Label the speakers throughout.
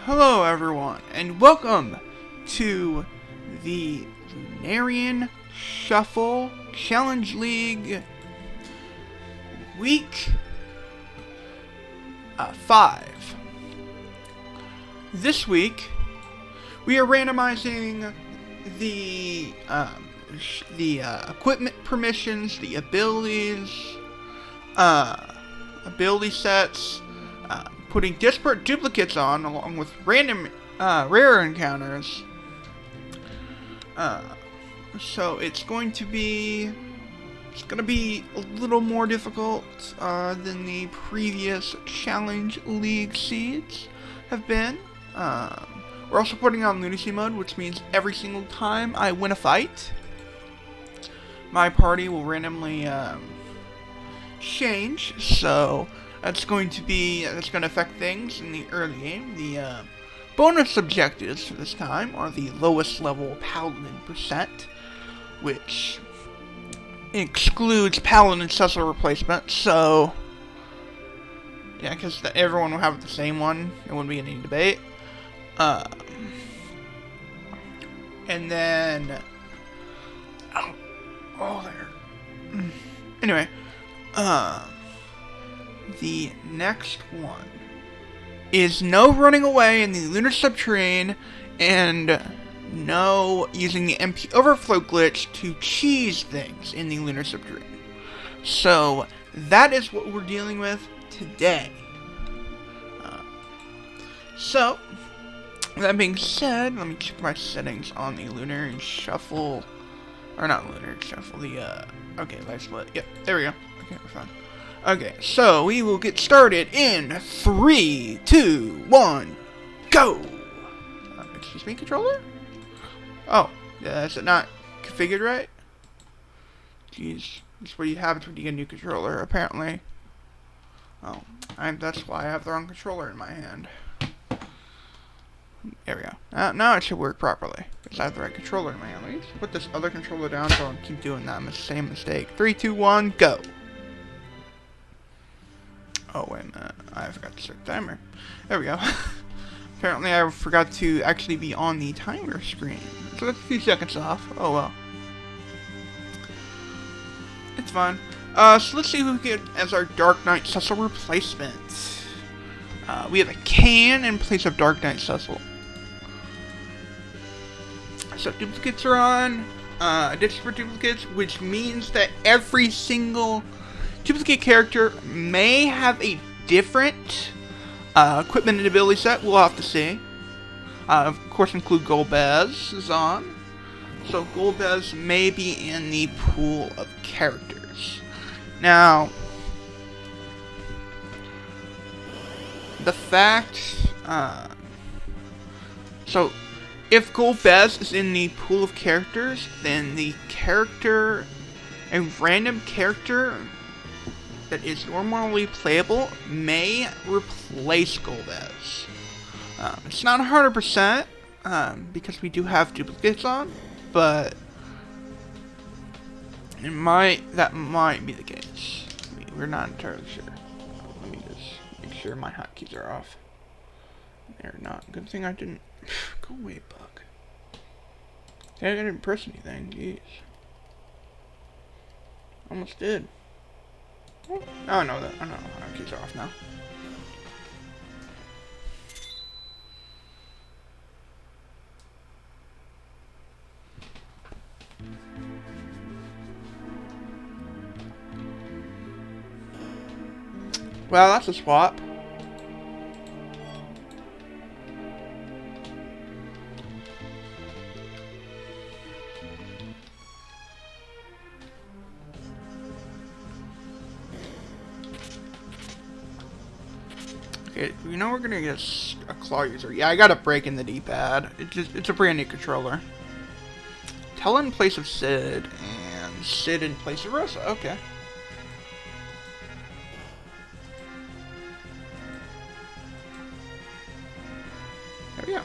Speaker 1: Hello everyone, and welcome to the Lunarian Shuffle Challenge League Week 5. This week, we are randomizing the equipment permissions, the abilities, ability sets, putting disparate duplicates on, along with random rare encounters. So it's going to be a little more difficult than the previous Challenge League seeds have been. We're also putting on lunacy mode, which means every single time I win a fight, my party will randomly change. So that's going to affect things in the early game. The bonus objectives for this time are the lowest level paladin percent, which excludes paladin Cecil replacement. So yeah, because everyone will have the same one. It wouldn't be any debate. And then anyway, the next one is no running away in the lunar subterranean and no using the MP overflow glitch to cheese things in the lunar subterranean. So that is what we're dealing with today. So that being said, let me check my settings on the Lunarian Shuffle, or not Lunarian Shuffle, okay, life split, yep, there we go, okay, we're fine. Okay, so we will get started in 3, 2, 1, go! Excuse me, controller? Oh, yeah, is it not configured right? Jeez, that's what happens when you get a new controller, apparently. Oh, that's why I have the wrong controller in my hand. There we go. Now it should work properly, because I have the right controller in my hand. Let me just put this other controller down so I don't keep doing that same mistake. 3, 2, 1, go! Oh, wait a minute. I forgot to set the timer. There we go. Apparently I forgot to actually be on the timer screen. So that's a few seconds off. Oh well. It's fine. So let's see who we get as our Dark Knight Cecil replacement. We have a can in place of Dark Knight Cecil. So duplicates are on. Addition for duplicates, which means that every single duplicate character may have a different equipment and ability set. We'll have to see. Of course, include Golbez is on. So Golbez may be in the pool of characters. Now, the fact, so if Golbez is in the pool of characters, then a random character that is normally playable may replace Golbez. It's not 100%, because we do have duplicates on, but that might be the case. We're not entirely sure. Let me just make sure my hotkeys are off. They're not. Good thing I didn't. Go away, bug. I didn't press anything. Jeez. Almost did. Oh, I know that. I know my hotkeys are off now. Well, that's a swap. Okay, you know we're gonna get a claw user. Yeah, I got a break in the D-pad. It's a brand new controller. Tell in place of Sid, and Sid in place of Rosa. Okay. There we go.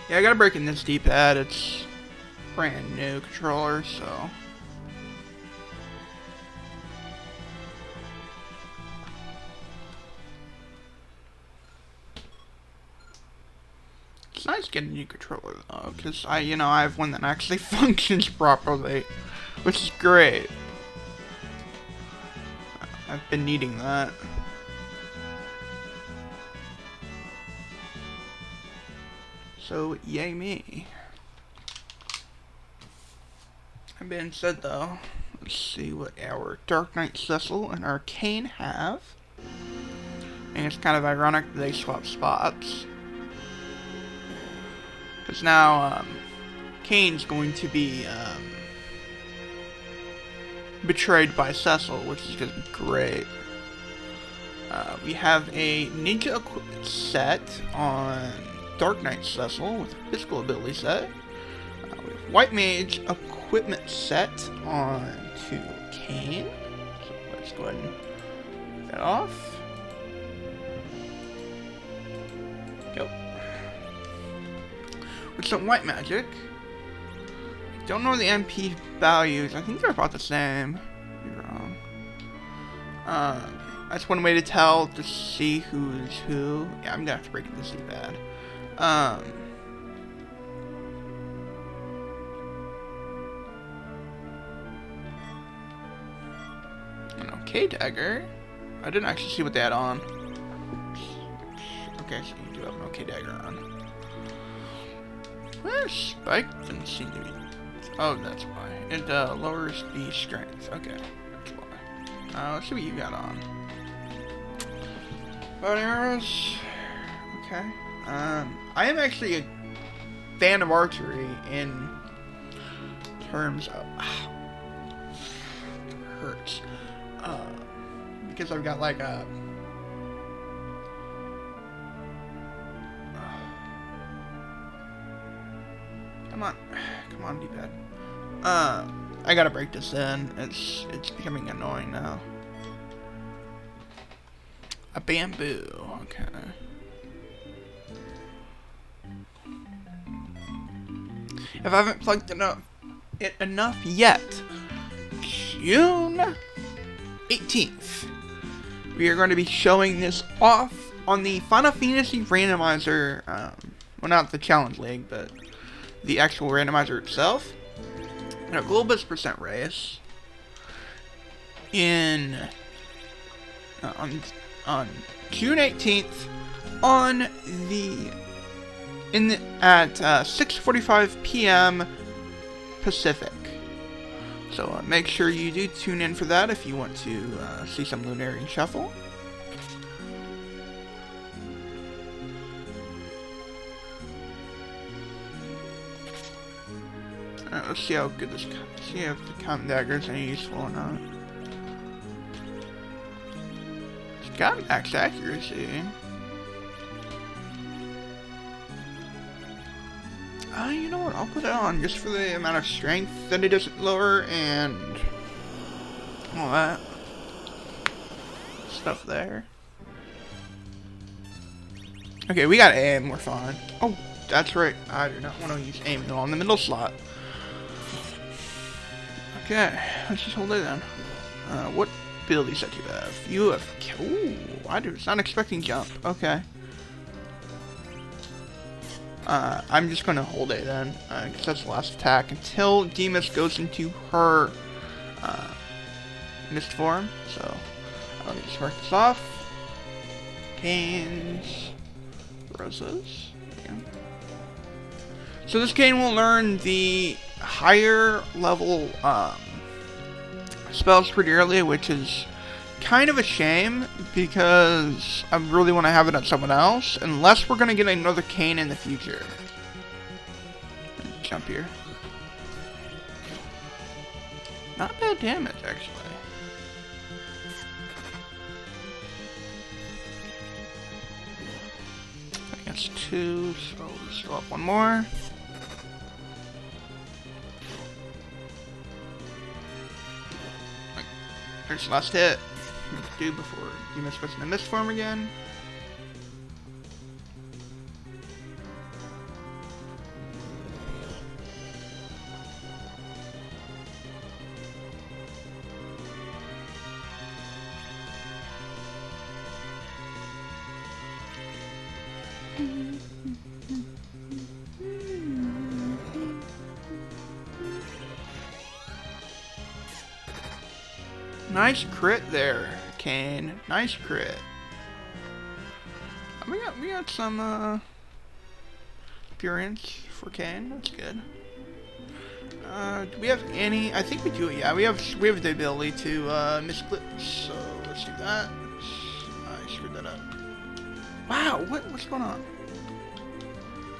Speaker 1: Yeah, I got a break in this D-pad. It's brand new controller, so It's nice getting a new controller though, because I have one that actually functions properly, which is great. I've been needing that. So, yay me. That being said though, let's see what our Dark Knight Cecil and Arcane have. And it's kind of ironic that they swap spots. Because now, Kane's going to be, betrayed by Cecil, which is going to be great. We have a ninja equipment set on Dark Knight Cecil with a physical ability set. We have White Mage equipment set on to Kane. So let's go ahead and take that off. Go. With some white magic. Don't know the MP values. I think they're about the same. Could be wrong. That's one way to tell to see who's who. Yeah, I'm gonna have to break this too bad. An okay dagger. I didn't actually see what they had on. Okay, so you do have an okay dagger on. Spike didn't seem to be. Oh, that's why. It lowers the strength. Okay, that's why. Let's see what you got on. Bow and arrows. Okay. I am actually a fan of archery in terms of. It hurts. Because I've got like a. Come on, D-pad. I gotta break this in. It's becoming annoying now. A bamboo. Okay. If I haven't plugged it enough yet, June 18th, we are going to be showing this off on the Final Fantasy randomizer. Well, not the challenge league, but the actual randomizer itself. In a Globus % race. On June 18th at 6:45 p.m. Pacific. So make sure you do tune in for that if you want to see some Lunarian Shuffle. Alright, let's see how good this. See if the Count Dagger is any useful or not. It's got max accuracy. You know what? I'll put it on just for the amount of strength that it doesn't lower and all that stuff there. Okay, we got aim. We're fine. Oh, that's right. I do not want to use aim at all in the middle slot. Okay, let's just hold it then. What abilities that you have? You have. Ooh, I was not expecting jump. Okay. I'm just gonna hold it then, because that's the last attack until Demas goes into her mist form. So let me just mark this off. Canes, roses. Yeah. So this cane will learn the higher level spells pretty early, which is kind of a shame because I really want to have it on someone else, unless we're going to get another cane in the future. Jump here. Not bad damage, actually. I think that's 2, so let's go up one more. There's the last hit. Do before Demas goes into mist form again. Nice crit there, Kane. Nice crit. We got some appearance for Kane. That's good. Do we have any? I think we do. Yeah, we have the ability to misclip. So let's do that. I screwed that up. Wow, what's going on?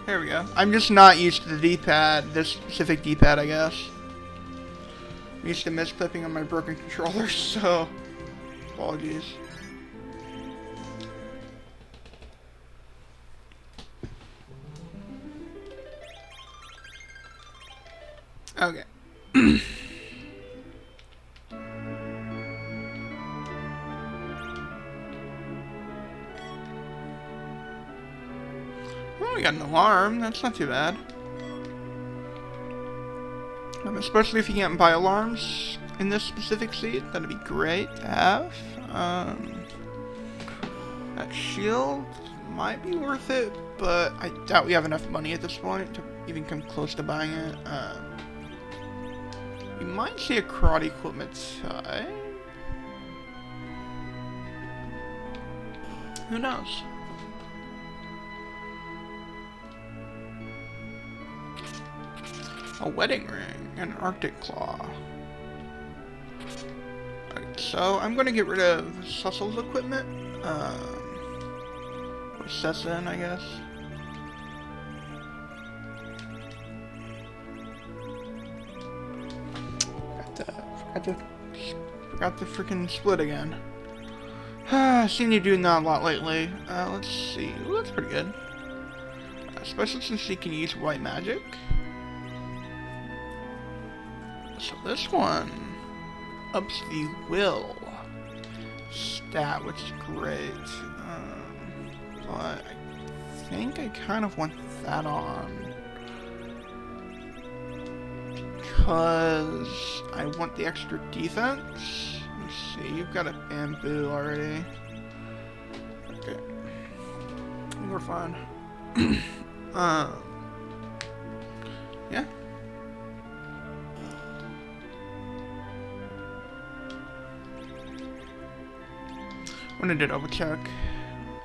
Speaker 1: There we go. I'm just not used to the D-pad, this specific D-pad, I guess. I'm used to misclipping on my broken controller, so apologies. Okay. Well, we got an alarm. That's not too bad. Especially if you can't buy alarms in this specific seat, that'd be great to have. That shield might be worth it, but I doubt we have enough money at this point to even come close to buying it. You might see a karate equipment type. Who knows? A wedding ring and an Arctic claw. Alright, so I'm gonna get rid of Cecil's equipment. Or Cecil, I guess. Forgot to freaking split again. I've seen you doing that a lot lately. Let's see. Ooh, that's pretty good. Especially since you can use white magic. So this one ups the will stat, which is great. But I think I kind of want that on. Because I want the extra defense. Let's see, you've got a bamboo already. Okay. We're fine. Yeah. I'm gonna double check.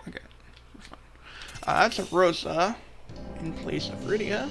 Speaker 1: Okay. We're fine. That's a Rosa in place of Rydia.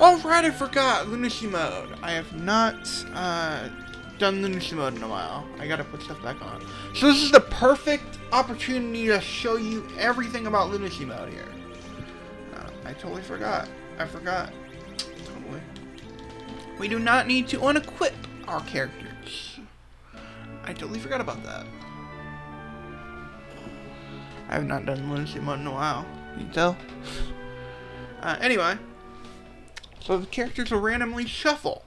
Speaker 1: Oh right, I forgot lunacy mode. I have not done lunacy mode in a while. I gotta put stuff back on. So this is the perfect opportunity to show you everything about lunacy mode here. I totally forgot. I forgot. Totally. We do not need to unequip our characters. I totally forgot about that. I have not done lunacy mode in a while. You can tell. Anyway. So the characters will randomly shuffle.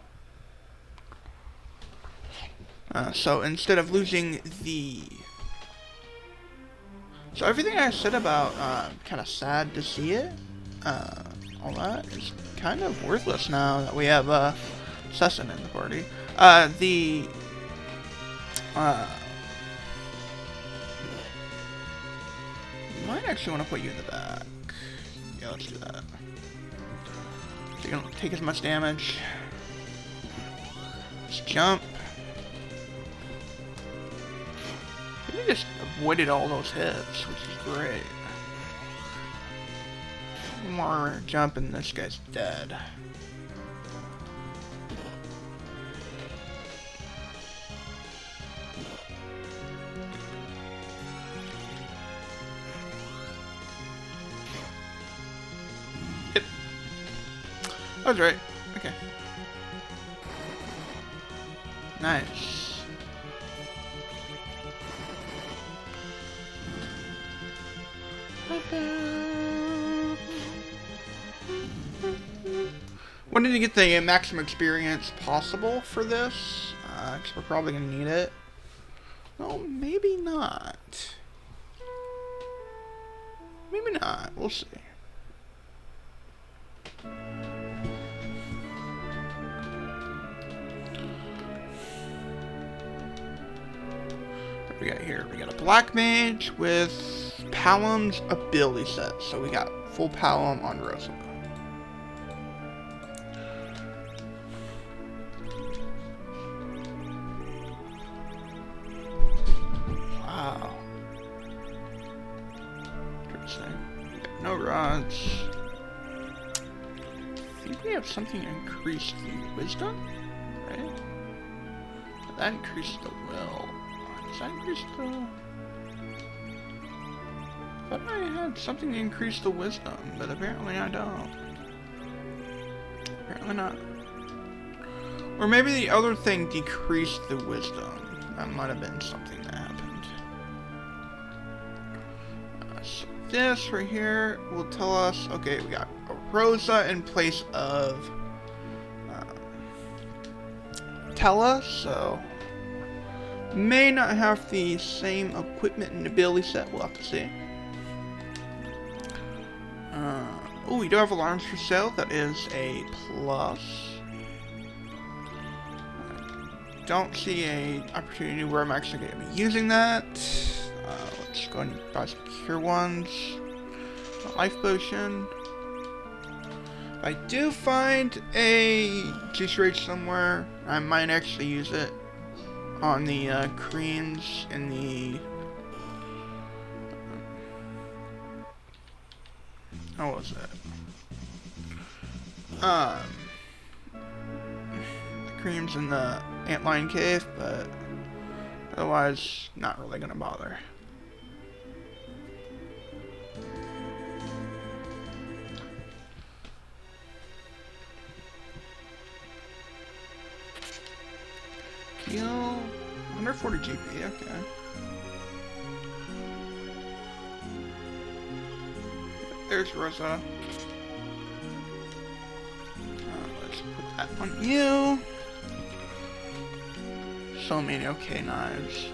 Speaker 1: So instead of losing the... So everything I said about kind of sad to see it, all that is kind of worthless now that we have Sessin in the party. You might actually want to put you in the back. Yeah, let's do that. So you don't take as much damage. Just jump. we just avoided all those hits, which is great. One more jump and this guy's dead. Yep. I was right. Okay. Nice. Wanted to get the maximum experience possible for this, because we're probably going to need it. No, maybe not. Maybe not. We'll see. What do we got here? We got a black mage with Palom's ability set. So we got full Palom on Rosa. Wow. Interesting. No rods. I think we have something to increase the wisdom, right? That increased the will. Does that increase the... I thought I had something to increase the wisdom, but apparently I don't. Apparently not. Or maybe the other thing decreased the wisdom. That might have been something that happened. So this right here will tell us, okay, we got a Rosa in place of Tella, so may not have the same equipment and ability set. We'll have to see. Oh, we do have alarms for sale. That is a plus. I don't see a opportunity where I'm actually going to be using that. Let's go and buy some cure ones. A life potion. If I do find a juice rage somewhere, I might actually use it on the creams in the... How was it? The creams in the antlion cave, but otherwise, not really gonna bother. Heal 140 GP, okay. There's Rosa. Let's put that on you. So many okay knives.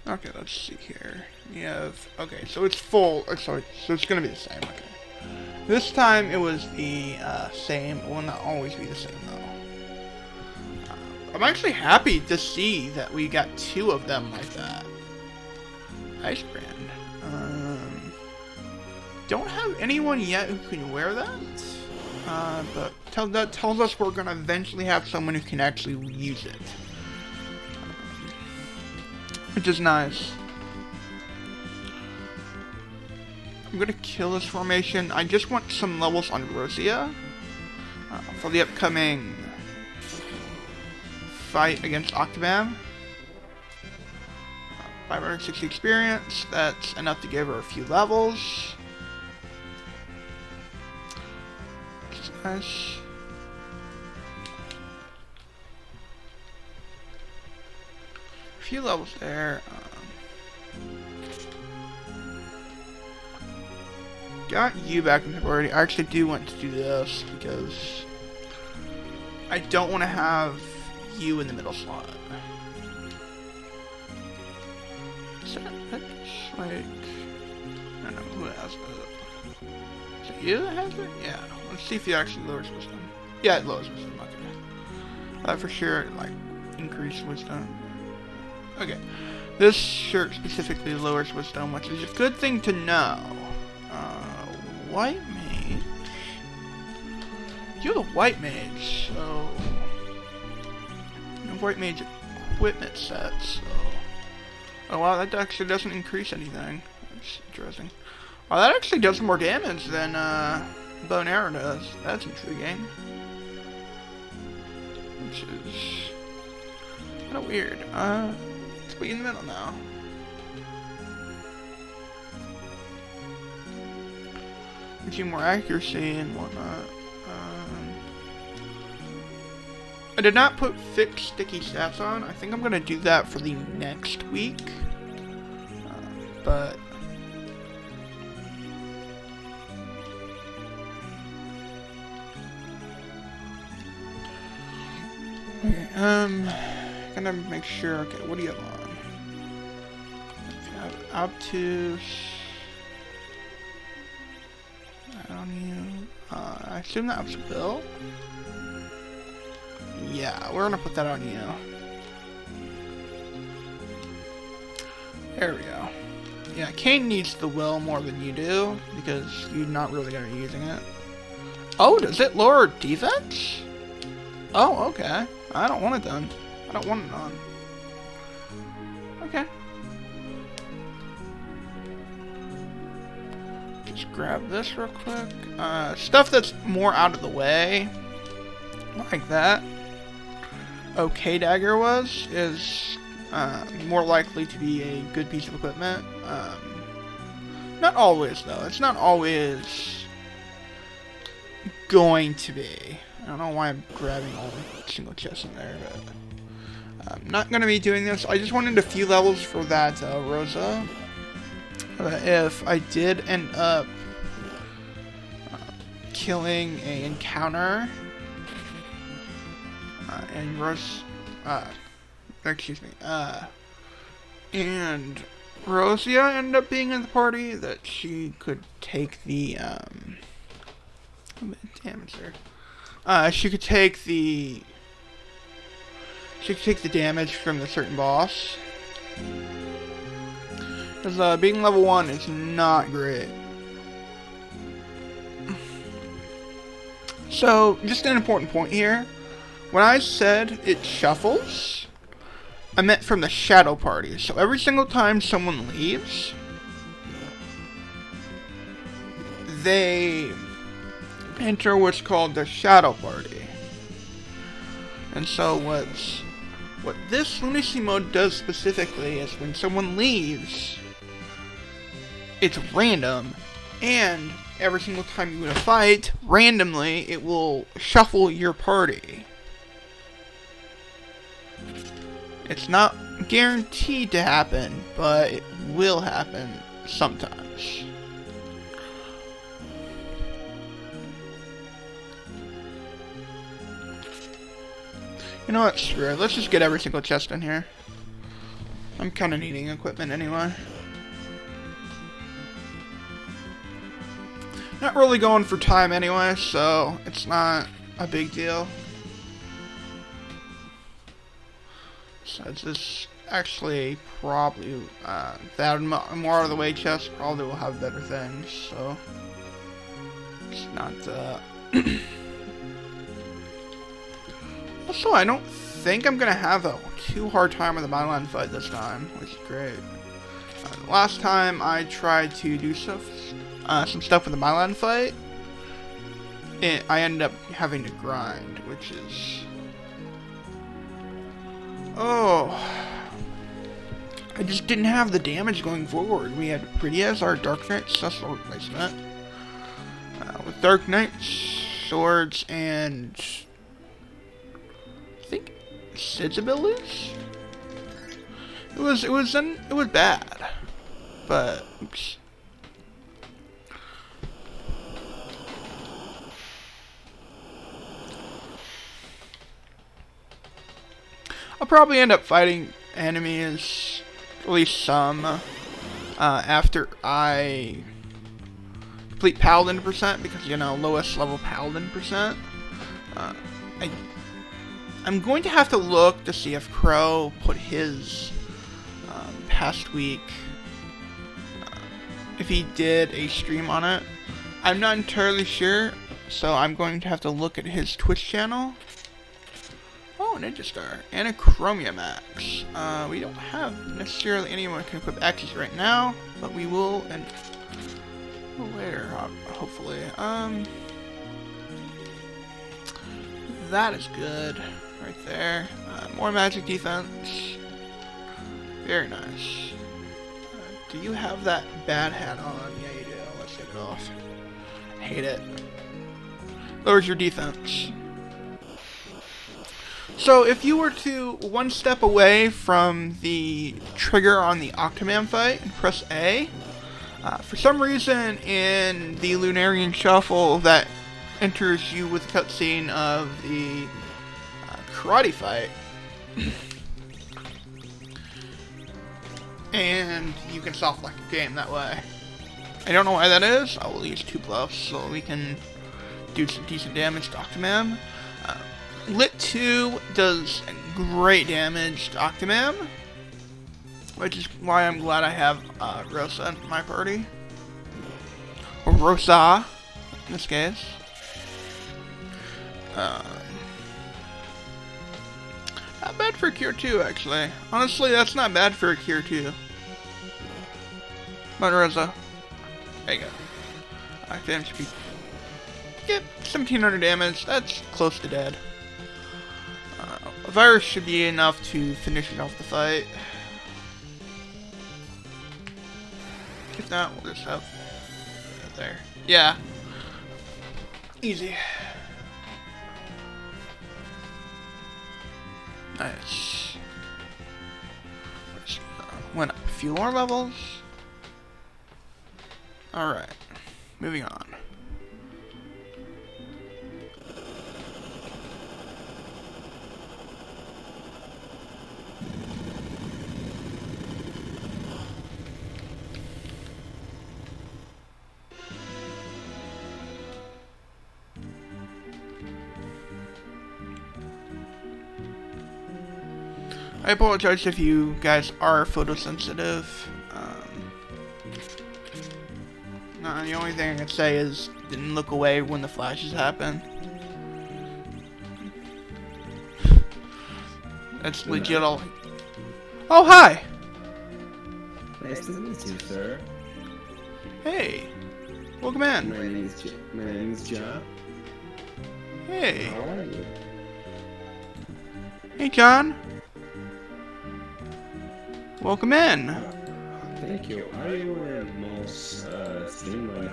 Speaker 1: Okay, let's see here. We have, okay, so it's full, sorry, so it's gonna be the same, okay. This time it was the same, it will not always be the same though. I'm actually happy to see that we got 2 of them like that. Ice brand. Don't have anyone yet who can wear that, but that tells us we're gonna eventually have someone who can actually use it, which is nice. I'm gonna kill this formation. I just want some levels on Rosia for the upcoming fight against Octobam. 560 experience. That's enough to give her a few levels. Nice. A few levels there. Got you back in the party. I actually do want to do this because I don't want to have you in the middle slot. So that's like, I don't know who has it. Is it you that has it? Yeah. Let's see if he actually lowers wisdom. Yeah, it lowers wisdom. Okay. For sure, like, increase wisdom. Okay. This shirt specifically lowers wisdom, which is a good thing to know. White mage. You're the white mage, so no white mage equipment set, so oh wow, that actually doesn't increase anything. That's interesting. Oh, that actually does more damage than bow and arrow does. That's intriguing. Which is kind of weird. Let's be in the middle now. Gives you more accuracy and whatnot. I did not put fixed sticky stats on. I think I'm gonna do that for the next week. But okay, gonna make sure. Okay, what do you have on? If you have obtuse, on you. I assume that was Bill. Yeah, we're gonna put that on you. There we go. Yeah, Kane needs the will more than you do, because you're not really gonna be using it. Oh, does it lower defense? Oh, okay. I don't want it done. I don't want it on. Okay. Just grab this real quick. Stuff that's more out of the way, like that. Okay, Dagger is more likely to be a good piece of equipment. Not always, though. It's not always going to be. I don't know why I'm grabbing all the single chests in there, but I'm not going to be doing this. I just wanted a few levels for that Rosa. If I did end up killing an encounter and and Rosia ended up being in the party, that she could take the damage there. She could take the damage from the certain boss. Because being level 1 is not great. So, just an important point here. When I said it shuffles, I meant from the shadow party. So every single time someone leaves, they enter what's called the shadow party. And so what this lunacy mode does specifically is when someone leaves, it's random, and every single time you win a fight, randomly, it will shuffle your party. It's not guaranteed to happen, but it will happen sometimes. You know what, screw it. Let's just get every single chest in here. I'm kind of needing equipment anyway. Not really going for time anyway, so it's not a big deal. Besides, this actually probably, that more out of the way chest probably will have better things, so it's not, Also, I don't think I'm gonna have a too hard time with the Milan fight this time, which is great. Last time I tried to do some stuff with the Milan fight, I ended up having to grind, which is... Oh, I just didn't have the damage going forward. We had Pretty as our Dark Knight Cecil replacement. With Dark Knight swords and... I think Sid's abilities? It was bad. But, oops. I'll probably end up fighting enemies, at least some, after I complete Paladin percent, because, you know, lowest level Paladin percent. I'm going to have to look to see if Crow put his past week, if he did a stream on it. I'm not entirely sure. So I'm going to have to look at his Twitch channel. Oh, Ninja Star and a Chromia Max. We don't have necessarily anyone who can equip axes right now, but we will and later, hopefully. That is good right there. More magic defense. Very nice. Do you have that bad hat on? Yeah, you do. Let's take it off. Hate it. Lowers your defense. So if you were to one step away from the trigger on the Octoman fight and press A, for some reason in the Lunarian Shuffle that enters you with a cutscene of the karate fight. And you can soft lock your game that way. I don't know why that is. I will use 2 buffs so we can do some decent damage to Octoman. Lit 2 does great damage to Octoman, which is why I'm glad I have Rosa in my party. Or Rosa, in this case. Not bad for Cure 2, actually. Honestly, that's not bad for a Cure 2. Come on, Rosa. There you go. Damage speed. Get 1700 damage. That's close to dead. A virus should be enough to finish it off the fight. If not, we'll just have there. Yeah. Easy. Nice. Went up a few more levels. Alright. Moving on. I apologize if you guys are photosensitive. The only thing I can say is didn't look away when the flashes happen. That's legit all. Oh, hi!
Speaker 2: Nice to meet you, sir.
Speaker 1: Hey! Welcome in.
Speaker 2: My name is John.
Speaker 1: Hey!
Speaker 2: How are you?
Speaker 1: Hey, John! Welcome in!
Speaker 2: Thank you. Are you in Mo's stream right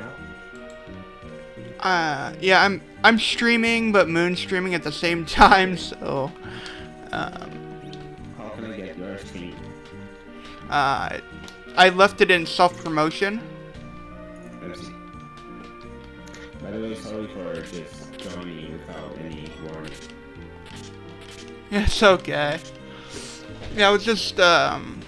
Speaker 2: now?
Speaker 1: Yeah, I'm streaming, but Moon's streaming at the same time, so,
Speaker 2: How can I get your stream?
Speaker 1: I left it in self-promotion.
Speaker 2: Let me see. By the way, sorry for just joining without any warning.
Speaker 1: It's okay. Yeah, I was just, I'm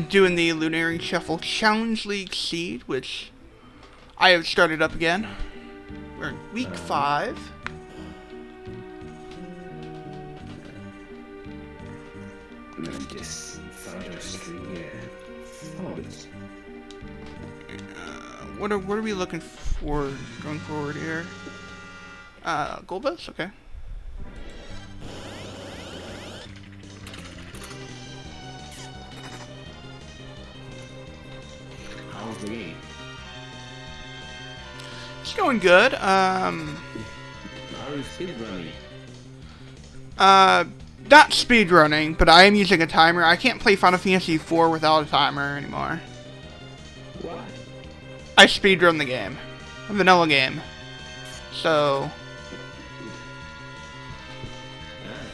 Speaker 1: doing the Lunarian Shuffle Challenge League Seed, which I have started up again. We're in week 5.
Speaker 2: Let me just find your stream here. Oh, it's...
Speaker 1: What are we looking for going forward here? Gold bus? Okay.
Speaker 2: How's the game?
Speaker 1: It's going good.
Speaker 2: How are you speedrunning?
Speaker 1: Not speedrunning, but I am using a timer. I can't play Final Fantasy IV without a timer anymore.
Speaker 2: Why?
Speaker 1: I speedrun the game. A vanilla game. So...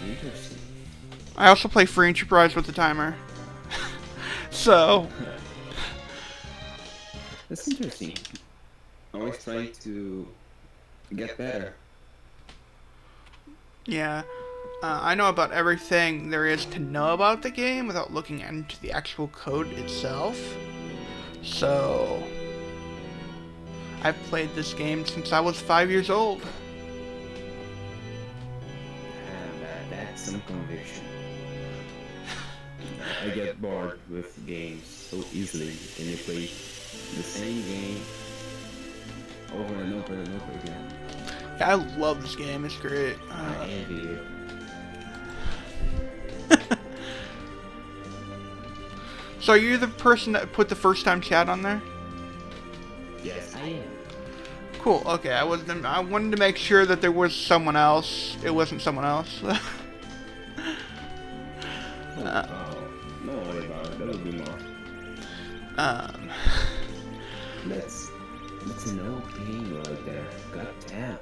Speaker 2: Interesting.
Speaker 1: I also play Free Enterprise with the timer. So...
Speaker 2: That's interesting. Always trying to get better.
Speaker 1: Yeah. I know about everything there is to know about the game without looking into the actual code itself. So... I've played this game since I was 5 years old.
Speaker 2: That's some conviction. I get bored with games so easily. Can you play the same game over and over and over again.
Speaker 1: Yeah, I love this game. It's great.
Speaker 2: I envy you.
Speaker 1: So are you the person that put the first time chat on there?
Speaker 2: Yes, I am.
Speaker 1: Cool. Okay, I wanted to make sure that there was someone else. It wasn't someone else.
Speaker 2: No worry about it. There will be more. That's no game right there. God damn.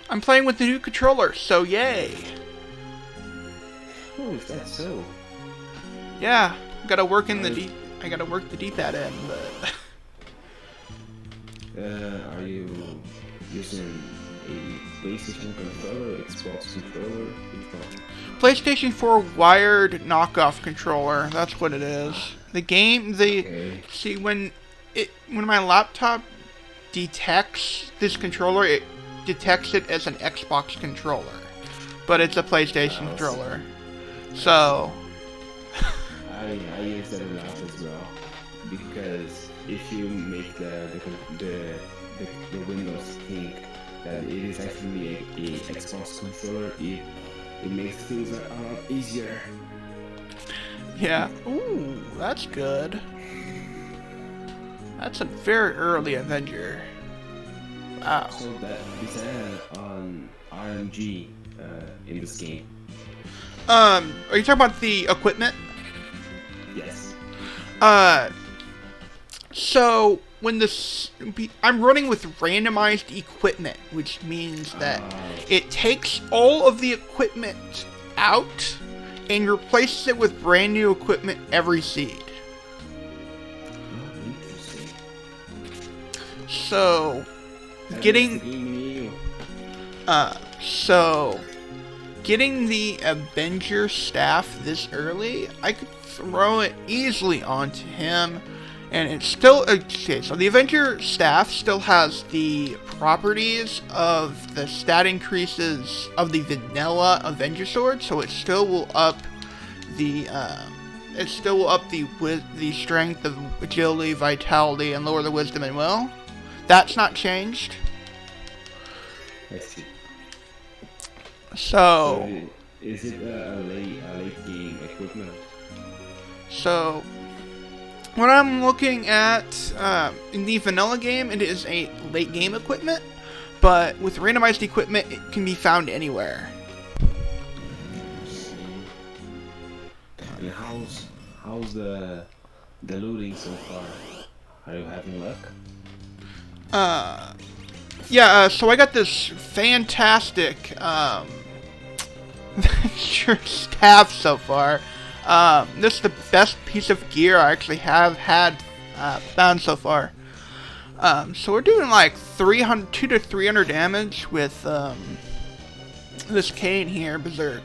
Speaker 1: I'm playing with the new controller, so yay.
Speaker 2: Oh, is that so?
Speaker 1: Yeah, gotta work in the I gotta work the D-pad in, but.
Speaker 2: Are you using a PlayStation controller, Xbox controller? Which one?
Speaker 1: PlayStation 4 wired knockoff controller. That's what it is. The game,
Speaker 2: Okay.
Speaker 1: see when my laptop detects this controller, it detects it as an Xbox controller, but it's a PlayStation controller. So.
Speaker 2: I use that a lot as well, because if you make the Windows think that it is actually a Xbox controller, it makes things a lot easier.
Speaker 1: Yeah. Ooh, that's good. That's a very early Avenger. Wow.
Speaker 2: So that is that on RNG in this game?
Speaker 1: Are you talking about the equipment?
Speaker 2: Yes.
Speaker 1: So when I'm running with randomized equipment, which means that it takes all of the equipment out and replaces it with brand new equipment every seed.
Speaker 2: Oh, interesting.
Speaker 1: So getting the Avenger staff this early, I could throw it easily onto him, and it's still okay. So the Avenger staff still has the properties of the stat increases of the vanilla Avenger sword, so it still will up the the strength, of agility, vitality, and lower the wisdom and will. That's not changed.
Speaker 2: I see.
Speaker 1: So
Speaker 2: is it a late game equipment?
Speaker 1: So, what I'm looking at in the vanilla game, it is a late game equipment, but with randomized equipment, it can be found anywhere.
Speaker 2: And how's the looting so far? Are you having luck?
Speaker 1: Yeah. So I got this fantastic staff so far. This is the best piece of gear I actually have found so far. So we're doing like 200 to 300 damage with this cane here, Berserk.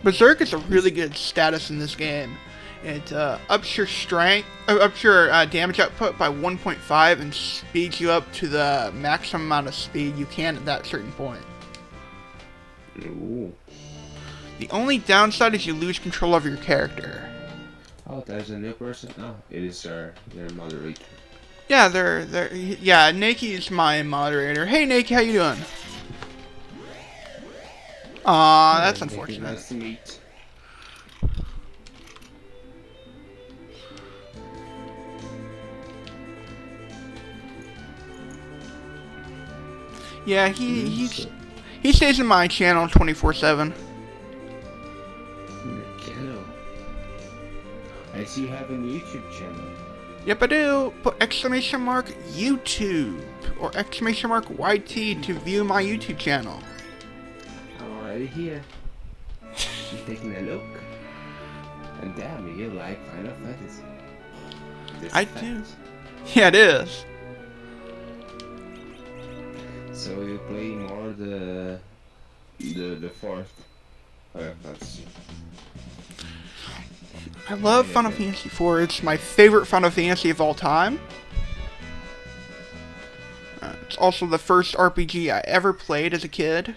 Speaker 1: Berserk is a really good status in this game. It ups your strength, ups your damage output by 1.5 and speeds you up to the maximum amount of speed you can at that certain point.
Speaker 2: Ooh.
Speaker 1: The only downside is you lose control of your character.
Speaker 2: Oh, there's a new person? Oh, it is their moderator.
Speaker 1: Yeah, yeah, Naki's my moderator. Hey, Naki, how you doing? Aw, that's unfortunate.
Speaker 2: Nice to meet.
Speaker 1: Yeah, he stays in my channel 24/7.
Speaker 2: Channel. I see you have a YouTube channel.
Speaker 1: Yep, I do. Put exclamation mark YouTube or exclamation mark YT to view my YouTube channel.
Speaker 2: I'm already here. She's taking a look. And damn, you like Final Fantasy.
Speaker 1: I do. Yeah, it is.
Speaker 2: So you play more the fourth Final Fantasy.
Speaker 1: I love Final Fantasy IV. It's my favorite Final Fantasy of all time. It's also the first RPG I ever played as a kid.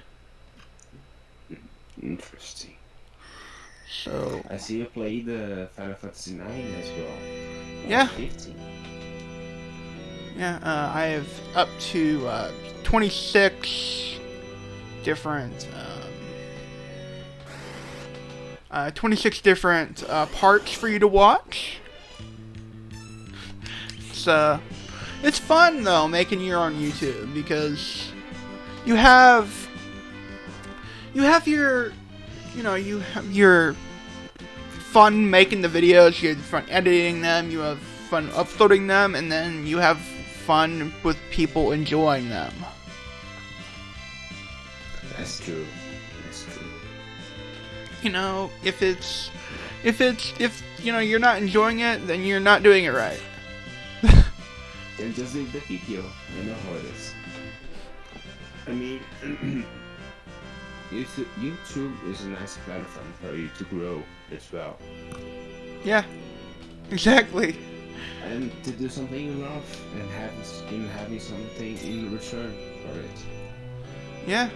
Speaker 2: Interesting.
Speaker 1: So
Speaker 2: I see you played the Final Fantasy IX as well.
Speaker 1: Yeah.
Speaker 2: 50.
Speaker 1: Yeah, I have up to 26 different 26 different parts for you to watch. It's fun though making your own YouTube because you have your you have your fun making the videos, you have fun editing them, you have fun uploading them, and then you have fun with people enjoying them.
Speaker 2: That's true. That's true.
Speaker 1: You know, if you're not enjoying it, then you're not doing it right.
Speaker 2: Then just leave the video. You know how it is. I mean, YouTube is a nice platform for you to grow as well.
Speaker 1: Yeah, exactly.
Speaker 2: And to do something you love and having something in return for it.
Speaker 1: Yeah.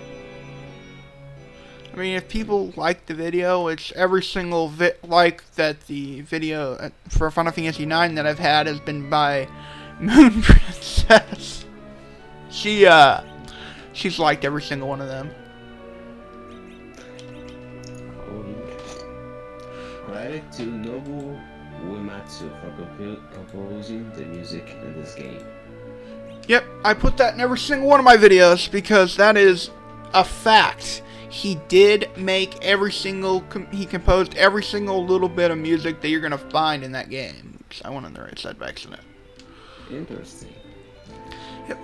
Speaker 1: I mean, if people like the video, which every single like that the video for Final Fantasy IX that I've had has been by Moon Princess. She's liked every single one of them.
Speaker 2: Oh, yeah. Credit to Nobuo Uematsu for composing the music in this game.
Speaker 1: Yep, I put that in every single one of my videos because that is a fact. He did make he composed every single little bit of music that you're gonna find in that game. Oops, I went on the right side by accident.
Speaker 2: Interesting.
Speaker 1: Yep.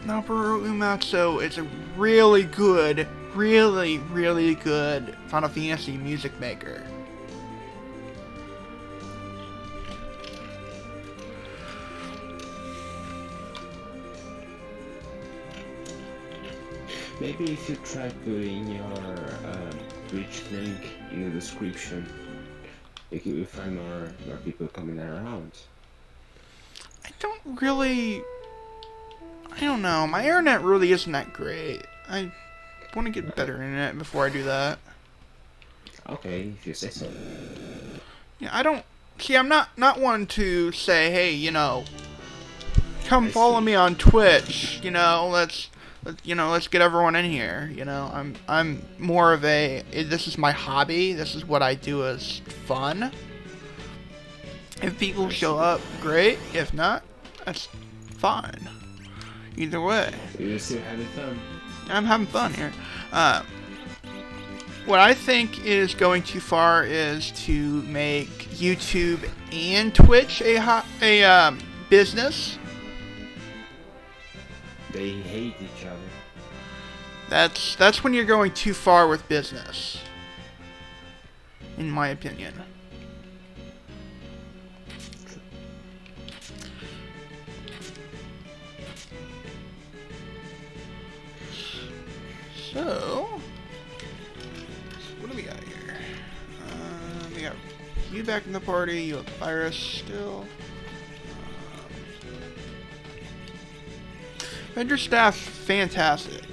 Speaker 1: Nobuo Uematsu is a really good Final Fantasy music maker.
Speaker 2: Maybe if you try putting your Twitch link in the description, you will find more people coming around.
Speaker 1: I don't know. My internet really isn't that great. I want to get better internet before I do that.
Speaker 2: Okay, if you say so.
Speaker 1: Yeah, I don't... See, I'm not one to say, hey, come follow me on Twitch, let's get everyone in here, I'm more of this is my hobby, this is what I do as fun. If people show up, great. If not, that's fine. Either way.
Speaker 2: You're still having fun.
Speaker 1: I'm having fun here. What I think is going too far is to make YouTube and Twitch a business.
Speaker 2: They hate each other.
Speaker 1: That's when you're going too far with business, in my opinion. So, what do we got here? We got you back in the party. You have virus still. Vendor staff, fantastic.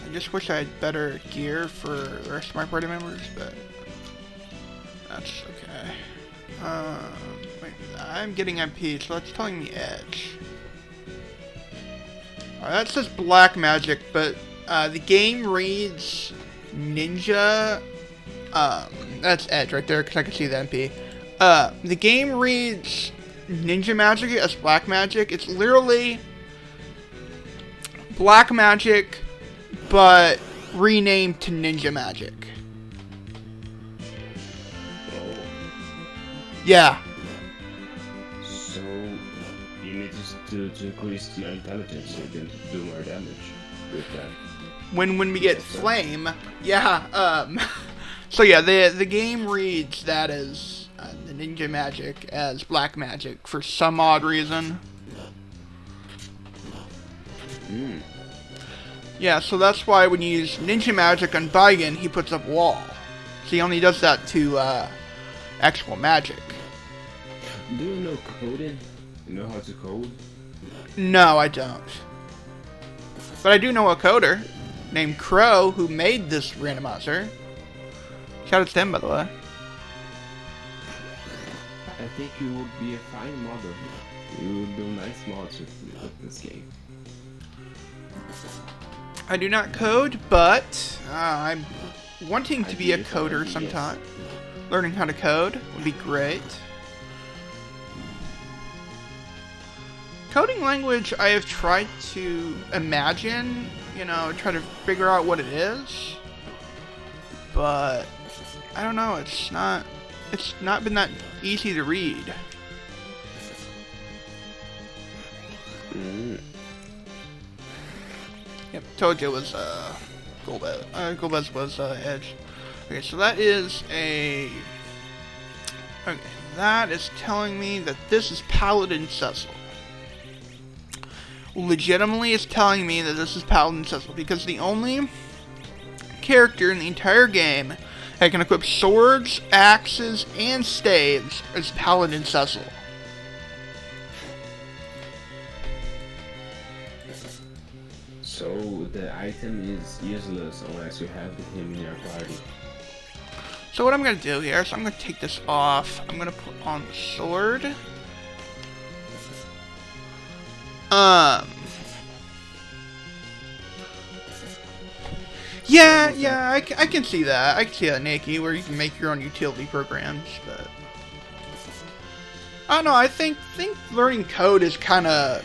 Speaker 1: I just wish I had better gear for the rest of my party members, but that's okay. Wait, I'm getting MP, so that's telling me Edge. That says Black Magic, but the game reads Ninja. That's Edge right there, because I can see the MP. The game reads Ninja Magic as Black Magic. It's literally Black Magic, but renamed to Ninja Magic.
Speaker 2: Oh.
Speaker 1: Yeah.
Speaker 2: So you need to increase your intelligence so you can do more damage with that.
Speaker 1: When we get Flame, yeah. So yeah, the game reads that as the Ninja Magic as Black Magic for some odd reason. Yeah, so that's why when you use Ninja Magic on Baigen, he puts up wall. So he only does that to actual magic.
Speaker 2: Do you know coding? You know how to code?
Speaker 1: No, I don't. But I do know a coder named Crow who made this randomizer. Shout out to him, by the way.
Speaker 2: I think you would be a fine modder. You would do nice mods with this game.
Speaker 1: I do not code, but I'm wanting to be a coder sometime. Learning how to code would be great. Coding language I have tried to imagine, you know, try to figure out what it is. But I don't know, it's not been that easy to read. Yep, told you it was Golbez. Golbez was Edge. Okay, so that is a. Okay, that is telling me that this is Paladin Cecil. Legitimately, it's telling me that this is Paladin Cecil because the only character in the entire game that can equip swords, axes, and staves is Paladin Cecil.
Speaker 2: So the item is useless unless you have him in your party.
Speaker 1: So what I'm going to do here is I'm going to take this off. I'm going to put on the sword. Yeah, I can see that. I can see that, Nikki, where you can make your own utility programs, but I don't know. I think learning code is kind of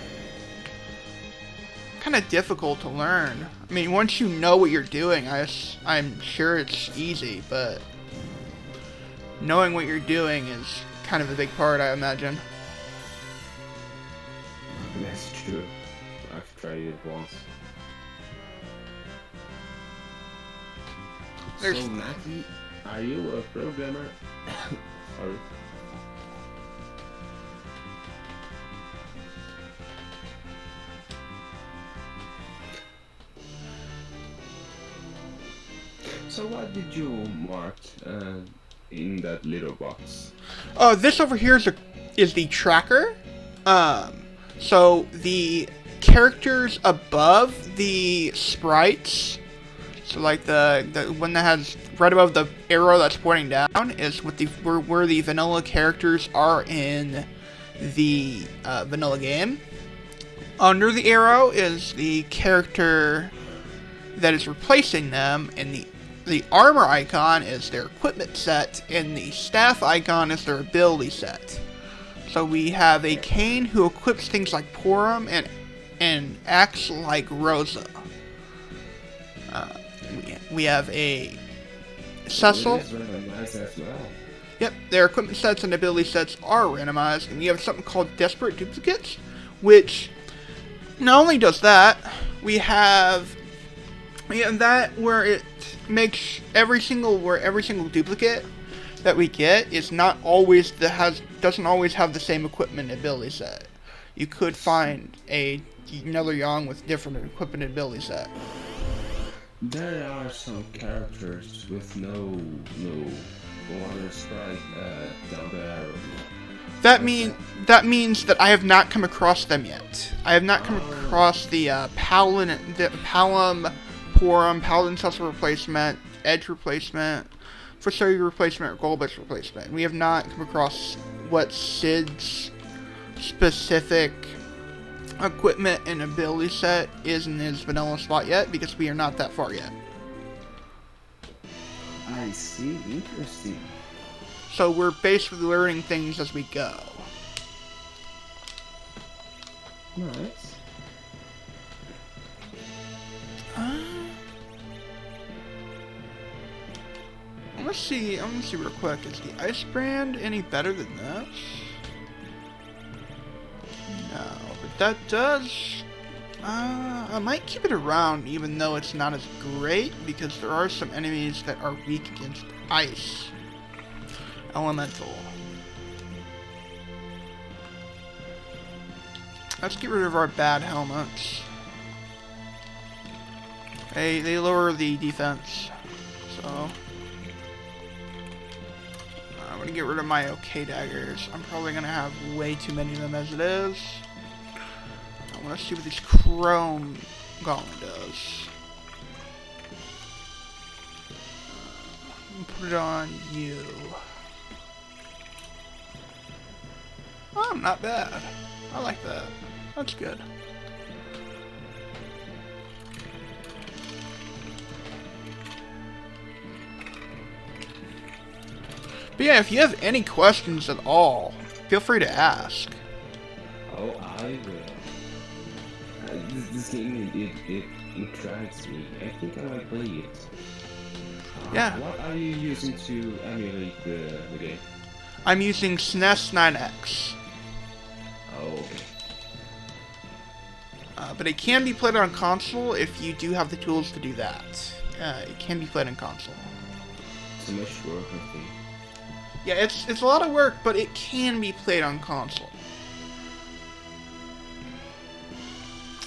Speaker 1: difficult to learn. I mean, once you know what you're doing, I'm sure it's easy, but knowing what you're doing is kind of a big part, I imagine.
Speaker 2: That's true. I've tried it once. So, Matty, are you a programmer? Sorry. So what did you mark in that little box?
Speaker 1: Oh, this over here is the tracker. So the characters above the sprites, so like the one that has right above the arrow that's pointing down is with the where the vanilla characters are in the vanilla game. Under the arrow is the character that is replacing them, and the armor icon is their equipment set, and the staff icon is their ability set. So we have a Cain who equips things like Porum and acts like Rosa. We have a Cecil. Yep, their equipment sets and ability sets are randomized, and we have something called Desperate Duplicates, which not only does that, we have that where it makes every single duplicate that we get is not always doesn't always have the same equipment ability set. You could find another Yang with different equipment ability set.
Speaker 2: There are some characters with no water sprite down the arrow.
Speaker 1: That means that I have not come across them yet. I have not come across the Palum, Porum, Paladin Cecil replacement, Edge replacement, Fusari replacement, or Golbus replacement. We have not come across what Sid's specific equipment and ability set is in his vanilla spot yet, because we are not that far yet.
Speaker 2: I see. Interesting.
Speaker 1: So we're basically learning things as we go.
Speaker 2: Nice.
Speaker 1: I'm gonna see real quick. Is the Ice Brand any better than this? No, but that does. I might keep it around, even though it's not as great, because there are some enemies that are weak against ice. Elemental. Let's get rid of our bad helmets. They lower the defense, so I'm gonna get rid of my OK daggers. I'm probably gonna have way too many of them as it is. I want to see what this Chrome Golem does. Put it on you. Oh, not bad. I like that. That's good. But yeah, if you have any questions at all, feel free to ask.
Speaker 2: Oh, I will. This game, it intrigues me. I think I might play it.
Speaker 1: Yeah.
Speaker 2: What are you using to emulate the game?
Speaker 1: I'm using SNES 9X.
Speaker 2: Oh, okay.
Speaker 1: But it can be played on console if you do have the tools to do that. It can be played on console.
Speaker 2: Too much work, I think.
Speaker 1: Yeah, it's a lot of work, but it can be played on console.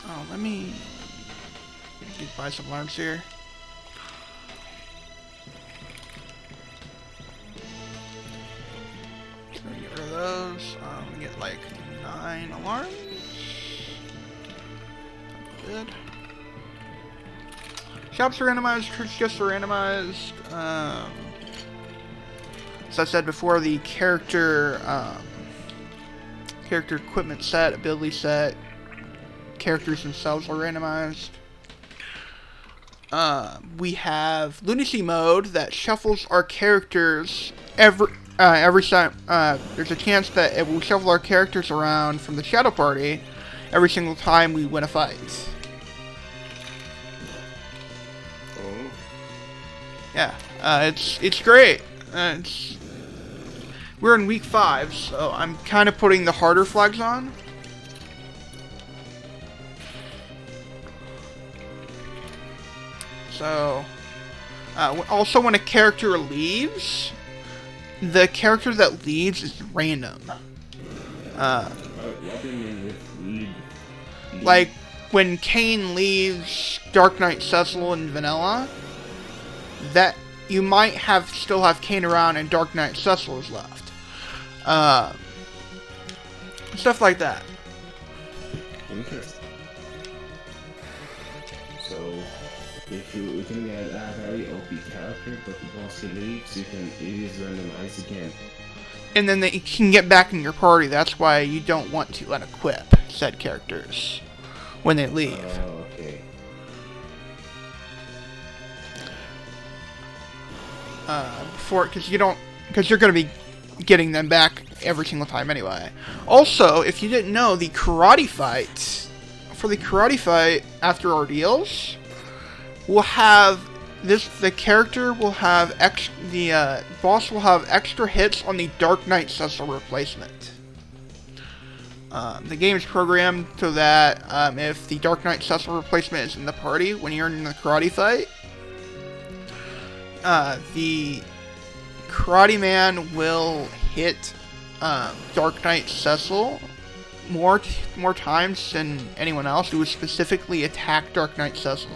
Speaker 1: Oh, let me buy some alarms here. Just gonna get rid of those. Get like 9 alarms. Good. Shops are randomized, church gifts are randomized. As I said before, the character equipment set, ability set, characters themselves are randomized. We have lunacy mode that shuffles our characters every time. There's a chance that it will shuffle our characters around from the shadow party every single time we win a fight.
Speaker 2: Oh.
Speaker 1: Yeah, it's great. We're in week 5, so I'm kind of putting the harder flags on. So, also when a character leaves, the character that leaves is random.
Speaker 2: What do you mean with leave?
Speaker 1: Like when Kane leaves Dark Knight Cecil and Vanilla, that you might still have Kane around and Dark Knight Cecil is left. Stuff like that.
Speaker 2: Interesting. So, if you can get a very OP character, but once he leaves, it is randomized again.
Speaker 1: And then they can get back in your party. That's why you don't want to unequip said characters when they leave.
Speaker 2: Oh, okay.
Speaker 1: Because you're going to be getting them back every single time anyway. Also, if you didn't know, the karate fight after ordeals will have the character will have the boss will have extra hits on the Dark Knight Cecil replacement. The game is programmed so that if the Dark Knight Cecil replacement is in the party when you're in the karate fight, the Karate Man will hit Dark Knight Cecil more times than anyone else who would specifically attack Dark Knight Cecil.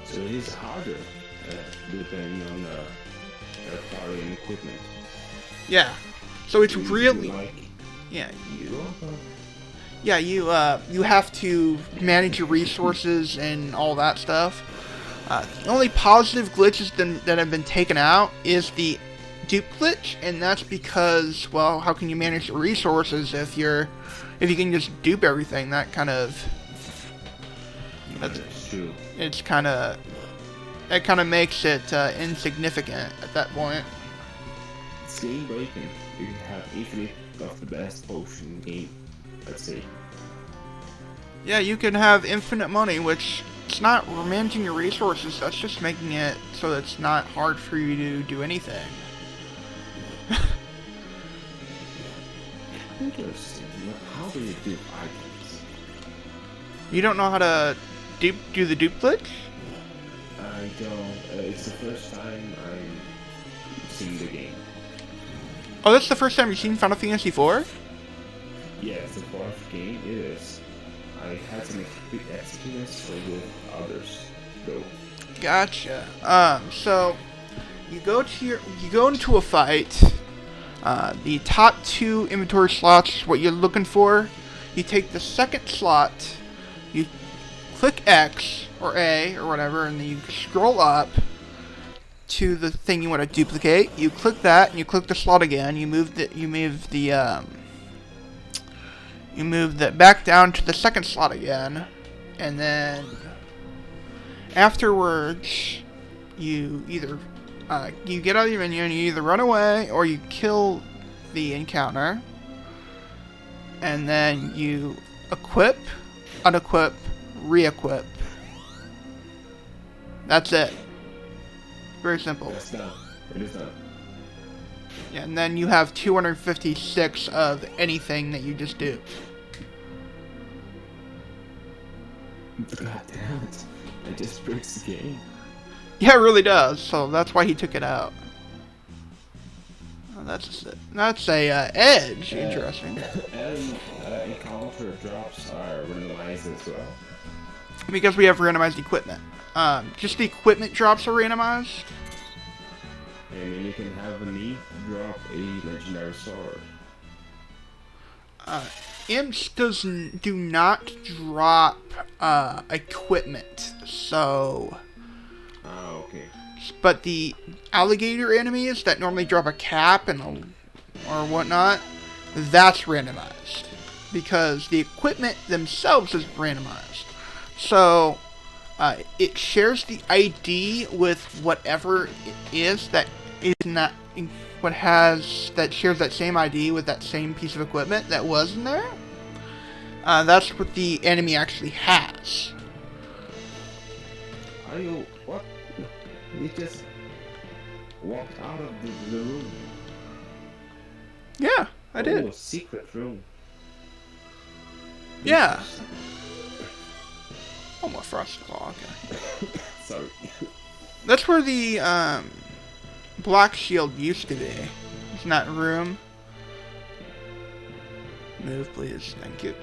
Speaker 2: So it is harder depending on the party and equipment.
Speaker 1: Yeah. So it's
Speaker 2: You
Speaker 1: really
Speaker 2: like
Speaker 1: you have to manage your resources and all that stuff. The only positive glitches that have been taken out is the dupe glitch, and that's because, well, how can you manage your resources if you can just dupe everything? That's
Speaker 2: true.
Speaker 1: That kind of makes it insignificant at that point.
Speaker 2: It's game breaking. You can have infinite of the best potion game, let's say.
Speaker 1: Yeah, you can have infinite money, which it's not managing your resources. That's just making it so it's not hard for you to do anything.
Speaker 2: Interesting. How do you dupe items?
Speaker 1: You don't know how to do the dupe glitch?
Speaker 2: I don't. It's the first time I'm seeing the game.
Speaker 1: Oh, that's the first time you've seen Final Fantasy IV?
Speaker 2: Yeah, it's the fourth game. It is. I had some experience with others, though.
Speaker 1: Gotcha. So you go into a fight. The top 2 inventory slots is what you're looking for. You take the second slot, you click X or A or whatever, and then you scroll up. to the thing you want to duplicate. You click that, and you click the slot again. You move that back down to the second slot again, and then afterwards, you either you get out of your menu and you either run away or you kill the encounter, and then you equip, unequip, re-equip. That's it. Very simple.
Speaker 2: That's done. It is done.
Speaker 1: Yeah, and then you have 256 of anything that you just do.
Speaker 2: God damn it. It just breaks the game.
Speaker 1: Yeah, it really does. So that's why he took it out. Oh, that's a edge. Interesting.
Speaker 2: And encounter drops are randomized as well.
Speaker 1: Because we have randomized equipment. Just the equipment drops are randomized.
Speaker 2: And then you can have a need drop a legendary sword.
Speaker 1: Imps do not drop equipment, so.
Speaker 2: Oh, okay.
Speaker 1: But the alligator enemies that normally drop a cap and or whatnot, that's randomized because the equipment themselves is randomized. So it shares the ID with whatever it is that is not that shares that same ID with that same piece of equipment that was in there. That's what the enemy actually has.
Speaker 2: Are you what? You just walked out of the room.
Speaker 1: Yeah, I did.
Speaker 2: Oh, secret room.
Speaker 1: Yeah. Oh, my frosted claw. Okay.
Speaker 2: Sorry.
Speaker 1: That's where the black shield used to be. It's not room. Move, please. Thank you.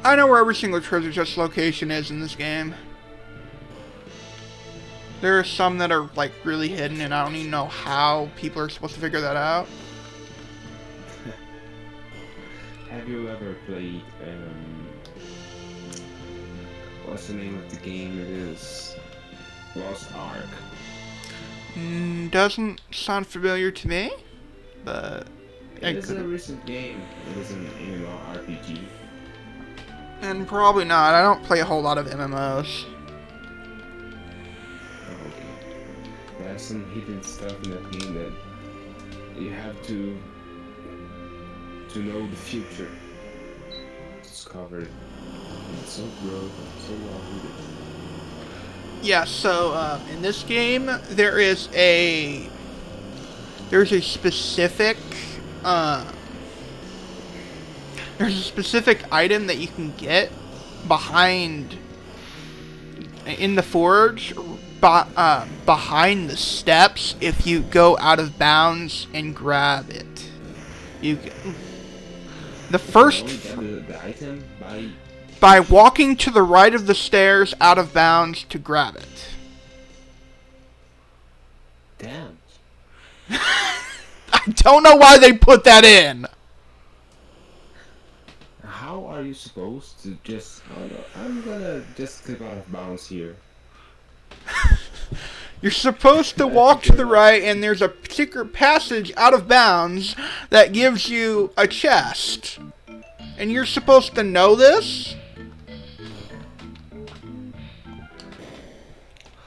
Speaker 1: I know where every single treasure chest location is in this game. There are some that are like really hidden, and I don't even know how people are supposed to figure that out.
Speaker 2: Have you ever played what's the name of the game? It is Lost Ark.
Speaker 1: Doesn't sound familiar to me, but
Speaker 2: it is a recent game. It is an MMORPG.
Speaker 1: And probably not. I don't play a whole lot of MMOs.
Speaker 2: Okay. There's some hidden stuff in that game that you have to know the future. Discover it. It's so broad, so well hidden.
Speaker 1: Yeah, so in this game there's a specific item that you can get behind in the forge behind the steps if you go out of bounds and grab it. The
Speaker 2: item
Speaker 1: by walking to the right of the stairs out of bounds to grab it.
Speaker 2: Damn.
Speaker 1: I don't know why they put that in.
Speaker 2: How are you supposed to just... Oh no, I'm gonna just click out of bounds here.
Speaker 1: You're supposed to walk to the right, and there's a secret passage out of bounds that gives you a chest. And you're supposed to know this?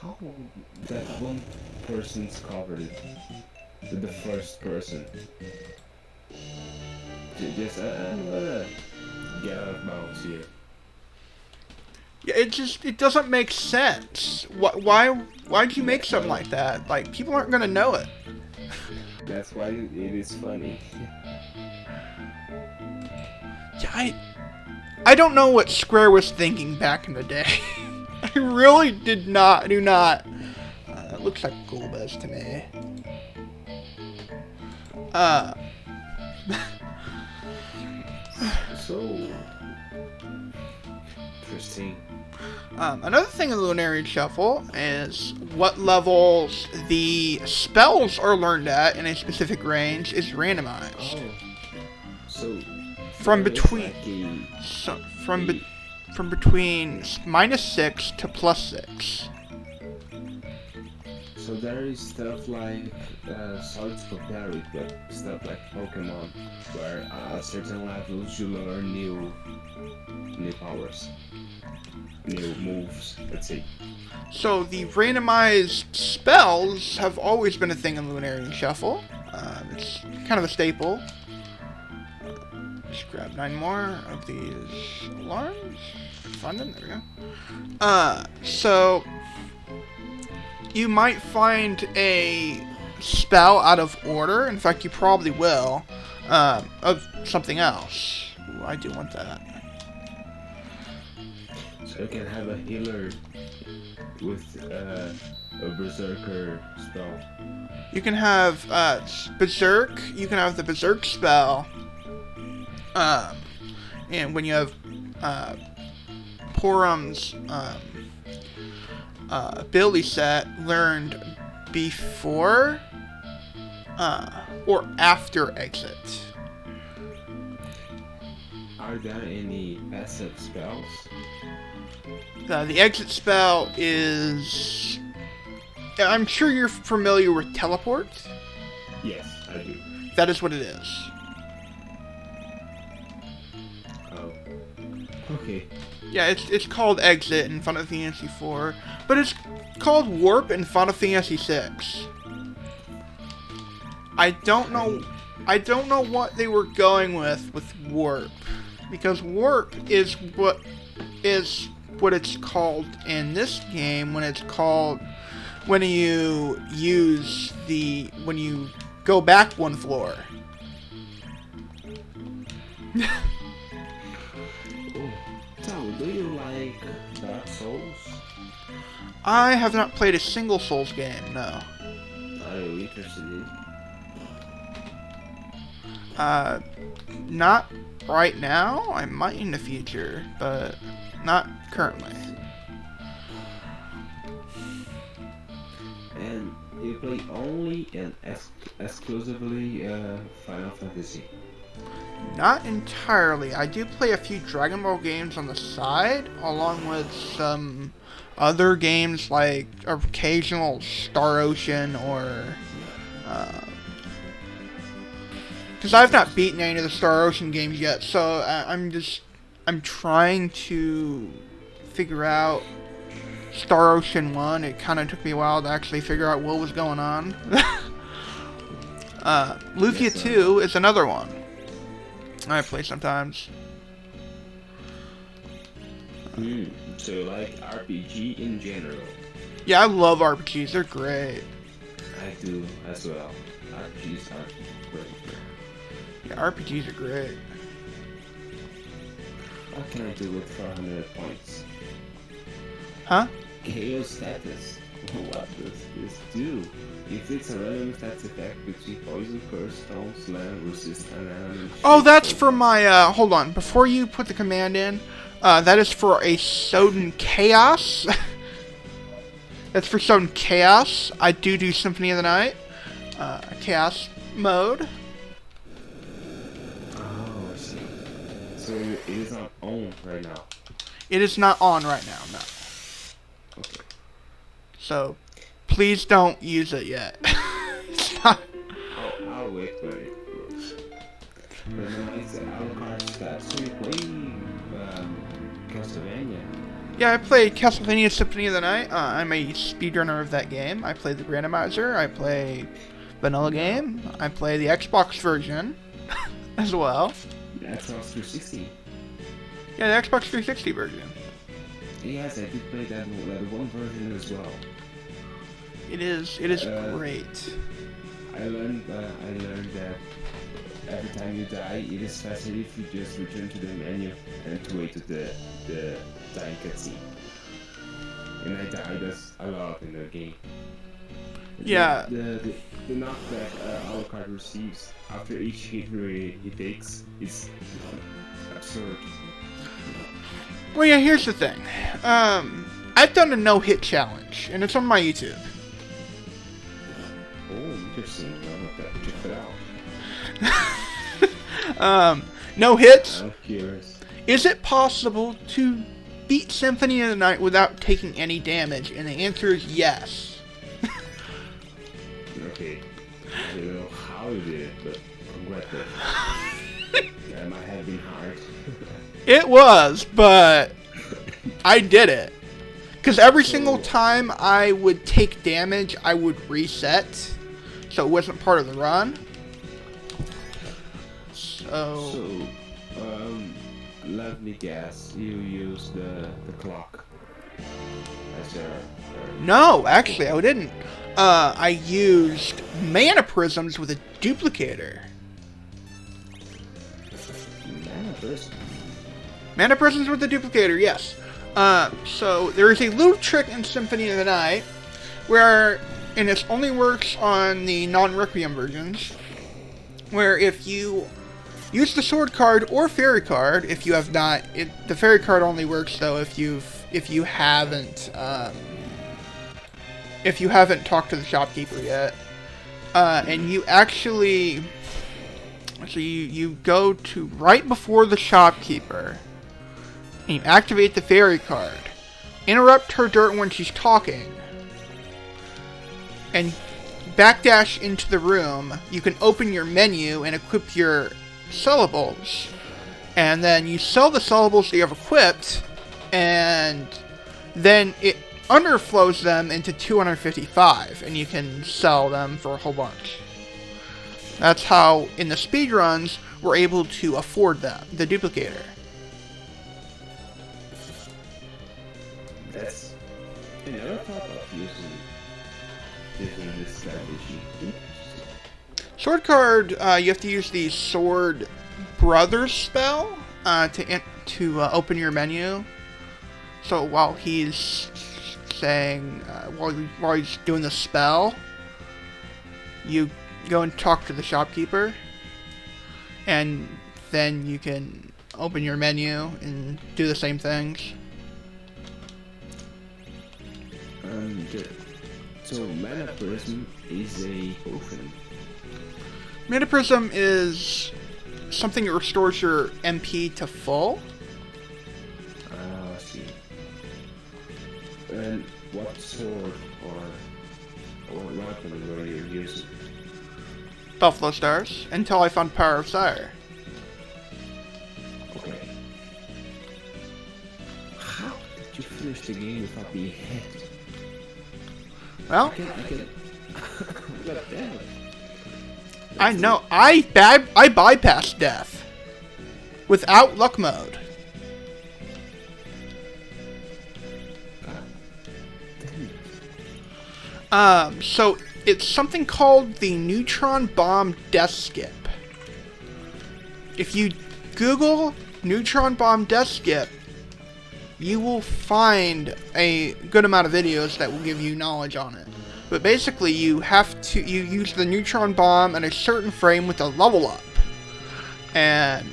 Speaker 2: How that one person's covered it? The first person. Just, I'm gonna get out of bounds here.
Speaker 1: Yeah, it doesn't make sense. Why'd you make something like that? Like, people aren't gonna know it.
Speaker 2: That's why it is funny.
Speaker 1: Yeah, I don't know what Square was thinking back in the day. I really do not. It looks like Gulbez to me.
Speaker 2: So interesting.
Speaker 1: Another thing in the Lunarian Shuffle is what levels the spells are learned at in a specific range is randomized.
Speaker 2: Oh, so
Speaker 1: from between
Speaker 2: like
Speaker 1: from between -6 to +6.
Speaker 2: So there is stuff like, sorry to compare it, but stuff like Pokemon, where at certain levels you learn new powers, new moves, let's say.
Speaker 1: So the randomized spells have always been a thing in Lunarian Shuffle. It's kind of a staple. Just grab 9 more of these alarms. Find them. There we go. So you might find a spell out of order. In fact, you probably will. Of something else. Ooh, I do want that.
Speaker 2: So you can have a healer with a berserker spell.
Speaker 1: You can have berserk. You can have the berserk spell. And when you have Porum's ability set learned before or after exit.
Speaker 2: Are there any passive spells?
Speaker 1: The exit spell is... I'm sure you're familiar with teleport.
Speaker 2: Yes, I do.
Speaker 1: That is what it is.
Speaker 2: Oh. Okay.
Speaker 1: Yeah, it's called exit in Final Fantasy IV, but it's called warp in Final Fantasy VI. I don't know what they were going with warp, because warp is what it's called in this game when you go back one floor.
Speaker 2: So, do you like Dark Souls?
Speaker 1: I have not played a single Souls game, no.
Speaker 2: Are you interested in?
Speaker 1: Not right now. I might in the future, but not currently.
Speaker 2: And you play only and exclusively Final Fantasy?
Speaker 1: Not entirely. I do play a few Dragon Ball games on the side, along with some other games like occasional Star Ocean or... because I've not beaten any of the Star Ocean games yet, so I'm trying to figure out Star Ocean 1. It kind of took me a while to actually figure out what was going on. Lufia 2 is another one I play sometimes.
Speaker 2: So you like RPG in general?
Speaker 1: Yeah, I love RPGs. They're great.
Speaker 2: I do as well. RPGs are great.
Speaker 1: Yeah, RPGs are great.
Speaker 2: What can I do with 400 points?
Speaker 1: Huh?
Speaker 2: Chaos status. What does this do? If it's a random stats effect between poison, curse, stone, slam, resist, and enemy.
Speaker 1: Oh, that's for my, hold on. Before you put the command in, that is for a Soden Chaos. That's for Soden Chaos. I do Symphony of the Night. Chaos mode.
Speaker 2: Oh, I see. So it is not on right now?
Speaker 1: It is not on right now, no.
Speaker 2: Okay.
Speaker 1: So, please don't use it yet. It's not...
Speaker 2: I'll wait for it works. But then I said, Alucard stats. So you play Castlevania?
Speaker 1: Yeah, I played Castlevania Symphony of the Night. I'm a speedrunner of that game. I play the randomizer. I play vanilla game. I play the Xbox version as well.
Speaker 2: The Xbox 360?
Speaker 1: Yeah, the Xbox 360 version.
Speaker 2: Yes, I did play that one version as well.
Speaker 1: It is great.
Speaker 2: I learned that every time you die, it is faster if you just return to the menu and to wait to the dying cutscene. And I died a lot in the game.
Speaker 1: Yeah.
Speaker 2: The knockback Alucard receives after each hit he takes is absurd.
Speaker 1: Well, yeah, here's the thing. I've done a no-hit challenge, and it's on my YouTube.
Speaker 2: Oh, interesting. I'll have to check it out.
Speaker 1: No hits.
Speaker 2: I'm curious.
Speaker 1: Is it possible to beat Symphony of the Night without taking any damage? And the answer is yes.
Speaker 2: okay. I don't know how you did it, but congratulations. That might have been hard.
Speaker 1: It was, but I did it. Because every single time I would take damage, I would reset. So it wasn't part of the run. So
Speaker 2: let me guess, you use the clock as your...
Speaker 1: No, actually, I didn't. I used mana prisms with a duplicator.
Speaker 2: Mana prism?
Speaker 1: Mana prisms with a duplicator, yes. So there is a little trick in Symphony of the Night where, and it only works on the non-Requiem versions, where if you use the sword card or fairy card, if you have not, the fairy card only works though if you haven't talked to the shopkeeper yet, and you actually, so you go to right before the shopkeeper, and you activate the fairy card, interrupt her dirt when she's talking, and backdash into the room. You can open your menu and equip your syllables, and then you sell the syllables that you have equipped, and then it underflows them into 255, and you can sell them for a whole bunch. That's how, in the speedruns, we're able to afford them, the duplicator.
Speaker 2: That's... I never thought of using this strategy.
Speaker 1: Sword card, you have to use the Sword Brothers spell to open your menu. So while he's saying, while he's doing the spell, you go and talk to the shopkeeper, and then you can open your menu and do the same things.
Speaker 2: So Mana Prism is a potion.
Speaker 1: Mana Prism is something that restores your MP to full.
Speaker 2: I see. And what sword or weapon were you using?
Speaker 1: Buffalo Stars, until I found Power of Sire.
Speaker 2: Okay. How did you finish the game without being hit?
Speaker 1: Well,
Speaker 2: God damn it.
Speaker 1: I know. I bypassed death without luck mode. So it's something called the Neutron Bomb Death Skip. If you Google Neutron Bomb Death Skip, you will find a good amount of videos that will give you knowledge on it. But basically, you use the neutron bomb at a certain frame with a level up. And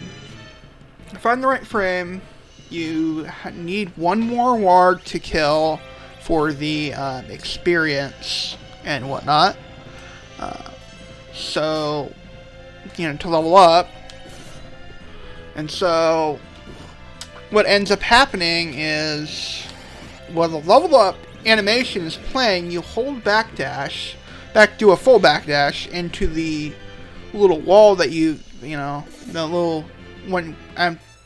Speaker 1: to find the right frame, you need one more warg to kill for the experience and whatnot. So, to level up. And so, what ends up happening is, while the level up animation is playing, you hold backdash, do a full backdash into the little wall that the little, when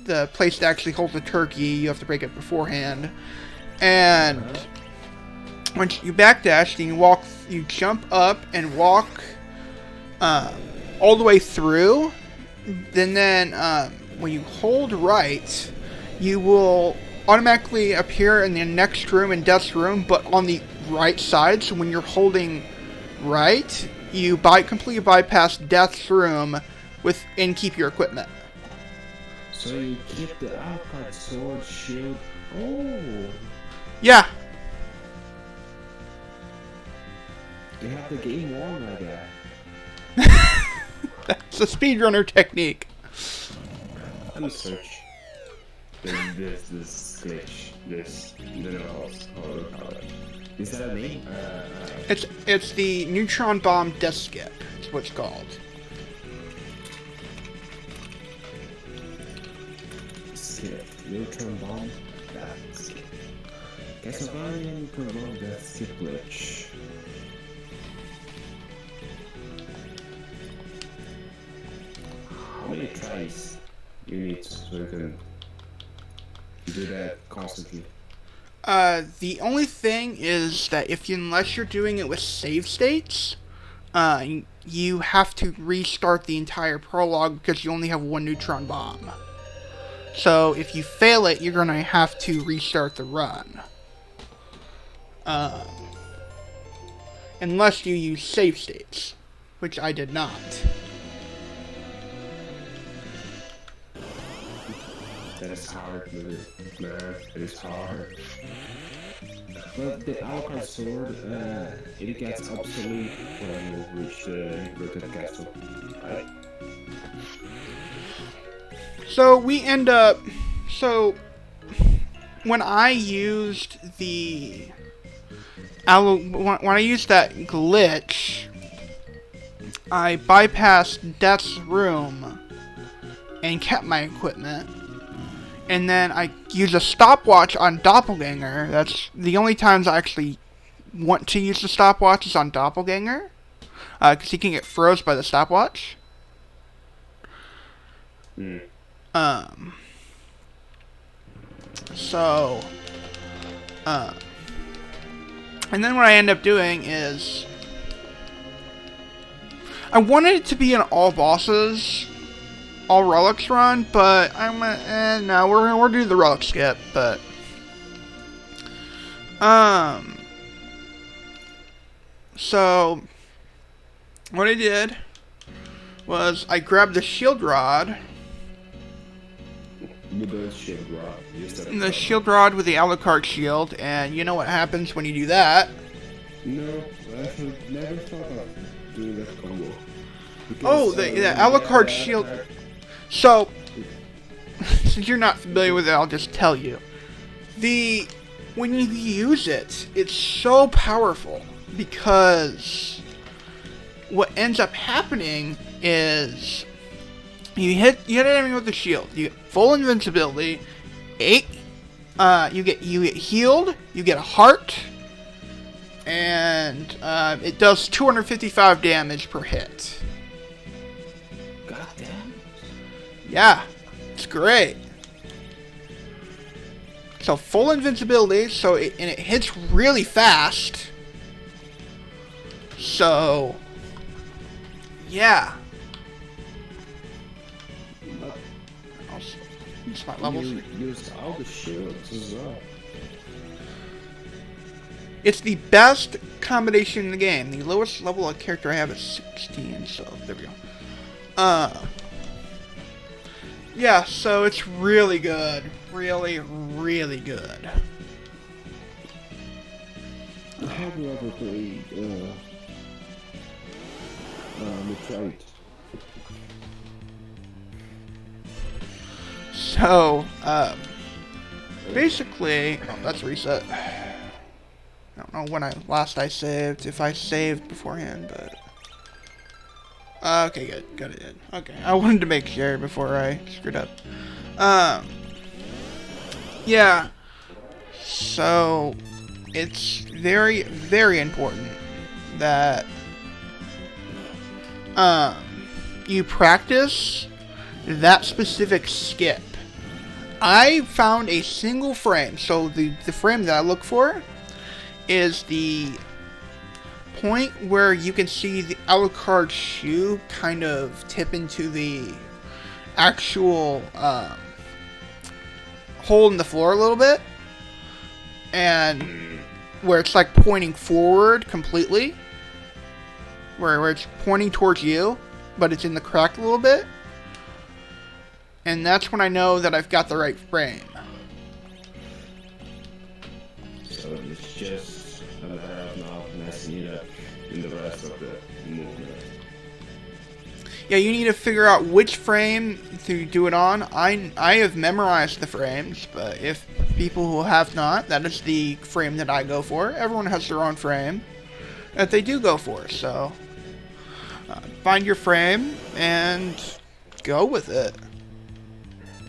Speaker 1: the place that actually holds the turkey, you have to break it beforehand. And once you backdash, then you jump up and walk all the way through. Then when you hold right, you will automatically appear in the next room, in Death's room, but on the right side. So when you're holding right, you completely bypass Death's room and keep your equipment.
Speaker 2: So you keep the Alpine sword shield. Oh.
Speaker 1: Yeah.
Speaker 2: They have the game wrong like that.
Speaker 1: That's a speedrunner technique.
Speaker 2: Let me search. This glitch. This. I don't know how to call it. Is that a name?
Speaker 1: It's the Neutron Bomb Death Skip. That's what it's called.
Speaker 2: Skip. Neutron Bomb Death Skip. Castlevania Neutron Bomb Death Skip glitch. many tries you need so you can do that constantly?
Speaker 1: The only thing is that unless you're doing it with save states, you have to restart the entire prologue because you only have one neutron bomb. So if you fail it, you're gonna have to restart the run. Unless you use save states, which I did not.
Speaker 2: That is hard, man. It is hard. But the Alucard sword, it gets obsolete when you reach the inverted castle, right?
Speaker 1: So we end up... So, when I used the... When I used that glitch, I bypassed Death's room and kept my equipment. And then I use a stopwatch on Doppelganger. That's the only times I actually want to use the stopwatch is on Doppelganger. Because he can get froze by the stopwatch. So, and then what I end up doing is, I wanted it to be an all bosses, all relics run, but I'm no, we're do the relic skip, but so what I did was I grabbed the shield rod.
Speaker 2: The shield rod.
Speaker 1: The shield rod with the Alucard shield, and you know what happens when you do that?
Speaker 2: No, I have never thought of doing that combo.
Speaker 1: Because, the Alucard shield. So, since you're not familiar with it, I'll just tell you. When you use it, it's so powerful because what ends up happening is you hit an enemy with the shield, you get full invincibility, you get healed, you get a heart, and it does 255 damage per hit.
Speaker 2: God damn.
Speaker 1: Yeah, it's great. So full invincibility, and it hits really fast. So yeah. Smart levels.
Speaker 2: You used all the shields as well.
Speaker 1: It's the best combination in the game. The lowest level of character I have is 16, so there we go. Yeah, so it's really good. Really, really good.
Speaker 2: Have you ever played Metroid?
Speaker 1: So, basically, oh, that's reset. I don't know when I saved, if I saved beforehand, but okay, good, got it. Okay, I wanted to make sure before I screwed up. Yeah. So, it's very, very important that you practice that specific skip. I found a single frame. So the frame that I look for is the point where you can see the Alucard shoe kind of tip into the actual hole in the floor a little bit, and where it's like pointing forward completely, where it's pointing towards you, but it's in the crack a little bit. And that's when I know that I've got the right frame.
Speaker 2: So it's just a matter of not messing it up in the rest of the movement.
Speaker 1: Yeah, you need to figure out which frame to do it on. I have memorized the frames, but if people who have not, that is the frame that I go for. Everyone has their own frame that they do go for. So find your frame and go with it.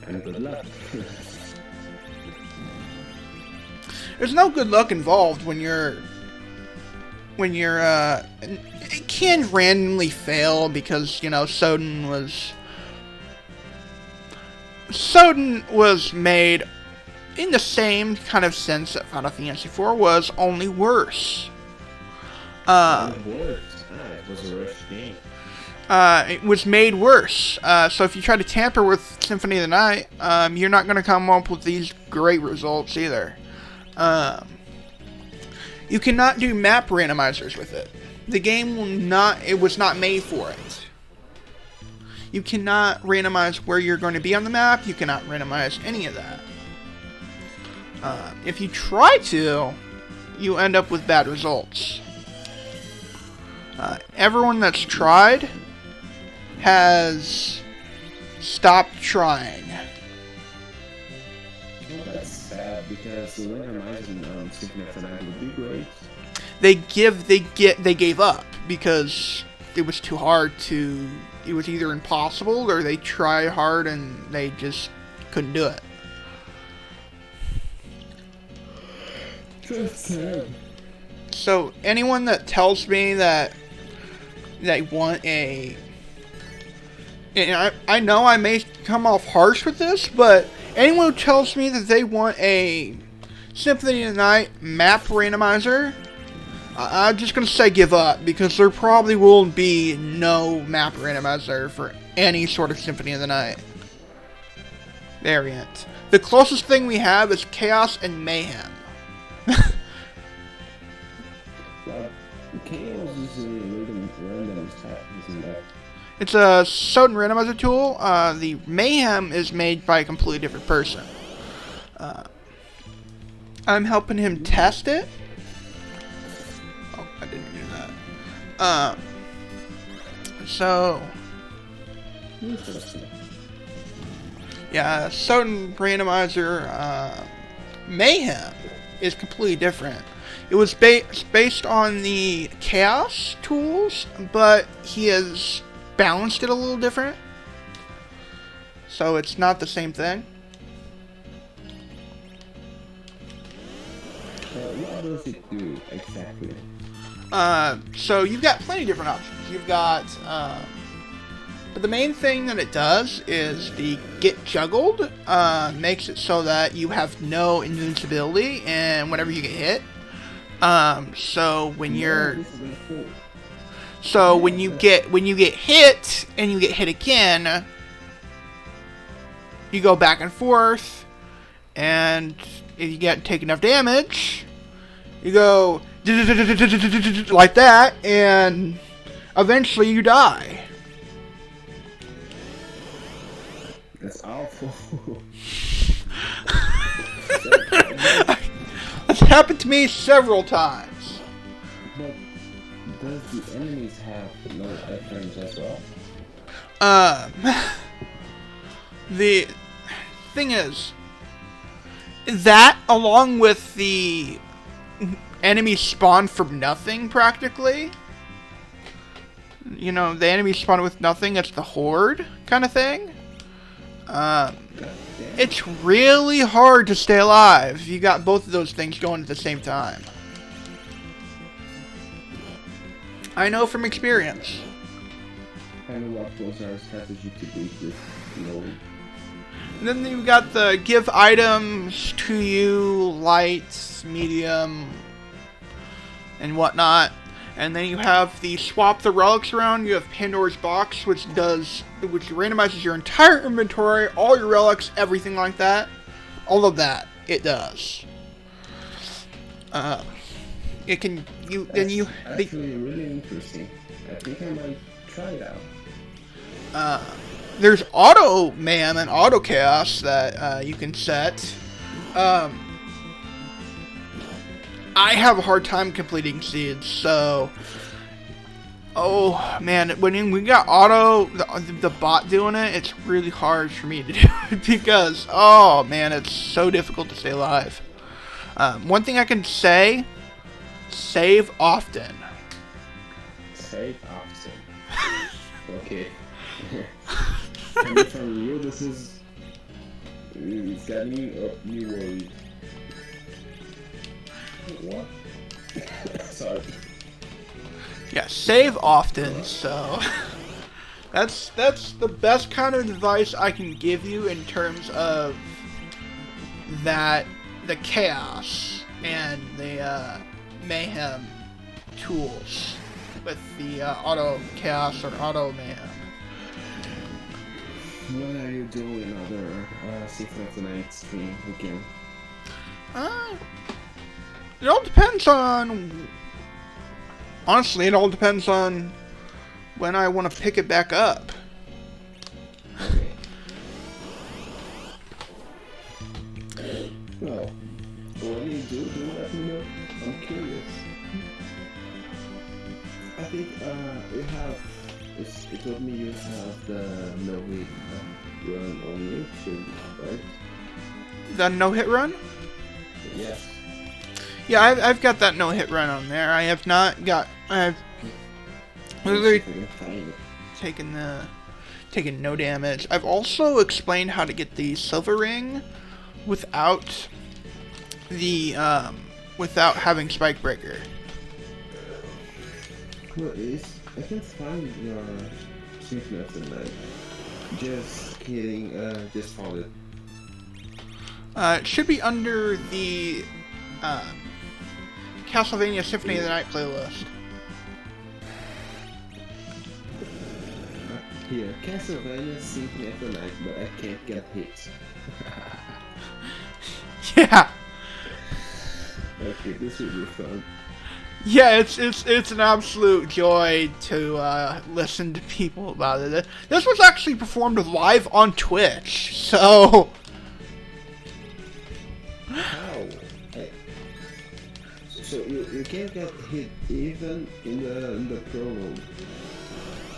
Speaker 2: And good luck.
Speaker 1: There's no good luck involved when you're it can randomly fail because, you know, Soden was Soden was made in the same kind of sense that Final Fantasy IV was, only worse.
Speaker 2: It was a rush game.
Speaker 1: It was made worse. So if you try to tamper with Symphony of the Night, you're not going to come up with these great results either. You cannot do map randomizers with it. The game will not. It was not made for it. You cannot randomize where you're going to be on the map. You cannot randomize any of that. If you try to, you end up with bad results. Everyone that's tried has stopped trying.
Speaker 2: Well, that's sad because the randomizing on Symphony of the Night would be great.
Speaker 1: They gave up because it was too hard to. It was either impossible or they tried hard and they just couldn't do it. So anyone that tells me that they want a, and I know I may come off harsh with this, but anyone who tells me that they want a Symphony of the Night map randomizer, I'm just going to say give up, because there probably will be no map randomizer for any sort of Symphony of the Night variant. The closest thing we have is Chaos and Mayhem.
Speaker 2: Chaos is a random type, isn't that?
Speaker 1: It's a Soden randomizer tool. The Mayhem is made by a completely different person. I'm helping him test it. Oh, I didn't do that. So yeah, Soden randomizer Mayhem is completely different. It was based on the Chaos tools, but he has balanced it a little different. So it's not the same thing.
Speaker 2: What does it do exactly?
Speaker 1: So you've got plenty of different options. You've got, but the main thing that it does is the get juggled makes it so that you have no invincibility, and whenever you get hit, so when you get hit and you get hit again, you go back and forth, and if you take enough damage, you go like that, and eventually you die.
Speaker 2: That's awful.
Speaker 1: That's happened to me several times.
Speaker 2: But does the enemies have no items as well?
Speaker 1: The thing is, that along with the enemies spawn from nothing practically. You know, the enemies spawn with nothing, it's the horde kind of thing. It's really hard to stay alive. You got both of those things going at the same time. I know from experience.
Speaker 2: I know what was our strategy to beat this load.
Speaker 1: And then you've got the give items to you, light, medium, and whatnot. And then you have the swap the relics around. You have Pandora's Box, which randomizes your entire inventory, all your relics, everything like that. All of that, it does. It can
Speaker 2: actually really interesting. I think I might try it out.
Speaker 1: There's auto mayhem and auto chaos that you can set. I have a hard time completing seeds, so oh man, when we got auto the bot doing it, it's really hard for me to do it because oh man, it's so difficult to stay alive. One thing I can say: save often.
Speaker 2: Save often. Okay. Coming from you, this is it's got me worried. What? Sorry.
Speaker 1: Yeah, save often. So That's the best kind of advice I can give you in terms of that the chaos and the mayhem tools with the auto chaos or auto mayhem.
Speaker 2: What are you doing other Symphony of the Night stream weekend?
Speaker 1: It all depends on. Honestly, it all depends on when I want to pick it back up.
Speaker 2: Okay. Well, when you do let me know. I'm curious. I think you have. It told me you have the no-hit run on YouTube, right?
Speaker 1: The no-hit run?
Speaker 2: Yes.
Speaker 1: Yeah, I've got that no-hit run on there. I have not got. I've literally taken no damage. I've also explained how to get the silver ring without the without having spike breaker.
Speaker 2: Well, I can find your Symphony of the Night. Just kidding. Just found it.
Speaker 1: It should be under the Castlevania Symphony of the Night playlist.
Speaker 2: Here, Castlevania Symphony of the Night, but I can't get hit.
Speaker 1: Yeah.
Speaker 2: Okay, this will be fun.
Speaker 1: Yeah, it's an absolute joy to listen to people about it. This was actually performed live on Twitch, so.
Speaker 2: How? So you can't get hit even in the prologue.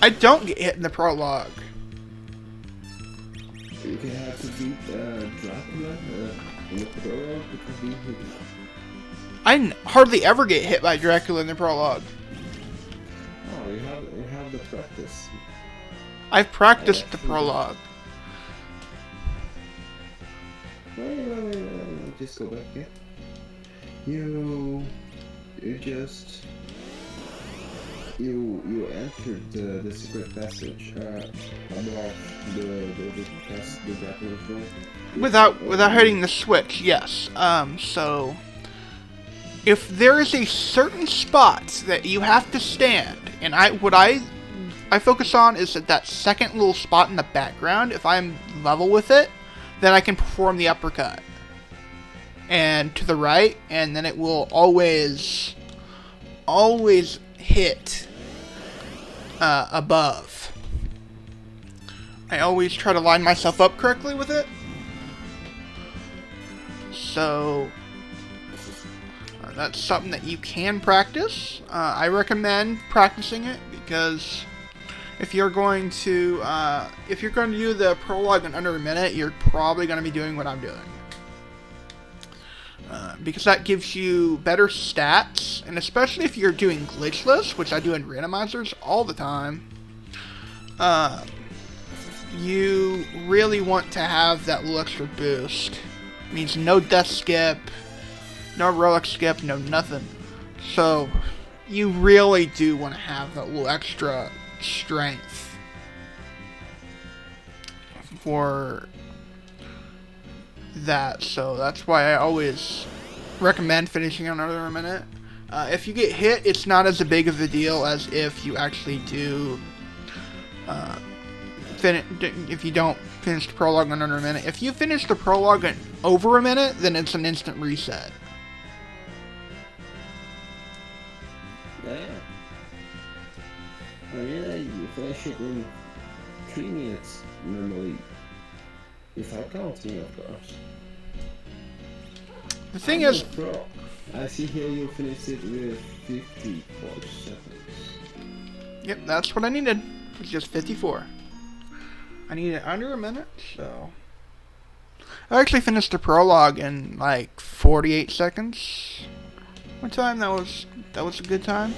Speaker 1: I don't get hit in the prologue.
Speaker 2: You can have to beat Dracula in the prologue because being hit.
Speaker 1: I hardly ever get hit by Dracula in the prologue.
Speaker 2: Oh, you have the practice.
Speaker 1: I've practiced the prologue.
Speaker 2: Wait, just go back, yeah? You entered the secret passage above the Dracula throne.
Speaker 1: Without hitting the switch, yes. So if there is a certain spot that you have to stand, and what I focus on is that second little spot in the background. If I'm level with it, then I can perform the uppercut. And to the right, and then it will always hit above. I always try to line myself up correctly with it. So that's something that you can practice. I recommend practicing it because if you're going to do the prologue in under a minute, you're probably going to be doing what I'm doing. Because that gives you better stats, and especially if you're doing glitchless, which I do in randomizers all the time, you really want to have that little extra boost. It means no death skip, no relic skip, no nothing. So you really do want to have that little extra strength for that. So that's why I always recommend finishing under a minute. If you get hit, it's not as big of a deal as if you actually do if you don't finish the prologue in under a minute. If you finish the prologue in over a minute, then it's an instant reset.
Speaker 2: Yeah. Oh yeah, you finish it in 3 minutes normally. Without counting, of course.
Speaker 1: The thing is,
Speaker 2: I see here you finished it with 54 seconds.
Speaker 1: Yep, that's what I needed. It's just 54. I needed under a minute, so I actually finished the prologue in like 48 seconds. One time that was a good time.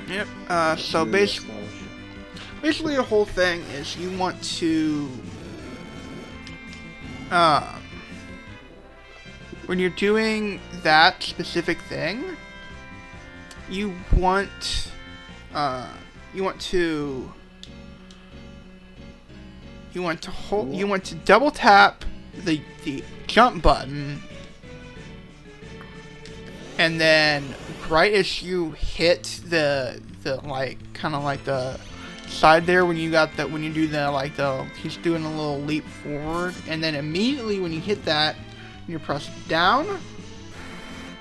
Speaker 1: Yep. So basically the whole thing is you want to when you're doing that specific thing, you want to double tap the jump button, and then right as you hit the like kind of like the side there when you do the he's doing a little leap forward, and then immediately when you hit that, you press down,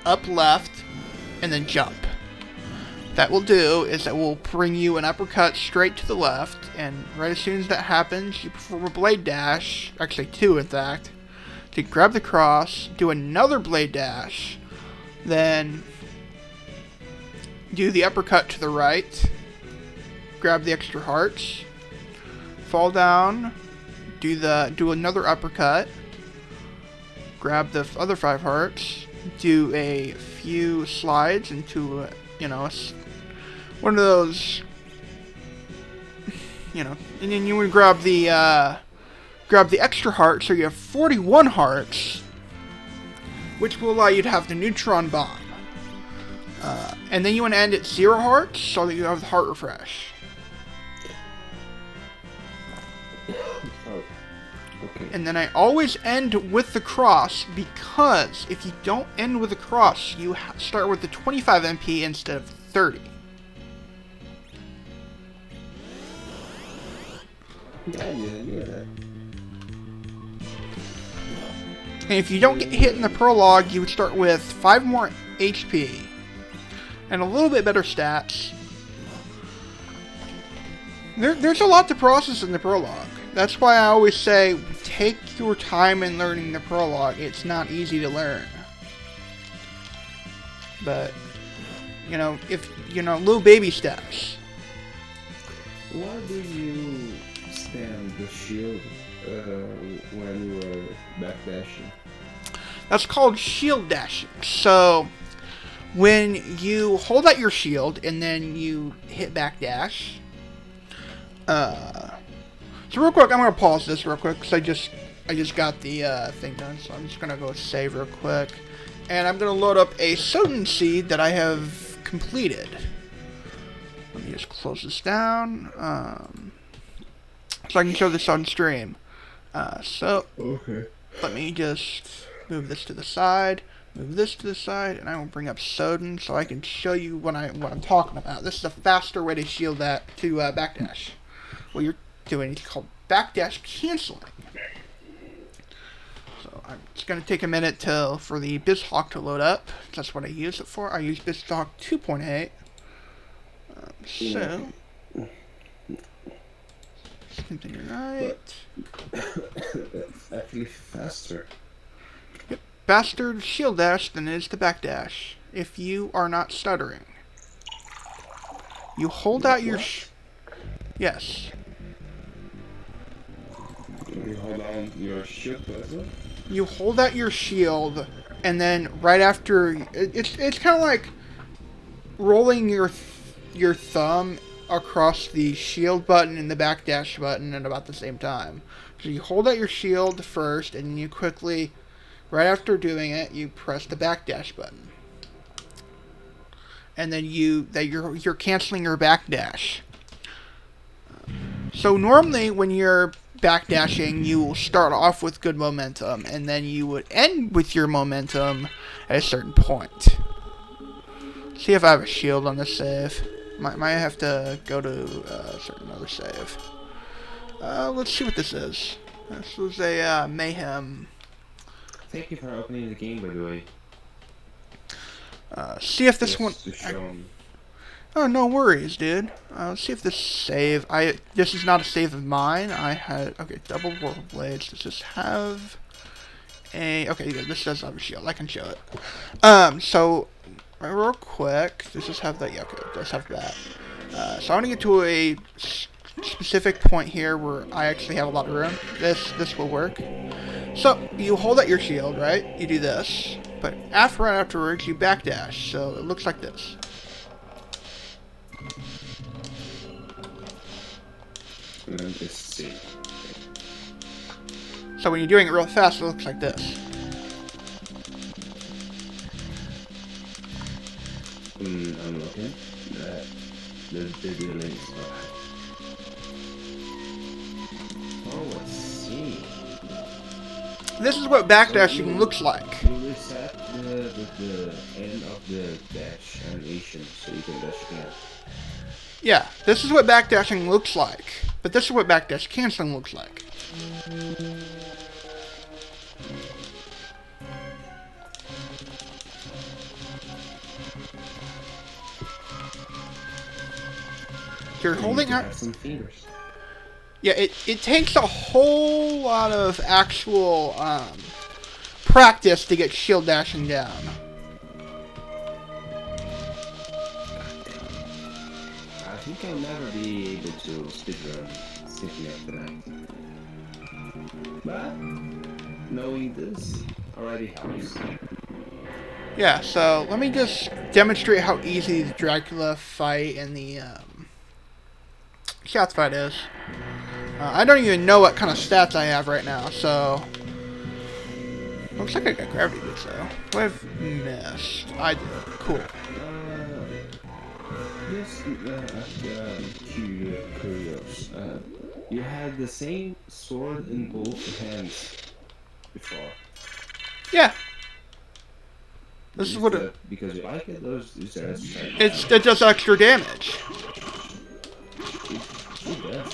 Speaker 1: up, left, and then jump. That will do is that will bring you an uppercut straight to the left, and right as soon as that happens, you perform a blade dash, actually two in fact, to grab the cross, do another blade dash, then do the uppercut to the right, grab the extra hearts, fall down, do another uppercut, grab the other 5 hearts, do a few slides into one of those, and then you would grab the extra heart, so you have 41 hearts, which will allow you to have the neutron bomb. And then you want to end at 0 hearts, so that you have the heart refresh.
Speaker 2: Okay.
Speaker 1: And then I always end with the cross, because if you don't end with the cross, you start with the 25 MP instead of 30.
Speaker 2: Yeah.
Speaker 1: And if you don't get hit in the prologue, you would start with 5 more HP and a little bit better stats. There's a lot to process in the prologue. That's why I always say, take your time in learning the prologue. It's not easy to learn. But, little baby steps.
Speaker 2: Why do you stand the shield when you were backdashing?
Speaker 1: That's called shield dashing. So, when you hold out your shield and then you hit backdash, so real quick, I'm gonna pause this real quick because I just got the thing done. So I'm just gonna go save real quick, and I'm gonna load up a Soden seed that I have completed. Let me just close this down, so I can show this on stream. So
Speaker 2: Okay.
Speaker 1: let me just move this to the side, move this to the side, and I will bring up Soden so I can show you what I'm talking about. This is a faster way to shield that to backdash. What you're doing is called backdash canceling. So I'm just going to take a minute for the BizHawk to load up. That's what I use it for. I use BizHawk 2.8. So continue right.
Speaker 2: That's actually faster.
Speaker 1: Yep, faster to shield dash than it is to backdash. If you are not stuttering, you hold out your. Yes.
Speaker 2: You hold on your shield button.
Speaker 1: You hold out your shield, and then right after, it's kind of like rolling your thumb across the shield button and the backdash button at about the same time. So you hold out your shield first, and you quickly, right after doing it, you press the backdash button, and then you're canceling your backdash. So normally when you're backdashing, you will start off with good momentum, and then you would end with your momentum at a certain point. See if I have a shield on this save. Might have to go to a certain other save. Let's see what this is. This was a mayhem.
Speaker 2: Thank you for opening the game, by the way.
Speaker 1: See if this one.
Speaker 2: To show me.
Speaker 1: Oh, no worries, dude. Let's see if this save. This is not a save of mine. I had double Whirl Blades. Does this have a? Okay, yeah, this does have a shield. I can show it. So real quick, does this have that? Yeah, okay, it does have that. So I want to get to a specific point here where I actually have a lot of room. This will work. So you hold out your shield, right? You do this, but right afterwards you backdash. So it looks like this.
Speaker 2: Let's see.
Speaker 1: So when you're doing it real fast, it looks like this.
Speaker 2: I'm looking. The links. Oh, let's see.
Speaker 1: This is what backdashing looks like.
Speaker 2: You reset the end of the dash animation so you can dash again.
Speaker 1: Yeah, this is what backdashing looks like. But this is what backdash canceling looks like. You're holding out
Speaker 2: some fingers.
Speaker 1: Yeah, it takes a whole lot of actual practice to get shield dashing down.
Speaker 2: I think I'll never be able to speedrun Symphony of the Night. But knowing this already helps.
Speaker 1: Yeah, so let me just demonstrate how easy the Dracula fight and the Shots fight is. I don't even know what kind of stats I have right now, so... Looks like I got gravity boost, though. What I've missed? I did. Cool.
Speaker 2: Just curious. You had the same sword in both hands before.
Speaker 1: Yeah. This is what
Speaker 2: it... Because you like it, or is there extra?
Speaker 1: It does extra damage.
Speaker 2: It does.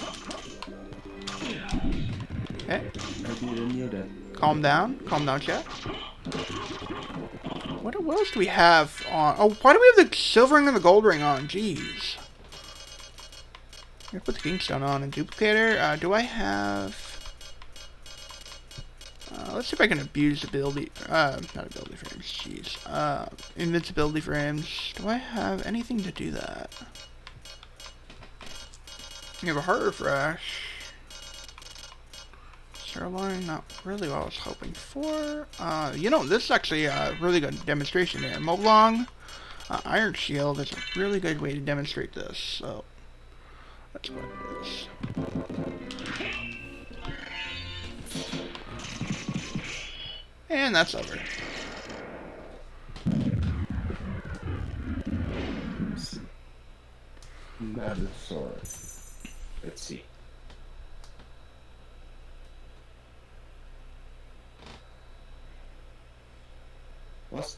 Speaker 1: Okay.
Speaker 2: I didn't know that.
Speaker 1: Calm down, chat. What else do we have on? Oh, why do we have the silver ring and the gold ring on? Jeez. I'm gonna put the kingstone on and duplicator. Do I have? Let's see if I can abuse ability. Not ability frames. Jeez. Invincibility frames. Do I have anything to do that? You have a heart refresh. Sirloin, not really what I was hoping for. You know, this is actually a really good demonstration here. Moblong, Iron Shield is a really good way to demonstrate this, so that's what it is. And that's over.
Speaker 2: Another sword. Let's see.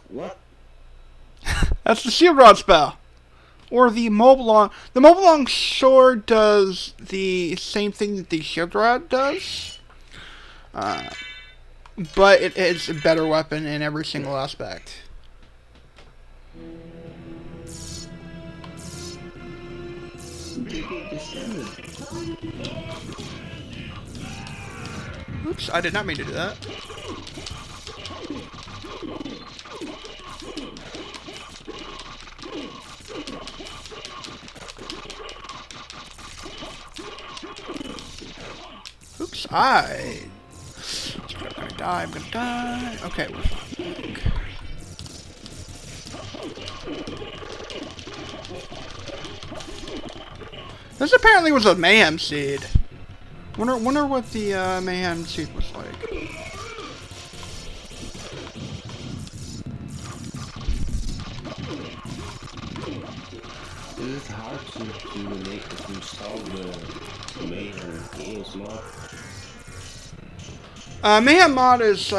Speaker 2: What?
Speaker 1: That's the shield rod spell. Or the Moblong. The Moblong sword does the same thing that the shield rod does. But it is a better weapon in every single aspect. Oops, I did not mean to do that. Oops, I'm gonna die. Okay, we're fine. This apparently was a mayhem seed. Wonder what the mayhem seed was like.
Speaker 2: Is it hard to install the mayhem games mod?
Speaker 1: Mayhem mod is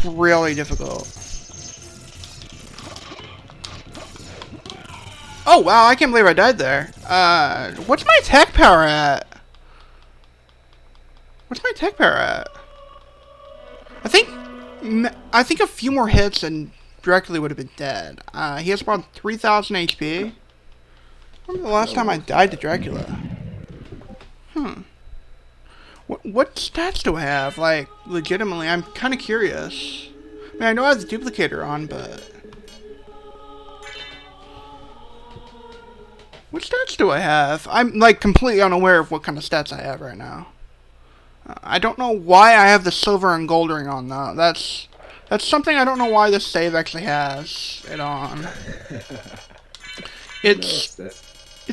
Speaker 1: really difficult. Oh wow, I can't believe I died there. What's my attack power at? What's my attack power at? I think a few more hits and Dracula would have been dead. He has about 3,000 HP. When was the last time I died to Dracula? What stats do I have? Like, legitimately, I'm kind of curious. I mean, I know I have the duplicator on, but... What stats do I have? I'm, like, completely unaware of what kind of stats I have right now. I don't know why I have the silver and gold ring on, though. That's something I don't know why this save actually has it on. It's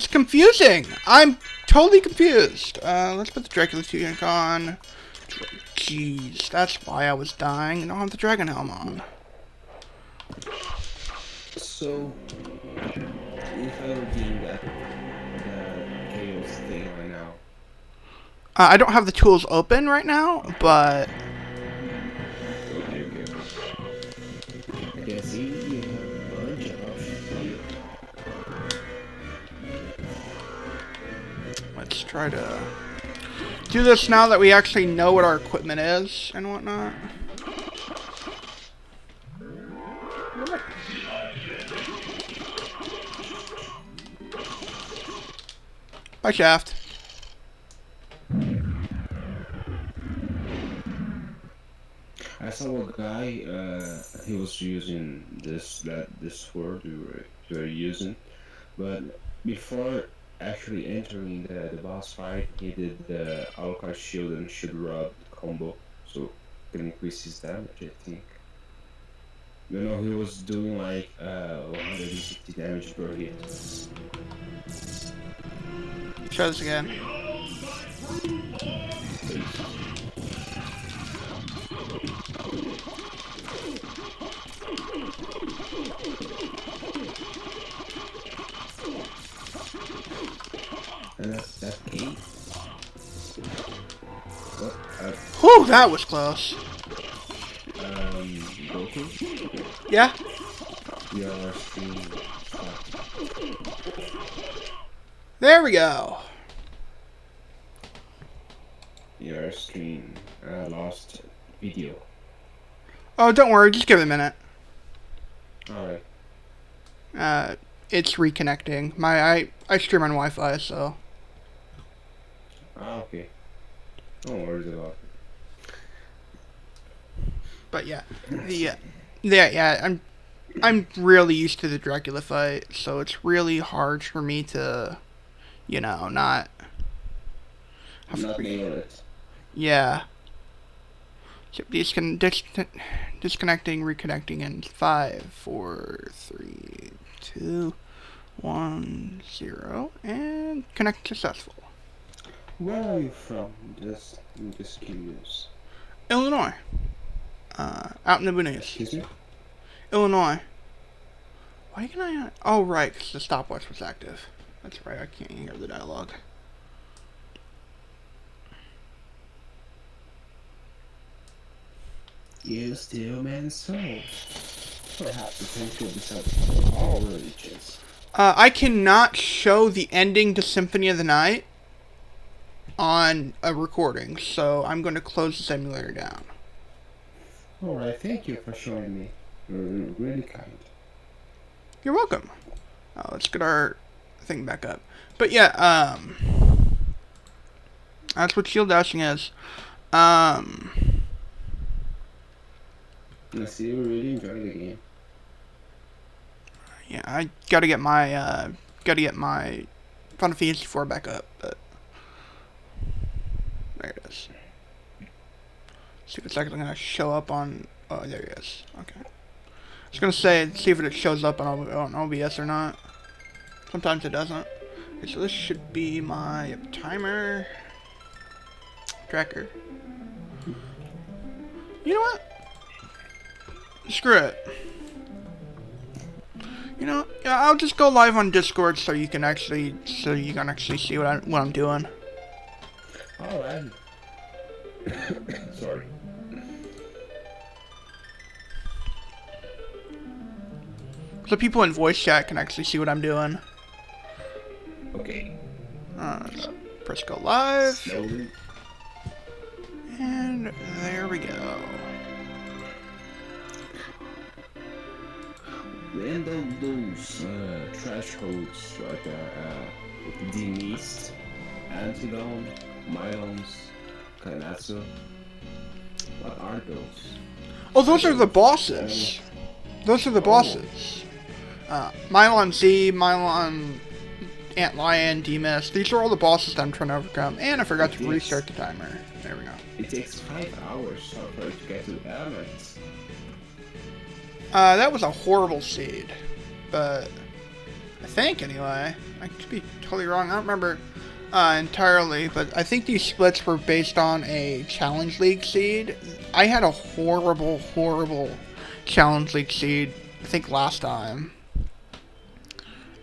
Speaker 1: confusing. I'm totally confused. Let's put the Dracula tunic on. Jeez, that's why I was dying. I don't have the dragon helm on.
Speaker 2: So, If I were doing that chaos thing right now.
Speaker 1: I don't have the tools open right now, but
Speaker 2: Okay. I can see you have a bunch of options here.
Speaker 1: let's try to do this now that we actually know what our equipment is and whatnot. Bye, Shaft.
Speaker 2: I saw a guy. He was using this word we were using, but before actually entering the boss fight, he did the Alucard shield and shield rod combo, so can increase his damage. I think. You know, he was doing like 150 damage per hit.
Speaker 1: Try this again.
Speaker 2: And that's 8. What?
Speaker 1: Whew, that was close.
Speaker 2: Goku?
Speaker 1: Yeah?
Speaker 2: Your stream.
Speaker 1: There we go.
Speaker 2: Your stream lost video.
Speaker 1: Oh, don't worry, just give it a minute.
Speaker 2: Alright.
Speaker 1: It's reconnecting. I stream on Wi-Fi, so.
Speaker 2: Okay. No worries about it.
Speaker 1: But yeah, I'm really used to the Dracula fight, so it's really hard for me to, not have
Speaker 2: Not nail it.
Speaker 1: Yeah. Disconnecting, reconnecting in 5, 4, 3, 2, 1, 0, and connect successful.
Speaker 2: Where are you from? I'm just curious.
Speaker 1: Illinois. Out in the boonies.
Speaker 2: Excuse me?
Speaker 1: Illinois. Why can I not? Oh, right, because the stopwatch was active. That's right, I can't hear the dialogue.
Speaker 2: You still man soul. Perhaps the potential besides all religions.
Speaker 1: I cannot show the ending to Symphony of the Night on a recording, so I'm going to close the simulator down.
Speaker 2: Alright, thank you for showing me. You're really kind.
Speaker 1: You're welcome. Let's get our thing back up. But yeah, that's what shield dashing is.
Speaker 2: I see you really enjoy the game.
Speaker 1: Yeah, I gotta get my Final Fantasy 4 back up, but there it is. See if it's actually gonna show up on. Oh, there it is. Okay. I was gonna say, see if it shows up on OBS or not. Sometimes it doesn't. Okay, so this should be my timer tracker. You know what? Screw it. Yeah, I'll just go live on Discord so you can actually see what I'm doing.
Speaker 2: All right. Sorry.
Speaker 1: So people in voice chat can actually see what I'm doing.
Speaker 2: Okay.
Speaker 1: Press go live.
Speaker 2: Slowly.
Speaker 1: And there we go.
Speaker 2: And then those trash codes like Denise, Antidon, Mylons, Kanatsu. What are those?
Speaker 1: Oh, those are the bosses. Those are the bosses. Mylon Z, Mylon Antlion, Demus. These are all the bosses that I'm trying to overcome. And I forgot to restart the timer. There we go.
Speaker 2: It takes 5 hours for it to get to elements.
Speaker 1: That was a horrible seed. But I think, anyway. I could be totally wrong. I don't remember entirely. But I think these splits were based on a Challenge League seed. I had a horrible Challenge League seed, I think, last time.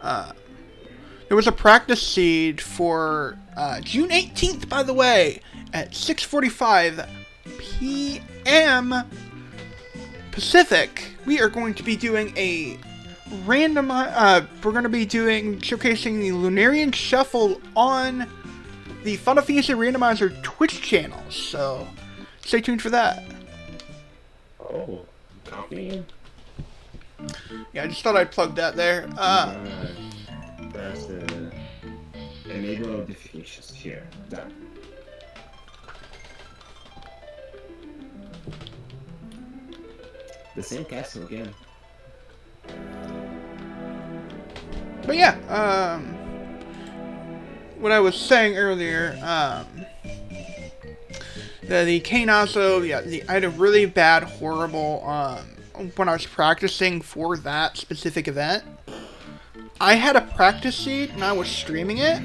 Speaker 1: There was a practice seed for June 18th, by the way, at 6:45 p.m. Pacific. We are going to be doing a we're going to be showcasing the Lunarian Shuffle on the Final Fantasy Randomizer Twitch channel. So stay tuned for that.
Speaker 2: Oh, copying?
Speaker 1: Yeah, I just thought I'd plug that there.
Speaker 2: Press the enable notifications here. Done. The same castle again.
Speaker 1: But yeah, what I was saying earlier, the Kainazo, yeah, I had a really bad, horrible, when I was practicing for that specific event, I had a practice seed and I was streaming it.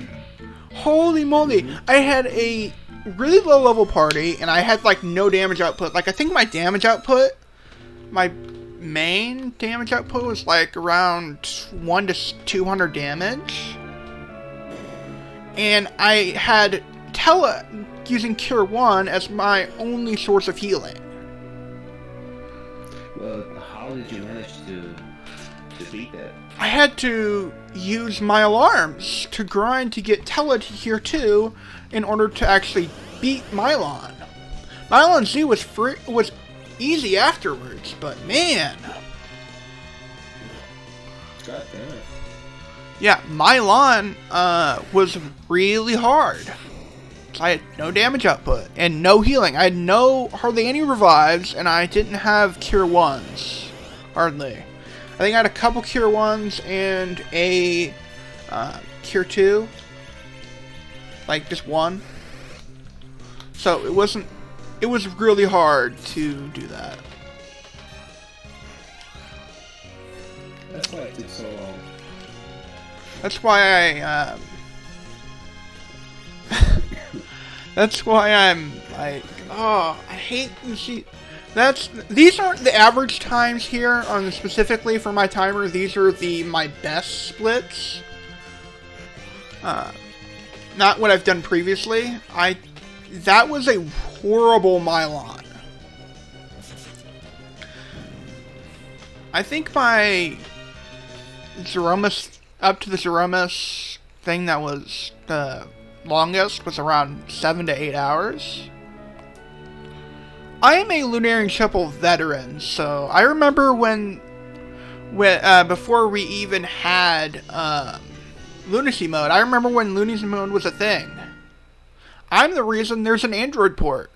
Speaker 1: Holy moly, I had a really low level party and I had like no damage output. Like I think my damage output, my main damage output was like around 1 to 200 damage. And I had Tella using Cure 1 as my only source of healing.
Speaker 2: Well, how did you manage to beat that?
Speaker 1: I had to use my alarms to grind to get Tella to Cure 2 in order to actually beat Mylon. Mylon Z was easy afterwards, but man.
Speaker 2: God damn it.
Speaker 1: Yeah, Mylon was really hard. I had no damage output and no healing. I had hardly any revives, and I didn't have Cure 1s. Hardly. I think I had a couple Cure 1s and a Cure 2. Like, just one. So, it was really hard to do that.
Speaker 2: That's why it took so long.
Speaker 1: That's why that's why I'm like, oh, I hate to see. These aren't the average times here on specifically for my timer. These are my best splits. Not what I've done previously. That was a horrible Mylon. I think my Zeromus up to the Zeromus thing that was the longest was around 7 to 8 hours. I am a Lunarian Shuffle veteran, so I remember when before we even had Lunacy mode. I remember when Lunacy mode was a thing. I'm the reason there's an Android port.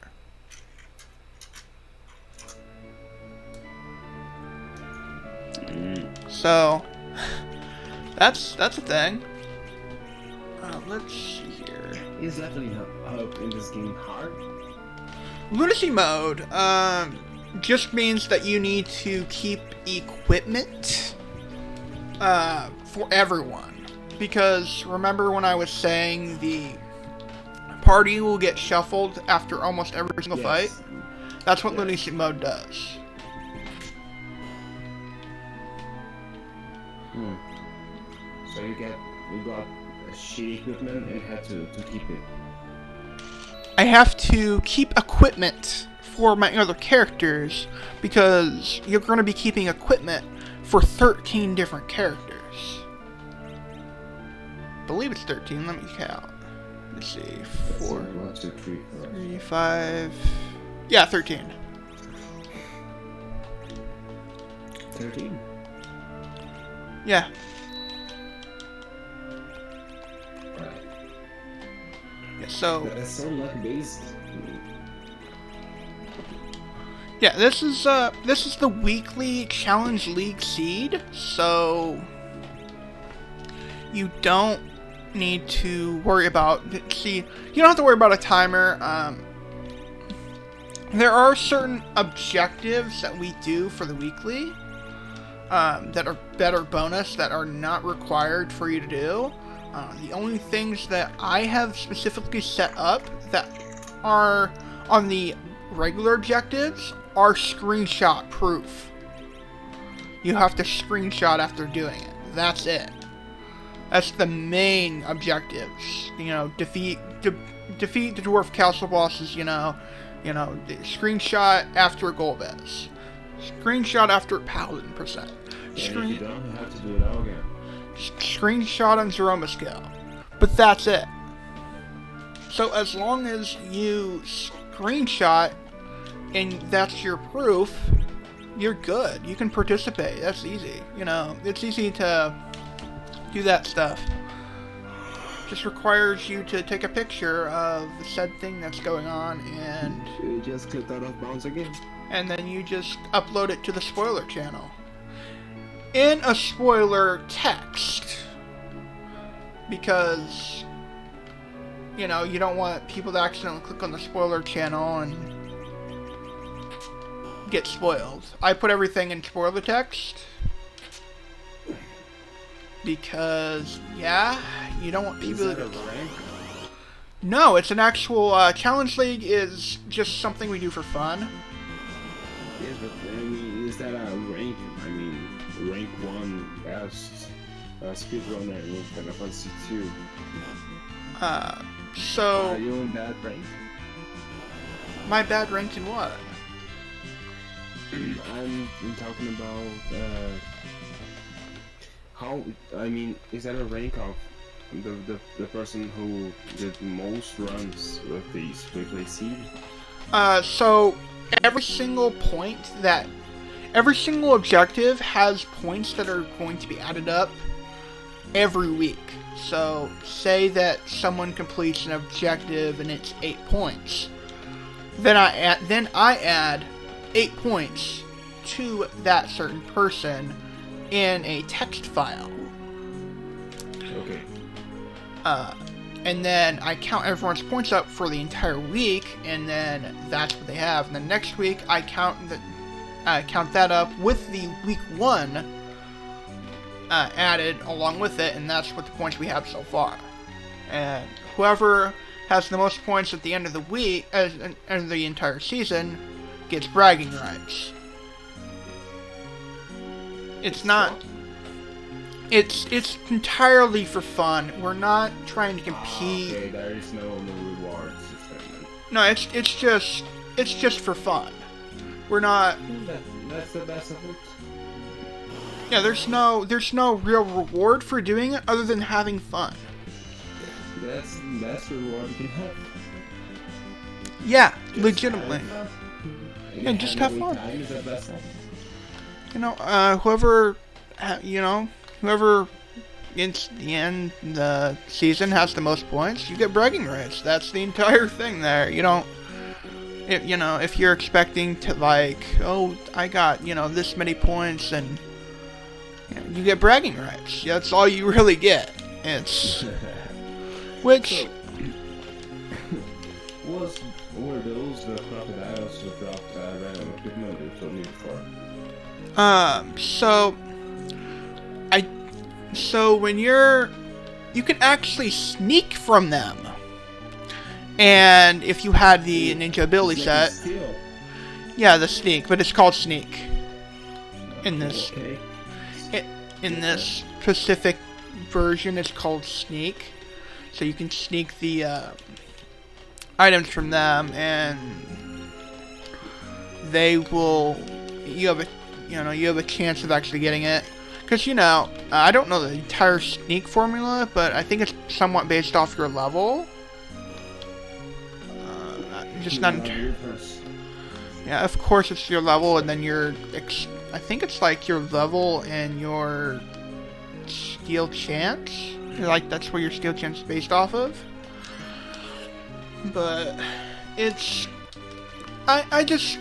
Speaker 1: So that's a thing. Let's see here.
Speaker 2: Is definitely hope in this game hard?
Speaker 1: Lunacy mode just means that you need to keep equipment for everyone. Because remember when I was saying the party will get shuffled after almost every single fight? That's what Lunacy mode does.
Speaker 2: So you got shitty equipment and had to keep it.
Speaker 1: I have to keep equipment for my other characters because you're going to be keeping equipment for 13 different characters. I believe it's 13. Let me count. Let's see. 4,
Speaker 2: 1, 2, 3, 4.
Speaker 1: 3, 5. Yeah, 13.
Speaker 2: 13?
Speaker 1: Yeah. Yeah, so
Speaker 2: that's so luck based.
Speaker 1: Yeah, this is the weekly Challenge League seed, so you don't need to worry about you don't have to worry about a timer. There are certain objectives that we do for the weekly that are better bonus that are not required for you to do. The only things that I have specifically set up that are on the regular objectives are screenshot proof. You have to screenshot after doing it. That's it. That's the main objectives. You know, defeat the dwarf castle bosses. Screenshot after Golbez. Screenshot after Paladin percent.
Speaker 2: If you don't, you have to do it all again.
Speaker 1: Screenshot on Zeroma scale. But that's it. So as long as you screenshot and that's your proof, you're good. You can participate. That's easy. It's easy to do that stuff. Just requires you to take a picture of the said thing that's going on, and
Speaker 2: you just clicked out of bounds again.
Speaker 1: And then you just upload it to the spoiler channel in a spoiler text, because you don't want people to accidentally click on the spoiler channel and get spoiled. I put everything in spoiler text because, you don't want people to... No, it's an actual... Challenge League is just something we do for fun.
Speaker 2: Yes, but is that a rank? Rank 1 as speedrunner in Final Fantasy 2.
Speaker 1: So...
Speaker 2: Are you in bad rank?
Speaker 1: My bad rank in what?
Speaker 2: I'm talking about how, is that a rank of the person who did the most runs with the Split Seed?
Speaker 1: So every single objective has points that are going to be added up every week. So say that someone completes an objective and it's 8 points. Then I add 8 points to that certain person in a text file.
Speaker 2: Okay.
Speaker 1: And then I count everyone's points up for the entire week, and then that's what they have. And then next week I count that up with the week 1 added along with it, and that's what the points we have so far. And whoever has the most points at the end of the week, end of the entire season, gets bragging rights. It's not. It's entirely for fun. We're not trying to compete.
Speaker 2: Okay, there is no reward system.
Speaker 1: No, it's just for fun. We're not.
Speaker 2: That's the best of it.
Speaker 1: Yeah, there's no real reward for doing it other than having fun.
Speaker 2: That's the best reward you can have.
Speaker 1: Yeah, legitimately.
Speaker 2: And
Speaker 1: just have fun.
Speaker 2: Time is the best time.
Speaker 1: Whoever gets the end the season has the most points, you get bragging rights. That's the entire thing there. You don't. If you're expecting to I got this many points and you get bragging rights. That's all you really get. It's which.
Speaker 2: Were those the crocodiles who dropped random equipment you told me before?
Speaker 1: So when you can actually sneak from them. And if you had the ninja ability set, yeah, the sneak, but it's called sneak in this.
Speaker 2: Okay.
Speaker 1: In this specific version, it's called sneak. So you can sneak the items from them, and they will. You have a chance of actually getting it. Because, I don't know the entire sneak formula, but I think it's somewhat based off your level. Yeah, of course it's your level, and then I think it's like your level and your skill chance. That's where your skill chance is based off of. But it's... I just...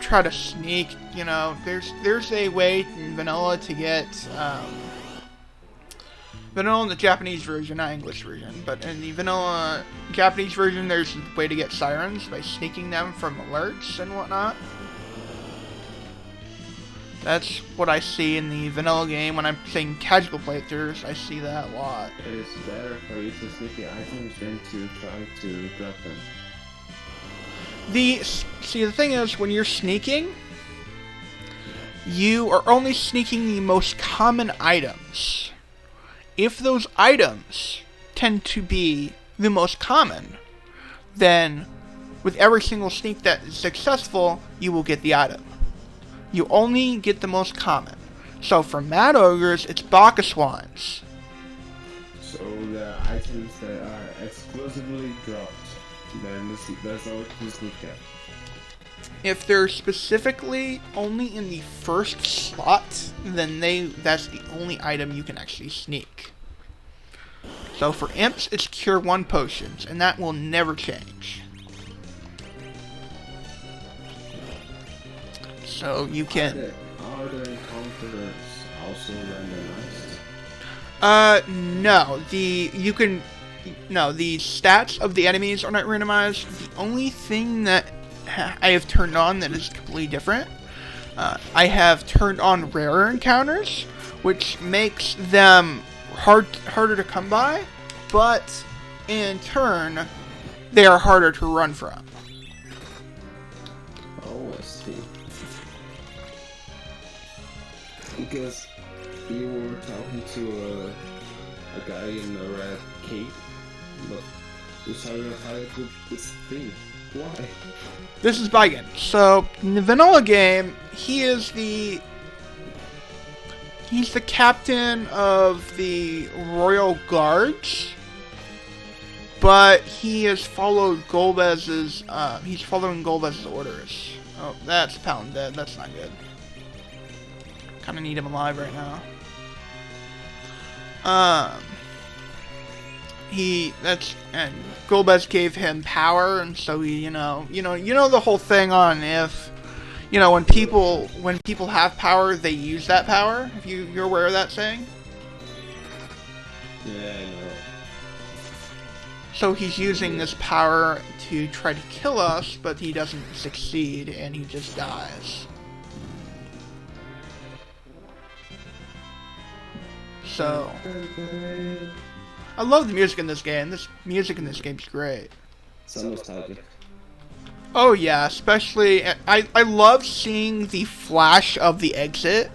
Speaker 1: try to sneak, there's a way in vanilla to get, vanilla in the Japanese version, not English version, but in the vanilla Japanese version, there's a way to get sirens by sneaking them from alerts and whatnot. That's what I see in the vanilla game when I'm saying casual playthroughs. I see that a lot.
Speaker 2: It is better for you to sneak the items than to try to drop them.
Speaker 1: The thing is, when you're sneaking, you are only sneaking the most common items. if those items tend to be the most common, then with every single sneak that is successful, you will get the item. You only get the most common. So for Mad Ogres, it's Baka Swans.
Speaker 2: So the items that are exclusively dropped, then that's all you sneak at.
Speaker 1: If they're specifically only in the first slot, then that's the only item you can actually sneak. So for Imps, it's Cure 1 potions, and that will never change. So you can...
Speaker 2: Are the encounters also randomized?
Speaker 1: No. The stats of the enemies are not randomized. The only thing that I have turned on that is completely different, I have turned on rarer encounters, which makes them harder to come by, but in turn, they are harder to run from.
Speaker 2: Oh, I see. Because you were talking to a guy in a red cape, but you started a fight with this thing. Why?
Speaker 1: This is Baigen. So, in the vanilla game, he's the captain of the Royal Guards, but he has followed Golbez's, he's following Golbez's orders. Oh, that's Paladin dead. That's not good. Kinda need him alive right now. And Golbez gave him power, and so he, you know the whole thing on if, when people have power, they use that power. If you're aware of that saying.
Speaker 2: Yeah, I know.
Speaker 1: So he's using this power to try to kill us, but he doesn't succeed, and he just dies. So, I love the music in this game. This music in this game's great.
Speaker 2: So nostalgic.
Speaker 1: Oh yeah, especially, I love seeing the flash of the exit.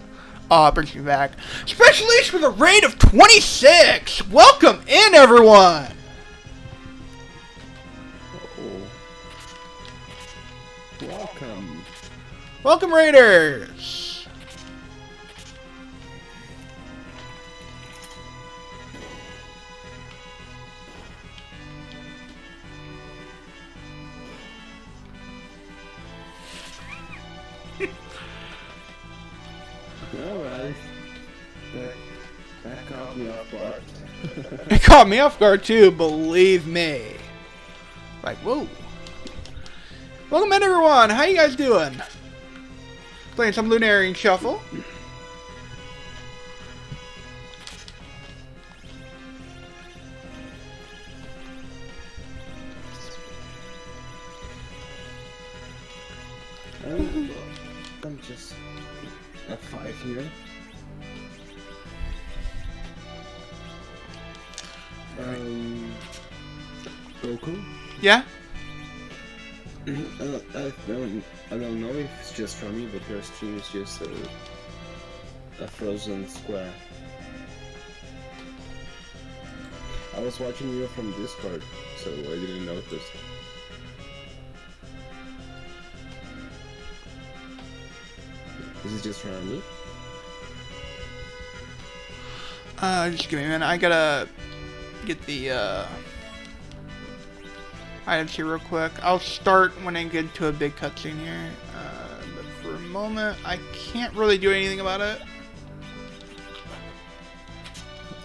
Speaker 1: Oh, it brings me back. Special Leash with a rate of 26! Welcome in, everyone!
Speaker 2: Welcome.
Speaker 1: Welcome, Raiders!
Speaker 2: Alright. That caught me off guard.
Speaker 1: It caught me off guard too, believe me. Like, whoa. Welcome in, everyone. How you guys doing? Playing some Lunarian Shuffle.
Speaker 2: I'm just FFIV here. Goku?
Speaker 1: Yeah?
Speaker 2: I don't know if it's just from me, but your stream is just a frozen square. I was watching you from Discord, so I didn't notice. Is it just from me?
Speaker 1: Just give me a minute. I gotta get the items here real quick. I'll start when I get to a big cutscene here. But for a moment, I can't really do anything about it.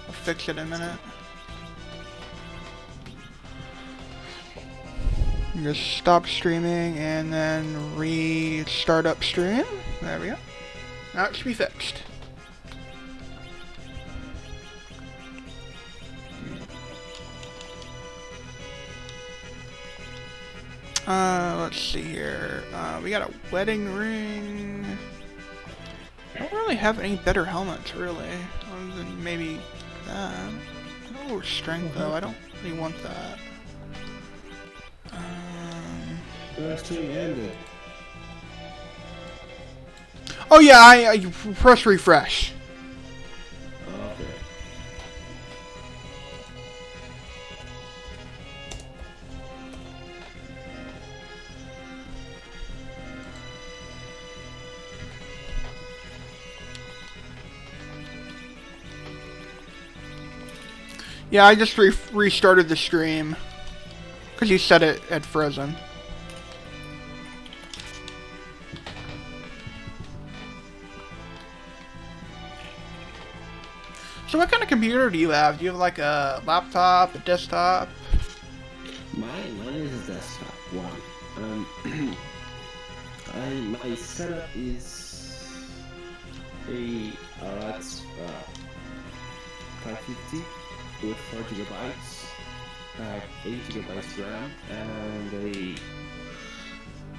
Speaker 1: I'll fix it in a minute. Just stop streaming and then restart up stream. There we go. Now it should be fixed. Let's see here. We got a wedding ring. I don't really have any better helmets, really. Other than maybe that. Oh, strength, though. I don't really want that. Oh, yeah, I press refresh.
Speaker 2: Okay.
Speaker 1: Yeah, I just restarted the stream. Because you said it had frozen. So what kind of computer do you have? Do you have like a laptop, a desktop?
Speaker 2: Mine is a desktop one. My setup is a RX 550 with 4 gigabytes, 8 gigabytes RAM, and a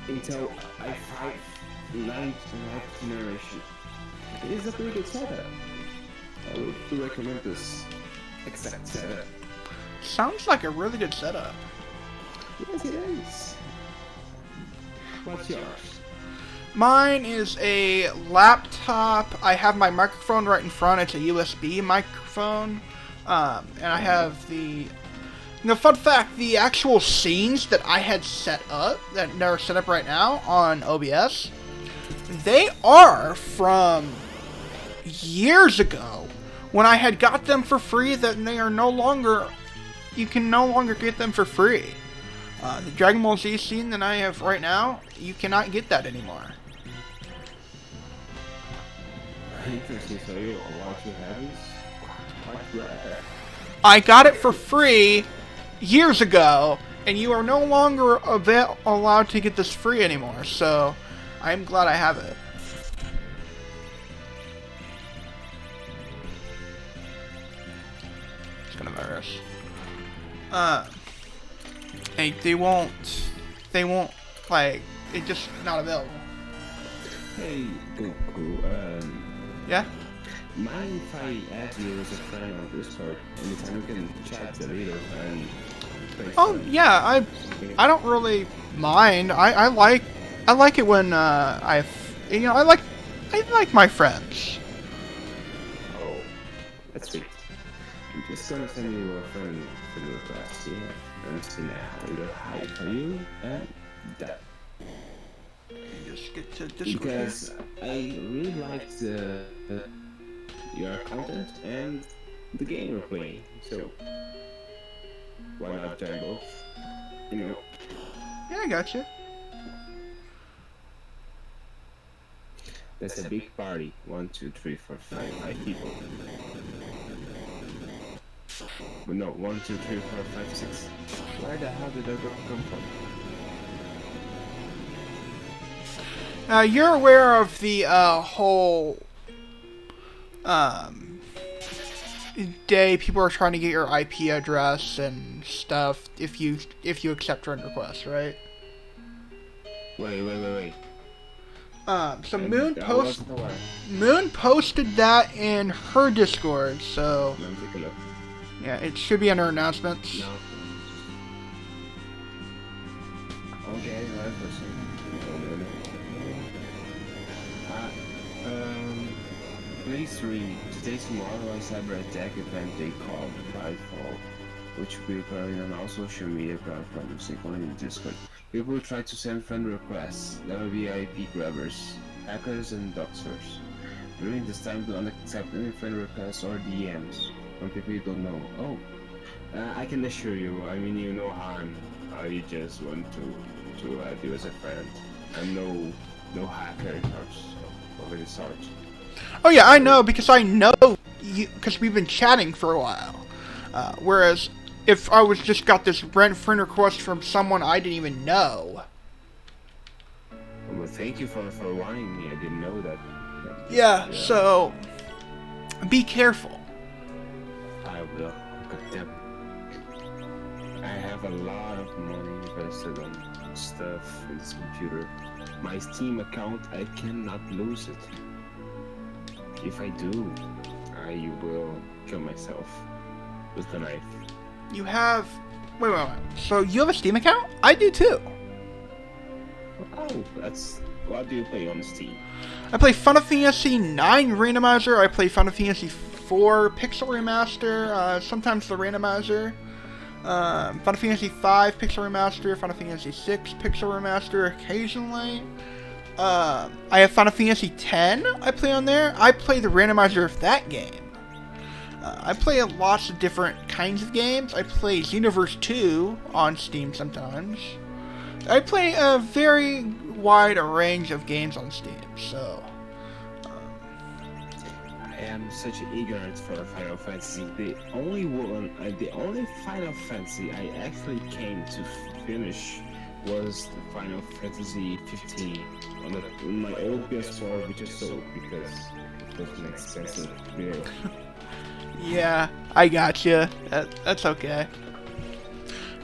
Speaker 2: Intel i5 9th generation. It is a pretty good setup. I would recommend this exact setup.
Speaker 1: Sounds like a really good setup.
Speaker 2: Yes, it is. What's yours?
Speaker 1: Mine is a laptop. I have my microphone right in front. It's a USB microphone. And I have the... fun fact, the actual scenes that I had set up, that are set up right now on OBS, they are from years ago when I had got them for free. That they are no longer... You can no longer get them for free. The Dragon Ball Z scene that I have right now, you cannot get that anymore.
Speaker 2: Interesting, so you what you have is quite rare.
Speaker 1: I got it for free years ago, and you are no longer allowed to get this free anymore, so I'm glad I have it. It's gonna virus. They won't, like, it's just not available.
Speaker 2: Hey, Goku,
Speaker 1: Yeah?
Speaker 2: mind if I add you as a friend on Discord? Anytime we can chat a little and play
Speaker 1: Oh,
Speaker 2: some-
Speaker 1: yeah, I don't really mind. I like it when, I like my friends.
Speaker 2: Oh, that's sweet. I'm just gonna send you a friend request here. And see now, a little hi for you, and that.
Speaker 1: Just get to Discord.
Speaker 2: Because I really liked your content and the game you're playing, so why not join both? You know.
Speaker 1: Yeah, I got you.
Speaker 2: That's a big party. 1, 2, 3, 4, 5 people. But no, 1, 2, 3, 4, 5, 6. Where the hell did that girl come from?
Speaker 1: You're aware of the whole day people are trying to get your IP address and stuff if you accept friend requests, right?
Speaker 2: Wait.
Speaker 1: So
Speaker 2: I
Speaker 1: Moon posted that in her Discord, so
Speaker 2: Let me take a look.
Speaker 1: yeah, it should be under announcements.
Speaker 2: No. Okay, right for a second. Please read. Today's tomorrow on cyber attack event they call Nightfall, which will be occurring on all social media platforms, including Discord. People will try to send friend requests. There will be IP grabbers, hackers, and doxers. During this time, do not accept any friend requests or DMs from people you don't know. Oh, I can assure you, I mean you no harm. I just want to add you as a friend. I'm no hacker of any sort.
Speaker 1: Oh yeah, I know, because I know you, because we've been chatting for a while. Whereas if I was just got this friend request from someone I didn't even know.
Speaker 2: Well, thank you for warning me. I didn't know that.
Speaker 1: Yeah, so be careful.
Speaker 2: I will. Goddamn. I have a lot of money invested on stuff in this computer. My Steam account, I cannot lose it. If I do, I will kill myself with the knife.
Speaker 1: You have... Wait. So you have a Steam account? I do too.
Speaker 2: Oh, that's... What do you play on Steam?
Speaker 1: I play Final Fantasy IX Randomizer. I play Final Fantasy IV Pixel Remaster. Sometimes the Randomizer. Final Fantasy V Pixel Remaster. Final Fantasy VI Pixel Remaster occasionally. I have Final Fantasy X I play on there. I play the randomizer of that game. I play lots of different kinds of games. I play Xenoverse 2 on Steam sometimes. I play a very wide range of games on Steam, so...
Speaker 2: I am such ignorant for Final Fantasy. The only Final Fantasy I actually came to finish was the Final Fantasy 15 on my old PS4, which is sold because it was an expensive build.
Speaker 1: Yeah, I gotcha. That's okay.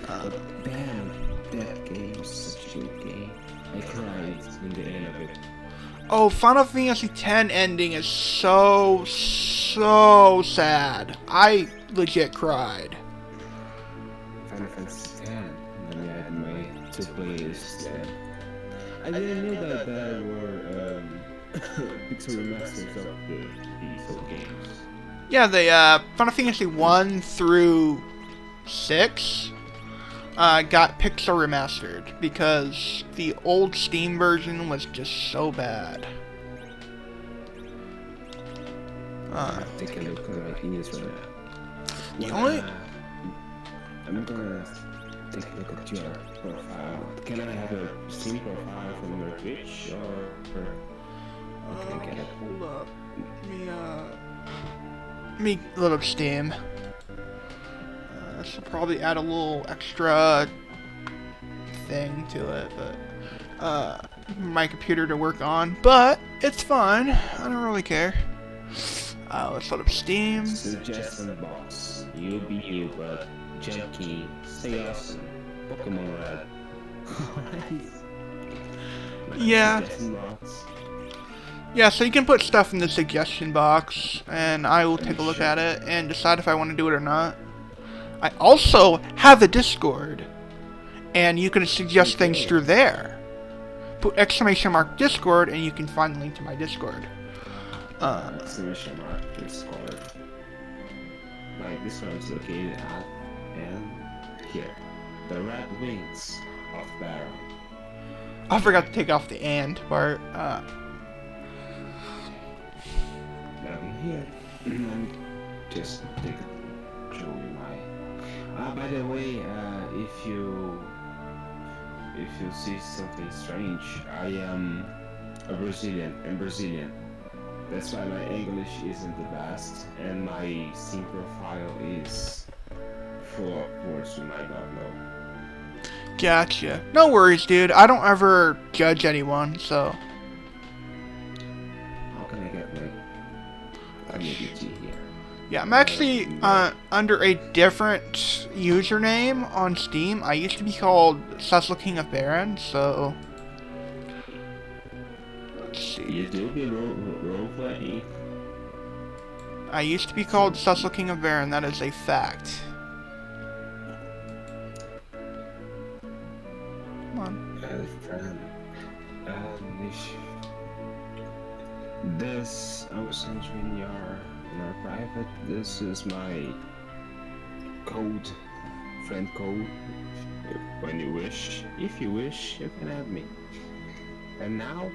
Speaker 2: Damn, that game is such a good game. I cried in the end of it.
Speaker 1: Oh, Final Fantasy X ending is so sad. I legit cried.
Speaker 2: Final Fantasy X. Let me add my two playlists. I didn't know that there were pixel remasters of these old games.
Speaker 1: Yeah, the Final Fantasy 1 through 6 got pixel remastered because the old Steam version was just so bad.
Speaker 2: Take a look at my emails right now.
Speaker 1: The only...
Speaker 2: I'm gonna take a look at your profile. Can I have a Steam profile from your Twitch or can I get it?
Speaker 1: Hold up. Let me load up Steam. Should probably add a little extra thing to it, but my computer to work on, but it's fine. I don't really care. Let's load up Steam.
Speaker 2: Suggestion box. You be you, but junkie. Stay awesome. Pokemon Red.
Speaker 1: Yeah. Yeah, so you can put stuff in the suggestion box, and I will take a look at it and decide if I want to do it or not. I also have a Discord, and you can suggest things through there. Put ! Discord, and you can find the link to my Discord. !
Speaker 2: Discord. My Discord is located at and here. The Red Wings of Baron.
Speaker 1: I forgot to take off the "and" part.
Speaker 2: Down here. Just take a show you my. By the way, if you see something strange, I am a Brazilian. I'm Brazilian. That's why my English isn't the best, and my Steam profile is full of words you might not know.
Speaker 1: Gotcha. No worries, dude. I don't ever judge anyone, so.
Speaker 2: How can I get my community here?
Speaker 1: Yeah, I'm actually under a different username on Steam. I used to be called Cecil King of Baron, so... Let's see.
Speaker 2: You do be role-playing?
Speaker 1: I used to be called Cecil King of Baron, that is a fact. Come on.
Speaker 2: This, I will send you in your private. This is my code, friend code. When you wish, if you wish, you can add me. And now,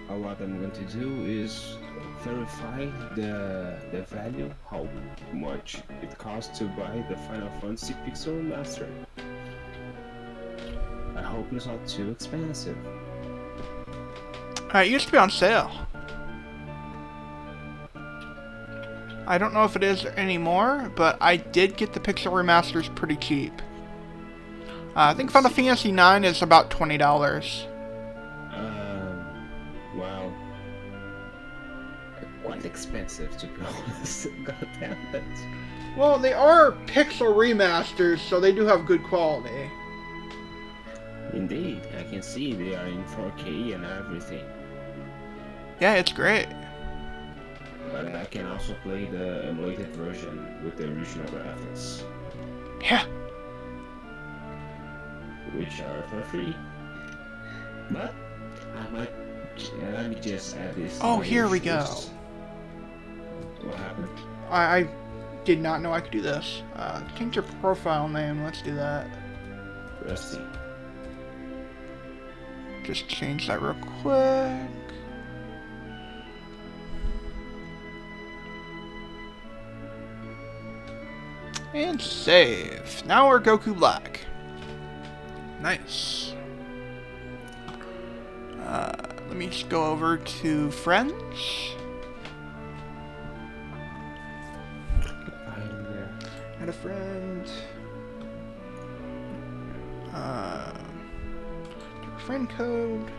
Speaker 2: what I'm going to do is verify the value, how much it costs to buy the Final Fantasy Pixel Remaster. I hope it's not too expensive.
Speaker 1: It used to be on sale. I don't know if it is anymore, but I did get the Pixel Remasters pretty cheap. I think Final Fantasy IX is about $20.
Speaker 2: Well, quite expensive to be honest. God damn it.
Speaker 1: Well, they are Pixel Remasters, so they do have good quality.
Speaker 2: Indeed, I can see they are in 4K and everything.
Speaker 1: Yeah, it's great.
Speaker 2: But I can also play the emulated version with the original graphics.
Speaker 1: Yeah.
Speaker 2: Which are for free. But I might. Let me just add this.
Speaker 1: Oh, here we go.
Speaker 2: What happened?
Speaker 1: I did not know I could do this. Change your profile name. Let's do that.
Speaker 2: Rusty.
Speaker 1: Just change that real quick. And save. Now we're Goku Black. Nice. Let me just go over to friends. Add a friend. Friend code.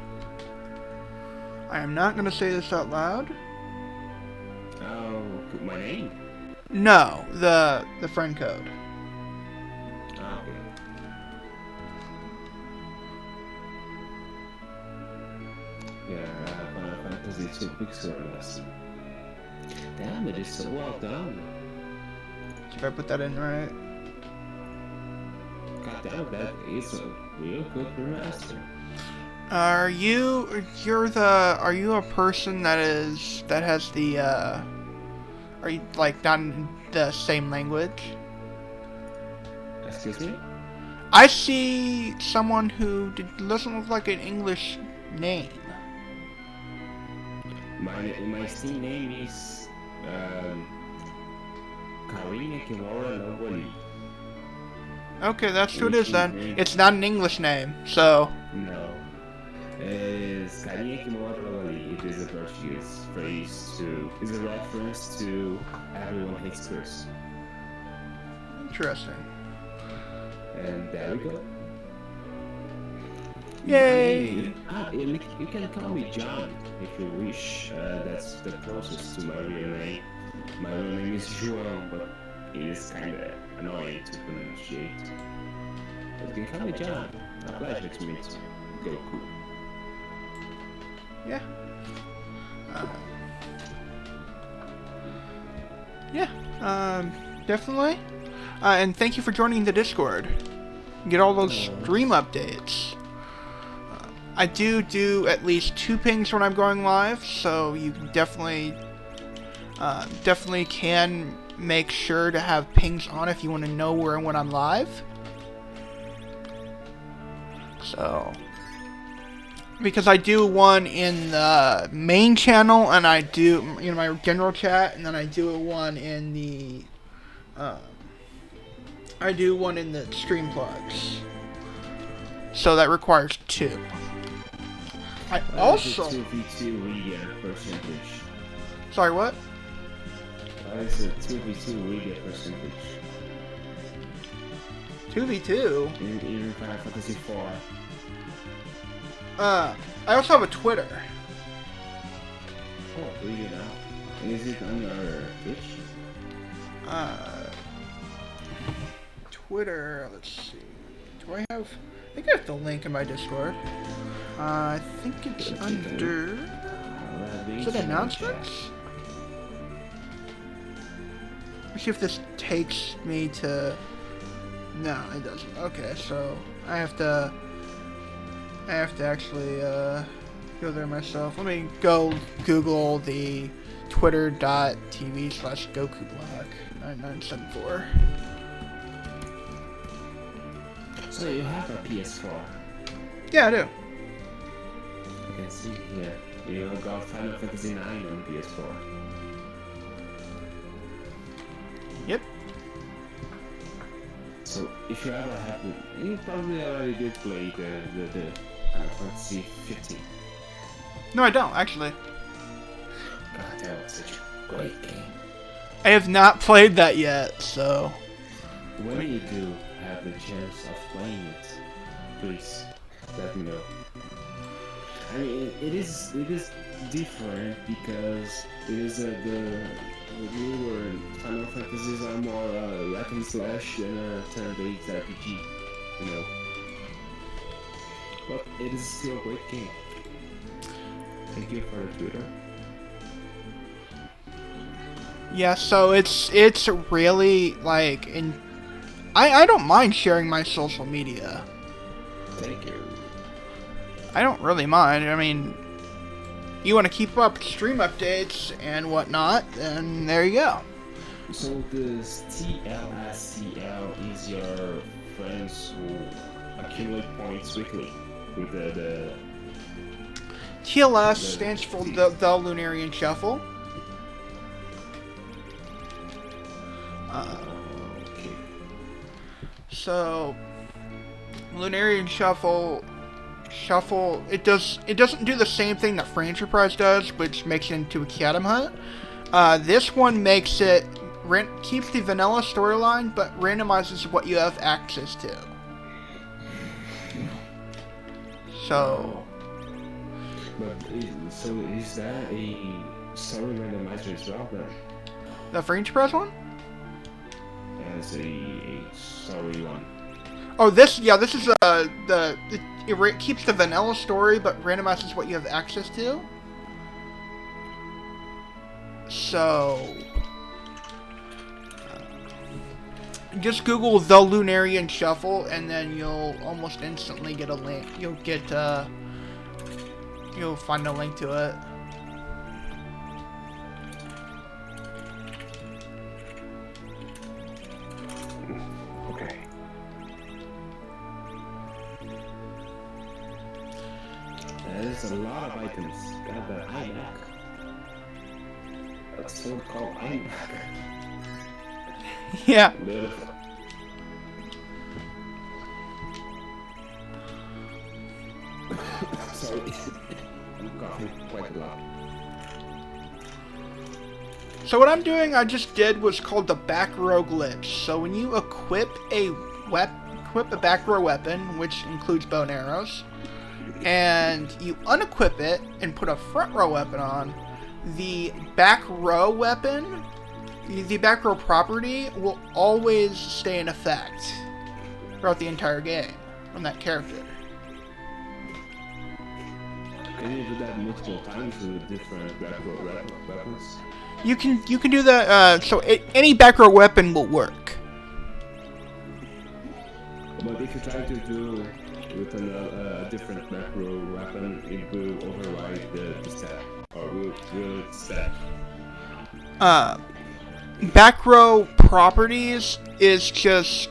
Speaker 1: I am not going to say this out loud.
Speaker 2: Oh, my name?
Speaker 1: No, the friend code.
Speaker 2: Ah, okay. Yeah, Final Fantasy 2 Pixel lesson. Damn, it is so well done.
Speaker 1: If I put that in right.
Speaker 2: God damn, that is a real good remaster.
Speaker 1: Are you a person that has the are you like not in the same language?
Speaker 2: Excuse me?
Speaker 1: I see someone who doesn't look like an English name.
Speaker 2: My Steam name is Karine Kimura Noboli.
Speaker 1: Okay, that's who it is then. It's not an English name, so.
Speaker 2: No. It's Karine Kimura Noboli. It is a Portuguese phrase is a reference to everyone hates Chris.
Speaker 1: Interesting.
Speaker 2: And there we go.
Speaker 1: Yay!
Speaker 2: You can call me John if you wish. That's the closest to my real name. My real name is João, but it is kinda annoying to pronunciate. But you can call me John. A pleasure to meet you. Goku.
Speaker 1: Yeah. Definitely. And thank you for joining the Discord. Get all those stream updates. I do at least 2 pings when I'm going live, so you can definitely can make sure to have pings on if you want to know where and when I'm live. So, because I do one in the main channel, and I do my general chat, and then I do one in the stream plugs. So that requires 2. I also.
Speaker 2: 2v2 reader percentage.
Speaker 1: Sorry, what?
Speaker 2: What is a 2v2 reader percentage?
Speaker 1: 2v2?
Speaker 2: In Final Fantasy 4.
Speaker 1: I also have a Twitter.
Speaker 2: Oh, do you now? Is it on your Twitch?
Speaker 1: Twitter, let's see. Do I have... I think I have the link in my Discord. I think it's under... Is it announcements? Let's see if this takes me to... No, it doesn't. Okay, so I have to actually go there myself. Let me go Google the twitter.tv/GokuBlack9974.
Speaker 2: So you have a PS4?
Speaker 1: Yeah, I do.
Speaker 2: I can see here. You got Final Fantasy 9 on PS4.
Speaker 1: Yep.
Speaker 2: So if you ever have it, you probably already did play the Final Fantasy 15.
Speaker 1: No, I don't, actually.
Speaker 2: God, that was such a great game.
Speaker 1: I have not played that yet, so...
Speaker 2: When you do have the chance of playing it, please let me know. I mean, it is different because it is the newer Final Fantasies are more hack and slash than a turn-based RPG, you know. But it is still a great game. Thank you for the Twitter.
Speaker 1: Yeah, so it's really like I don't mind sharing my social media.
Speaker 2: Thank you.
Speaker 1: I don't really mind. I mean, you want to keep up stream updates and whatnot, then there you go.
Speaker 2: So this TLSCL is your friends who accumulate points weekly with the
Speaker 1: TLS stands for the Lunarian Shuffle.
Speaker 2: Okay.
Speaker 1: So, Lunarian Shuffle, it doesn't do the same thing that Free Enterprise does, which makes it into a Chatham Hunt. This one makes it keeps the vanilla storyline, but randomizes what you have access to. So.
Speaker 2: So is that a story randomizer as well then?
Speaker 1: The Free Enterprise one?
Speaker 2: As a story one.
Speaker 1: Oh, this is it keeps the vanilla story, but randomizes what you have access to. So, just Google The Lunarian Shuffle, and then you'll almost instantly get a link. You'll find a link to it.
Speaker 2: Okay. There's a lot of items. Got the iMac. That's so called iMac.
Speaker 1: Yeah.
Speaker 2: Beautiful. Sorry, I'm coughing quite a lot.
Speaker 1: So what I'm doing, I just did was called the back row glitch. So when you equip a back row weapon, which includes bow and arrows, and you unequip it and put a front row weapon on, the back row weapon, the back row property will always stay in effect throughout the entire game on that character.
Speaker 2: Can you do that multiple times with different back row weapons?
Speaker 1: You can do that. Any back row weapon will work.
Speaker 2: But if you try to do with a different back row weapon, it will override the step, or will it step?
Speaker 1: Back row properties is just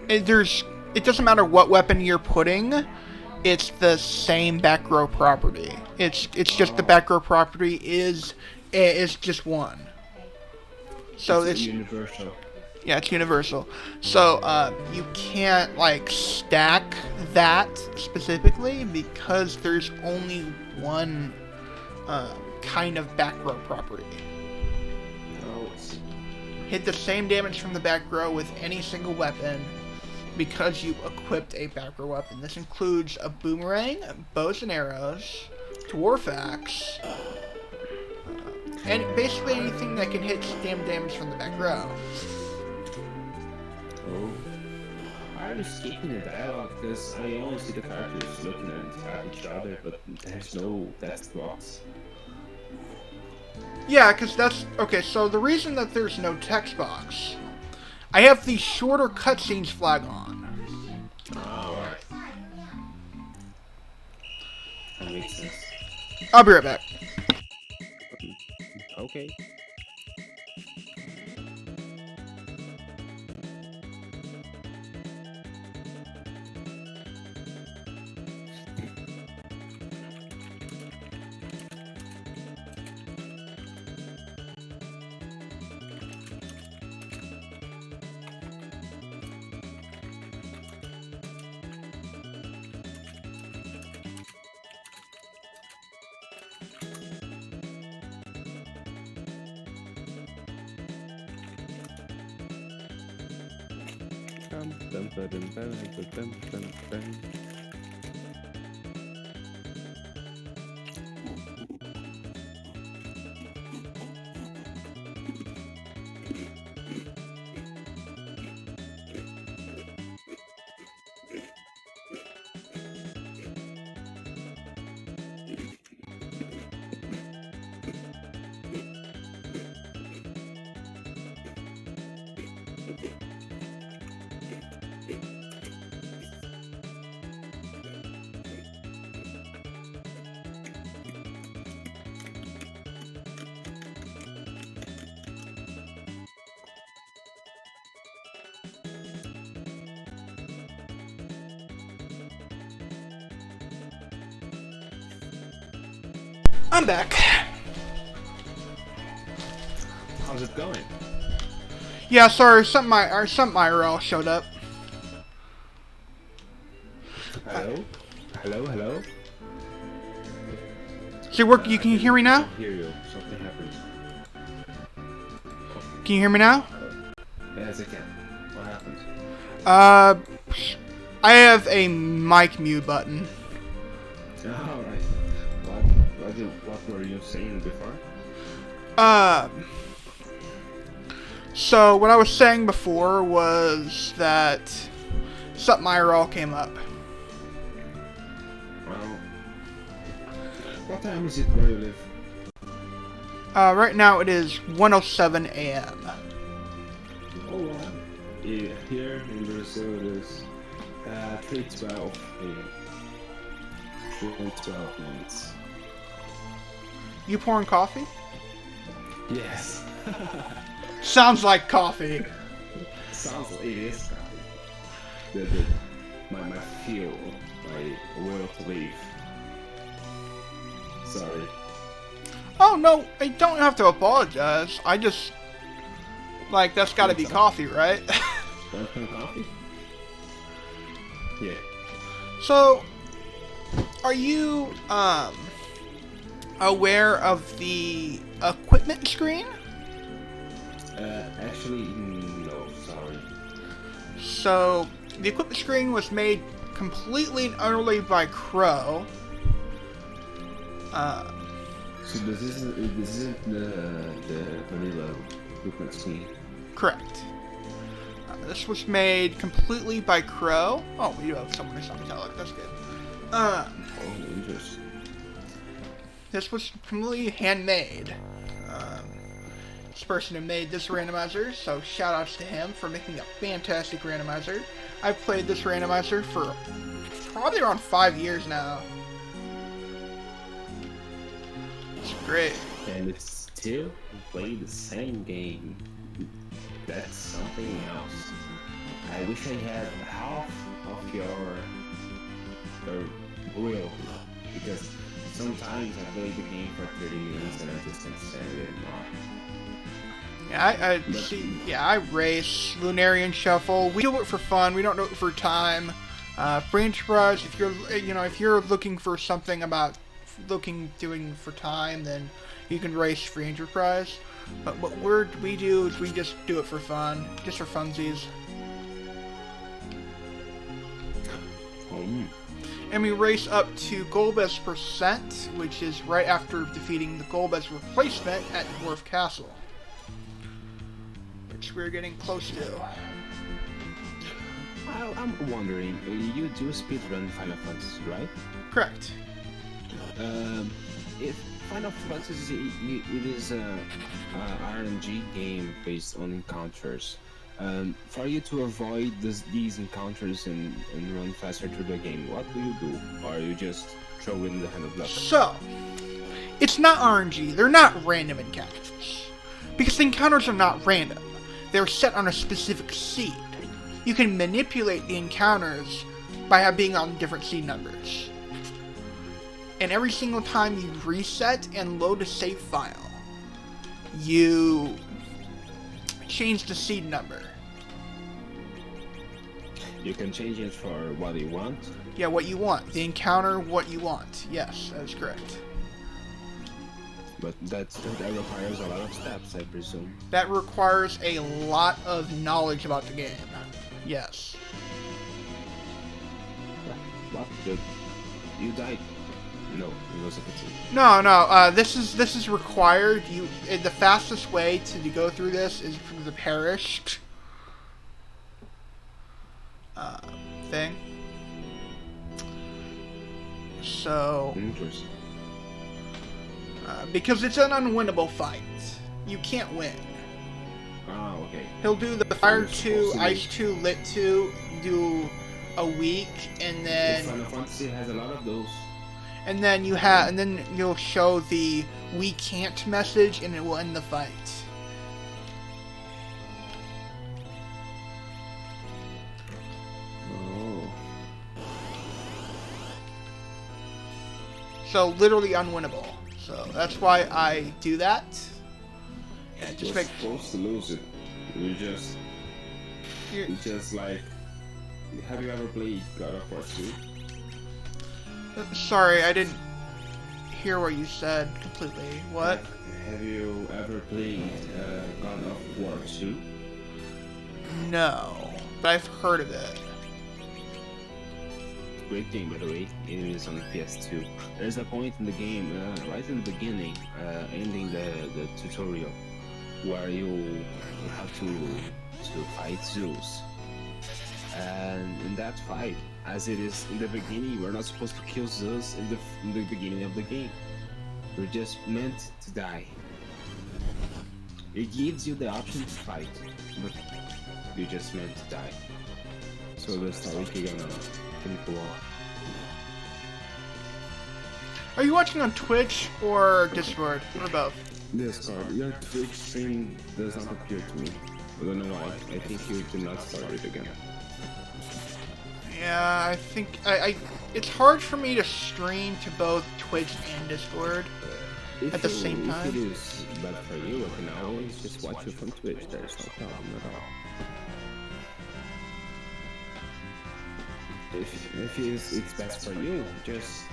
Speaker 1: it doesn't matter what weapon you're putting. It's the same back row property. It's just the back row property is just one. So it's
Speaker 2: universal.
Speaker 1: Yeah, it's universal. So you can't like stack that specifically because there's only one kind of back row property.
Speaker 2: Oh.
Speaker 1: Hit the same damage from the back row with any single weapon because you equipped a back row weapon. This includes a boomerang, bows and arrows, dwarf axe, and basically anything that can hit stam damage from the back row.
Speaker 2: Oh. I'm skipping the dialogue because I only see the characters looking at each other, but there's no text box.
Speaker 1: Yeah, because that's... Okay, so the reason that there's no text box, I have the shorter cutscenes flag on.
Speaker 2: Alright. That makes sense.
Speaker 1: I'll be right back.
Speaker 2: Okay.
Speaker 1: I'm back.
Speaker 2: How's it going?
Speaker 1: Yeah, sorry, something IRL showed up.
Speaker 2: Hello? Hello? Hello?
Speaker 1: So you can hear me now?
Speaker 2: I hear you. Something happened.
Speaker 1: Can you hear me now?
Speaker 2: Yes, I can. What happened?
Speaker 1: I have a mic mute button.
Speaker 2: Alright. What were you saying before?
Speaker 1: So what I was saying before was that Supmire came up.
Speaker 2: Well, what time is it where you live?
Speaker 1: Right now it is 1:07 a.m.
Speaker 2: Oh, wow. Yeah, here in Brazil it is 3:12 a.m. 3:12 minutes.
Speaker 1: You pouring coffee?
Speaker 2: Yes.
Speaker 1: Sounds like coffee.
Speaker 2: Sounds it is coffee. My fuel, my will to live. Sorry.
Speaker 1: Oh no, I don't have to apologize. I just like that's got to be coffee, right?
Speaker 2: Want some coffee? Yeah.
Speaker 1: So, are you aware of the equipment screen?
Speaker 2: Actually, no, sorry.
Speaker 1: So, the equipment screen was made completely and utterly by Crow.
Speaker 2: So this isn't the vanilla equipment screen.
Speaker 1: Correct. This was made completely by Crow. Oh, we do have someone who's not metallic. That's good.
Speaker 2: Oh, interesting.
Speaker 1: This was completely handmade. This person who made this randomizer, so shout outs to him for making a fantastic randomizer. I've played this randomizer for probably around 5 years now. It's great.
Speaker 2: And it's still playing the same game. That's something else. I wish I had half of your will, because sometimes I play the game for 30 minutes and I just can't stand it anymore.
Speaker 1: Yeah, I race Lunarian Shuffle. We do it for fun. We don't do it for time. Free enterprise. If you're looking for something about doing for time, then you can race free enterprise. But what we do is we just do it for fun, just for funsies. And we race up to Golbez %, which is right after defeating the Golbez replacement at Dwarf Castle, which we're getting close to.
Speaker 2: I'm wondering, you do speedrun Final Fantasy, right?
Speaker 1: Correct.
Speaker 2: If Final Fantasy it is a RNG game based on encounters, for you to avoid these encounters and run faster through the game, what do you do? Or you just throw in the hand of luck?
Speaker 1: So, it's not RNG. They're not random encounters. Because the encounters are not random. They're set on a specific seed. You can manipulate the encounters by being on different seed numbers. And every single time you reset and load a save file, you change the seed number.
Speaker 2: You can change it for what you want?
Speaker 1: Yeah, what you want. The encounter, what you want. Yes, that is correct.
Speaker 2: But that requires a lot of steps, I presume.
Speaker 1: That requires a lot of knowledge about the game. Yes.
Speaker 2: What? You died? No, it was a cutscene.
Speaker 1: No. This is required. The fastest way to go through this is through the perished thing. So.
Speaker 2: Interesting.
Speaker 1: Because it's an unwinnable fight. You can't win.
Speaker 2: Ah, okay.
Speaker 1: He'll do the Fire 2, Ice 2, Lit 2, do a week, and then...
Speaker 2: Final Fantasy has a lot of those.
Speaker 1: And then you'll show the "we can't" message, and it will end the fight.
Speaker 2: Oh.
Speaker 1: So literally unwinnable. So that's why I do that. And
Speaker 2: You're supposed to lose it. You just like. Have you ever played God of War 2?
Speaker 1: Sorry, I didn't hear what you said completely. What?
Speaker 2: Have you ever played God of War 2?
Speaker 1: No, but I've heard of it.
Speaker 2: Great game, by the way. It is on PS2. There's a point in the game, right in the beginning, ending the tutorial, where you have to fight Zeus. And in that fight, as it is in the beginning, we're not supposed to kill Zeus in the beginning of the game. We're just meant to die. It gives you the option to fight, but you're just meant to die. So the story can go on.
Speaker 1: Are you watching on Twitch or Discord or both?
Speaker 2: Discord. Your Twitch stream does not appear to me. I don't know why. I think you did not start it again.
Speaker 1: Yeah, I think it's hard for me to stream to both Twitch and Discord at the same time.
Speaker 2: If it is bad for you, I can always just watch you from Twitch. There's no problem at all. If it's best for you, just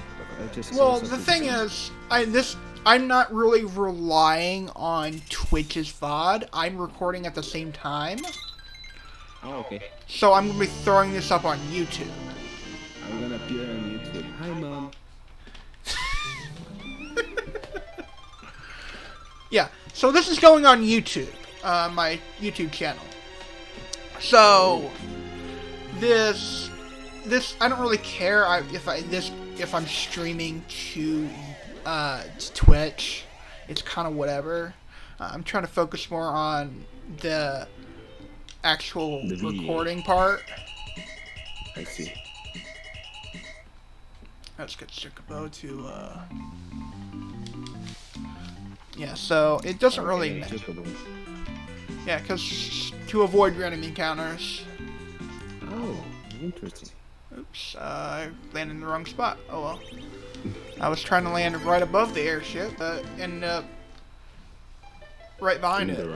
Speaker 1: well, the thing is, I'm not really relying on Twitch's VOD. I'm recording at the same time.
Speaker 2: Oh, okay.
Speaker 1: So I'm gonna be throwing this up on YouTube.
Speaker 2: I'm gonna appear on YouTube. Hi, Mom.
Speaker 1: Yeah, so this is going on YouTube, my YouTube channel. So this I don't really care if I'm streaming to Twitch. It's kind of whatever. I'm trying to focus more on the actual recording part.
Speaker 2: I see.
Speaker 1: Let's get Chocobo to yeah, so it doesn't really matter. Yeah, because to avoid random encounters.
Speaker 2: Oh, interesting.
Speaker 1: Oops, I landed in the wrong spot. Oh well. I was trying to land right above the airship, but ended up right behind it.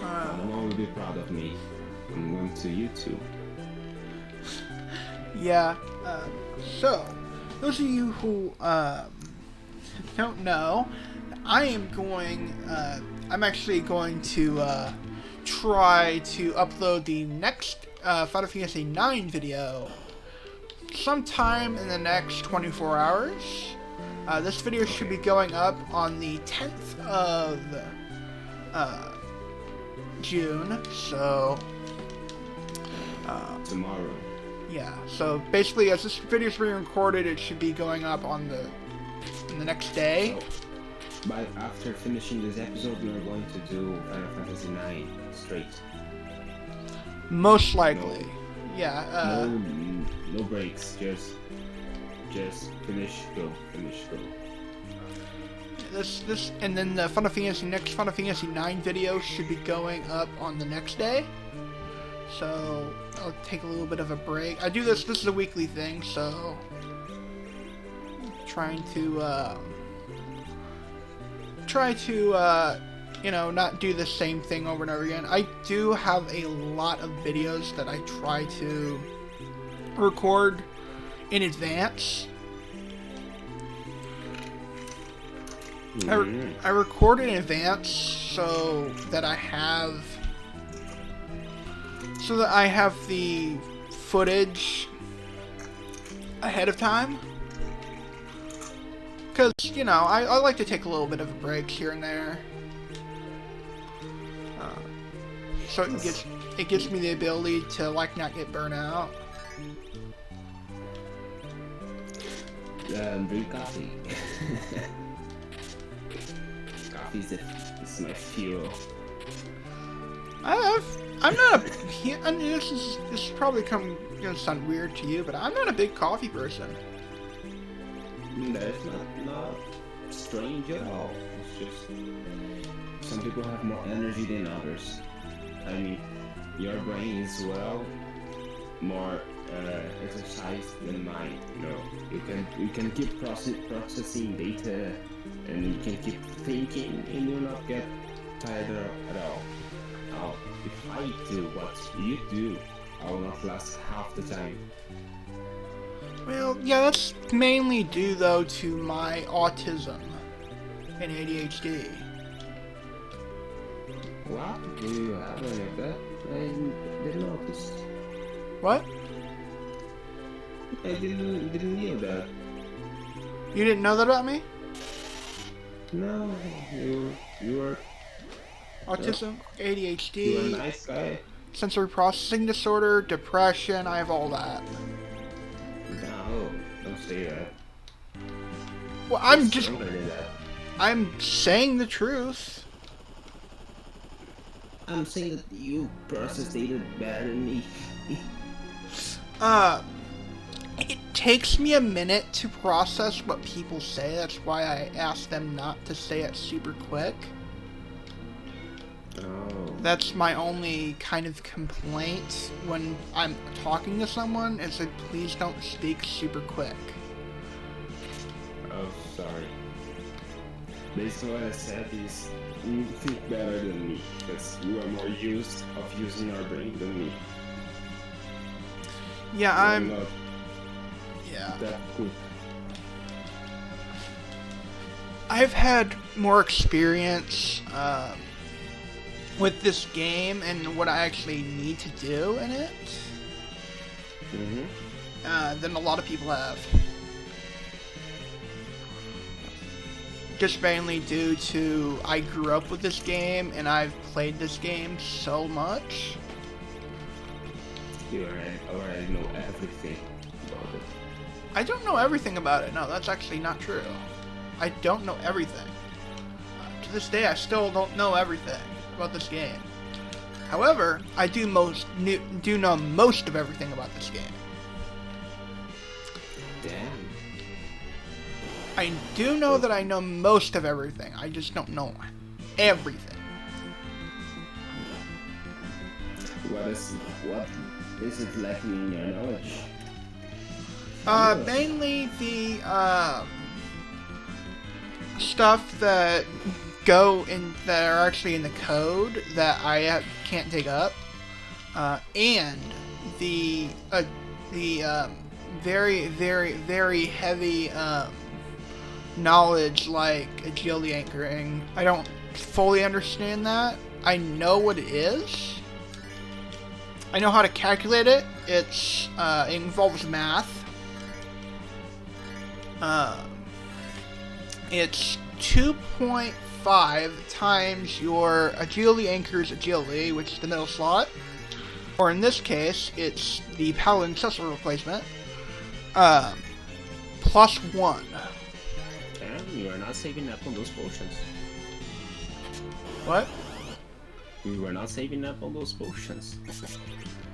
Speaker 2: Mom will be proud of me. I'm going to YouTube.
Speaker 1: Yeah, so, those of you who don't know, I'm actually going to try to upload the next Final Fantasy IX video sometime in the next 24 hours. This video should be going up on the 10th of June, so
Speaker 2: tomorrow.
Speaker 1: Yeah, so basically as this video is being recorded, it should be going up on the next day.
Speaker 2: So, but after finishing this episode, we are going to do Final Fantasy IX straight.
Speaker 1: Most likely. Yeah.
Speaker 2: No breaks, just finish, go.
Speaker 1: This and then the next Final Fantasy IX video should be going up on the next day. So I'll take a little bit of a break. I do this is a weekly thing, so trying to you know, not do the same thing over and over again. I do have a lot of videos that I try to record in advance. I record in advance so that I have the footage ahead of time. Because, you know, I like to take a little bit of a break here and there. So it gives me the ability to, like, not get burnt out.
Speaker 2: Drink coffee. Coffee is my fuel.
Speaker 1: I'm not a. I mean, this is probably gonna sound weird to you, but I'm not a big coffee person.
Speaker 2: That's not strange at all. It's just some people have more energy than others. I mean, your brain is more exercised than mine. You know, you can keep processing data, and you can keep thinking, and you'll not get tired at all. Now, if I do what you do, I will not last half the time.
Speaker 1: Well, yeah, that's mainly due, though, to my autism and ADHD.
Speaker 2: What? Do you have any of that? I didn't notice.
Speaker 1: What?
Speaker 2: I didn't know that.
Speaker 1: You didn't know that about me?
Speaker 2: No, you were
Speaker 1: Autism,
Speaker 2: you were a
Speaker 1: ADHD,
Speaker 2: nice guy.
Speaker 1: sensory processing disorder, depression, I have all that.
Speaker 2: No, don't say that.
Speaker 1: Well,
Speaker 2: You're stronger than that.
Speaker 1: I'm saying the truth.
Speaker 2: I'm saying that you process data better than me.
Speaker 1: It takes me a minute to process what people say. That's why I ask them not to say it super quick.
Speaker 2: Oh.
Speaker 1: That's my only kind of complaint when I'm talking to someone, is that please don't speak super quick.
Speaker 2: Oh, sorry. Based on what I said is, you think better than me, because you are more used of using our brain than me.
Speaker 1: Yeah,
Speaker 2: So
Speaker 1: I'm...
Speaker 2: not
Speaker 1: Yeah.
Speaker 2: that quick.
Speaker 1: I've had more experience with this game and what I actually need to do in it than a lot of people have. Just mainly due to I grew up with this game and I've played this game so much.
Speaker 2: You already know everything about it.
Speaker 1: I don't know everything about it. No, that's actually not true. I don't know everything. To this day, I still don't know everything about this game. However, I do know most of everything about this game.
Speaker 2: Damn.
Speaker 1: I do know that I know most of everything. I just don't know everything.
Speaker 2: What is it lacking in your knowledge?
Speaker 1: Mainly the stuff that that are actually in the code that I can't dig up, and the very, very, very heavy knowledge like agility anchoring. I don't fully understand that. I know what it is. I know how to calculate it. It involves math. It's 2.5 times your agility anchor's agility, which is the middle slot. Or in this case, it's the paladin accessory replacement. Plus 1.
Speaker 2: Damn, you are not saving up on those potions.
Speaker 1: What?
Speaker 2: You are not saving up on those potions.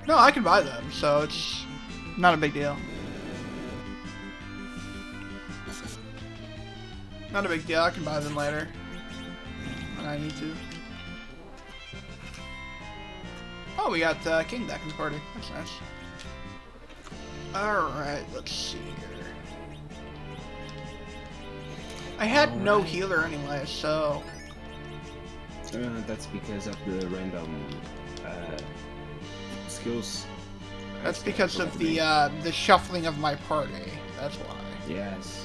Speaker 1: No, I can buy them, so it's not a big deal. Not a big deal, I can buy them later. When I need to. Oh, we got King back in the party. That's nice. Alright, let's see here. I had no healer anyway, so...
Speaker 2: That's because of the random skills.
Speaker 1: That's because of the shuffling of my party. That's why.
Speaker 2: Yes.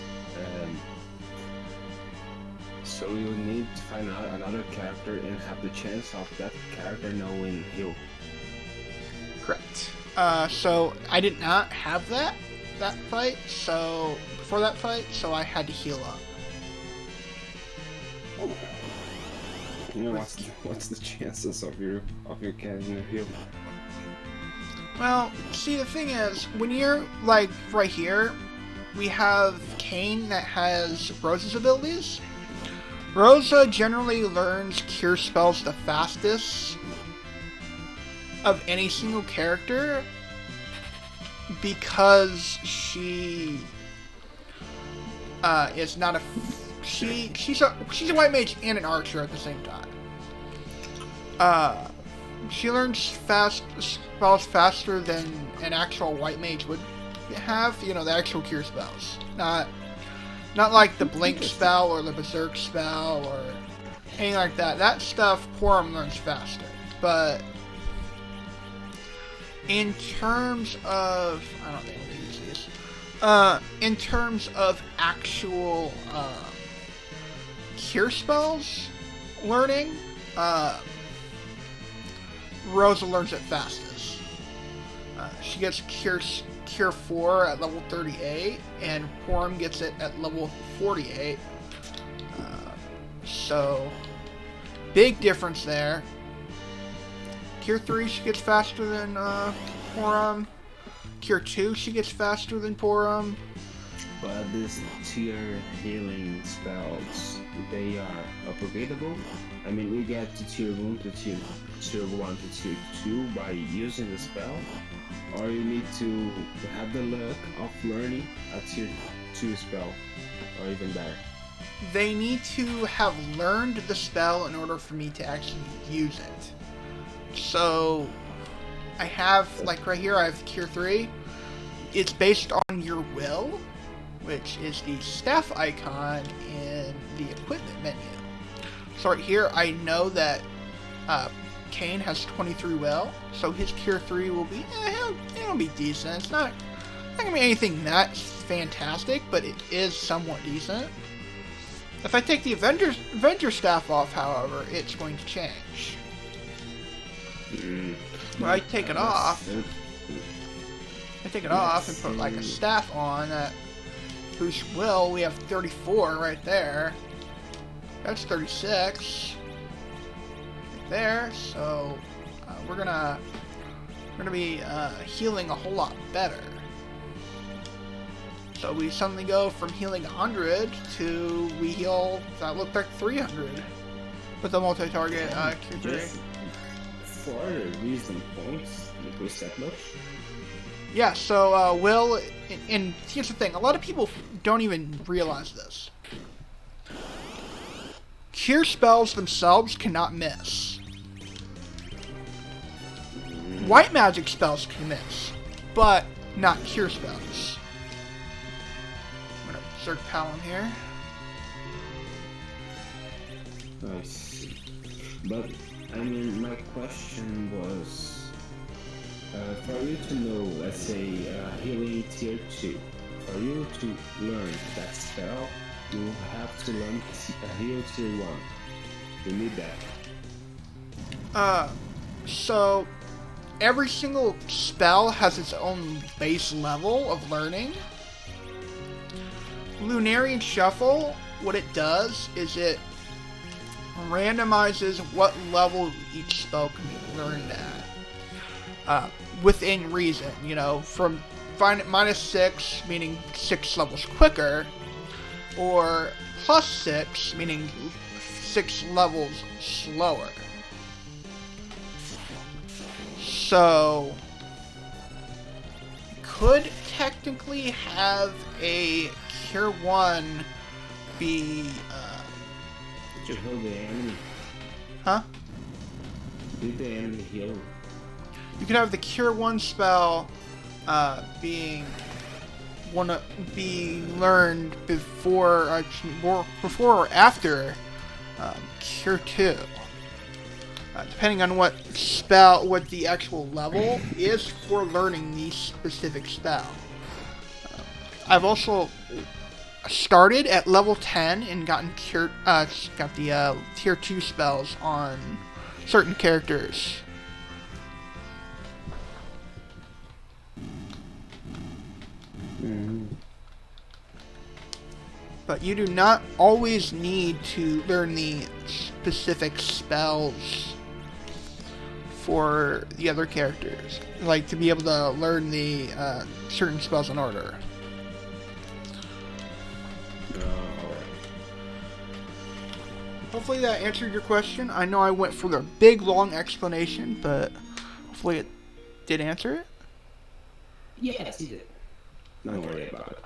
Speaker 2: So you need to find out another character and have the chance of that character knowing heal.
Speaker 1: Correct. So I did not have that fight. So before that fight, so I had to heal up.
Speaker 2: You know what's the chances of your getting a heal?
Speaker 1: Well, see, the thing is, when you're like right here, we have Kane that has Rosa's abilities. Rosa generally learns cure spells the fastest of any single character because she is not a she's a white mage and an archer at the same time. She learns spells faster than an actual white mage would have. You know, the actual cure spells, not like the blink spell or the berserk spell or anything like that. That stuff Porum learns faster, but in terms of, I don't think we're gonna use these. In terms of actual cure spells learning, Rosa learns it fastest. She gets Cure 4 at level 38, and Porum gets it at level 48. So, big difference there. Cure 3, she gets faster than Porum. Cure 2, she gets faster than Porum.
Speaker 2: But these tier healing spells, they are upgradable. I mean, we get to tier 1 to tier 1 to tier 2 by using the spell, or you need to have the luck of learning a tier 2 spell, or even better.
Speaker 1: They need to have learned the spell in order for me to actually use it. So, I have, like right here, I have Cure 3. It's based on your will, which is the staff icon in the equipment menu. So right here, I know that Kane has 23 will, so his Cure 3 will be, it'll be decent. It's not gonna be anything that fantastic, but it is somewhat decent. If I take the Avenger staff off, however, it's going to change. When I take it off, and put like a staff on that whose will we have 34 right there. That's 36 right there. So we're gonna be healing a whole lot better. So we suddenly go from healing 100 to we heal, that looked like 300 with the multi-target Cure 3.
Speaker 2: For reason points, increase that much?
Speaker 1: Yeah, so will, and here's the thing, a lot of people don't even realize this. Cure spells themselves cannot miss. White magic spells can miss, but not cure spells. I'm gonna insert Palin here.
Speaker 2: I see. But, I mean, my question was, for you to know, let's say, healing tier 2, for you to learn that spell, you have to learn heal tier 1. You need that.
Speaker 1: So every single spell has its own base level of learning. Lunarian Shuffle, what it does is it randomizes what level each spell can be learned at. Within reason, you know, from -6, meaning 6 levels quicker, or +6, meaning 6 levels slower. So, could technically have a Cure 1 be,
Speaker 2: Did you heal the enemy?
Speaker 1: Huh?
Speaker 2: Did the enemy heal?
Speaker 1: You could have the Cure 1 spell be learned before or after Cure 2. Depending on what the actual level is for learning the specific spell. I've also started at level 10 and got the tier 2 spells on certain characters. But you do not always need to learn the specific spells for the other characters. Like to be able to learn the certain spells in order. Hopefully that answered your question. I know I went for the big long explanation, but hopefully it did answer it.
Speaker 2: Yes, you did. Don't worry about it.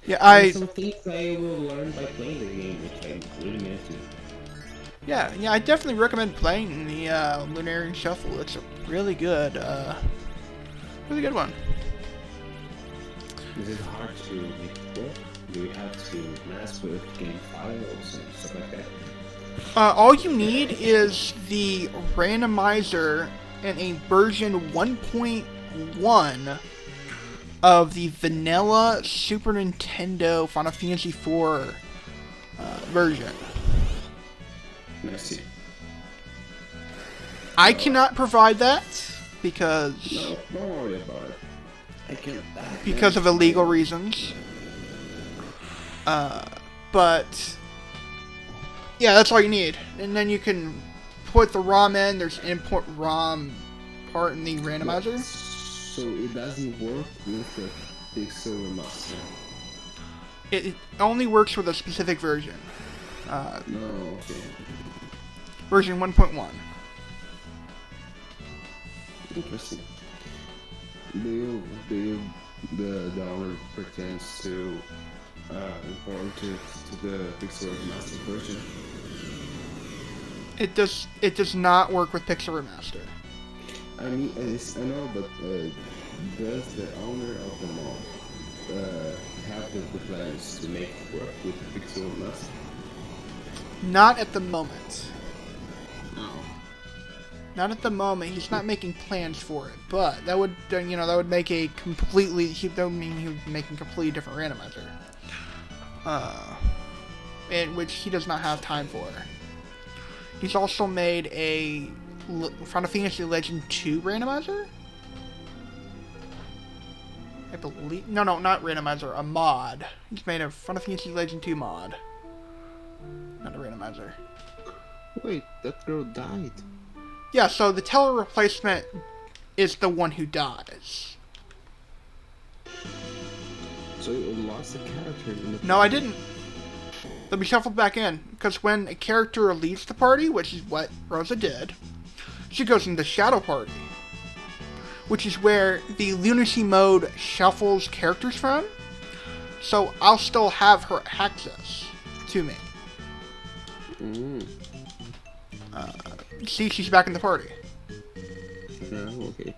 Speaker 1: Yeah,
Speaker 2: some things I will learn by playing the game, which I really meant to.
Speaker 1: Yeah, I definitely recommend playing the Lunarian Shuffle. It's a really good one.
Speaker 2: Is it hard to make it work? Do you have to mess with game files and stuff like that?
Speaker 1: All you need is the randomizer and a version 1.1 1.1 of the vanilla Super Nintendo Final Fantasy IV version.
Speaker 2: I see.
Speaker 1: I cannot provide that because
Speaker 2: No, don't worry about it. I can.
Speaker 1: because of illegal reasons. But yeah, that's all you need, and then you can put the ROM in. There's an import ROM part in the randomizer.
Speaker 2: So it doesn't work with the Pixel Remaster.
Speaker 1: It only works with a specific version.
Speaker 2: No, okay.
Speaker 1: Version 1.1.
Speaker 2: Interesting. The owner pretends to import it to the Pixel Remaster version?
Speaker 1: It does not work with Pixel Remaster.
Speaker 2: I mean, I know, but does the owner of the mall have the plans to make it work with the Pixel Remaster?
Speaker 1: Not at the moment.
Speaker 2: No.
Speaker 1: Not at the moment. He's not making plans for it, but that would make a completely. That would mean he would be making a completely different randomizer. In which he does not have time for. He's also made a Final Fantasy Legend 2 randomizer? I believe... No, not randomizer, a mod. He's made a Final Fantasy Legend 2 mod. Not a randomizer.
Speaker 2: Wait, that girl died.
Speaker 1: Yeah, so the teller replacement is the one who dies.
Speaker 2: So you lost a character in the...
Speaker 1: No, I didn't. They'll be shuffled back in, because when a character leaves the party, which is what Rosa did, she goes into Shadow Party, which is where the lunacy mode shuffles characters from, so I'll still have her access to me. See, she's back in the party.
Speaker 2: Oh, okay.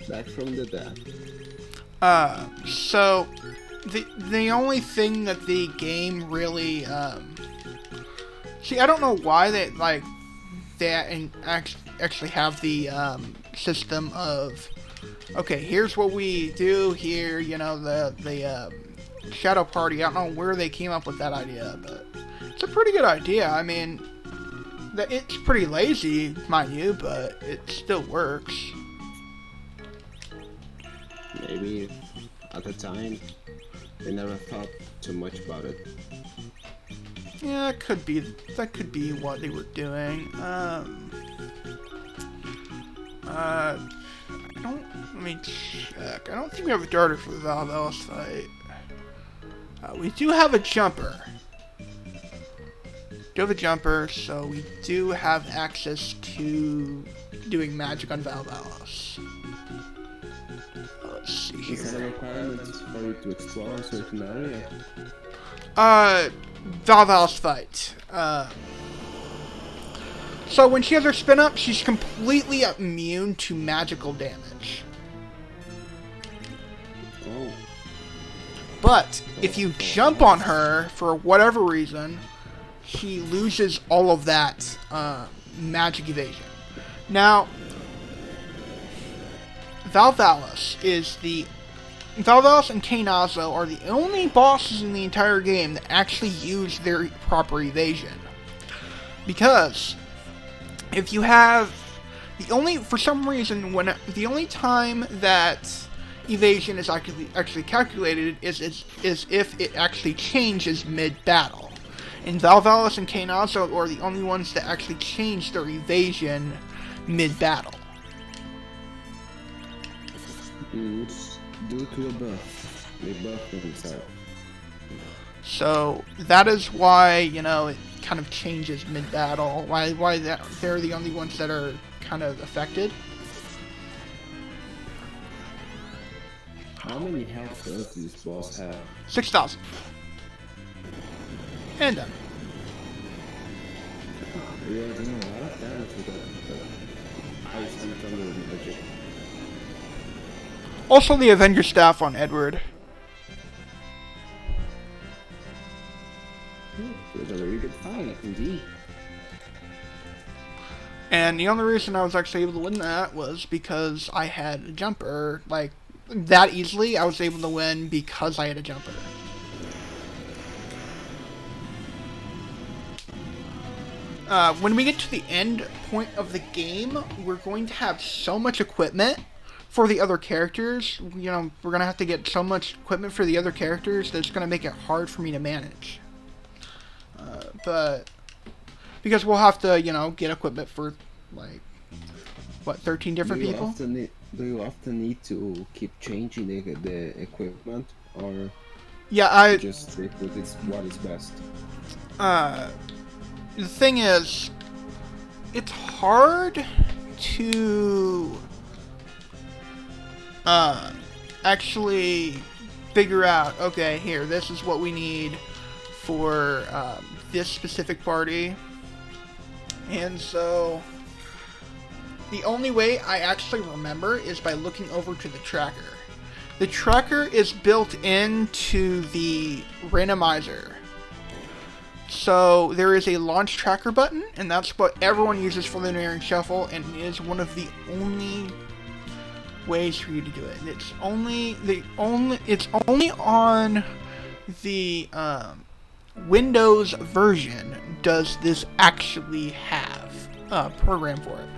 Speaker 2: Back from the dead.
Speaker 1: So the only thing that the game really see, I don't know why they actually have the system of, okay, here's what we do here, the Shadow Party. I don't know where they came up with that idea, but it's a pretty good idea. I mean, it's pretty lazy, mind you, but it still works.
Speaker 2: Maybe at the time they never thought too much about it.
Speaker 1: Yeah, that could be what they were doing. Let me check. I don't think we have a darter for the Valvelos fight. We do have a jumper. So we do have access to doing magic on Valvelos. Let's see here.
Speaker 2: Is there a requirement for you to explore a certain area?
Speaker 1: Valvelos fight. So when she has her spin up, she's completely immune to magical damage.
Speaker 2: Oh.
Speaker 1: But if you jump on her for whatever reason, she loses all of that magic evasion. Now, Valvelos and Kainazo are the only bosses in the entire game that actually use their proper evasion. Because if you have for some reason, the only time that evasion is actually calculated is if it actually changes mid-battle. And Valvelos and Kainazo are the only ones that actually change their evasion mid-battle.
Speaker 2: It's due to a buff. They buff themselves.
Speaker 1: So that is why, it kind of changes mid-battle. Why they're the only ones that are kind of affected.
Speaker 2: How many health does this boss have?
Speaker 1: 6,000. And done.
Speaker 2: Yeah, doing a lot of damage with that ice and thunder magic.
Speaker 1: Also the Avenger Staff on Edward.
Speaker 2: It was a really good fight, indeed.
Speaker 1: And the only reason I was actually able to win that was because I had a jumper. Like, that easily, I was able to win because I had a jumper. When we get to the end point of the game, we're going to have so much equipment for the other characters. You know, we're going to have to get so much equipment for the other characters that it's going to make it hard for me to manage. But because we'll have to, you know, get equipment for, like, what, 13 different people?
Speaker 2: Do you often need to keep changing the equipment, or
Speaker 1: Yeah, I
Speaker 2: just stick with what is best?
Speaker 1: The thing is, it's hard to actually figure out, okay, here, this is what we need for this specific party. And so the only way I actually remember is by looking over to the tracker. The tracker is built into the randomizer. So there is a launch tracker button, and that's what everyone uses for the Lunarian Shuffle, and it is one of the only ways for you to do it. And it's only on the Windows version does this actually have a program for it.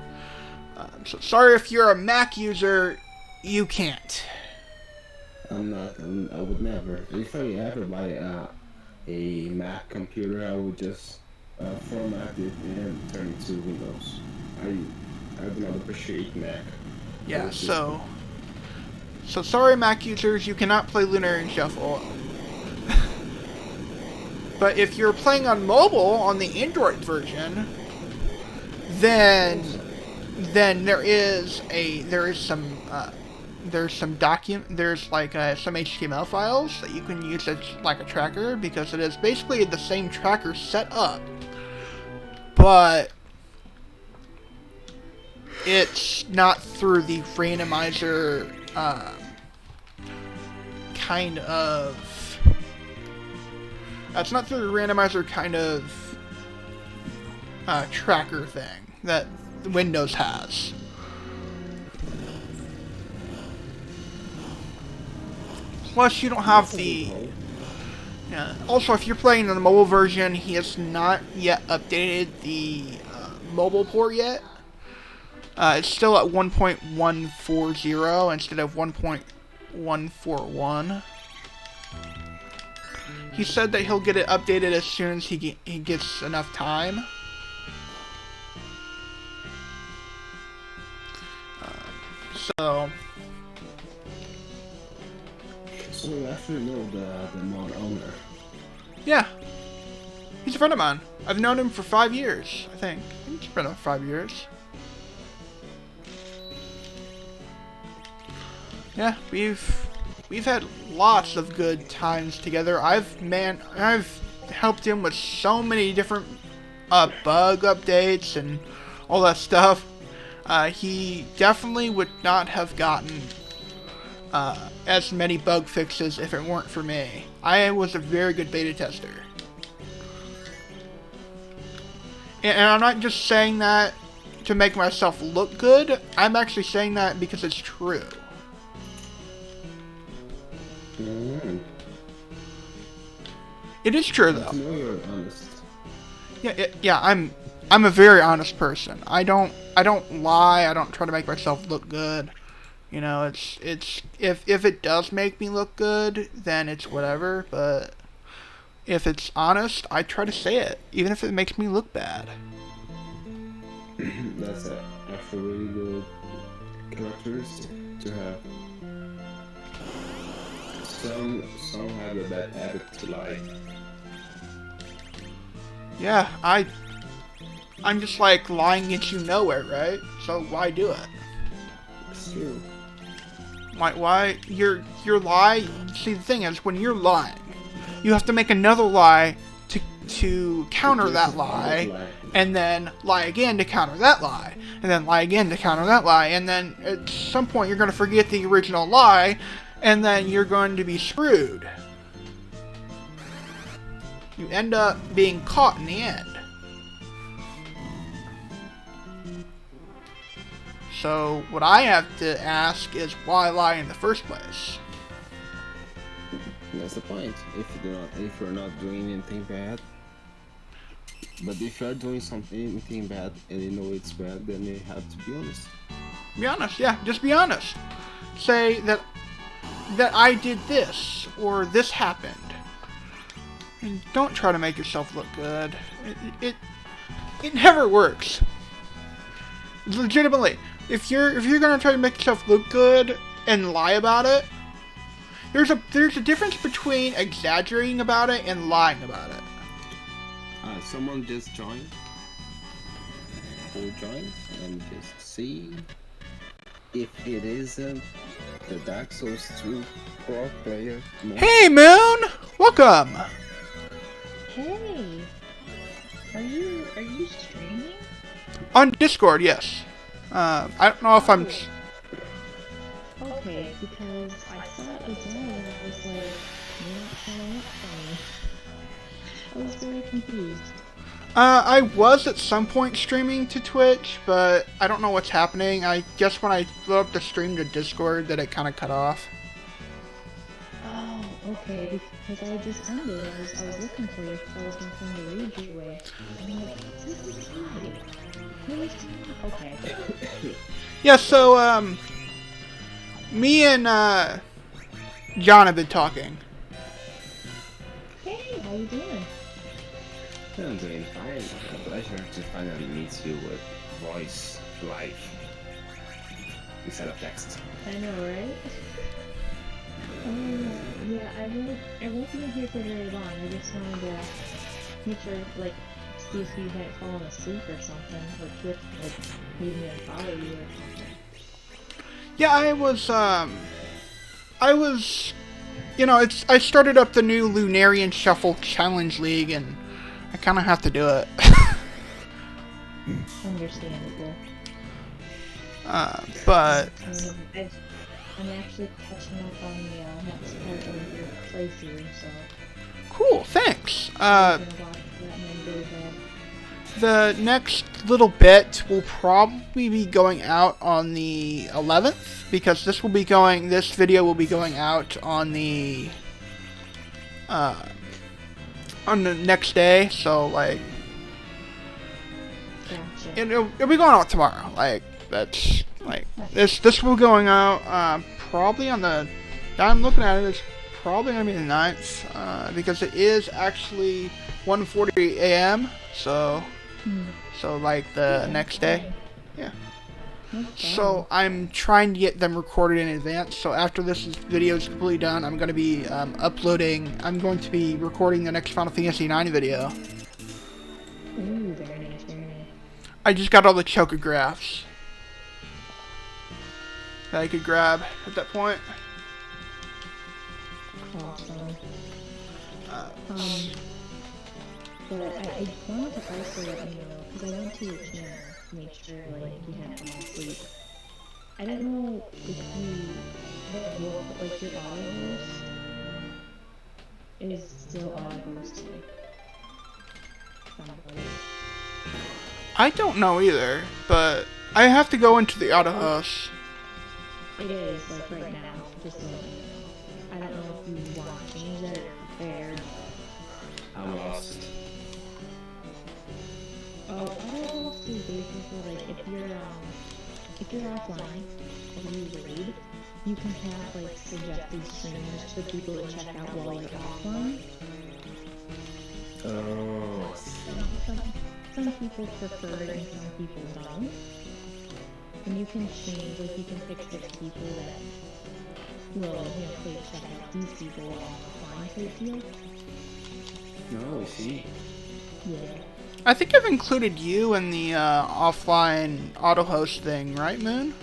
Speaker 1: So sorry if you're a Mac user, you can't.
Speaker 2: I'm not. I would never. If I ever buy a Mac computer, I would just format it and turn it to Windows. I do not appreciate Mac.
Speaker 1: Yeah, so sorry Mac users, you cannot play Lunarian Shuffle. But if you're playing on mobile on the Android version, then there's some HTML files that you can use as like a tracker, because it is basically the same tracker set up, but it's not through the randomizer it's not through the randomizer kind of tracker thing that Windows has. Plus, you don't have the... Yeah. Also, if you're playing on the mobile version, he has not yet updated the mobile port yet. It's still at 1.140 instead of 1.141. He said that he'll get it updated as soon as he gets enough time. So
Speaker 2: you actually know the mod owner?
Speaker 1: Yeah. He's a friend of mine. I've known him for 5 years, I think. He's been on 5 years. Yeah, we've had lots of good times together. I've helped him with so many different bug updates and all that stuff. He definitely would not have gotten as many bug fixes if it weren't for me. I was a very good beta tester. And I'm not just saying that to make myself look good. I'm actually saying that because it's true. It is true, though.
Speaker 2: No, you're honest.
Speaker 1: Yeah, I'm a very honest person. I don't lie. I don't try to make myself look good. You know, it's if it does make me look good, then it's whatever. But if it's honest, I try to say it, even if it makes me look bad.
Speaker 2: That's actually really good characteristic to have. Some have a bad habit to lie.
Speaker 1: Yeah, I'm just like, lying gets you nowhere, right? So why do it?
Speaker 2: It's true.
Speaker 1: Why your lie? See, the thing is, when you're lying, you have to make another lie to counter that lie, and then lie again to counter that lie, and then lie again to counter that lie, and then at some point you're going to forget the original lie, and then you're going to be screwed. You end up being caught in the end. So what I have to ask is why lie in the first place?
Speaker 2: That's the point. If you're not doing anything bad, but if you're doing anything bad and you know it's bad, then you have to be honest.
Speaker 1: Be honest, yeah, just be honest. Say that I did this or this happened. And don't try to make yourself look good. It never works. Legitimately, if you're gonna try to make yourself look good and lie about it, there's a difference between exaggerating about it and lying about it.
Speaker 2: Someone just joined. Who joined? And just see if it isn't the Dark Souls 2 pro player. No.
Speaker 1: Hey Moon, welcome.
Speaker 3: Hey, are you streaming?
Speaker 1: On Discord, yes. I don't know if I'm.
Speaker 3: Okay, because I saw it again and I was like, you're not showing up for me. I was very confused.
Speaker 1: I was at some point streaming to Twitch, but I don't know what's happening. I guess when I load up the stream to Discord that it kind of cut off.
Speaker 3: Oh, okay, because I just ended. I was looking for you because I was going to send the rage away. I'm like, this is really okay.
Speaker 1: Yeah, so, me and, John have been talking.
Speaker 3: Hey, how you doing?
Speaker 2: I'm doing fine. A pleasure to finally meet you with voice live instead of text.
Speaker 3: I know, right? Yeah, I won't be here for very long. I just wanted to make sure, like, see if you had fallen asleep or something, or Twitch, like, made me unfollow you or something.
Speaker 1: Yeah, I was, you know, I started up the new Lunarian Shuffle Challenge League, and I kind of have to do it.
Speaker 3: Understandable.
Speaker 1: But
Speaker 3: I'm actually catching up on the next part of your playthrough, so.
Speaker 1: cool, thanks.
Speaker 3: I'm gonna watch that and then go to bed.
Speaker 1: The next little bit will probably be going out on the 11th, because this video will be going out on the next day, so like,
Speaker 3: Gotcha.
Speaker 1: it'll be going out tomorrow. Like, that's like, this will be going out probably on the, I'm looking at it, it's probably gonna be the 9th, because it is actually 1:40 a.m. So like the next day. Yeah. So I'm trying to get them recorded in advance. So after this video is completely done, I'm going to be I'm going to be recording the next Final Fantasy IX video.
Speaker 3: Ooh, very nice, very nice.
Speaker 1: I just got all the chocographs that I could grab at that point.
Speaker 3: Awesome. But I wanted to also let you know, because I went to your channel to make sure, like, you hadn't fallen asleep. I don't know if you, like, your auto host is still auto hosting somebody.
Speaker 1: I don't know either, but I have to go into the auto host.
Speaker 3: It is, like, right now, just so you know. I don't know if you want to change that or prepared.
Speaker 2: I'm lost.
Speaker 3: Oh, auto host is basically, like, if you're offline, or you raid, you can have, like, suggested streamers for people to check out while you're offline.
Speaker 2: Oh.
Speaker 3: Some people prefer it and some people don't. And you can change, like, you can pick 6 people that will, please check out these people while offline type deal.
Speaker 2: No, see.
Speaker 3: Yeah.
Speaker 1: I think I've included you in the offline auto host thing, right, Moon?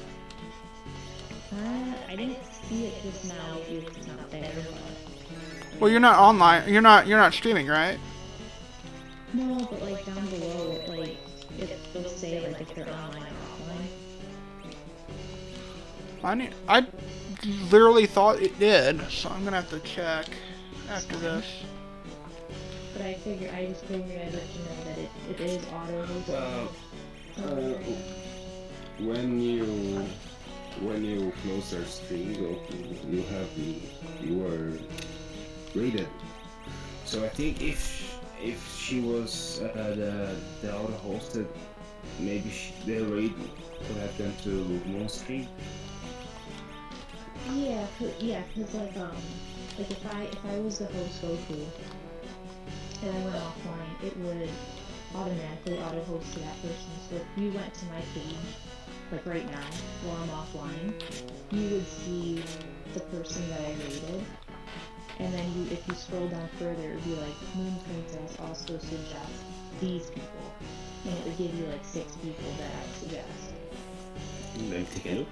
Speaker 3: I didn't see it just now if it's not there, but...
Speaker 1: Well, you're not online. You're not streaming, right?
Speaker 3: No, but, like, down below, like, they'll say, like, if they're online or offline.
Speaker 1: I literally thought it did, so I'm gonna have to check after this.
Speaker 3: But I just figured I'd let you know that it is auto hosting.
Speaker 2: when you close our stream, you were rated. So I think if she was the other hosted, maybe the raid would have gone to Moonstream.
Speaker 3: Yeah, cause like if I was the host Goku and I went offline, it would automatically auto host to that person. So if you went to my page, like right now, while I'm offline, you would see the person that I rated. And then if you scroll down further, it would be like, Moon Princess also suggests these people. And it would give you like 6 people that I suggest.
Speaker 2: Let me take a look.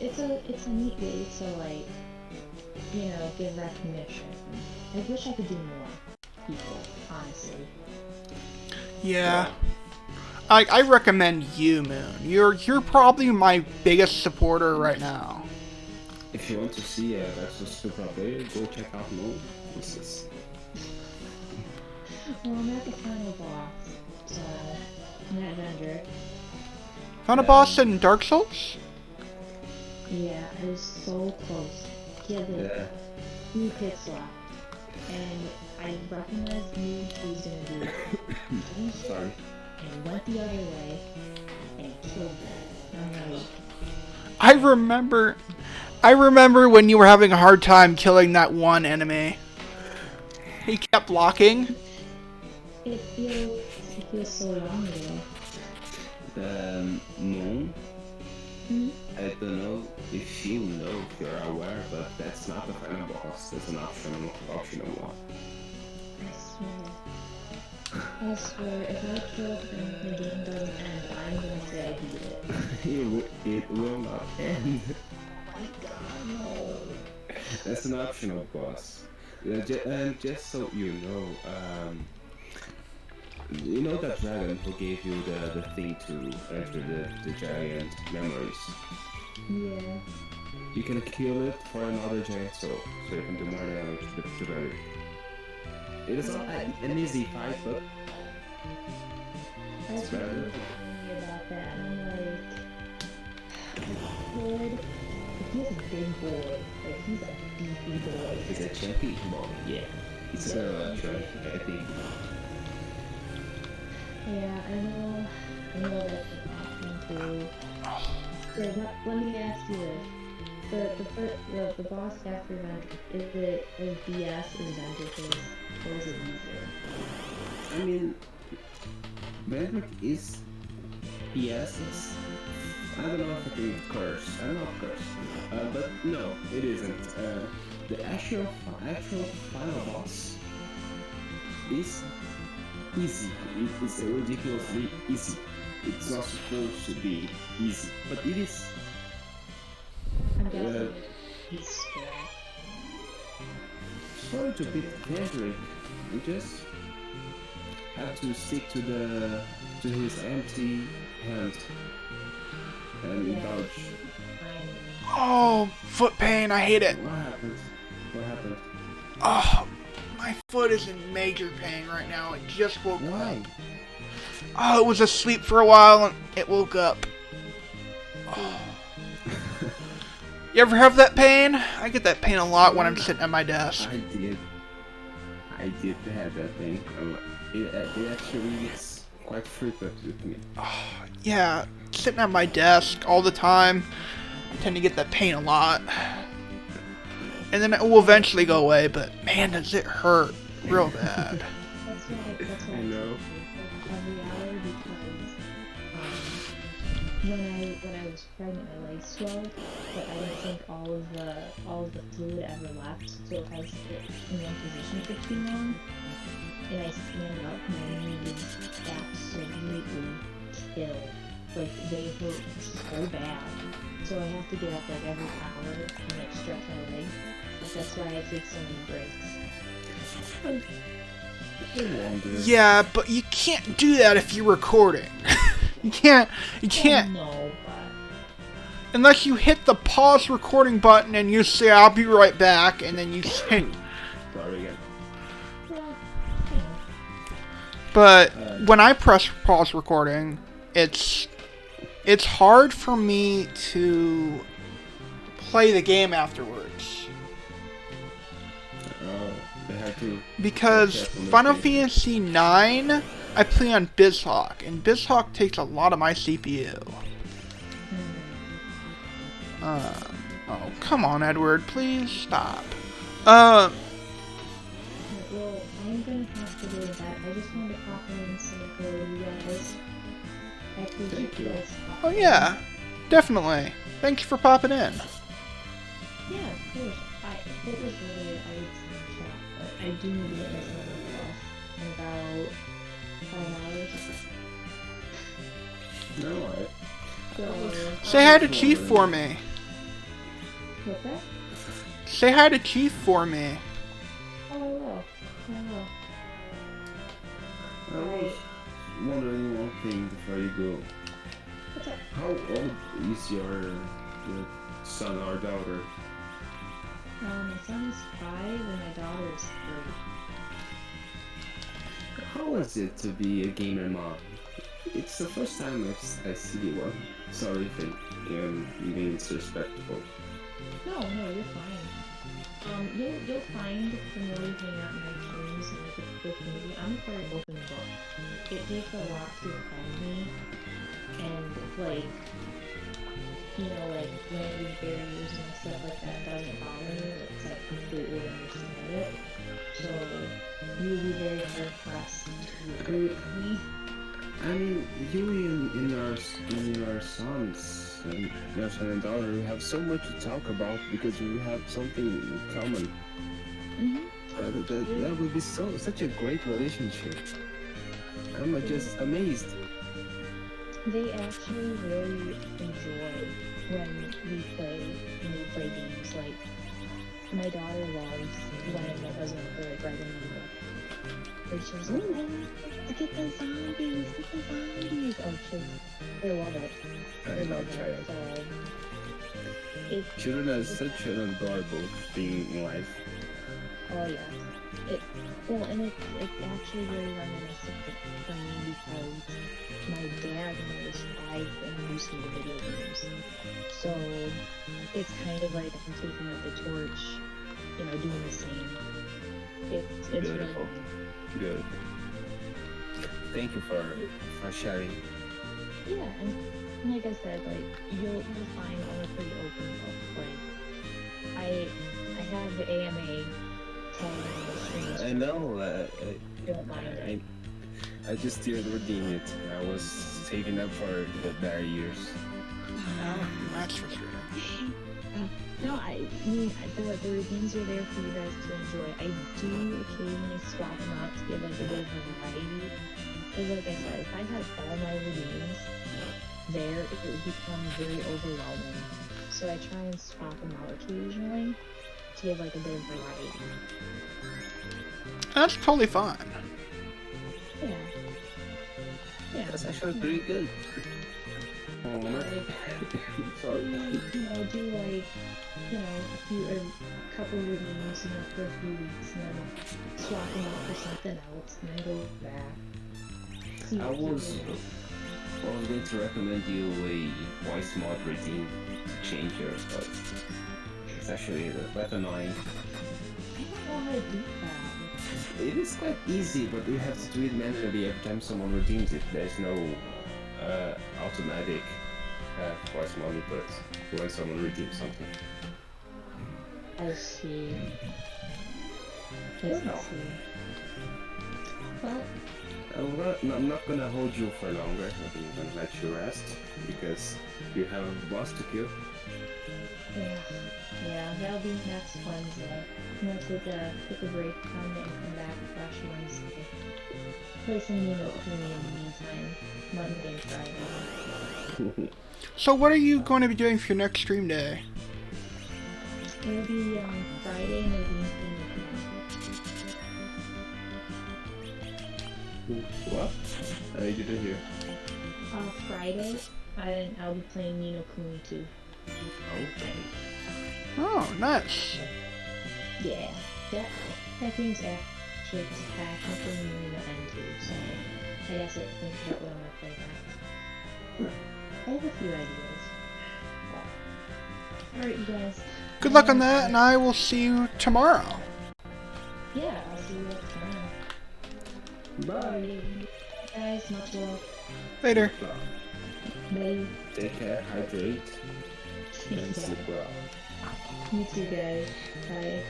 Speaker 3: It's a neat way to, like, you know, give recognition. I wish I could do more people, honestly.
Speaker 1: Yeah. I recommend you, Moon. You're probably my biggest supporter right now.
Speaker 2: If you want to see a versus super player, go check out Moon. This is.
Speaker 3: Well, I'm at the final boss, so I'm at Avenger.
Speaker 1: Found a boss in Dark Souls?
Speaker 3: Yeah, I was so close. He had like 2 hits left, and I recognized who was gonna do it.
Speaker 2: Sorry.
Speaker 3: And went the other way, and killed him. I'm like,
Speaker 1: I remember when you were having a hard time killing that one enemy. He kept blocking.
Speaker 3: it feels so long ago.
Speaker 2: Moon.
Speaker 3: Hmm?
Speaker 2: I don't know if you know, if you're aware, but that's not the final boss. That's an optional one.
Speaker 3: I swear, if I kill him and the game doesn't end, I'm gonna say I beat it.
Speaker 2: It will not end.
Speaker 3: Oh my god, no.
Speaker 2: That's an optional boss. And just so you know that dragon who gave you the thing to enter the giant memories.
Speaker 3: Yeah.
Speaker 2: You can kill it for another giant soul, so you can do more damage to bury it. It is not an easy fight, but
Speaker 3: I was
Speaker 2: better.
Speaker 3: thinking about that, and I'm like, Lord, if he's a big boy, like he's a beefy boy.
Speaker 2: It's a champion boy, yeah. It's a track, I think.
Speaker 3: Yeah, I know that's an option too. So let me ask you this. The boss after event, is it as BS as Avenger Phase, or is it easier?
Speaker 2: I mean, Maverick is BS. I don't know if I can curse. I don't know if curse. But no, it isn't. The actual final boss is easy. It is ridiculously easy. It's not supposed to be easy, but it is.
Speaker 3: I'm guessing he's strong.
Speaker 2: Sorry to be Maverick. You just have to stick to his empty hand and indulge.
Speaker 1: Oh, foot pain. I hate it.
Speaker 2: What happened? What happened?
Speaker 1: Oh, my foot is in major pain right now. It just woke
Speaker 2: Why?
Speaker 1: up. Oh, it was asleep for a while and it woke up. Oh. You ever have that pain? I get that pain a lot when I'm sitting at my desk.
Speaker 2: I did have that thing. It actually is quite frequent with me.
Speaker 1: Oh, yeah, sitting at my desk all the time. I tend to get that pain a lot. And then it will eventually go away, but man, does it hurt real bad.
Speaker 3: That's what
Speaker 2: I know.
Speaker 3: Every hour because when I was pregnant, my legs swelled, but I don't think all of the fluid ever left. So if I sit in one position for too long, and I stand up, my knees absolutely kill. Like they hurt so bad. So I have to get up like every hour and like stretch my legs. That's why I take so many breaks.
Speaker 2: I wonder.
Speaker 1: Yeah, but you can't do that if you're recording. You can't,
Speaker 3: No, but
Speaker 1: unless you hit the pause recording button and you say, I'll be right back, and then you say,
Speaker 2: Sorry again.
Speaker 1: but when I press pause recording, it's it's hard for me to play the game afterwards.
Speaker 2: They have to.
Speaker 1: Because
Speaker 2: Check on the
Speaker 1: Final
Speaker 2: game.
Speaker 1: Fantasy IX, I play on BizHawk, and BizHawk takes a lot of my CPU. Oh, come on, Edward, please stop.
Speaker 3: Well, I'm gonna have to go to bed. I just wanted to pop in and say hello to you guys. I appreciate
Speaker 2: Thank
Speaker 3: you
Speaker 2: you.
Speaker 3: guys.
Speaker 1: Oh yeah, definitely. Thank you for popping in.
Speaker 3: Yeah, of course. It was really a chat, but I do need to get myself off in about 5 hours.
Speaker 2: No,
Speaker 3: So,
Speaker 1: Say hi to Chief for me.
Speaker 3: what's that?
Speaker 1: Say hi to Chief for me.
Speaker 3: Oh, I will. I will.
Speaker 2: I was wondering one thing before you go.
Speaker 3: What's up?
Speaker 2: How old is your son or daughter?
Speaker 3: My son is 5 and my daughter is 3.
Speaker 2: How is it to be a gamer mom? It's the first time I see one. Sorry if I'm being disrespectful.
Speaker 3: No, you're fine. You'll find the more you hang out in my streams and with me, I'm a very open book. It takes a lot to offend me, and like, like language barriers and stuff like that doesn't bother me. It's like completely understand it. So you'll be very hard pressed to agree with me.
Speaker 2: I mean, you and your sons and your son and daughter, we have so much to talk about because we have something in common. That would be such a great relationship. I'm just amazed.
Speaker 3: They actually really enjoy when we play games. Like my daughter loves when my husband will like write a novel. And she's like, oh, look at the zombies, Oh, they love it. They love it. So
Speaker 2: Children are such an adorable thing in life.
Speaker 3: oh yeah. And it's actually very reminiscent for me because my dad, when I was 5, introduced me to video games. So it's kind of like I'm taking up the torch, doing the same. It's
Speaker 2: Beautiful.
Speaker 3: really cool.
Speaker 2: Good. Thank you for sharing.
Speaker 3: Yeah, and like I said, like you'll find I'm a pretty open book. Like I have the AMA tag on the streams.
Speaker 2: I know.
Speaker 3: Don't mind it.
Speaker 2: I just didn't redeem it. I was saving up for the better years.
Speaker 1: That's frustrating.
Speaker 3: No, I mean the redeems are there for you guys to enjoy. I do occasionally swap them out to give like a bit of variety. Because like I said, if I had all my redeems there, it would become very overwhelming. So I try and swap them out occasionally to give like a bit of variety.
Speaker 1: That's totally fine.
Speaker 3: Yeah. Yeah.
Speaker 2: That's actually pretty good. Sorry.
Speaker 3: Do like, a couple redeems, for a few weeks, and then swap them out for something else, and then go back.
Speaker 2: I was going to recommend you a voice mod redeem to change yours, but it's actually quite annoying.
Speaker 3: I don't know how to do that.
Speaker 2: It is quite easy, but you have to do it manually every time someone redeems it. There's no automatic voice mod input when someone redeems something.
Speaker 3: I see. I see. Well,
Speaker 2: I'm not gonna hold you for longer. I'm gonna let you rest because you have a boss to kill.
Speaker 3: yeah, that'll be next Wednesday. I'm gonna take a break from it and come back fresh Wednesday. Play some Nino Kuni in the meantime, Monday and Friday.
Speaker 1: So what are you going to be doing for your next stream day?
Speaker 3: It'll be Friday and it'll be
Speaker 2: What? I didn't hear.
Speaker 3: Friday, I'll be playing Nino Kuni 2.
Speaker 2: Okay.
Speaker 1: Oh, nice.
Speaker 3: Yeah, that game's actually technically nearing the end too, so I guess it thinks about what I'm gonna play next. I have a few ideas. Alright, you guys.
Speaker 1: Good luck on that, and I will see you tomorrow.
Speaker 3: Yeah, I'll see you tomorrow.
Speaker 2: Bye.
Speaker 3: Guys, much love.
Speaker 1: Later.
Speaker 3: Bye.
Speaker 2: Take care, hydrate, and sleep well.
Speaker 3: You too, guys. Bye.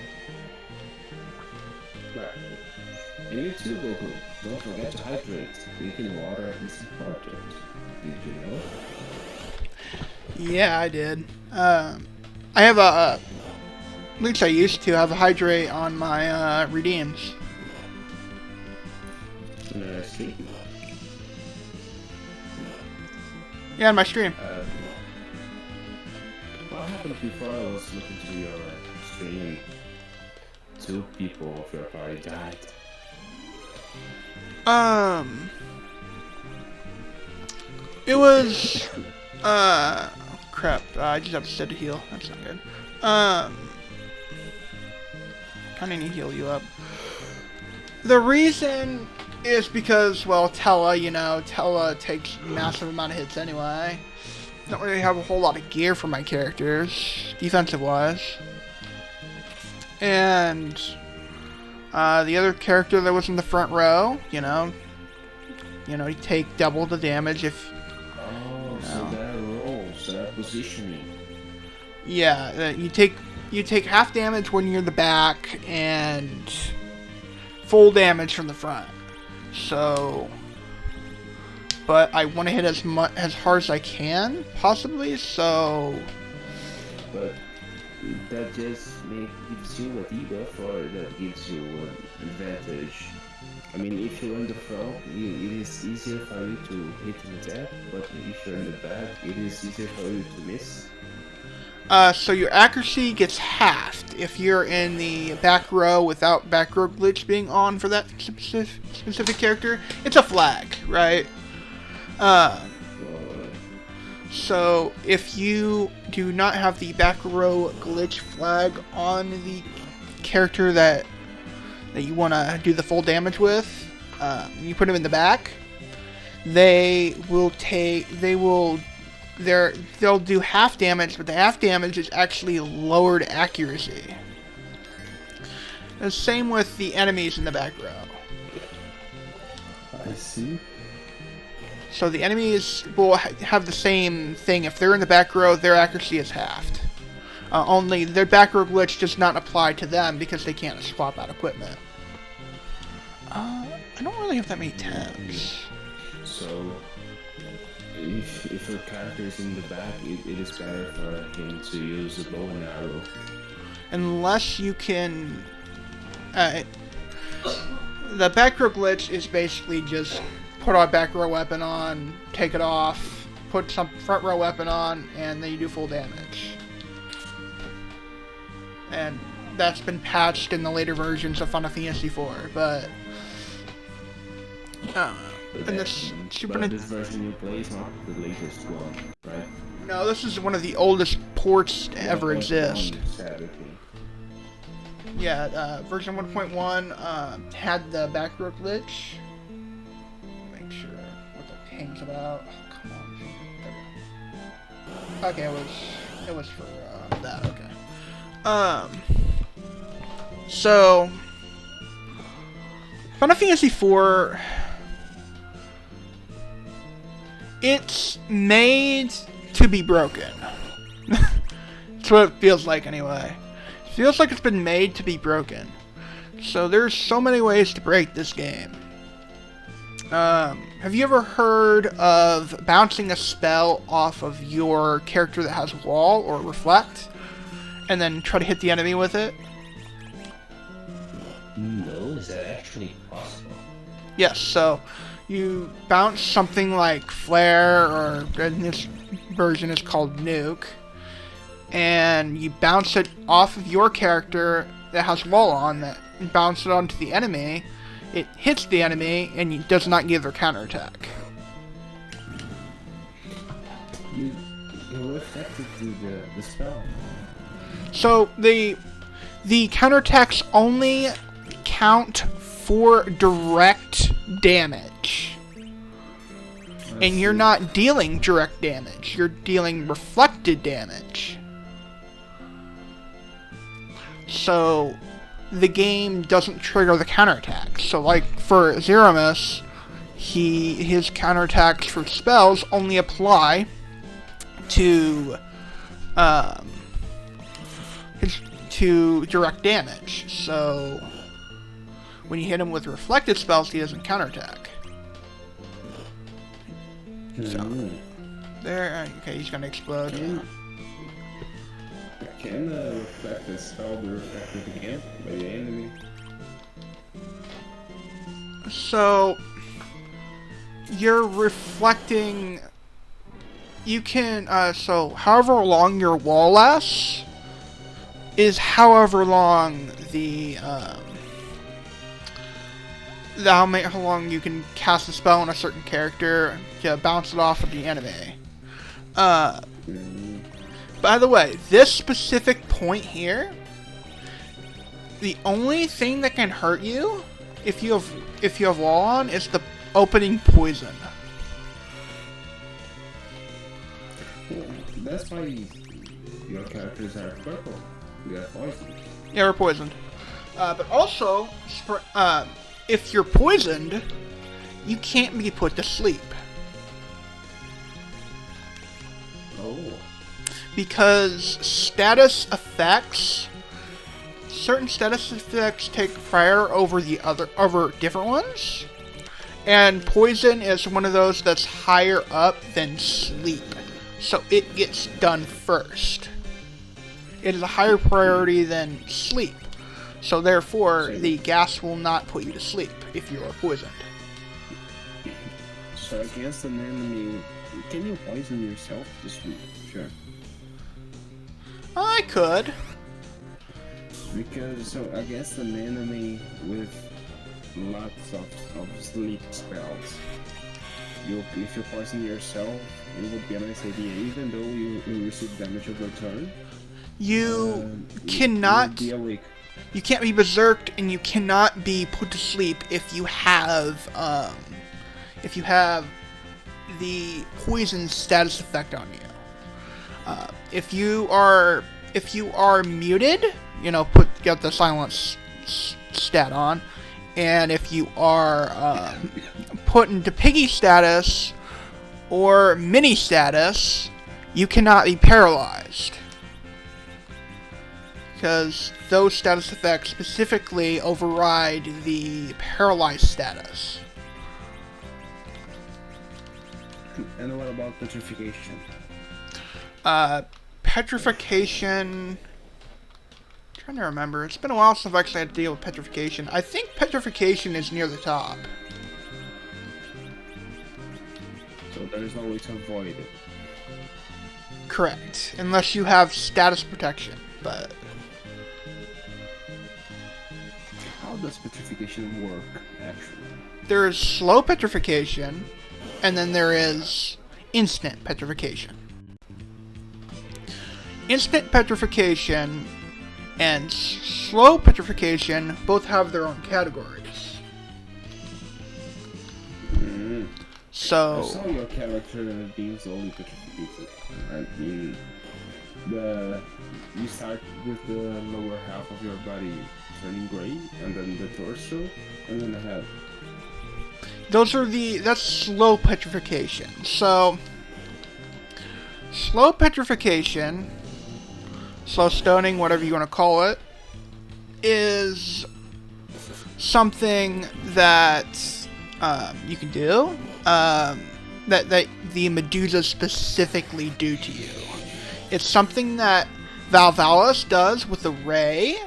Speaker 2: Bye. And you too, Goku. Don't forget to hydrate. Drinking water is important. Did you know?
Speaker 1: Yeah, I did. I have a, at least I used to have a hydrate on my redeems.
Speaker 2: Stream.
Speaker 1: Yeah, on my stream.
Speaker 2: What happened before I was looking to your stream? 2 people of your party died.
Speaker 1: It was, crap, I just have to set to heal, that's not good. Kinda need to heal you up. The reason is because, well, Tella, you know, Tella takes massive amount of hits anyway. Don't really have a whole lot of gear for my characters, defensive-wise. And, the other character that was in the front row, you know, you take double the damage if...
Speaker 2: Oh, so that rolls, that positioning.
Speaker 1: Yeah, you take half damage when you're in the back, and full damage from the front. So, but I want to hit as hard as I can, possibly. So,
Speaker 2: but that just gives you a debuff, or that gives you an advantage. I mean, if you're in the front, it is easier for you to hit an attack, but if you're in the back, it is easier for you to miss.
Speaker 1: So your accuracy gets halved if you're in the back row without back row glitch being on for that specific character. It's a flag, right? So if you do not have the back row glitch flag on the character that you want to do the full damage with, you put them in the back, they'll do half damage, but the half damage is actually lowered accuracy. The same with the enemies in the back row.
Speaker 2: I see.
Speaker 1: So the enemies will have the same thing. If they're in the back row, their accuracy is halved. Only their back row glitch does not apply to them because they can't swap out equipment. I don't really have that many tabs.
Speaker 2: So, if a character is in the back, it is better for him to use a bow and arrow.
Speaker 1: Unless you can... the back row glitch is basically just put a back row weapon on, take it off, put some front row weapon on, and then you do full damage. And that's been patched in the later versions of Final Fantasy IV, but... and this
Speaker 2: this version you play is not the latest one, right?
Speaker 1: No, this is one of the oldest ports to ever exist. Yeah, version 1.1 had the back row glitch. Make sure what the ping's about. Oh, come on. There we go. Okay, it was for that. Okay. So Final Fantasy IV. It's made to be broken. That's what it feels like anyway. It feels like it's been made to be broken. So there's so many ways to break this game. Have you ever heard of bouncing a spell off of your character that has wall or reflect, and then try to hit the enemy with it?
Speaker 2: No, is that actually possible?
Speaker 1: Yes, so you bounce something like Flare, or in this version is called Nuke, and you bounce it off of your character that has wall on that, and bounce it onto the enemy. It hits the enemy, and it does not give their counterattack.
Speaker 2: You reflected to the spell.
Speaker 1: So the counterattacks only count for direct damage. And you're not dealing direct damage. You're dealing reflected damage. So the game doesn't trigger the counterattack. So like for Zeramus, his counterattacks for spells only apply to to direct damage. So when you hit him with reflected spells, he doesn't counterattack. So there, okay, he's gonna explode.
Speaker 2: Can reflect the spell be reflected again by the enemy?
Speaker 1: So you're reflecting. You can so however long your wall lasts is however long how long you can cast a spell on a certain character to bounce it off of the enemy. By the way, this specific point here, the only thing that can hurt you if you have wall on is the opening poison.
Speaker 2: That's why your characters are purple. They are poisoned.
Speaker 1: Yeah, we're poisoned. But also, if you're poisoned, you can't be put to sleep.
Speaker 2: Oh.
Speaker 1: Because certain status effects take prior over different ones. And poison is one of those that's higher up than sleep. So it gets done first. It is a higher priority than sleep. So therefore, the gas will not put you to sleep if you are poisoned.
Speaker 2: So against an enemy, can you poison yourself? Just be sure.
Speaker 1: I could.
Speaker 2: Because so against an enemy with lots of sleep spells, if you poison yourself, it would be a nice idea. Even though you receive damage over turn,
Speaker 1: you
Speaker 2: cannot be awake.
Speaker 1: You can't be berserked, and you cannot be put to sleep if you have the poison status effect on you. If you are muted, get the silence stat on, and if you are put into piggy status or mini status, you cannot be paralyzed. Because those status effects specifically override the paralyzed status.
Speaker 2: And what about petrification?
Speaker 1: Petrification... I'm trying to remember. It's been a while since I've actually had to deal with petrification. I think petrification is near the top.
Speaker 2: So there's no way to avoid it.
Speaker 1: Correct. Unless you have status protection, but...
Speaker 2: How does petrification work, actually?
Speaker 1: There is slow petrification, and then there is instant petrification. Instant petrification and slow petrification both have their own categories. So...
Speaker 2: I saw your character being slowly petrified. I mean, you start with the lower half of your body turning gray, and then the torso, and then the head.
Speaker 1: That's slow petrification. So, slow petrification, slow stoning, whatever you want to call it, is something that you can do, that the Medusas specifically do to you. It's something that Valvalis does with the Ray.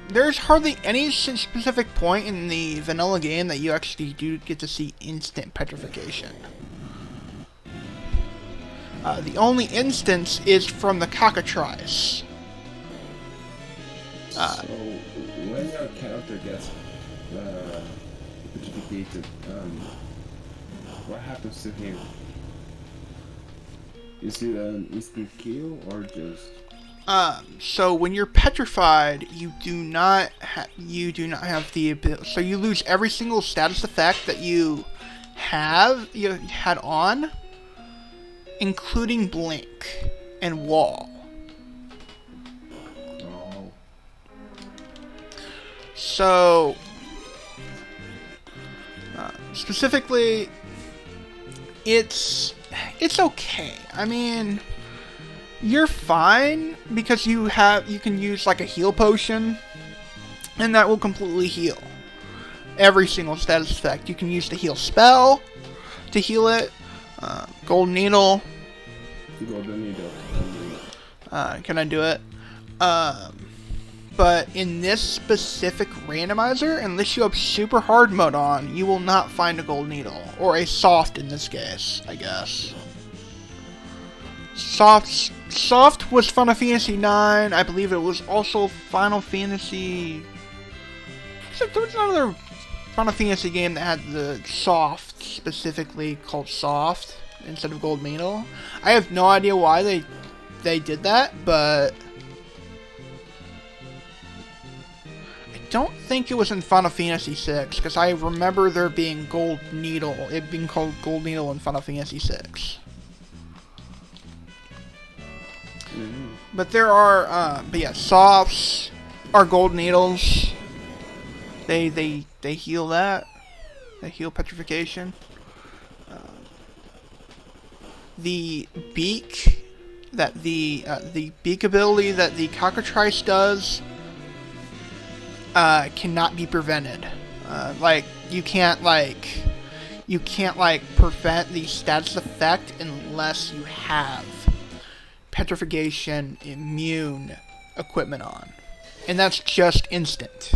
Speaker 1: There's hardly any specific point in the vanilla game that you actually do get to see instant petrification. The only instance is from the cockatrice.
Speaker 2: So, when your character gets petrified, what happens to him? Is it an instant kill or just...
Speaker 1: So when you're petrified, you do not have the ability. So you lose every single status effect that you had on, including blink and wall.
Speaker 2: Oh.
Speaker 1: So, specifically, it's okay. I mean, you're fine because you can use like a heal potion, and that will completely heal every single status effect. You can use the heal spell to heal it. Golden needle.
Speaker 2: Golden needle.
Speaker 1: Can I do it? But in this specific randomizer, unless you have super hard mode on, you will not find a gold needle. Or a soft in this case, I guess. Soft was Final Fantasy 9. I believe it was also Final Fantasy... There was another Final Fantasy game that had the soft, specifically called soft, instead of gold needle. I have no idea why they did that, but... don't think it was in Final Fantasy 6 because I remember there being gold needle. It being called gold needle in Final Fantasy 6. But there are, but yeah, softs are gold needles. They heal that. They heal petrification. The beak the beak ability that the cockatrice does. Cannot be prevented. You can't prevent the status effect unless you have petrification immune equipment on, and that's just instant.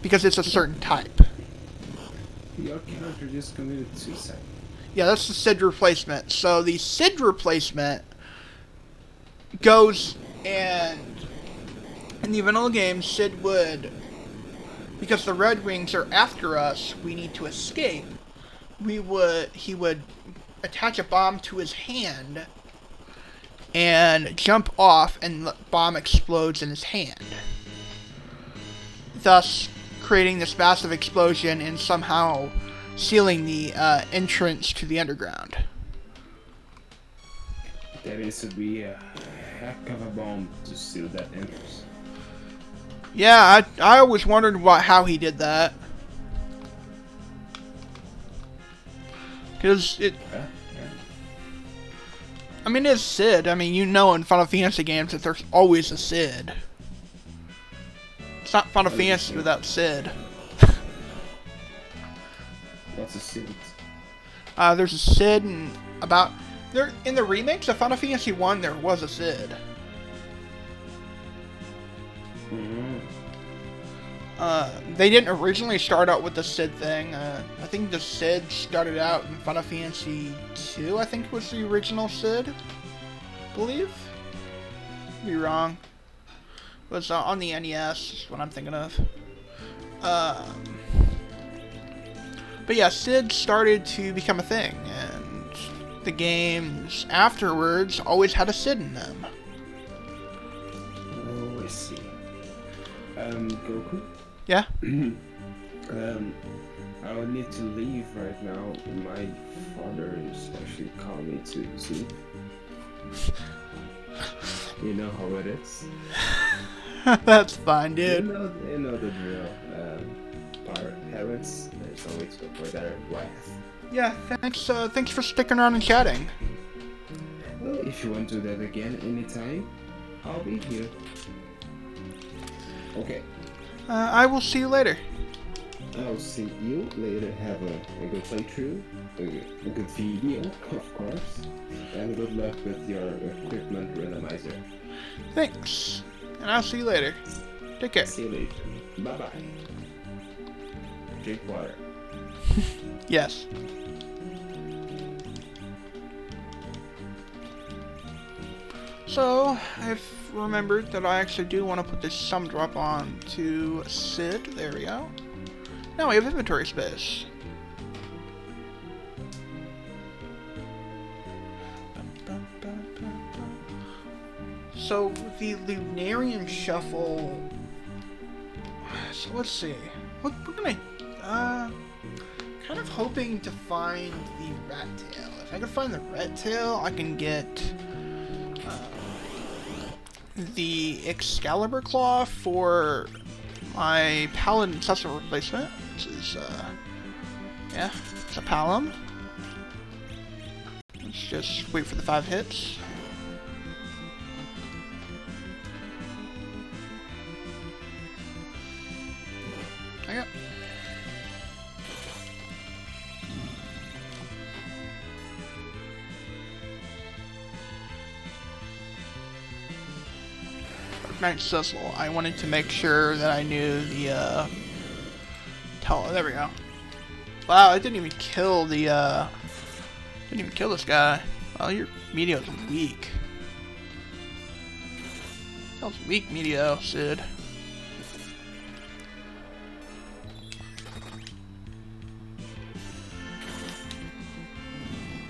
Speaker 1: Because it's a certain type.
Speaker 2: Your character just committed suicide.
Speaker 1: Yeah, that's the SID replacement. So the SID replacement goes and in the vanilla game, Sid would, because the Red Wings are after us, we need to escape. He would attach a bomb to his hand and jump off, and the bomb explodes in his hand, thus creating this massive explosion and somehow sealing the entrance to the underground.
Speaker 2: That is would be a heck of a bomb to seal that entrance.
Speaker 1: Yeah, I always wondered how he did that. Because I mean, it's Sid. I mean, you know in Final Fantasy games that there's always a Sid. It's not Final Fantasy without Sid.
Speaker 2: What's a Sid?
Speaker 1: There's a Sid in the remakes of Final Fantasy 1, there was a Sid. They didn't originally start out with the Sid thing. I think the Sid started out in Final Fantasy 2, I think was the original Sid. I believe? Could be wrong. It was on the NES, is what I'm thinking of. But yeah, Sid started to become a thing, and the games afterwards always had a Sid in them.
Speaker 2: Oh, I see. Goku?
Speaker 1: Yeah?
Speaker 2: I will need to leave right now. My father is actually calling me to sleep. You know how it is.
Speaker 1: That's fine, dude.
Speaker 2: You know the drill. Parents, there's always hope for their wife.
Speaker 1: Yeah, thanks for sticking around and chatting.
Speaker 2: Well, if you want to do that again anytime, I'll be here. Okay.
Speaker 1: I will see you later.
Speaker 2: I'll see you later. Have a good playthrough, a good video, of course, and good luck with your equipment randomizer.
Speaker 1: Thanks, and I'll see you later. Take care.
Speaker 2: See you later. Bye-bye. Drink water.
Speaker 1: Yes. So, I've remembered that I actually do want to put this sum drop on to Sid. There we go. Now we have inventory space. So, the Lunarian Shuffle... So, let's see. We're gonna of hoping to find the rat tail. If I can find the rat tail, I can get the Excalibur Claw for my Paladin Accessory replacement, which is, yeah, it's a Palom. Let's just wait for the 5 hits. There you go. Night Sizzle. I wanted to make sure that I knew the, there we go. Wow, I didn't even kill the, didn't even kill this guy. Well, your Meteo's weak. That was weak, Meteo, Sid.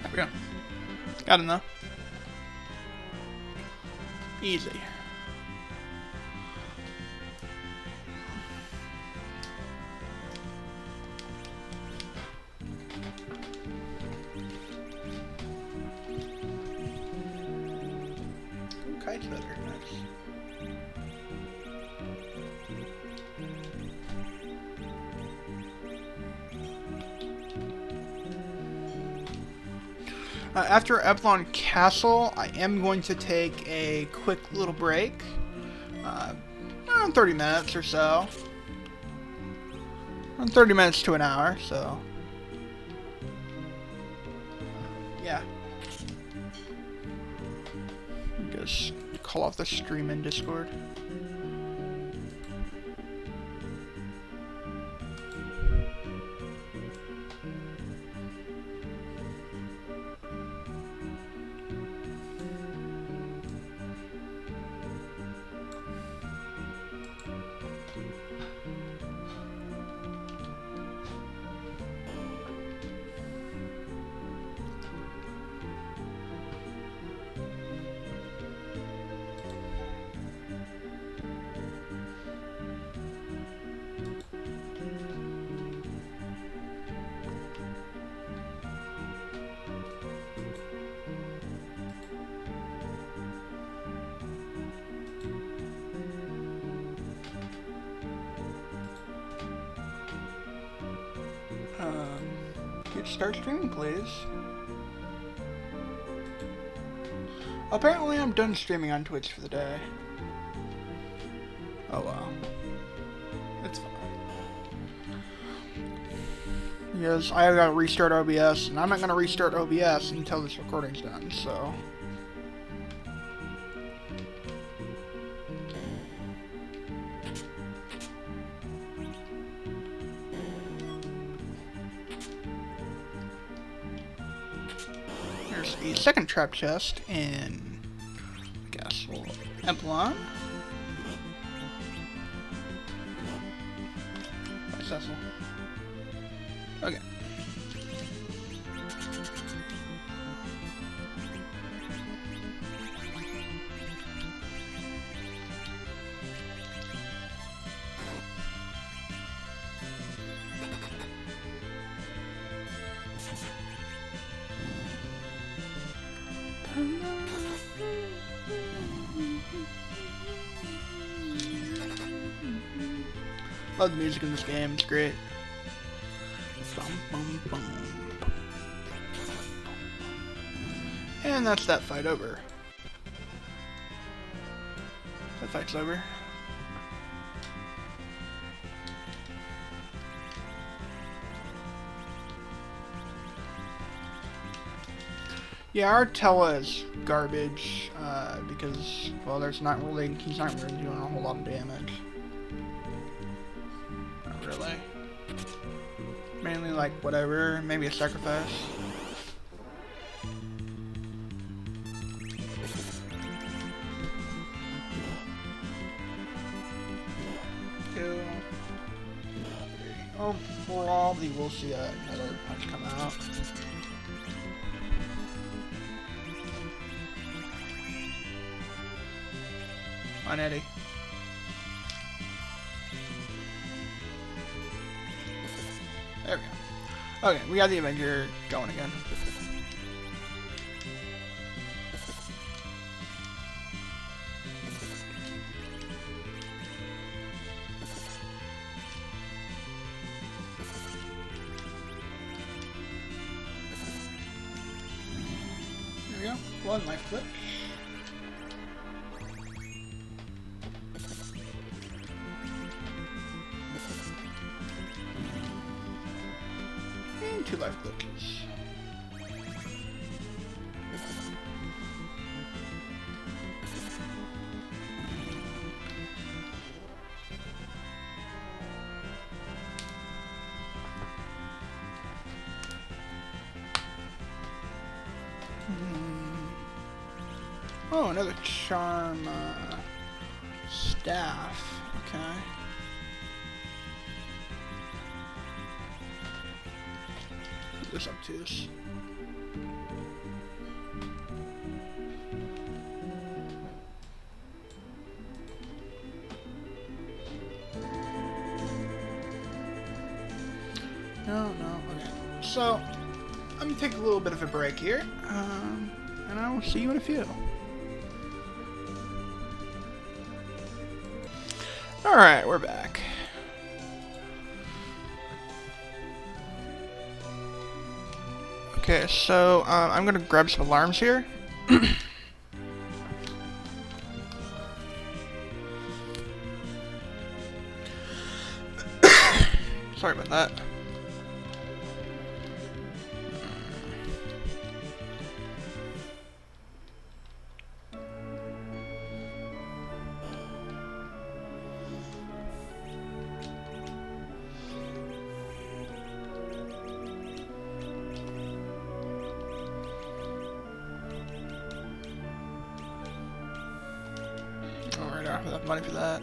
Speaker 1: There we go. Got him though. Easy. Kite's better, nice. After Epsilon Castle, I am going to take a quick little break. Around 30 minutes or so. Around 30 minutes to an hour, so. Yeah. Just call off the stream in Discord. Start streaming, please. Apparently I'm done streaming on Twitch for the day. Oh wow. It's fine. Because I gotta restart OBS, and I'm not gonna restart OBS until this recording's done, so. There's a second trap chest in Castle Emplon. Successful. Okay. Love the music in this game, it's great. And that's that fight over. That fight's over. Yeah, Artella is garbage, because, well, he's not really doing a whole lot of damage. Not really. Mainly, like, whatever, maybe a sacrifice. Kill. Oh, probably we'll see another punch come out. On Eddie. There we go. Okay, we got the Avenger going again. There we go. One life clip. And 2 life clips. Oh, another charm staff. Okay. Put this up to this. No, okay. So, I'm gonna take a little bit of a break here, and I will see you in a few. Alright, we're back. Okay, so I'm gonna grab some alarms here. Sorry about that. Alright, I don't have enough money for that.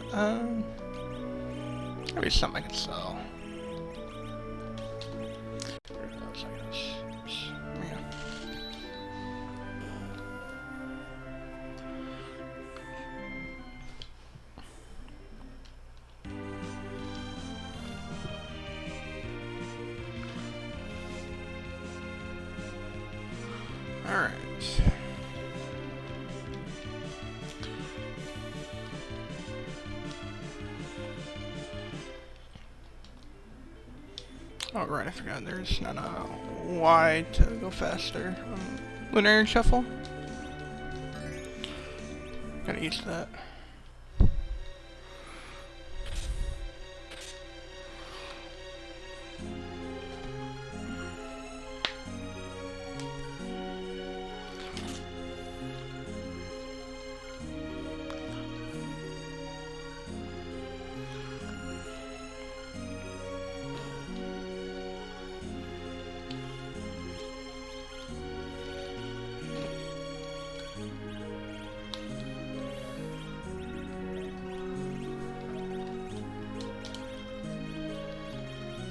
Speaker 1: Maybe something I can sell. Alright. Oh, right, I forgot there's not a Y to go faster. Lunarian Shuffle. Gotta use that.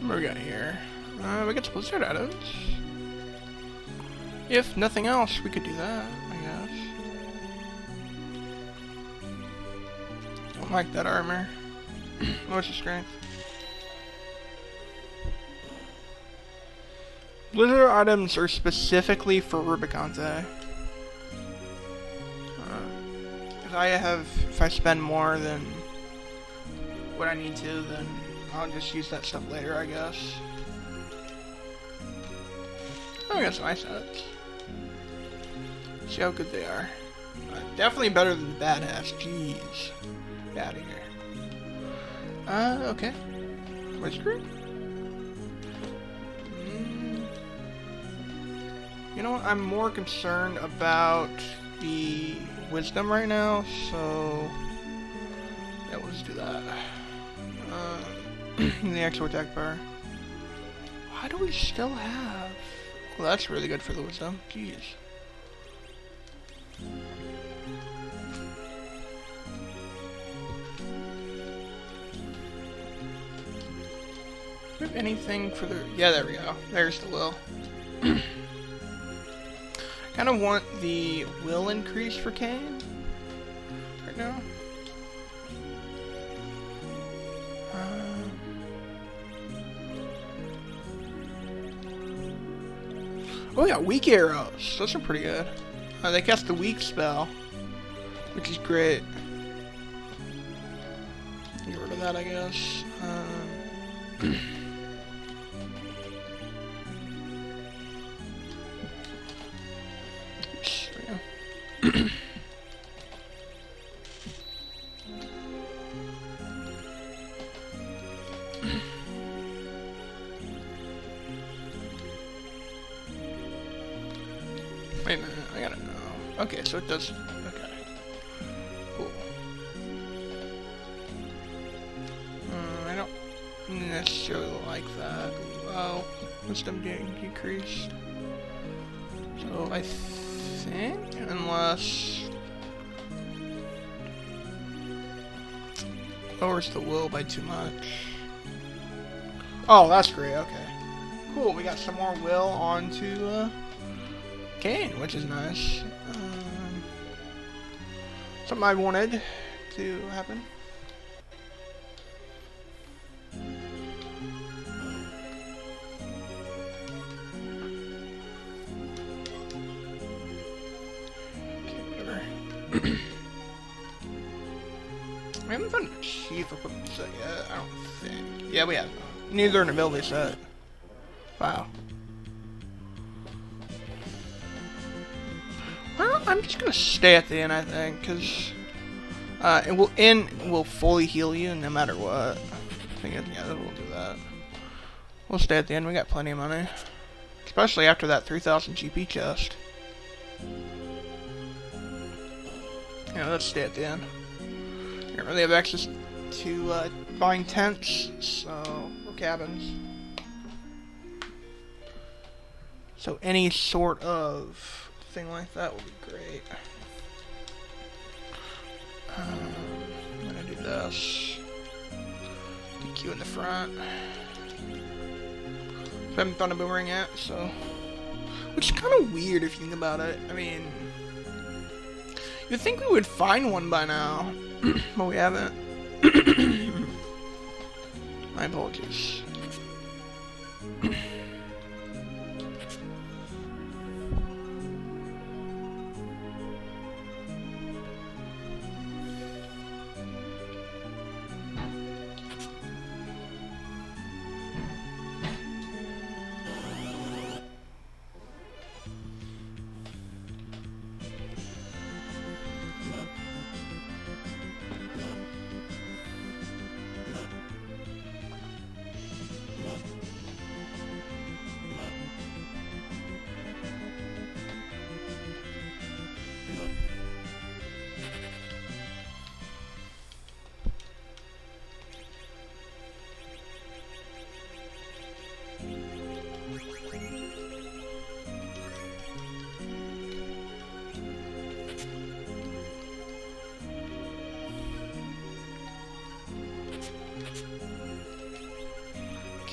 Speaker 1: What do we got here? We got some blizzard items. If nothing else, we could do that, I guess. Don't like that armor. What's your strength? Blizzard items are specifically for Rubicante. If I spend more than what I need to, then I'll just use that stuff later, I guess. Oh, I got some ice sets. See how good they are. Definitely better than the badass. Jeez. Get out of here. Okay. Where's Groot? You know what? I'm more concerned about the wisdom right now, so yeah, let's do that. The actual attack bar. Why do we still have? Well, that's really good for the wisdom. Jeez. Do we have anything for the? Yeah, there we go. There's the will. Kind of want the will increase for Kane right now. Oh, we got weak arrows. Those are pretty good. They cast the weak spell, which is great. Get rid of that, I guess. Oops, there we go. Wait a minute, I gotta know. Okay, so it does. Okay. Cool. I don't necessarily like that. Oh, wisdom getting decreased. So I think, unless lowers the will by too much. Oh, that's great. Okay. Cool. We got some more will onto Kane, which is nice. Something I wanted to happen. We haven't found a chief equipment set yet, I don't think. Yeah, we have. Neither an ability set. Wow. Well, I'm just gonna stay at the end, I think, because it will fully heal you no matter what. I think, yeah, we'll do that. We'll stay at the end. We got plenty of money, especially after that 3,000 GP chest. Yeah, let's stay at the end. You don't really have access to buying tents, or cabins. So any sort of thing like that would be great. I'm gonna do this. DQ in the front. I haven't found a boomerang yet, so. Which is kind of weird if you think about it. I mean, you'd think we would find one by now, but we haven't. My apologies.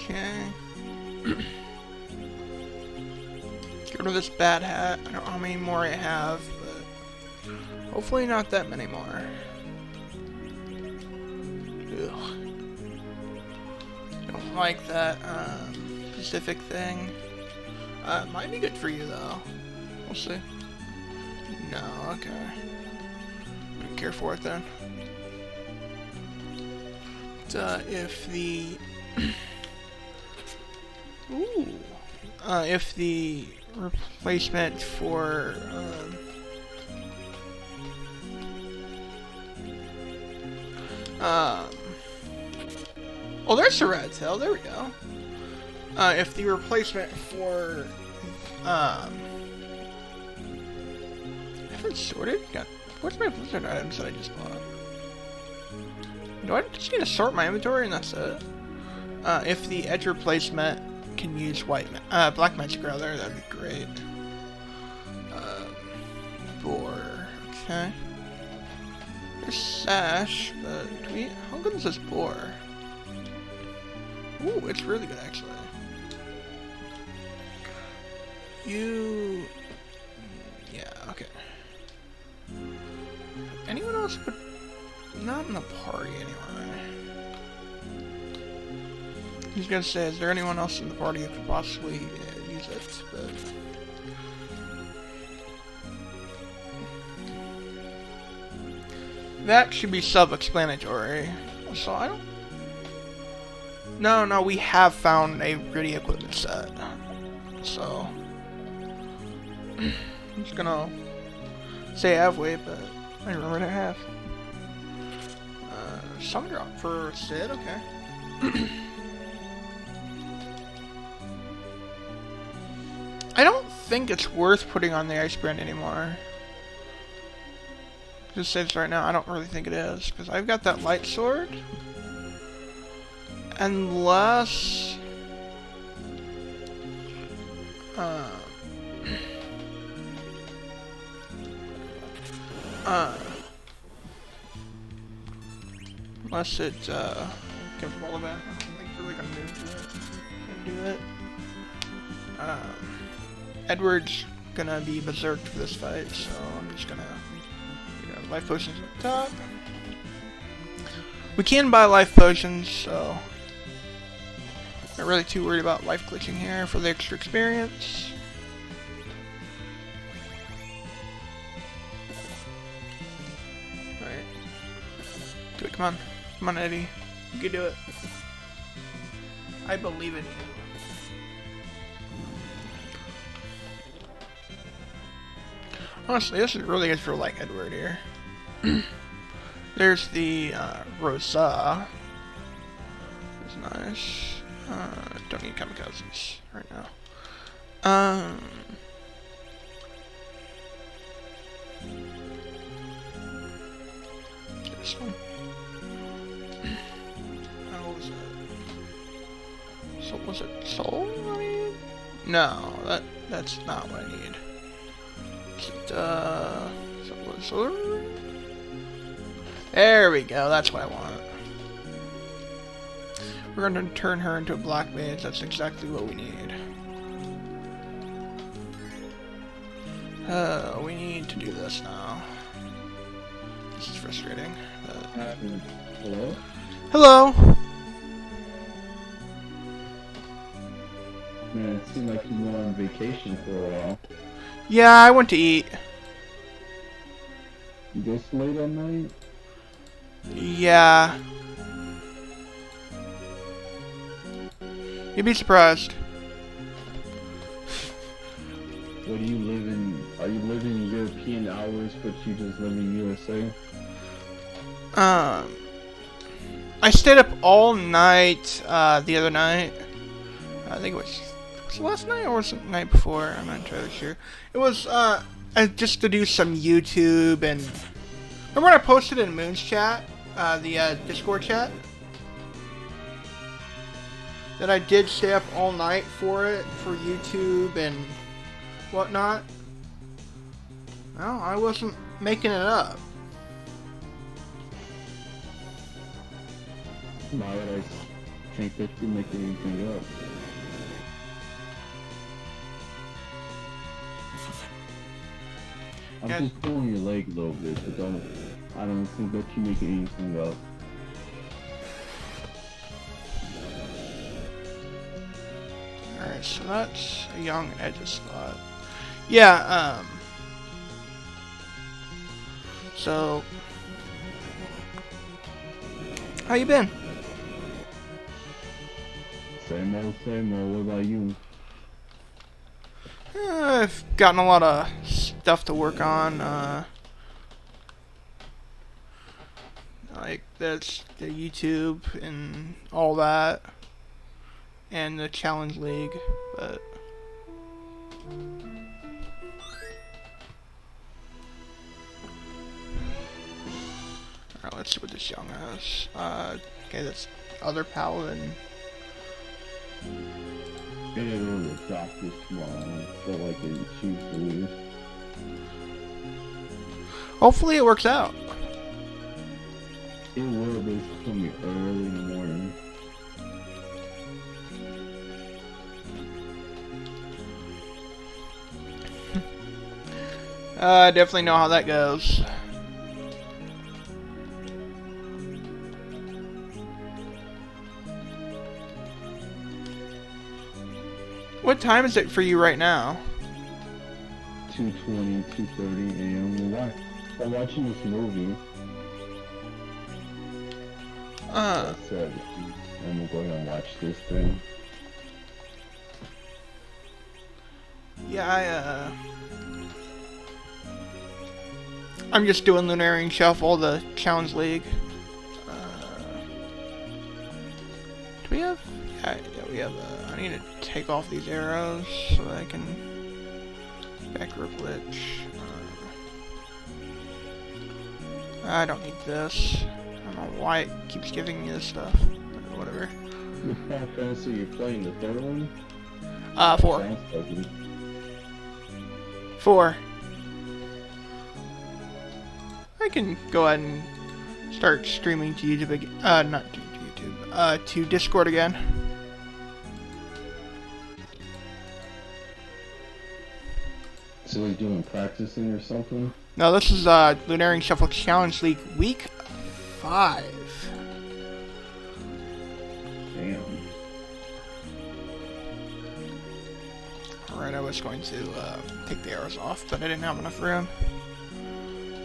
Speaker 1: Okay. Get rid of this bad hat. I don't know how many more I have, but hopefully not that many more. Ugh. Don't like that specific thing. Might be good for you though. We'll see. No, okay. Don't care for it then. But, if the ooh, if the replacement for oh, there's the red tail. There we go. If the replacement for I haven't sorted. What's my blizzard items that I just bought? Do I just need to sort my inventory and that's it? If the edge replacement can use black magic rather, that'd be great. Boar. Okay. There's sash, but do we? How good is this boar? Ooh, it's really good actually. Yeah, okay. Anyone else would? Not in the party anyway. He's gonna say, is there anyone else in the party who could possibly use it? But That should be self-explanatory. So I don't... No, we have found a gritty equipment set. So... I'm just gonna say halfway, but I remember it half. Sun drop for Sid, okay. I don't think it's worth putting on the ice brand anymore. Just says right now, I don't really think it is, because I've got that light sword. Unless... unless it, gives all of it. I don't think we're really gonna do it. Edward's gonna be berserked for this fight, so I'm just gonna... life potions at the top. We can buy life potions, so... not really too worried about life glitching here for the extra experience. Alright. Do it, come on. Come on, Eddie. You can do it. I believe in you. Honestly, this is really good for, like, Edward here. There's the, Rosa. It's nice. Don't need kamikazes right now. This one. How was it? So, was it soul I need? No, that's not what I need. There we go, that's what I want. We're going to turn her into a black mage, that's exactly what we need. We need to do this now. This is frustrating.
Speaker 2: Hello?
Speaker 1: Hello!
Speaker 2: Man, it seemed like you were on vacation for a while.
Speaker 1: Yeah, I went to eat.
Speaker 2: You go late at night?
Speaker 1: Yeah. You'd be surprised.
Speaker 2: What do you live in? Are you living in European hours, but you just live in USA?
Speaker 1: I stayed up all night, the other night. I think it was last night or was it the night before? I'm not entirely sure. It was, just to do some YouTube and... Remember when I posted in Moon's chat? The, Discord chat? That I did stay up all night for it, for YouTube and whatnot? Well, I wasn't making it up.
Speaker 2: Why would I think that you make anything up? I'm just pulling your leg a little bit, but I don't think that you make anything up.
Speaker 1: Alright, so that's a young edge slot. Yeah, so... How you been?
Speaker 2: Same old, what about you?
Speaker 1: I've gotten a lot of stuff to work on, like that's the YouTube and all that, and the Challenge League, but alright, let's see what this young has. Okay, that's other paladin.
Speaker 2: I gotta go to the doctor tomorrow, so like I choose to lose.
Speaker 1: Hopefully it works out.
Speaker 2: It will, but it's gonna be early in the morning.
Speaker 1: I definitely know how that goes. What time is it for you right now?
Speaker 2: 2:20, 2:30 a.m. I'm watching this movie.
Speaker 1: Uh,
Speaker 2: So I'm going to watch this thing.
Speaker 1: yeah, I'm just doing Lunarian Shuffle, the Challenge League. Do we have? Yeah, we have. I need to take off these arrows so that I can backward glitch. I don't need this. I don't know why it keeps giving me this stuff. Whatever.
Speaker 2: So you're playing the third one?
Speaker 1: 4.
Speaker 2: Sounds like it.
Speaker 1: 4. I can go ahead and start streaming to YouTube again. Not to YouTube. To Discord again.
Speaker 2: So are you doing practicing or something?
Speaker 1: No, this is Lunarian Shuffle Challenge League Week 5.
Speaker 2: Damn.
Speaker 1: Alright, I was going to take the arrows off, but I didn't have enough room.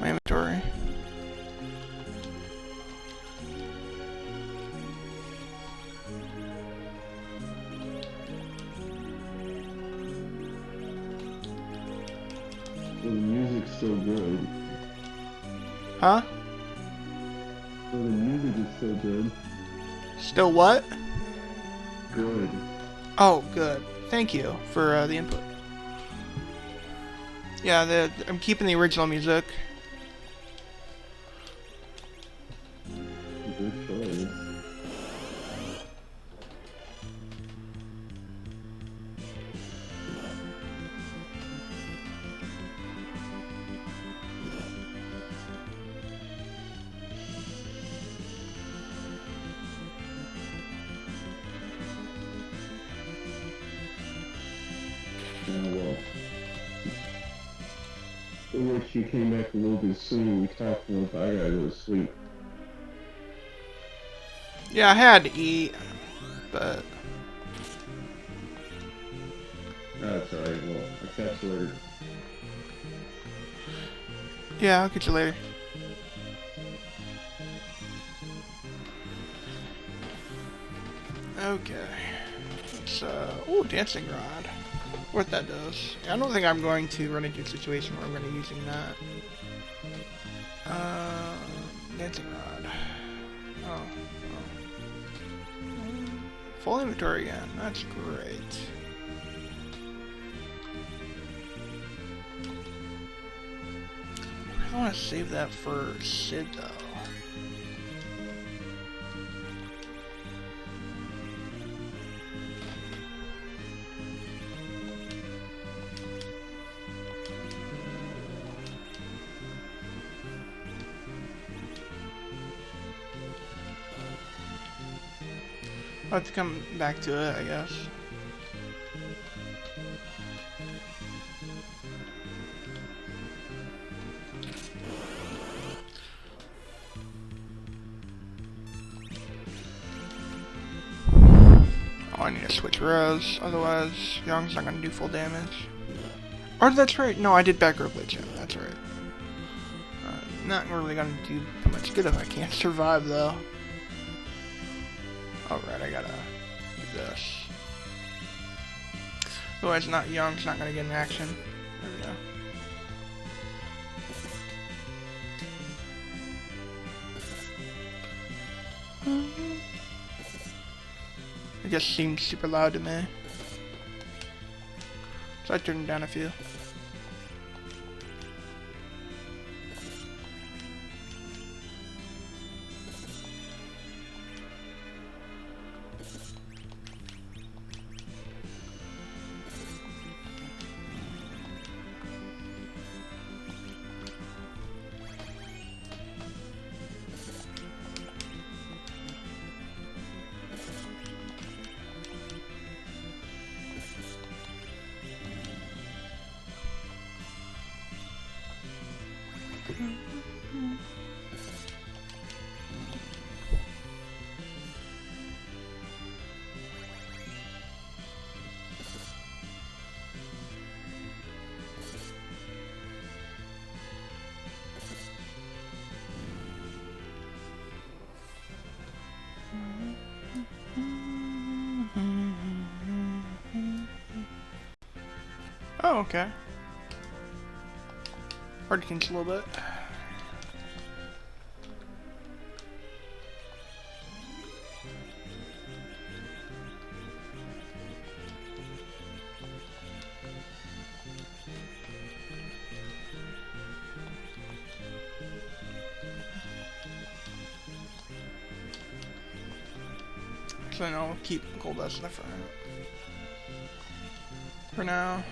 Speaker 1: My inventory.
Speaker 2: Well, the music's so good.
Speaker 1: Huh?
Speaker 2: Well, the music is so good.
Speaker 1: Still what?
Speaker 2: Good.
Speaker 1: Oh, good. Thank you for the input. Yeah, I'm keeping the original music.
Speaker 2: Good choice. Yeah, well, I wish you came back a little bit sooner. We talked about I gotta go to sleep.
Speaker 1: Yeah, I had to eat, but
Speaker 2: That's alright, well, I'll catch you later.
Speaker 1: yeah, I'll catch you later. Okay. Let's, ooh, Dancing Rod. What that does. I don't think I'm going to run into a situation where I'm going to be using that. Dancing Rod. Oh. Full inventory again. That's great. I want to save that for Sid, though. I'll have to come back to it, I guess. Oh, I need to switch rows, otherwise Young's not gonna do full damage. Or that's right, no, I did back row glitch, yeah, that's right. Not really gonna do much good if I can't survive, though. Alright, I gotta do this. Otherwise, not Young's not gonna get in action. There we go. It just seems super loud to me. So I turned it down a few. Oh, okay. Hard to pinch a little bit. So then I'll keep gold dust in the front for now.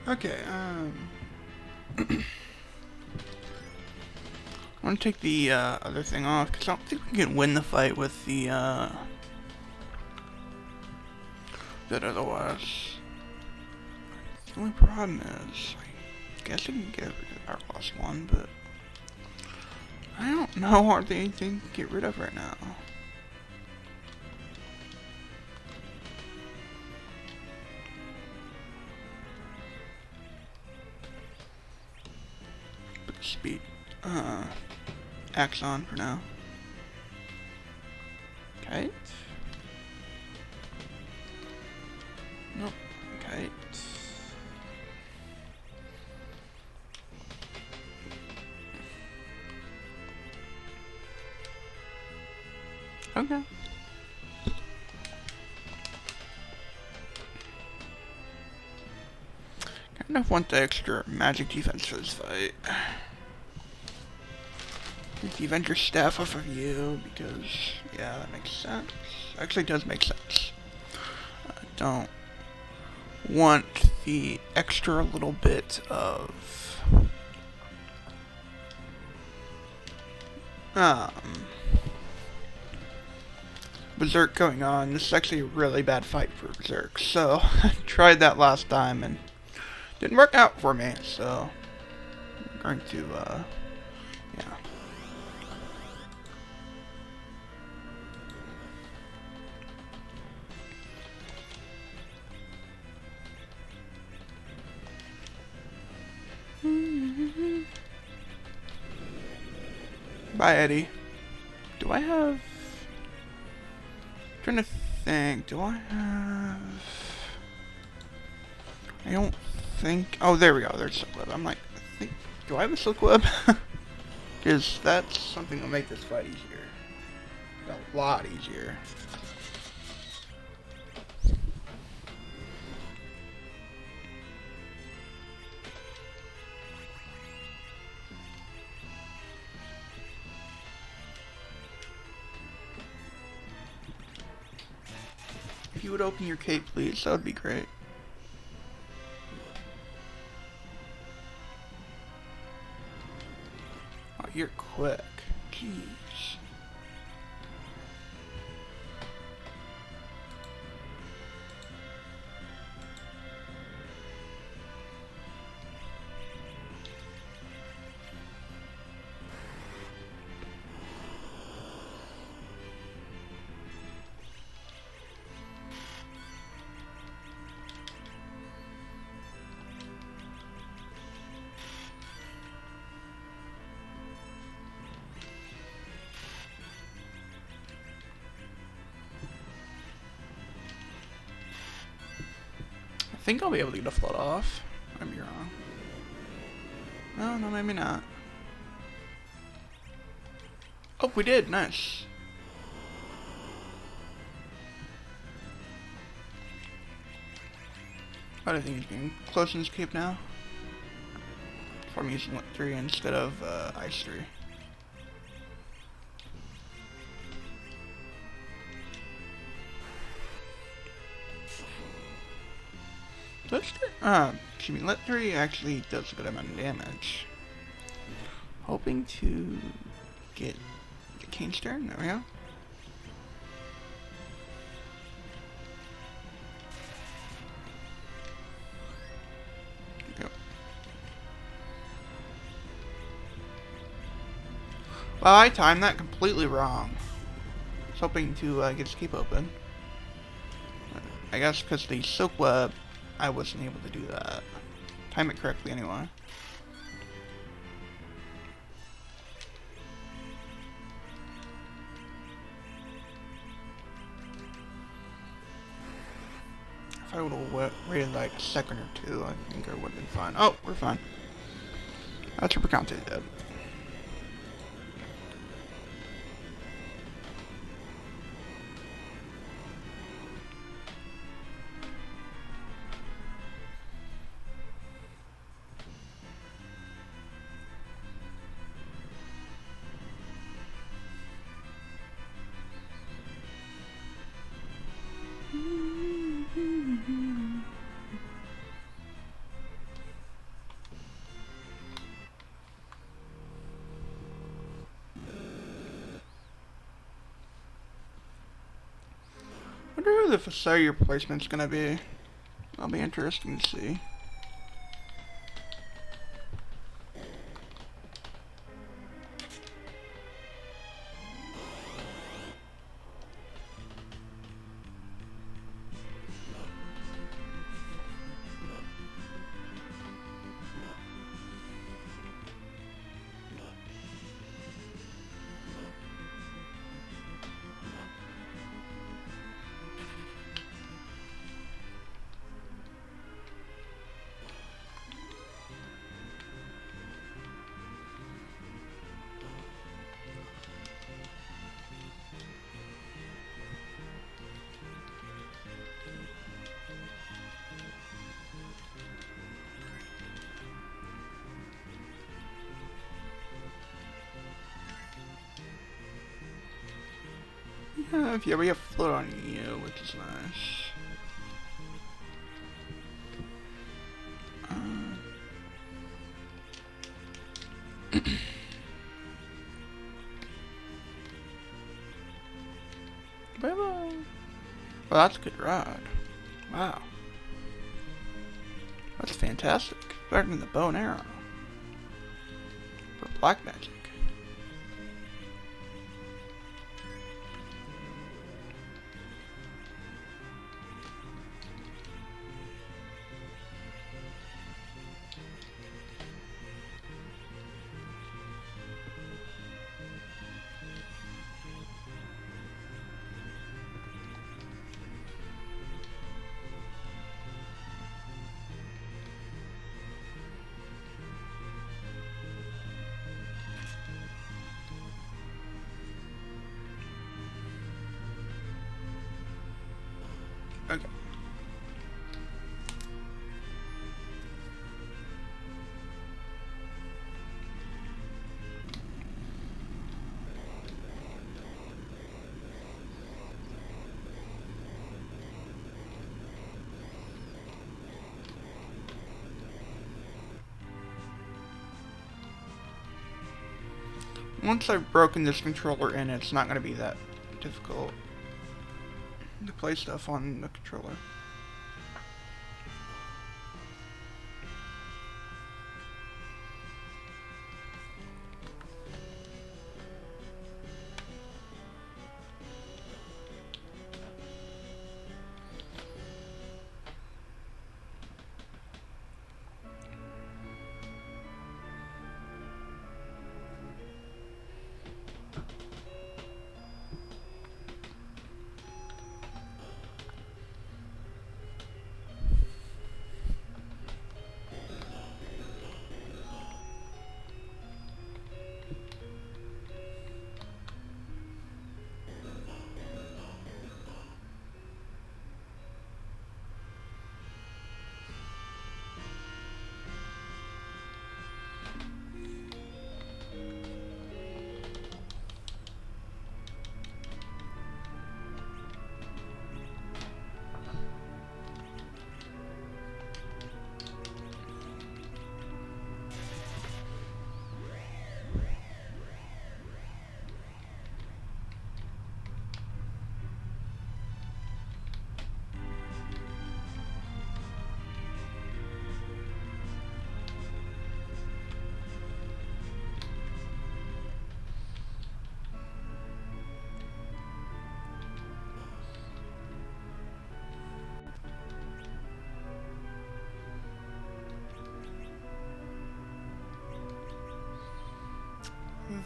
Speaker 1: Okay, I want to take the other thing off because I don't think we can win the fight with the that otherwise. The only problem is, I guess I can get rid of our last one, but I don't know hardly anything to get rid of right now. Put the speed axe on for now. Okay. Nope. Okay. Okay. Kind of want the extra magic defense for this fight. Get the Avenger staff off of you because, yeah, that makes sense. Actually, it does make sense. I don't want the extra little bit of Berserk going on. This is actually a really bad fight for Berserk, so I tried that last time and didn't work out for me, so I'm going to, yeah. Bye, Eddie. Do I have... I'm trying to think, do I have... I don't think... Oh, there we go, there's Silk Web. I'm like, I think... Do I have a Silk Web? Because that's something that'll make this fight easier. A lot easier. If you would open your cape, please, that would be great. Oh, you're quick. Jeez. I think I'll be able to get a float off. I might be wrong. No, no, maybe not. Oh, we did. Nice. I don't think he's getting close in his cape now. So I'm using Lit 3 instead of Ice 3. Excuse me, Lit 3 actually does a good amount of damage. Hoping to get the Cane Stern, there we go. Well, I timed that completely wrong. I was hoping to get his cape open. I guess because the Silk Web, I wasn't able to do that. Time it correctly anyway. If I would have waited like a second or two, I think I would have been fine. Oh, we're fine. That's super counted dead. I wonder who the Facility replacement's gonna be. That'll be interesting to see. Yeah, we have float on you, which is nice. Bye-bye. Well, that's a good ride. Wow. That's fantastic. Better than the bow and arrow. For black magic. Okay. Once I've broken this controller in, it's not going to be that difficult to play stuff on the controller.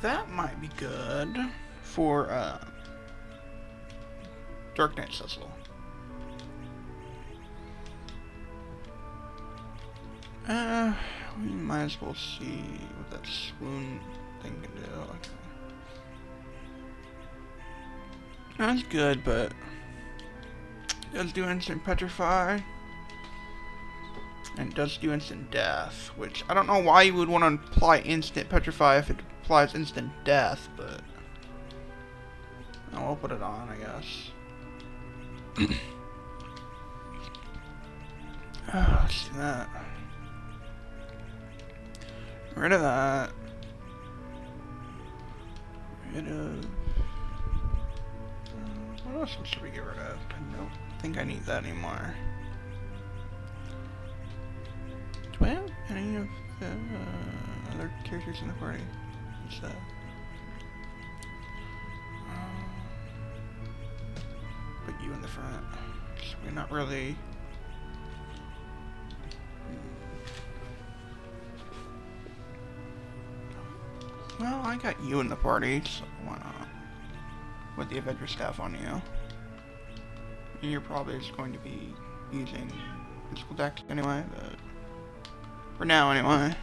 Speaker 1: That might be good for Dark Knight Cecil. We might as well see what that swoon thing can do. Okay. That's good, but it does do instant petrify. And it does do instant death, which I don't know why you would want to apply instant petrify if it applies instant death, but I'll put it on, I guess. Let's do that. Rid of that. Rid of... what else should we get rid of? I don't think I need that anymore. Do I have any of the other characters in the party? What's that? Put you in the front. So we're not really... Well, I got you in the party, so why not? With the Avenger staff on you. And you're probably just going to be using physical deck anyway, but... for now, anyway.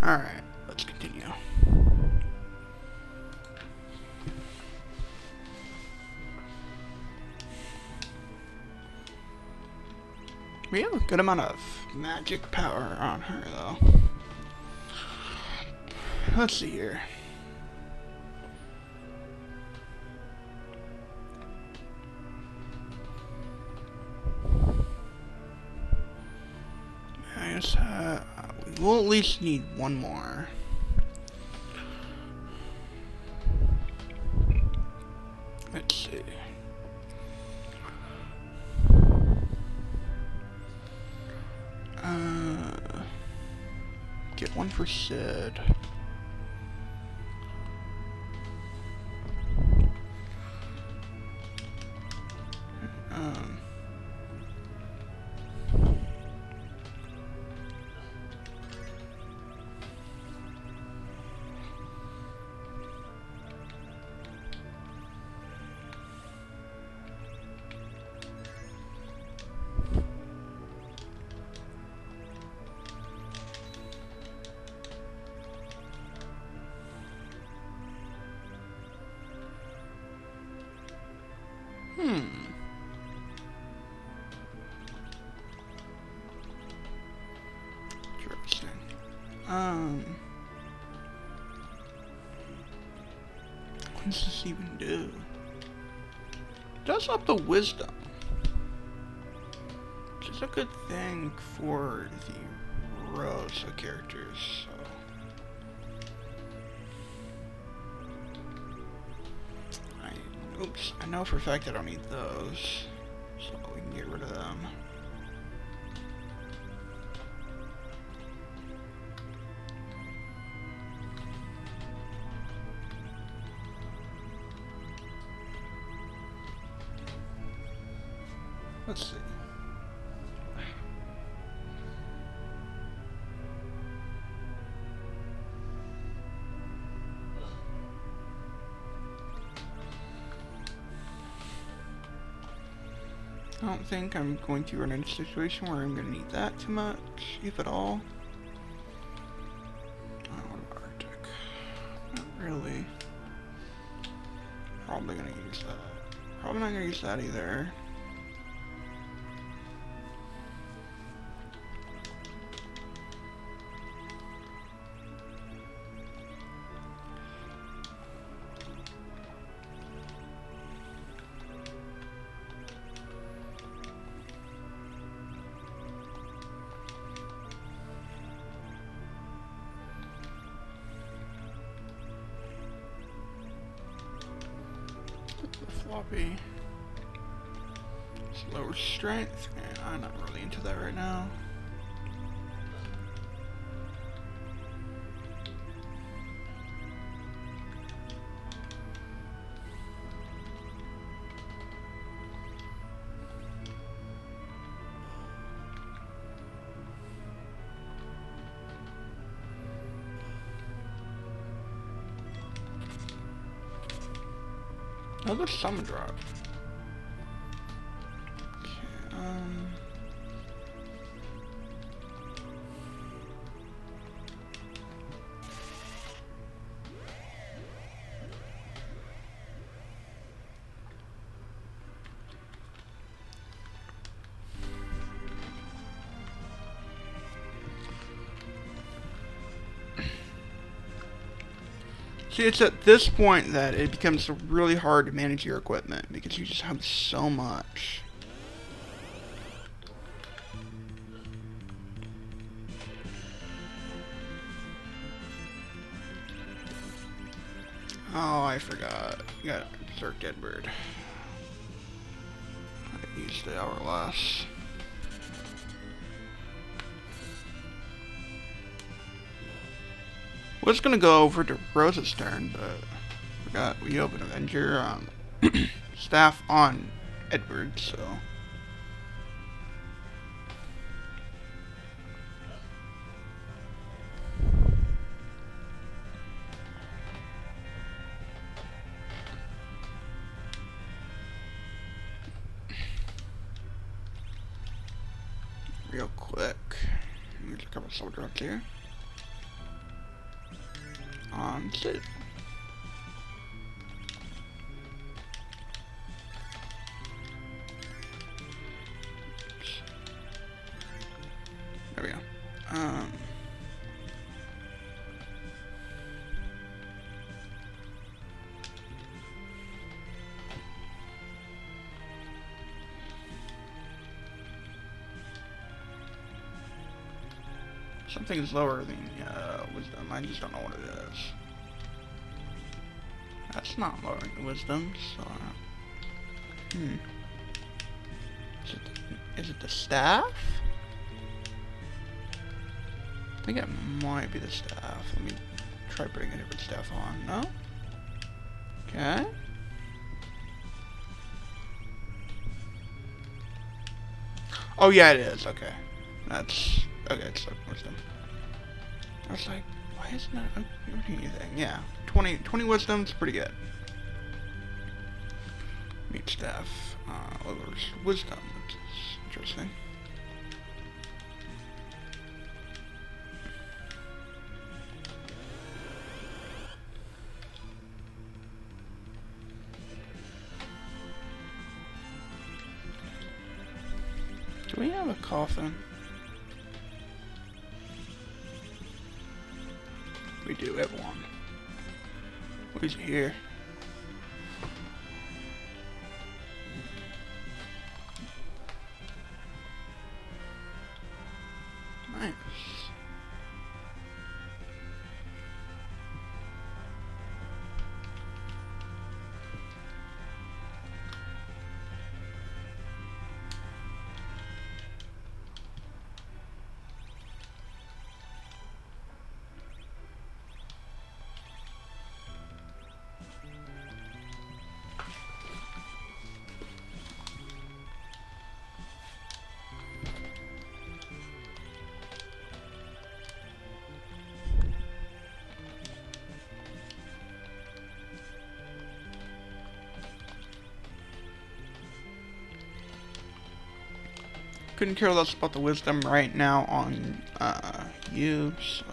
Speaker 1: Alright, let's continue. We have a good amount of magic power on her, though. Let's see here. I guess, we'll at least need one more. Let's see. Get one for Sid. does this even do? It does up the wisdom, which is a good thing for the Rosa characters. So. Oops, I know for a fact I don't need those, so we can get rid of them. Let's see. I don't think I'm going to run into a situation where I'm going to need that too much, if at all. Oh, Arctic. Not really. Probably going to use that. Probably not going to use that either. Floppy. Lower strength, and I'm not really into that right now. Another summon drop. Okay, See, it's at this point that it becomes really hard to manage your equipment because you just have so much. Oh, I forgot. You got Berserk Deadbird. I used the Hourglass. Was gonna go over to Rosa's turn, but we opened Avenger staff on Edward, so real quick. There's a couple soul drops here. On Sid. There we go. Something's lower than wisdom. I just don't know what it is. That's not lowering the wisdom, so Is it the staff? I think it might be the staff. Let me try putting a different staff on. No? Okay. Oh yeah, it is. Okay. That's okay. It's like wisdom. I was like, why isn't that anything? Yeah, 20 wisdom's pretty good. Meat staff lowers wisdom, which is interesting. Do we have a coffin? We do have one. Who's here? couldn't care less about the wisdom right now on you, so.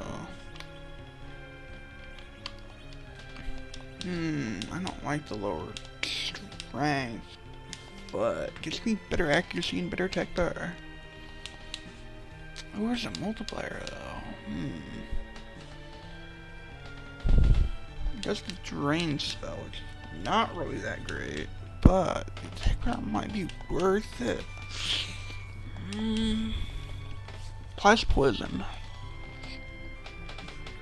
Speaker 1: I don't like the lower strength, but gives me better accuracy and better attack power. Oh, where's the multiplier though? Does the drain spell, which is not really that great, but the attack power might be worth it. Plus poison.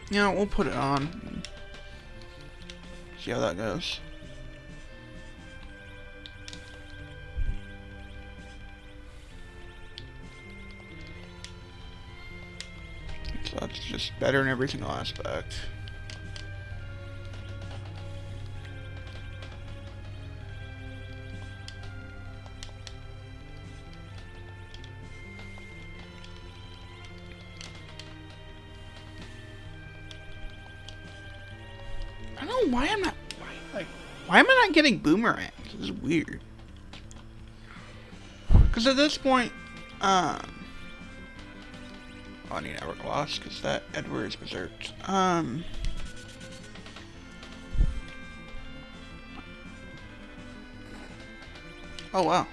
Speaker 1: Yeah, we'll put it on. See how that goes. So that's just better in every single aspect. I don't know why I'm not. Why am I not getting boomerangs? This is weird. Because at this point, oh, I need Hourglass because that Edward is berserked. Oh wow.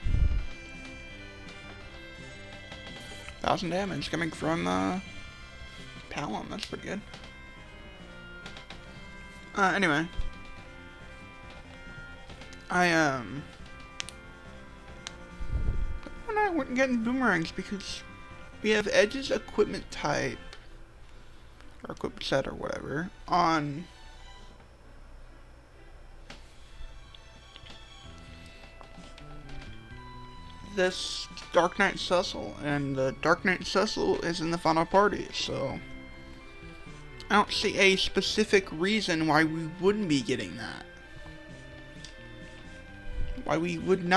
Speaker 1: 1,000 damage coming from Palom. That's pretty good. Anyway. We're not getting boomerangs because we have Edge's equipment type, or equipment set or whatever, on this Dark Knight Cecil, and the Dark Knight Cecil is in the final party, so I don't see a specific reason why we wouldn't be getting that. Why we would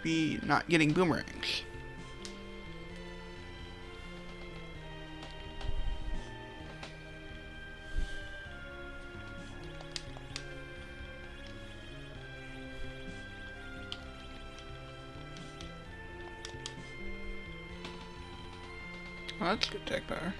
Speaker 1: be not getting boomerangs. Well, that's good tech power.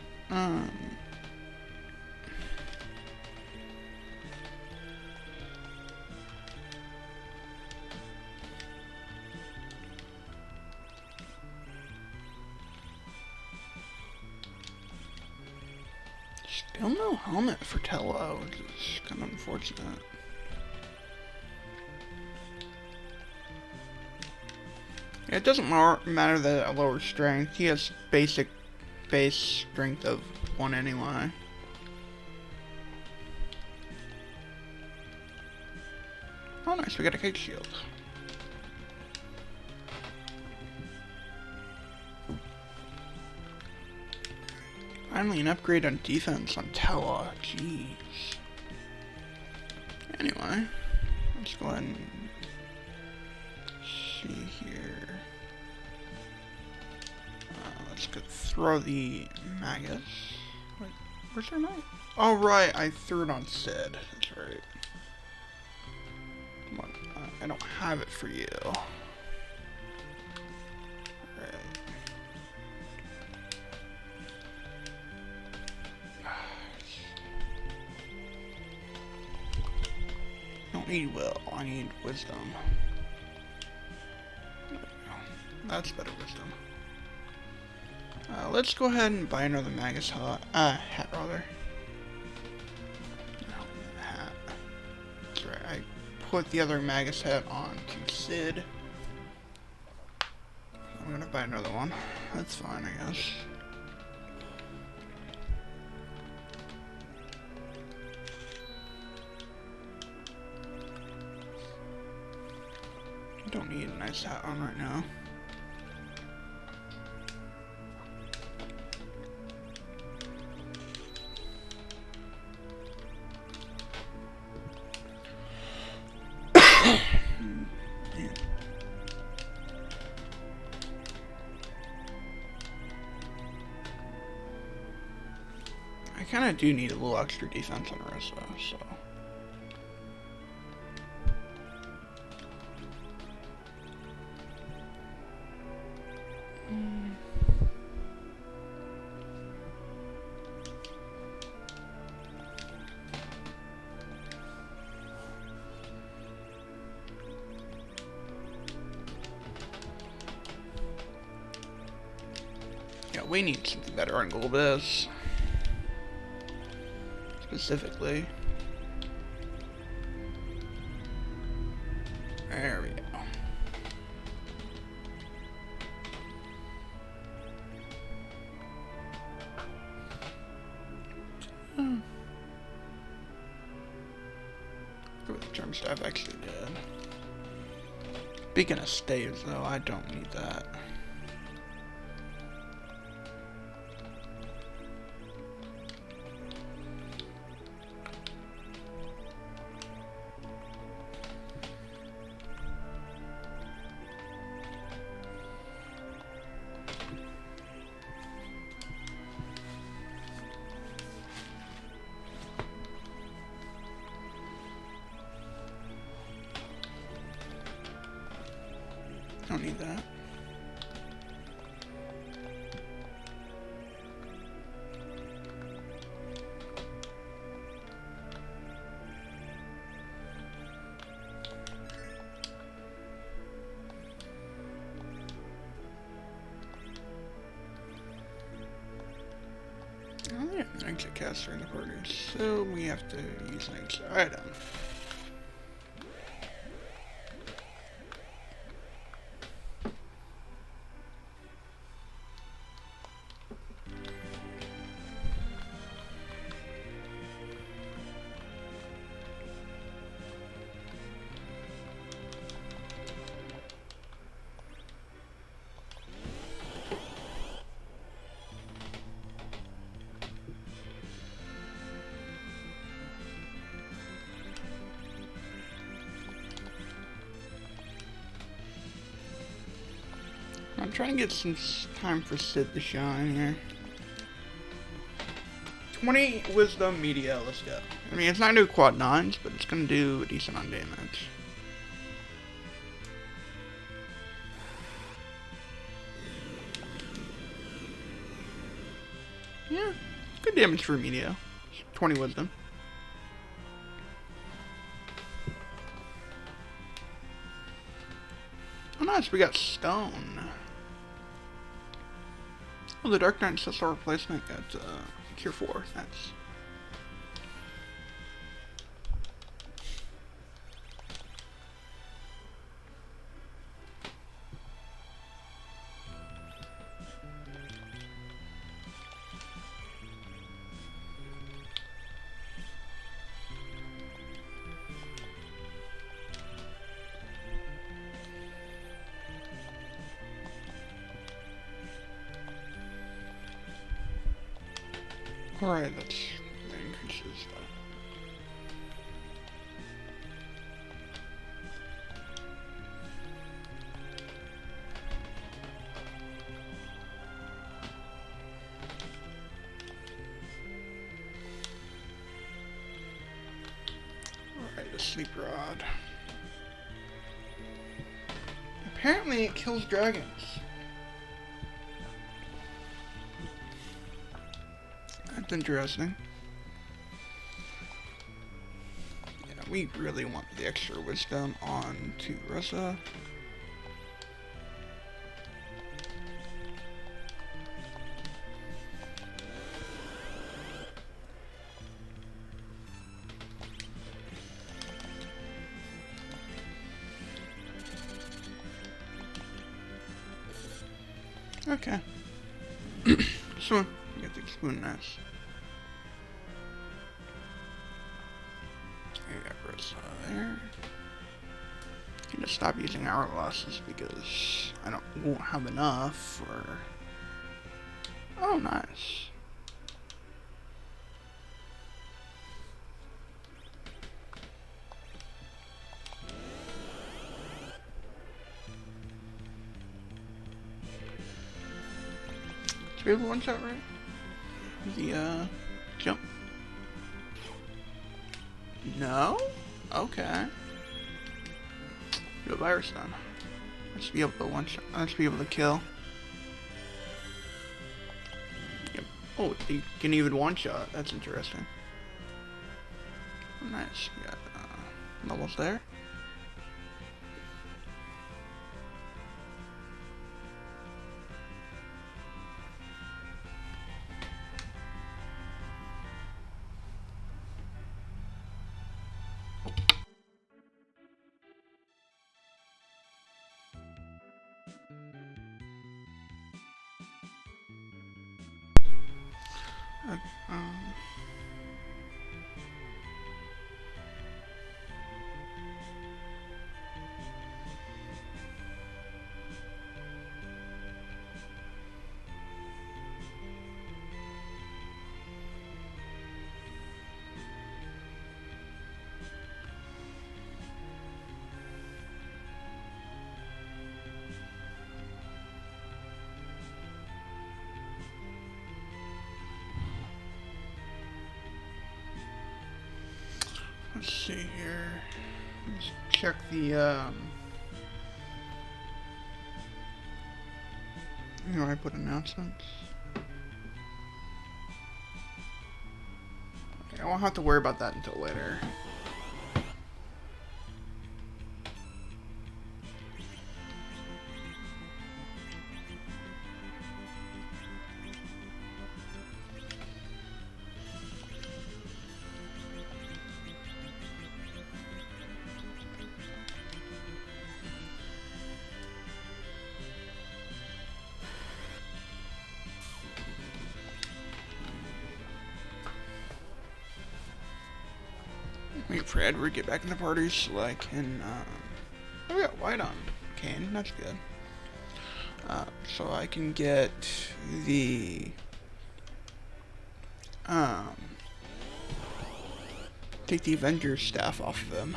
Speaker 1: Still no helmet for Tello, which is kind of unfortunate. Yeah, it doesn't matter that a lower strength. He has base strength of 1 anyway. Oh nice, we got a cake shield. Finally an upgrade on defense on Tella. Jeez. Anyway, let's go ahead and see here. Let's go throw the Magus. Wait, where's their knight? Oh right, I threw it on Sid. That's right. Come on, I don't have it for you. I don't need will, I need wisdom. There we go. That's better wisdom. Let's go ahead and buy another Magus hat rather. No, hat. That's right, I put the other Magus hat on to Sid. I'm gonna buy another one. That's fine, I guess. I don't need a nice hat on right now. I kind of do need a little extra defense on Orisa, so. we need something better on Golbez. Specifically. There we go. What the germ staff actually did. Speaking of staves, though, I don't need that. Don't need that. Oh yeah, an exit caster in the party, so we have to use an exit item. I'm trying to get some time for Sid to shine here. 20 wisdom media, let's go. I mean, it's not gonna do quad 9s, but it's gonna do a decent amount of damage. Yeah, good damage for media. 20 wisdom. Oh nice, we got stone. Oh, the Dark Knight Ancestral replacement got Cure 4. Nice. Alright, that increases that. Alright, the sleep rod. Apparently it kills dragons. That's interesting. Yeah, we really want the extra wisdom on to Rosa. Okay. So, get the spoon nice. There you go, Rosa there. I'm gonna stop using hourglasses because I won't have enough for. Oh, nice. Did we have a one shot right? The jump. No? Okay. Do a virus then. Let's be able to one shot. Let's be able to kill. Yep. Oh, you can even one shot. That's interesting. Nice. We got levels there. Um, let's see here. Let's check the, you know, I put announcements. Okay, I won't have to worry about that until later. Wait for Edward to get back in the party so I can, oh, we got white on Kane, that's good. So I can get the, take the Avengers staff off of him.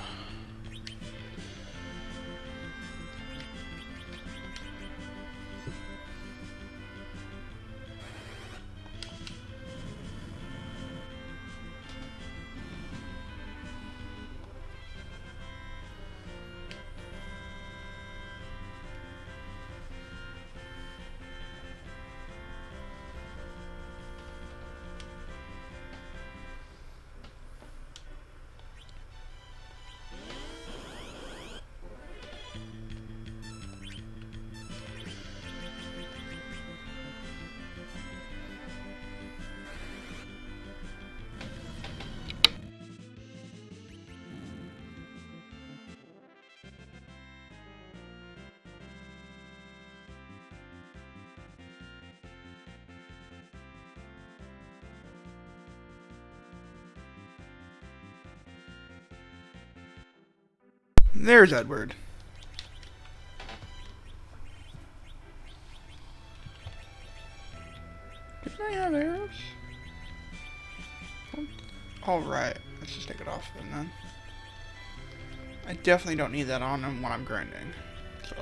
Speaker 1: There's Edward. Didn't I have arrows? Alright, let's just take it off of him then. I definitely don't need that on him when I'm grinding, so.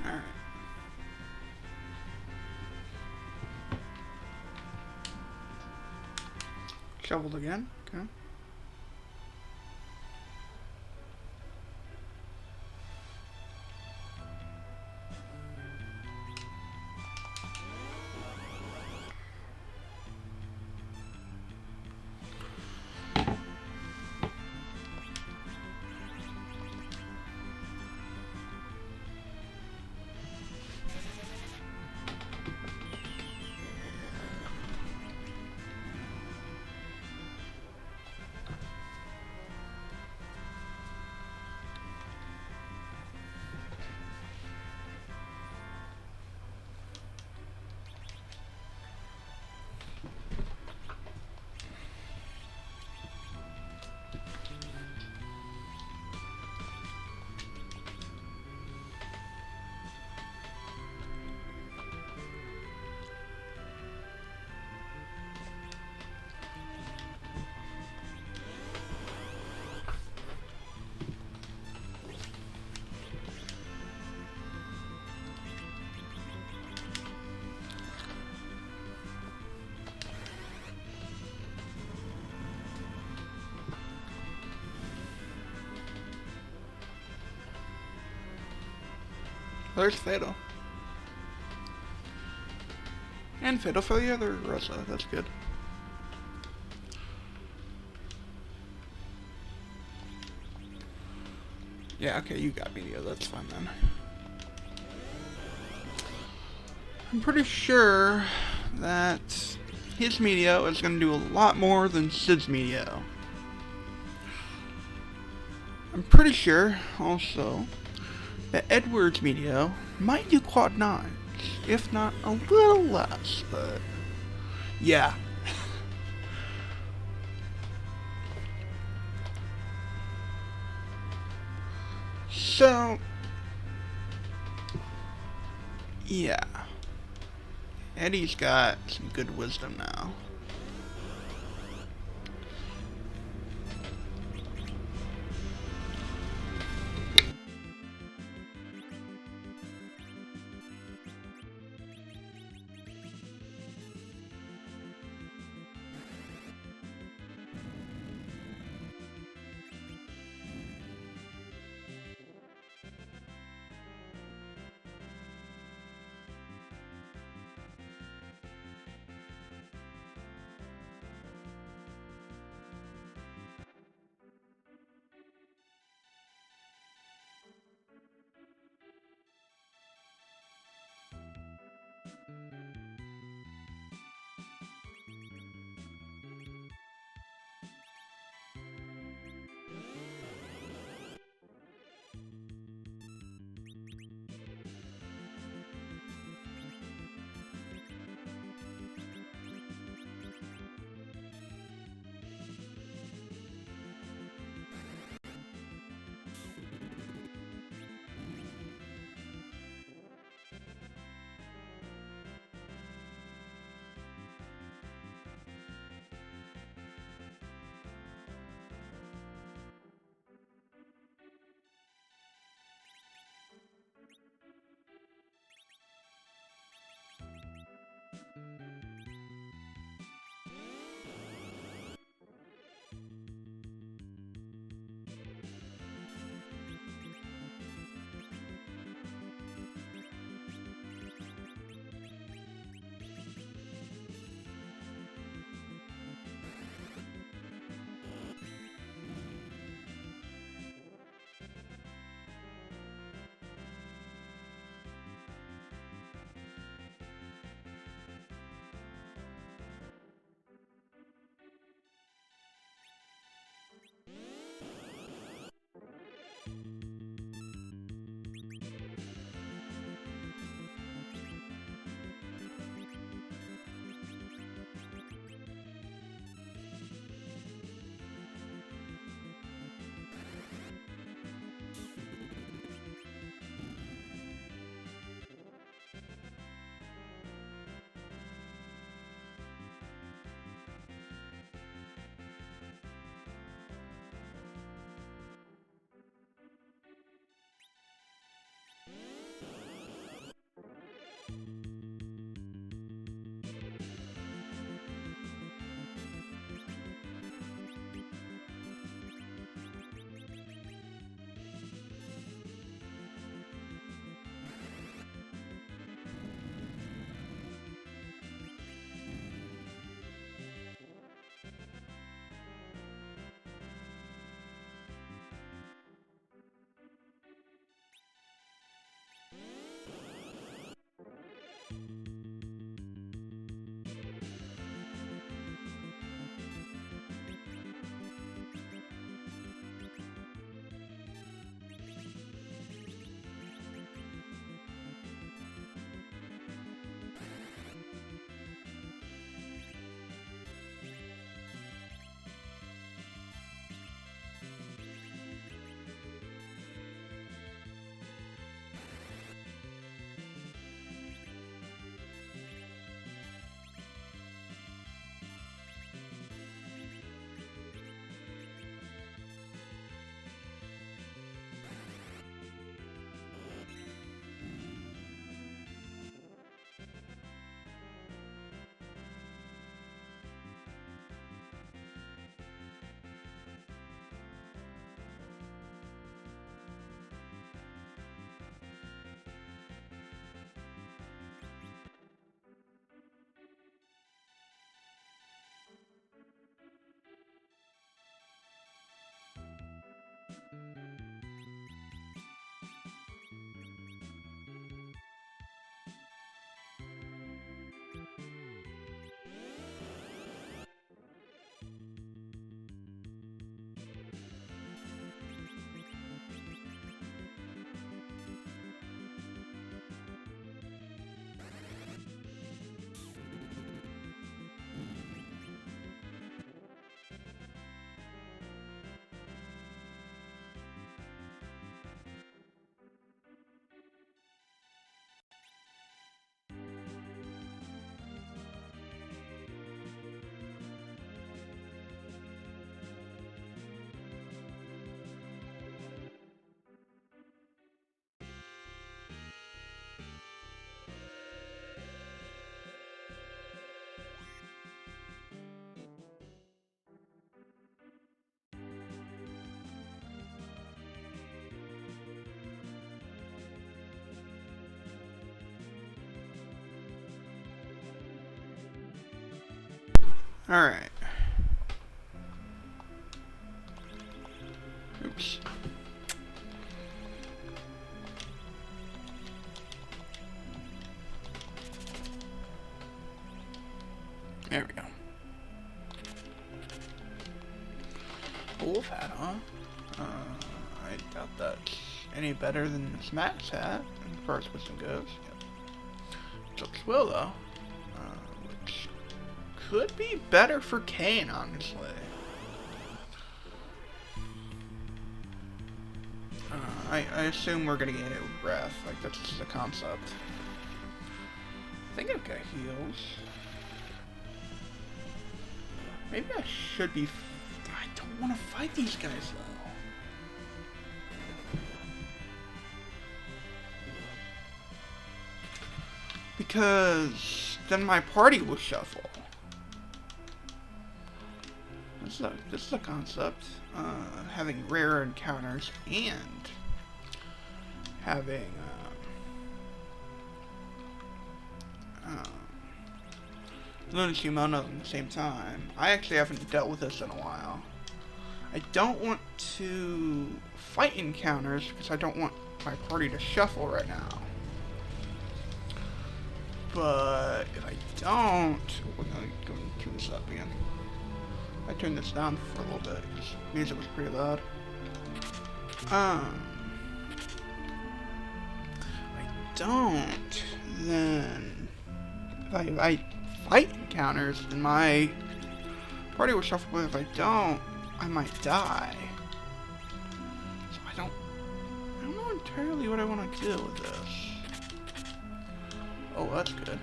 Speaker 1: Alright. Shoveled again. Okay. There's Fatal. And Fatal for the other Rosa. That's good. Yeah, okay, you got Meteor. That's fine then. I'm pretty sure that his Meteor is going to do a lot more than Sid's Meteor. I'm pretty sure, also, that Edward's Meteor might do quad 9s, if not a little less, but yeah. So, yeah. Eddie's got some good wisdom now. Alright. Oops. There we go. Wolf hat, huh? I doubt that's any better than this Max hat, as far as wisdom goes. Yep. Looks well, though. Which could be better for Kane, honestly. I assume we're gonna get hit with breath, like that's just the concept. I think I've got heals. Maybe I should be. I don't want to fight these guys though. Because then my party will shuffle. This is a concept. Having rare encounters and having Lunacy Mono at the same time. I actually haven't dealt with this in a while. I don't want to fight encounters because I don't want my party to shuffle right now. But if I don't, we're going to turn this up again. I turned this down for a little bit because music was pretty loud. I don't, then if I fight encounters, then my party will shuffle, but if I don't, I might die. So I don't know entirely what I want to do with this. Oh, that's good.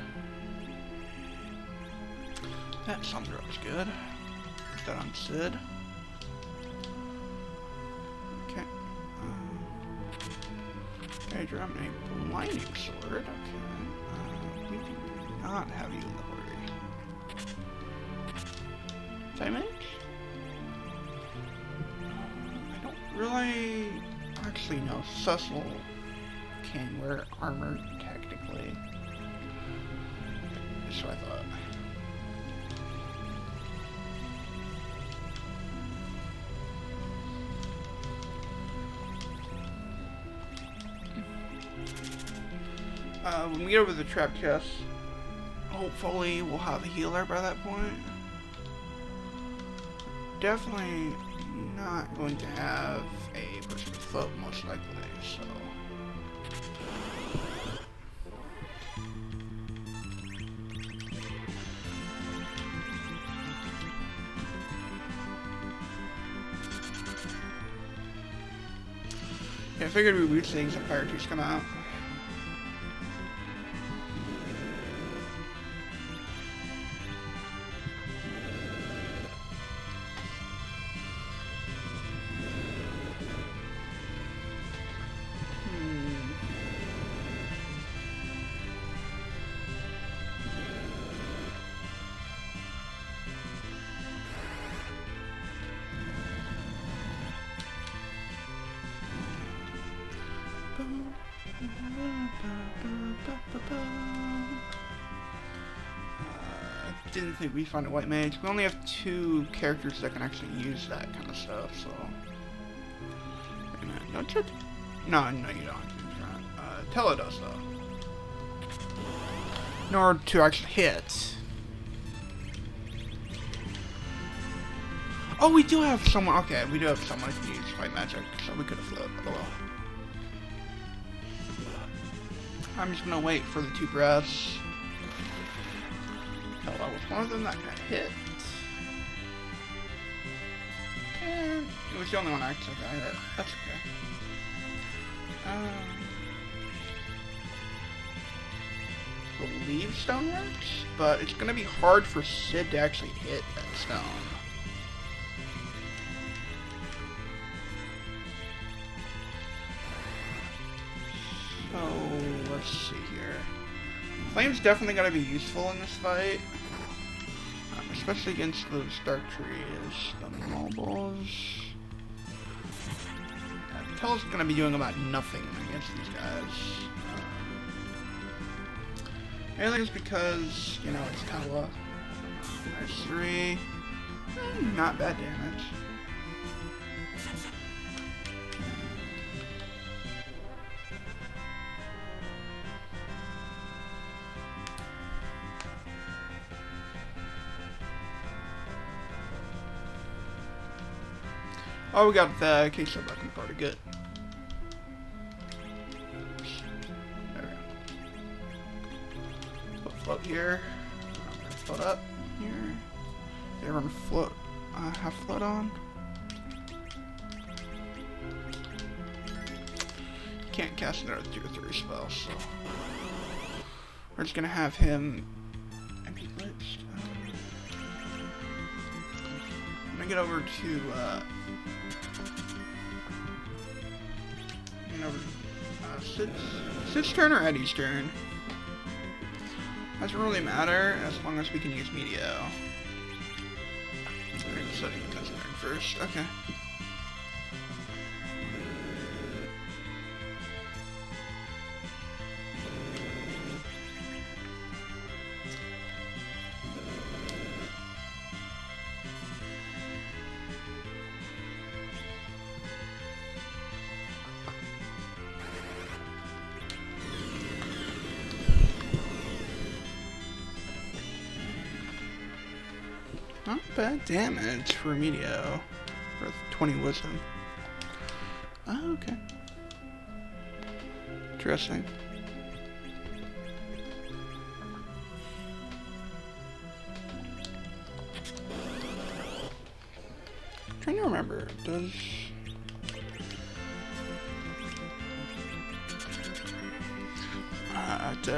Speaker 1: That sum drop's good. Put that on Sid. Okay. Okay, drop a blinding sword. Okay. We do not have you in the party. Damage? I don't really actually know. Cecil can wear armor technically. That's what I thought. When we get over the trap chest, hopefully we'll have a healer by that point. Definitely not going to have a person with foot, most likely, so. Yeah, I figured we'd reach things if Fire Tooth come out. I didn't think we'd find a white mage. We only have 2 characters that can actually use that kind of stuff, so What's it? No, you don't. Tell it does though. In order to actually hit. Oh, we do have someone. Okay, we do have someone who can use white magic, so we could have floated. Oh well. I'm just gonna wait for the 2 breaths. Hello, was one of them that got hit? And it was the only one I actually got hit. That's okay. I believe stone works, but it's gonna be hard for Sid to actually hit that stone. So let's see here. Flame's definitely gonna be useful in this fight, especially against those dark trees, the mobiles. Tell's gonna be doing about nothing against these guys. Mainly just because, you know, it's Tella. There's 3. Not bad damage. Oh, we got the queso button party. Good. There we go. Float here. I'm gonna float up here. Did everyone float? Have float on? Can't cast another 2 or 3 spells, so we're just gonna have him MP glitched. I'm gonna get over to Sid's turn or Eddie's turn? Doesn't really matter as long as we can use Meteor. We're gonna study Cousin turn first. Okay. Not bad damage for Meteor. For 20 wisdom. Oh, okay. Interesting. Trying to remember, does the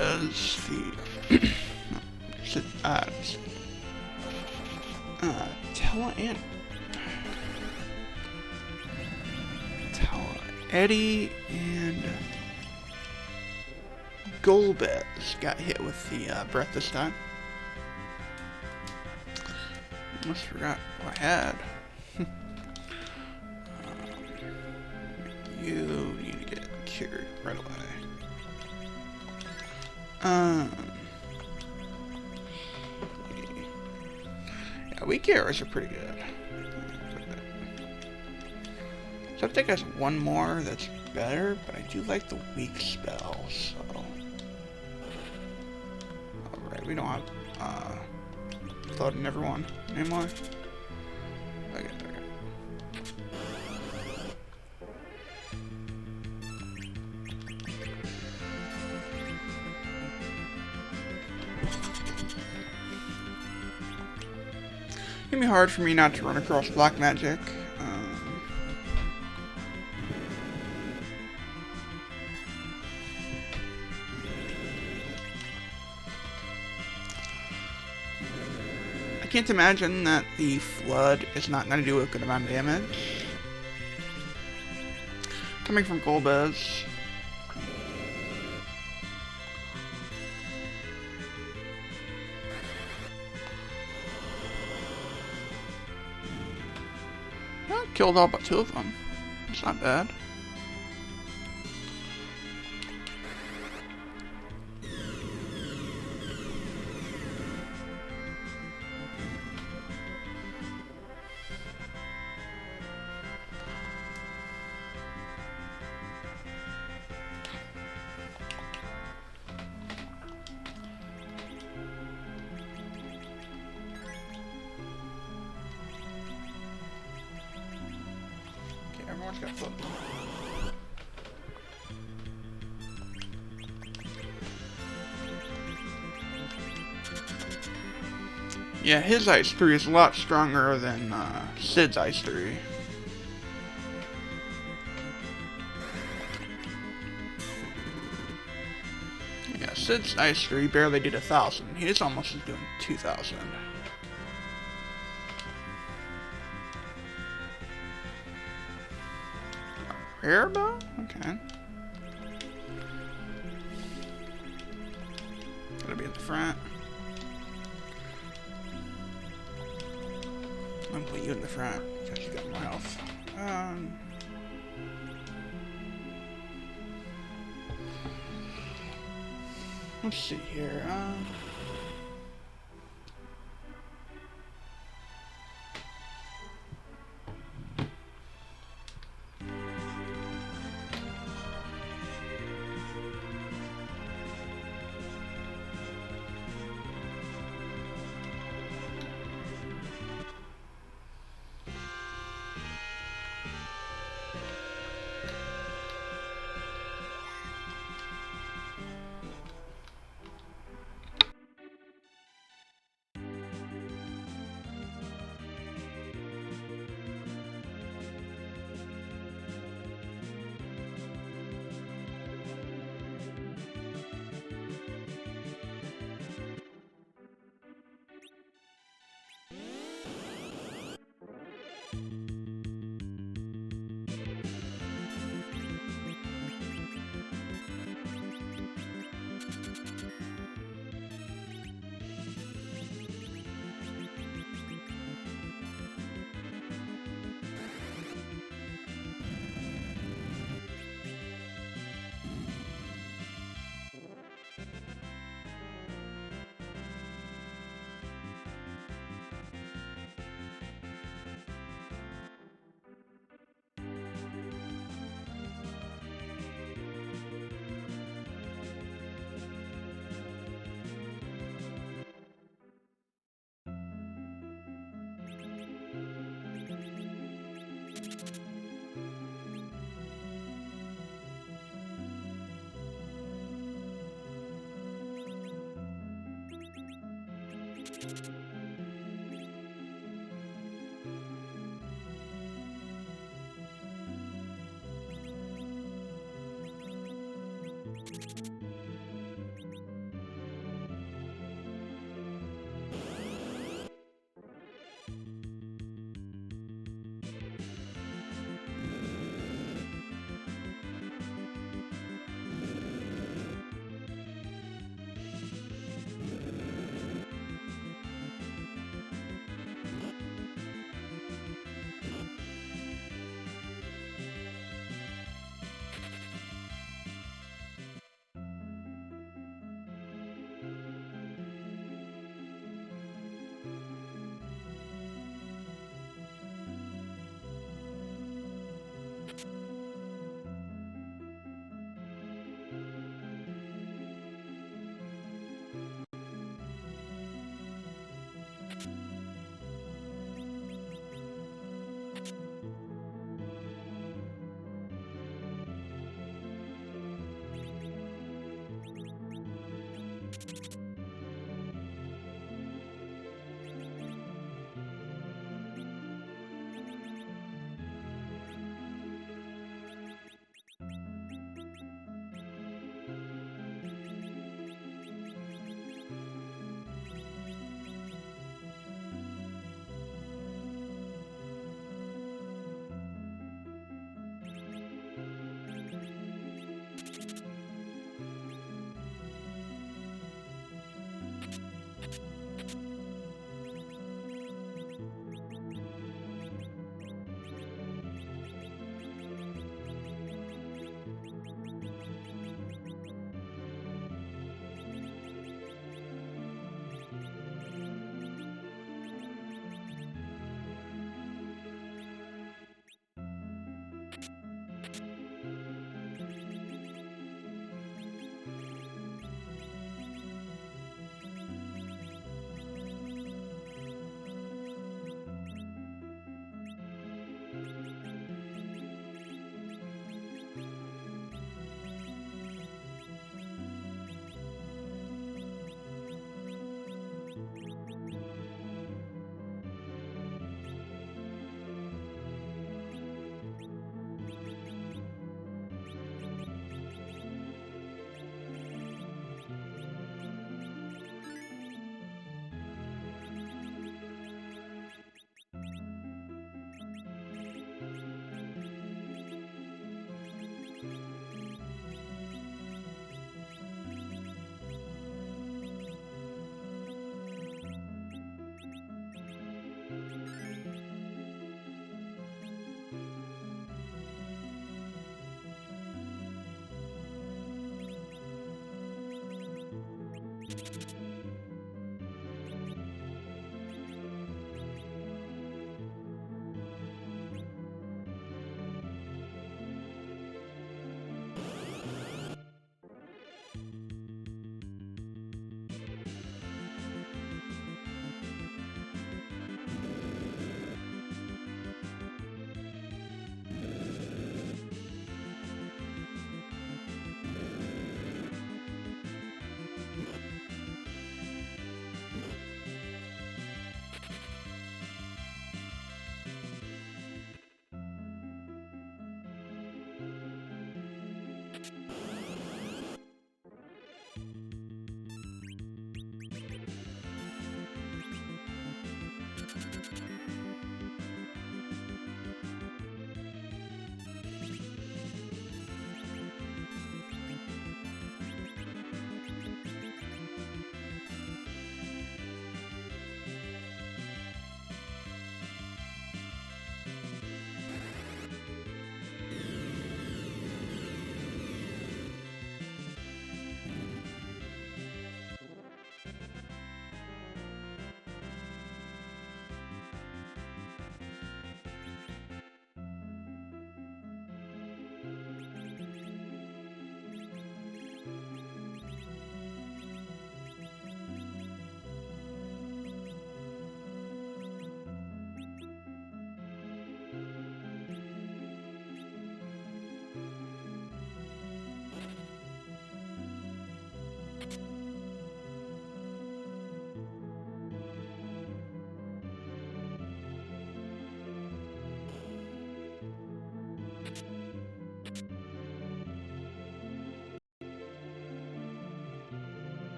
Speaker 1: Tella and Eddie and Golbez got hit with the breath this time. Almost forgot what I had. You need to get cured right away. Yeah, weak arrows are pretty good. So I think there's one more that's better, but I do like the weak spell, so. Alright, we don't have thought in everyone anymore. Okay, okay. It's gonna be hard for me not to run across black magic. I can't imagine that the flood is not going to do a good amount of damage. Coming from Golbez. Well, killed all but 2 of them. It's not bad. Orange got flipped. Yeah, his Ice 3 is a lot stronger than Sid's Ice 3. Yeah, Sid's Ice 3 barely did 1,000. He's almost doing 2,000. Rare bow? Okay. Gotta be at the front. I'm gonna put you in the front because you got more health. Let's see here.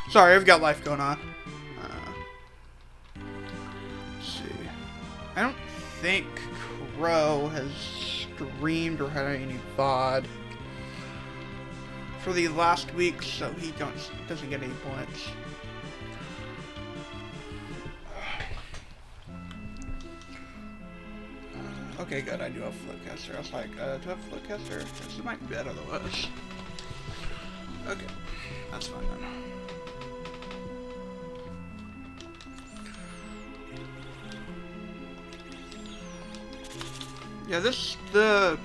Speaker 1: Sorry, I've got life going on. Let's see. I don't think Crow has streamed or had any VOD for the last week, so he doesn't get any points. Okay, good. I do have Flipcaster. I was like, do I have Flipcaster? This might be bad otherwise. Okay, that's fine then. Yeah, the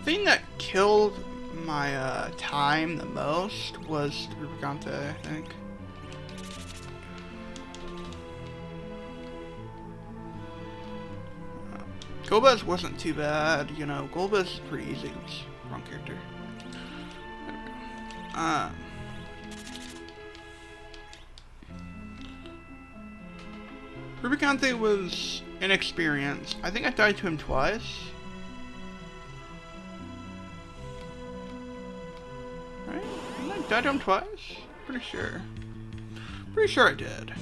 Speaker 1: thing that killed my time the most was Rubicante, I think. Golbez wasn't too bad, you know. Golbez is pretty easy. Oops, wrong character. Rubicante was inexperienced. I think I died to him twice. Right? Didn't I die to him twice? Pretty sure. Pretty sure I did.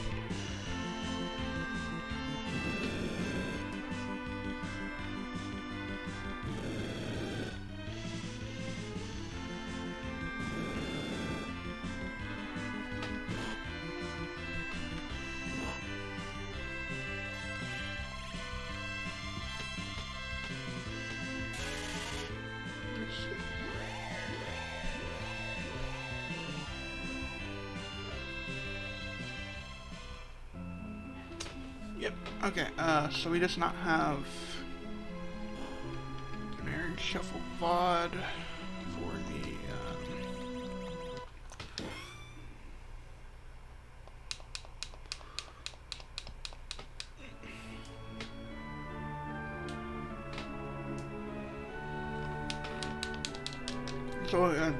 Speaker 1: Yep, okay, so we does not have Lunarian Shuffle VOD for the, so,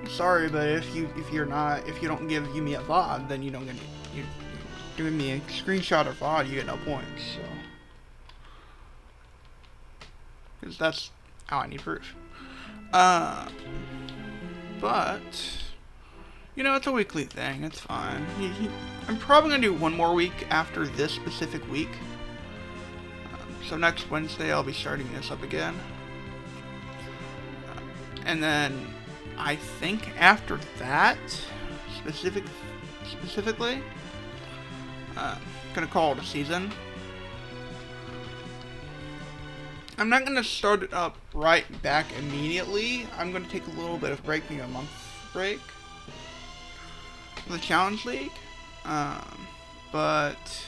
Speaker 1: sorry, but if you don't give me a VOD, then you don't get you giving me a screenshot or VOD, you get no points. So, because that's how I need proof. But you know, it's a weekly thing. It's fine. I'm probably gonna do one more week after this specific week. So next Wednesday, I'll be starting this up again. And then I think after that, specifically, gonna call it a season. I'm not gonna start it up right back immediately. I'm gonna take a little bit of break, maybe a month break for the Challenge League. But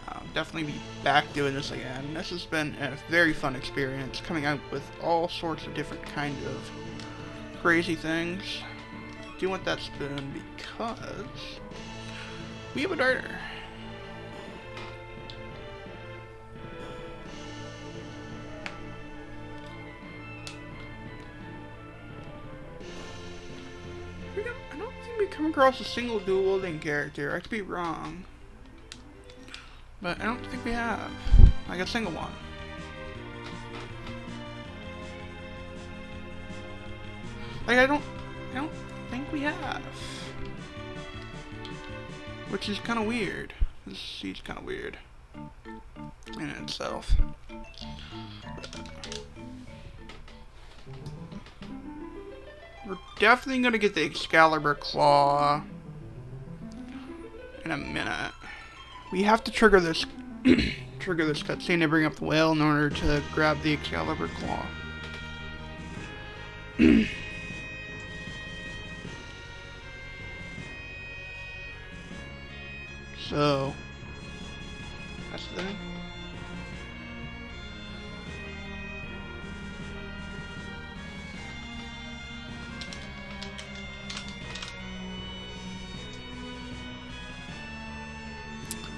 Speaker 1: I'll definitely be back doing this again. This has been a very fun experience, coming out with all sorts of different kind of crazy things. Do you want that spoon? Because we have a darter. I don't think we come across a single dual wielding character. I could be wrong, but I don't think we have. Like a single one. Like I don't think we have. Which is kind of weird. This seat's kind of weird in itself. We're definitely gonna get the Excalibur Claw in a minute. We have to trigger this cutscene to bring up the whale in order to grab the Excalibur Claw. So that's the thing.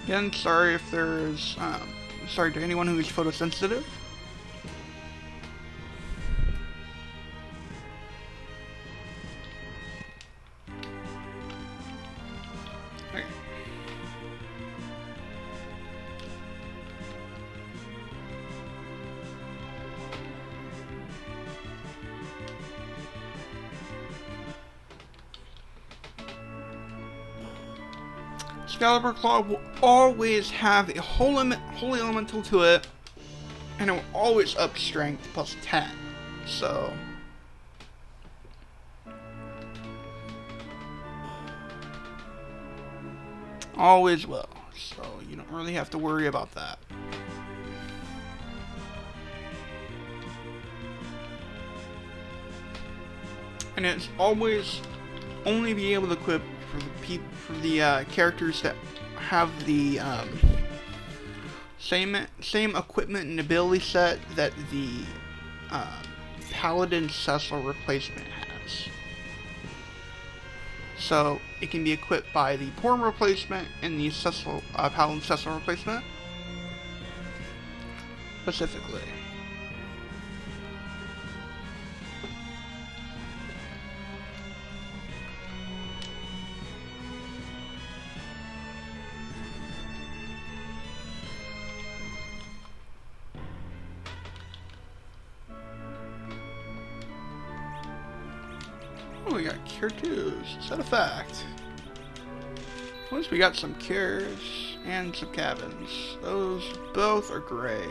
Speaker 1: Again, sorry if there's, sorry to anyone who is photosensitive. Okay. Excalibur Claw will always have a holy elemental to it, and it will always up strength plus 10. So always will. So you don't really have to worry about that. And it's always only be able to equip for the characters that have the same equipment and ability set that the Paladin Cecil replacement has. So it can be equipped by the Porn replacement and the Cecil, Paladin Cecil replacement specifically. Oh, we got cure 2s. Is that a fact? Once we got some cures and some cabins. Those both are great.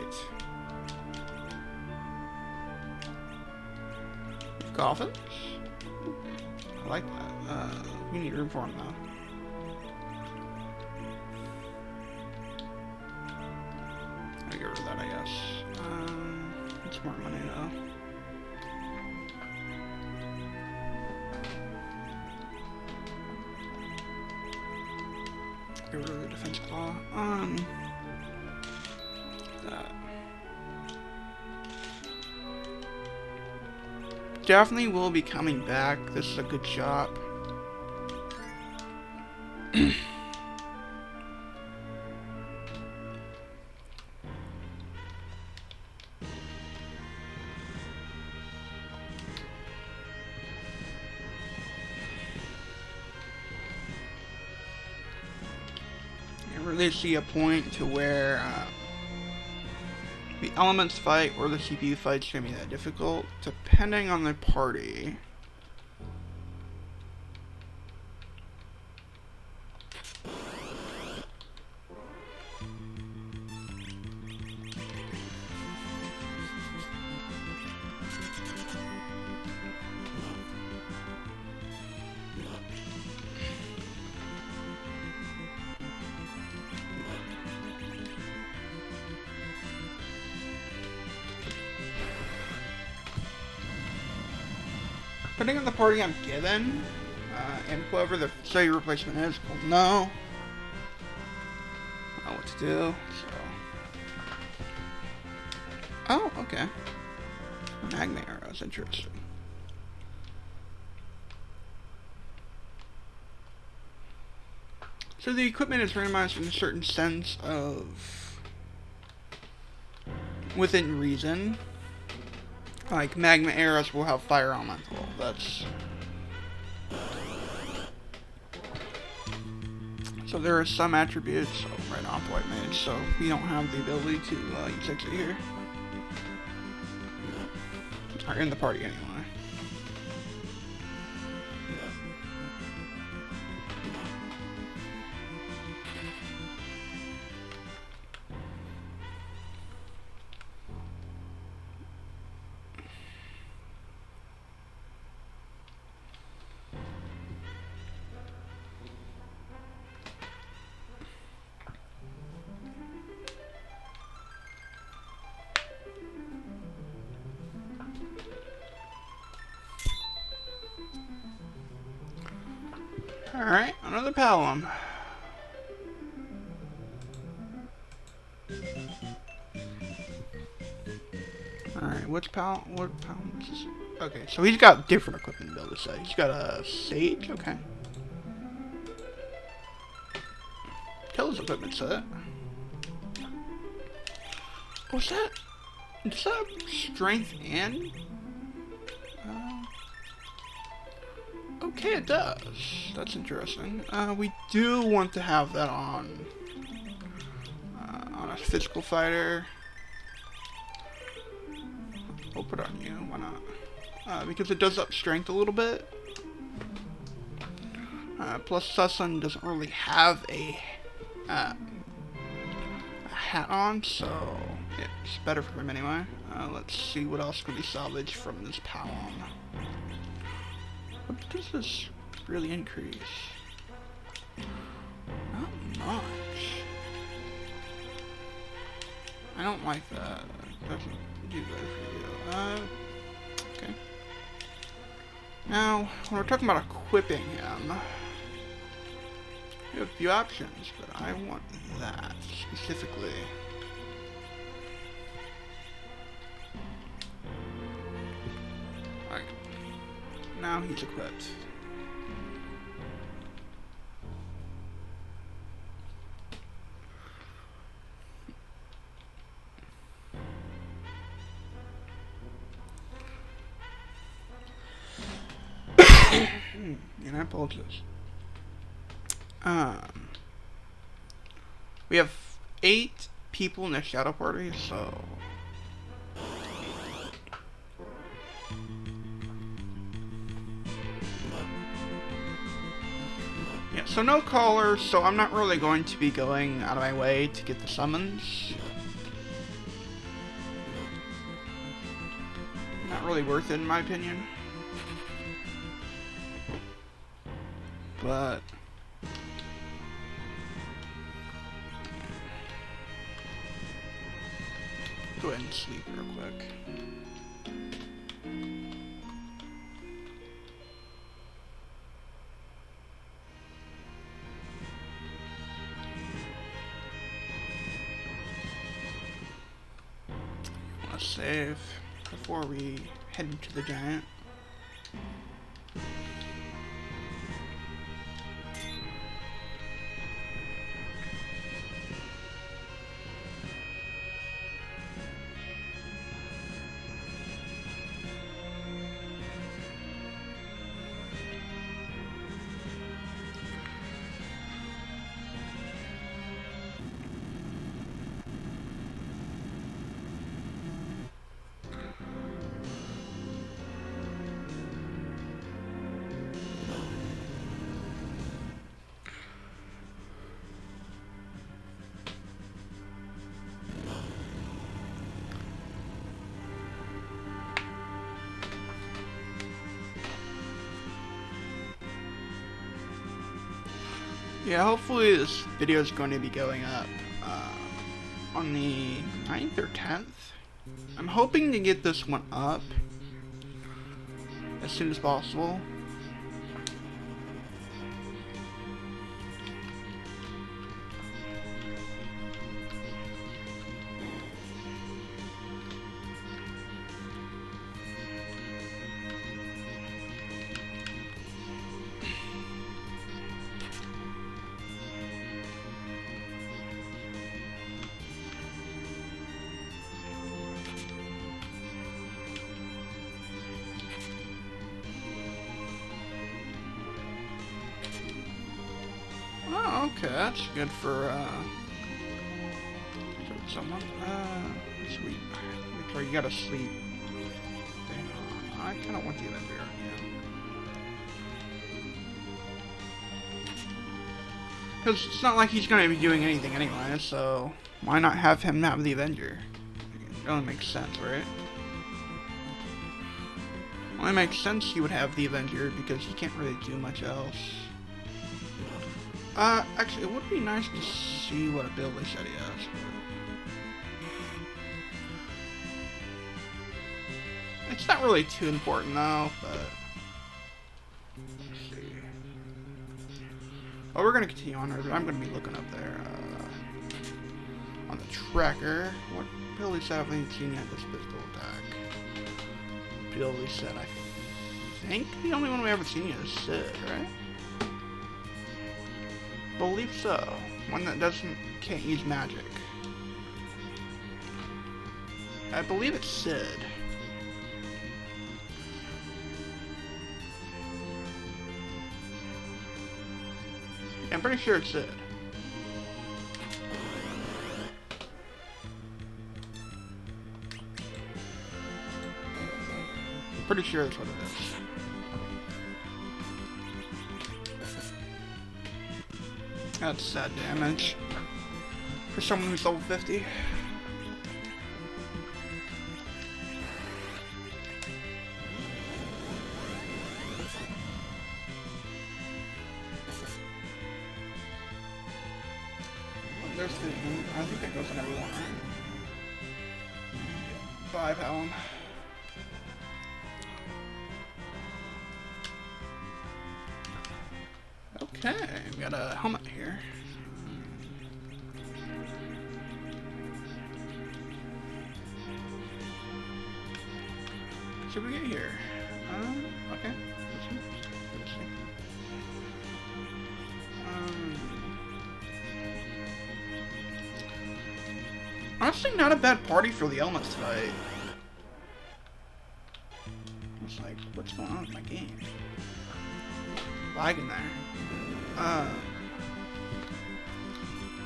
Speaker 1: Coffins? I like that. We need room for them though. I'll get rid of that, I guess. It's more money though. Get rid of the defense claw. That. Definitely will be coming back. This is a good shop. Really see a point to where the elements fight or the CPU fight's gonna be that difficult, depending on the party. Depending on the party I'm given, and whoever the cellular replacement is will know what to do, so. Oh, okay. Magma arrows, interesting. So the equipment is randomized in a certain sense of within reason. Like, magma arrows will have fire elemental. That's... So there are some attributes, right off white mage, so we don't have the ability to use exit here. Or in the party anyway. Alright, another Palom. Alright, what Palom is this? Okay, so he's got different equipment to be able to say. He's got a Sage, okay. Tell his equipment set. What's that? Is that strength and? Okay, it does. That's interesting. We do want to have that on a physical fighter. We'll put it on you. Why not? Because it does up strength a little bit. Plus, Susun doesn't really have a hat on, so it's better for him anyway. Let's see what else can be salvaged from this Palom. What does this really increase? Not much. I don't like that. It doesn't do better for you. Okay. Now, when we're talking about equipping him, we have a few options, but I want that specifically. Alright. Now he's equipped. And I apologize. We have 8 people in the shadow party, so yeah, so no callers, so I'm not really going to be going out of my way to get the summons. Not really worth it in my opinion. But go ahead and sleep real quick. Want to save before we head into the giant. Yeah, hopefully this video is going to be going up on the 9th or 10th. I'm hoping to get this one up as soon as possible. Oh, okay, that's good for someone. Sweet. Or you gotta sleep. Dang, I kinda want the Avenger, because it's not like he's gonna be doing anything anyway, so why not have him have the Avenger? It only makes sense, right? Only makes sense he would have the Avenger because he can't really do much else. Actually, it would be nice to see what ability set he has. It's not really too important though, but let's see. Oh, we're gonna continue on, but I'm gonna be looking up there on the tracker. What ability set have I seen yet? This pistol attack. Ability set, I think the only one we haven't seen yet is Sid, right? Believe so. One that can't use magic. I believe it's Sid. Yeah, I'm pretty sure it's Sid. Pretty sure that's what it is. That's sad damage. For someone who's level 50. There's the, I think that goes on everyone. 5 Helen. Okay, we got a helmet here. What should we get here? Okay. Let's see. Honestly, not a bad party for the elements tonight. It's like, what's going on with my game? Lagging there.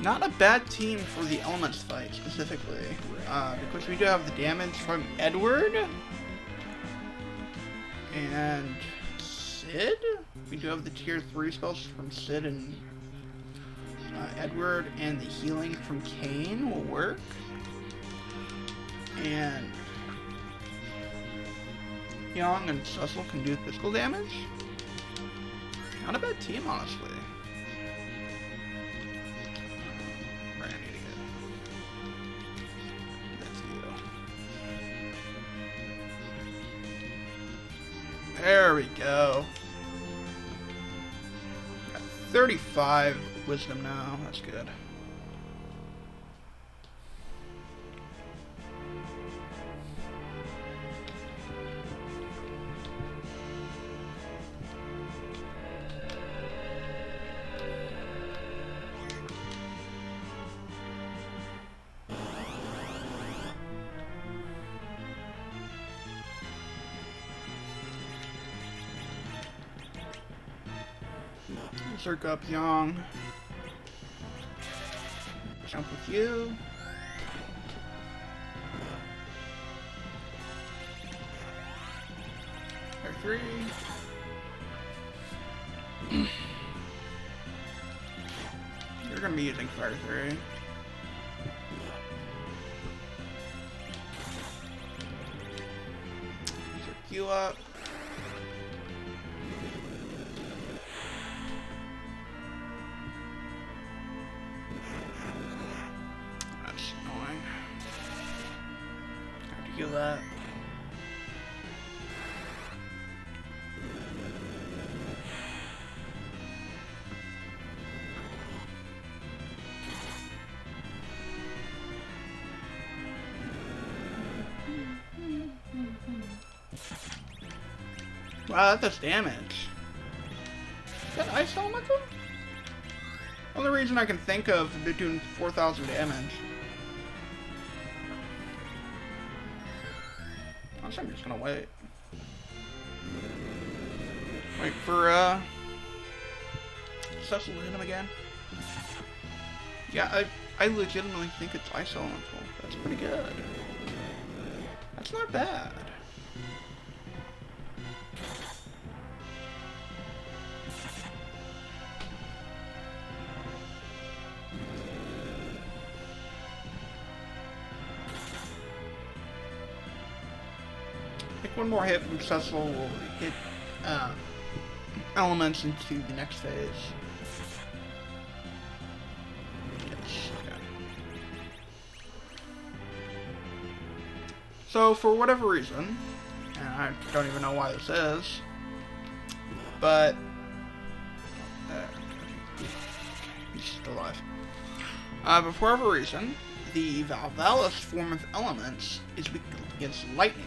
Speaker 1: Not a bad team for the elements fight specifically, because we do have the damage from Edward and Sid. We do have the tier 3 spells from Sid and Edward, and the healing from Kane will work. And Young and Cecil can do physical damage. Not a bad team, honestly. Right, I need to get that to you. There we go. Got 35 wisdom now. That's good. Circ up Young. Jump with you. Fire 3. You're gonna be using Fire 3. Circ you up. Heal that. Wow, that does damage. Is that ice elemental? Only reason I can think of, they're doing 4,000 damage. I'm just gonna wait. Wait for, Cecil to hit him again. Yeah, I legitimately think it's ice elemental. That's pretty good. That's not bad. One more hit from Cecil will hit elements into the next phase. Yes, okay. So, for whatever reason, and I don't even know why this is, but he's still alive. But for whatever reason, the Valvalis form of elements is weak against lightning.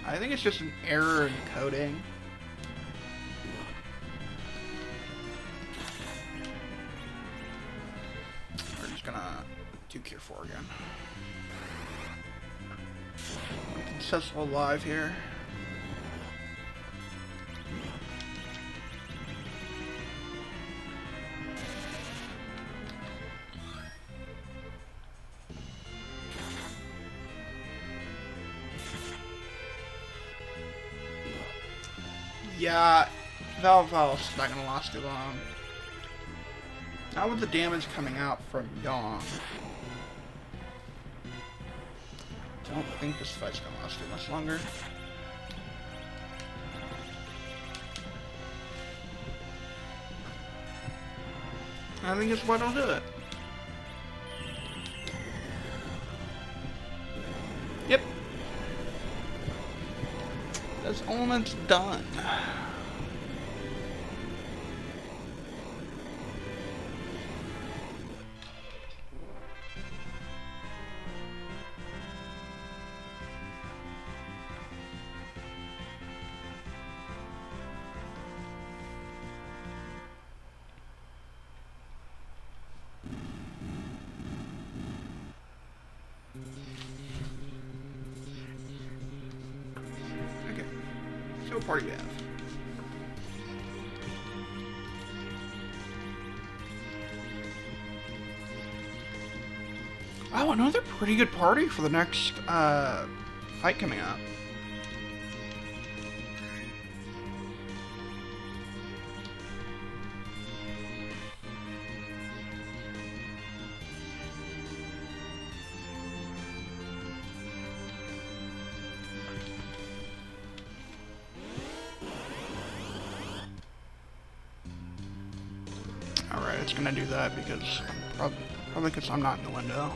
Speaker 1: I think it's just an error in coding. We're just gonna do Cure 4 again. Cecil alive here. Yeah, Valve's not gonna last too long. How was the damage coming out from Yang? Don't think this fight's gonna last too much longer. I think it's what I'll do it. Yep. That's almost done. Okay. So what party we have? Oh, another pretty good party for the next fight coming up. Alright, it's gonna do that because probably because I'm not in the window.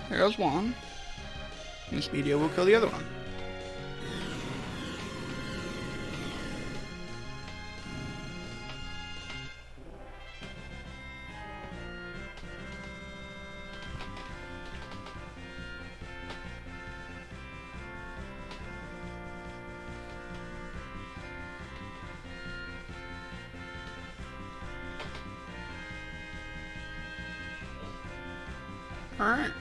Speaker 1: There goes one. This video will kill the other one. Alright.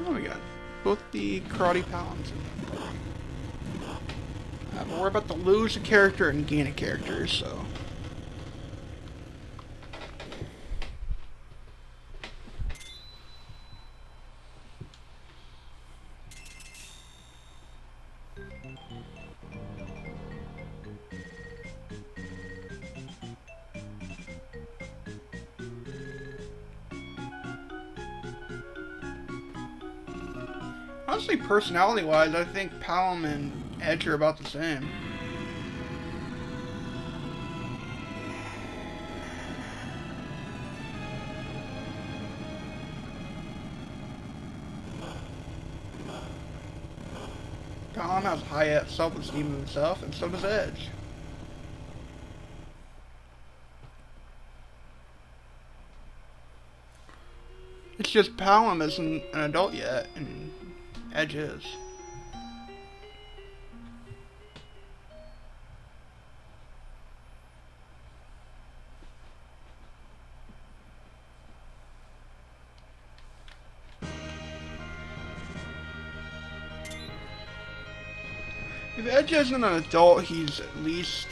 Speaker 1: What do we got? Both the karate paladins. But we're about to lose a character and gain a character, so. Honestly, personality-wise, I think Palom and Edge are about the same. Palom has high self-esteem of himself, and so does Edge. It's just Palom isn't an adult yet, and Edge is. If Edge isn't an adult, he's at least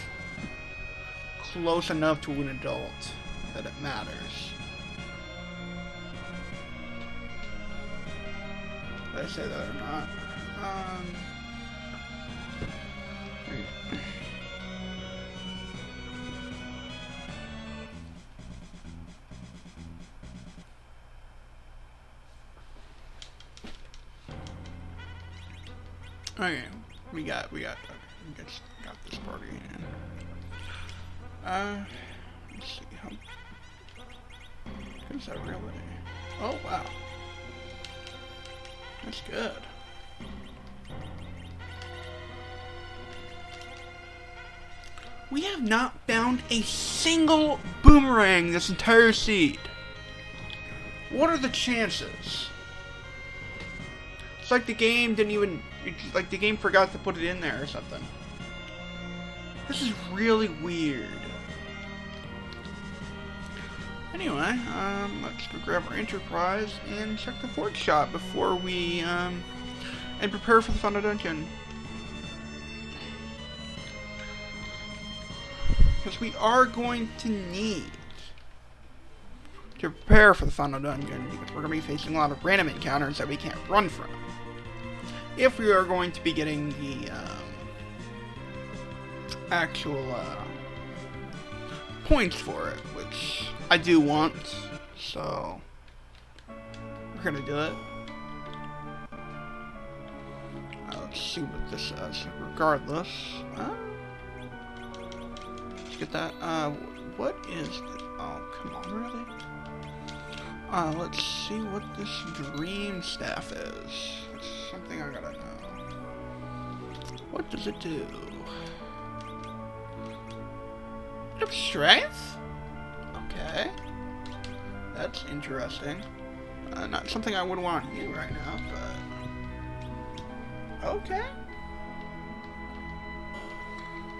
Speaker 1: close enough to an adult that it matters. Did I say that or not? Okay, we got this party in. Let's see how. Who's that really? Oh wow, that's good. We have not found a single boomerang this entire seed. What are the chances? It's like the game didn't even. It's like the game forgot to put it in there or something. This is really weird. Anyway, let's go grab our Enterprise and check the Forge shop before we, and prepare for the Final Dungeon. Because we are going to need to prepare for the Final Dungeon, because we're going to be facing a lot of random encounters that we can't run from. If we are going to be getting the, actual, points for it, which I do want, so we're gonna do it. Let's see what this says. Regardless, let's get that. What is it? Oh, come on, really? Let's see what this dream staff is. It's something I gotta know. What does it do? Strength? Okay. That's interesting. Not something I would want to do right now, but... okay.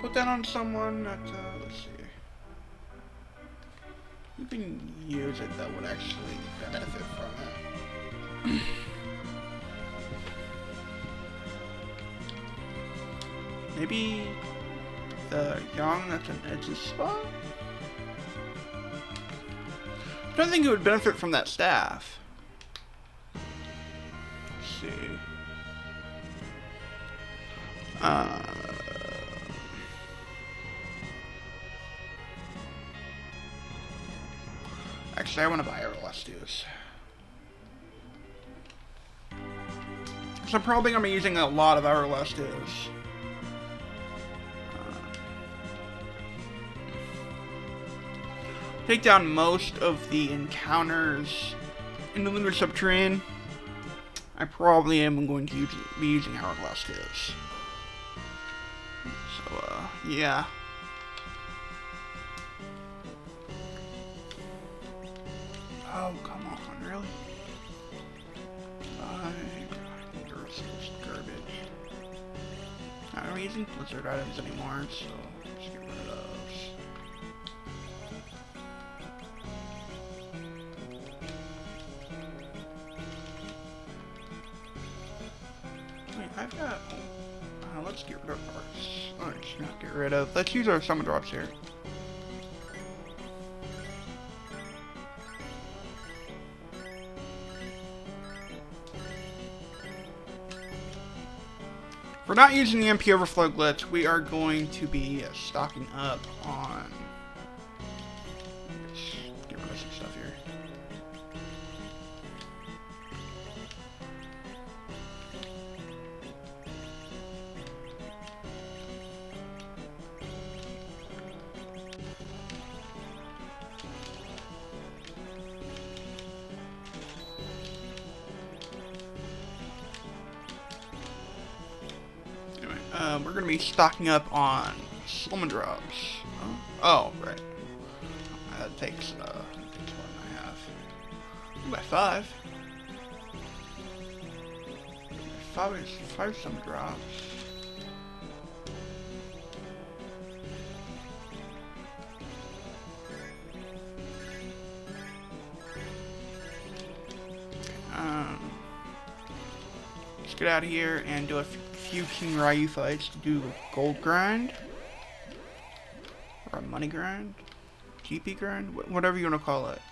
Speaker 1: Put that on someone that, let's see. You can use it that would actually benefit from it. Maybe... the young, that's an edgy spot? I don't think it would benefit from that staff. Let's see. Actually, I want to buy Everlastus. So I'm probably going to be using a lot of Everlastus. Take down most of the encounters in the Lunar Subterranean. I probably am going to be using Hourglass Tips. So, yeah. Oh, come on, really? Garbage. Not really using Blizzard items anymore, so let's get rid of those. I've got... let's get rid of ours. Let's not get rid of... Let's use our summon drops here. If we're not using the MP Overflow glitch, we are going to be stocking up on... Let's get rid of some stuff here. We're going to be stocking up on summon drops. Oh, right. That takes more than I have. By 5. 5 summon drops. Let's get out of here and do a few King Ryu fights to do a gold grind. Or a money grind, GP grind, whatever you want to call it.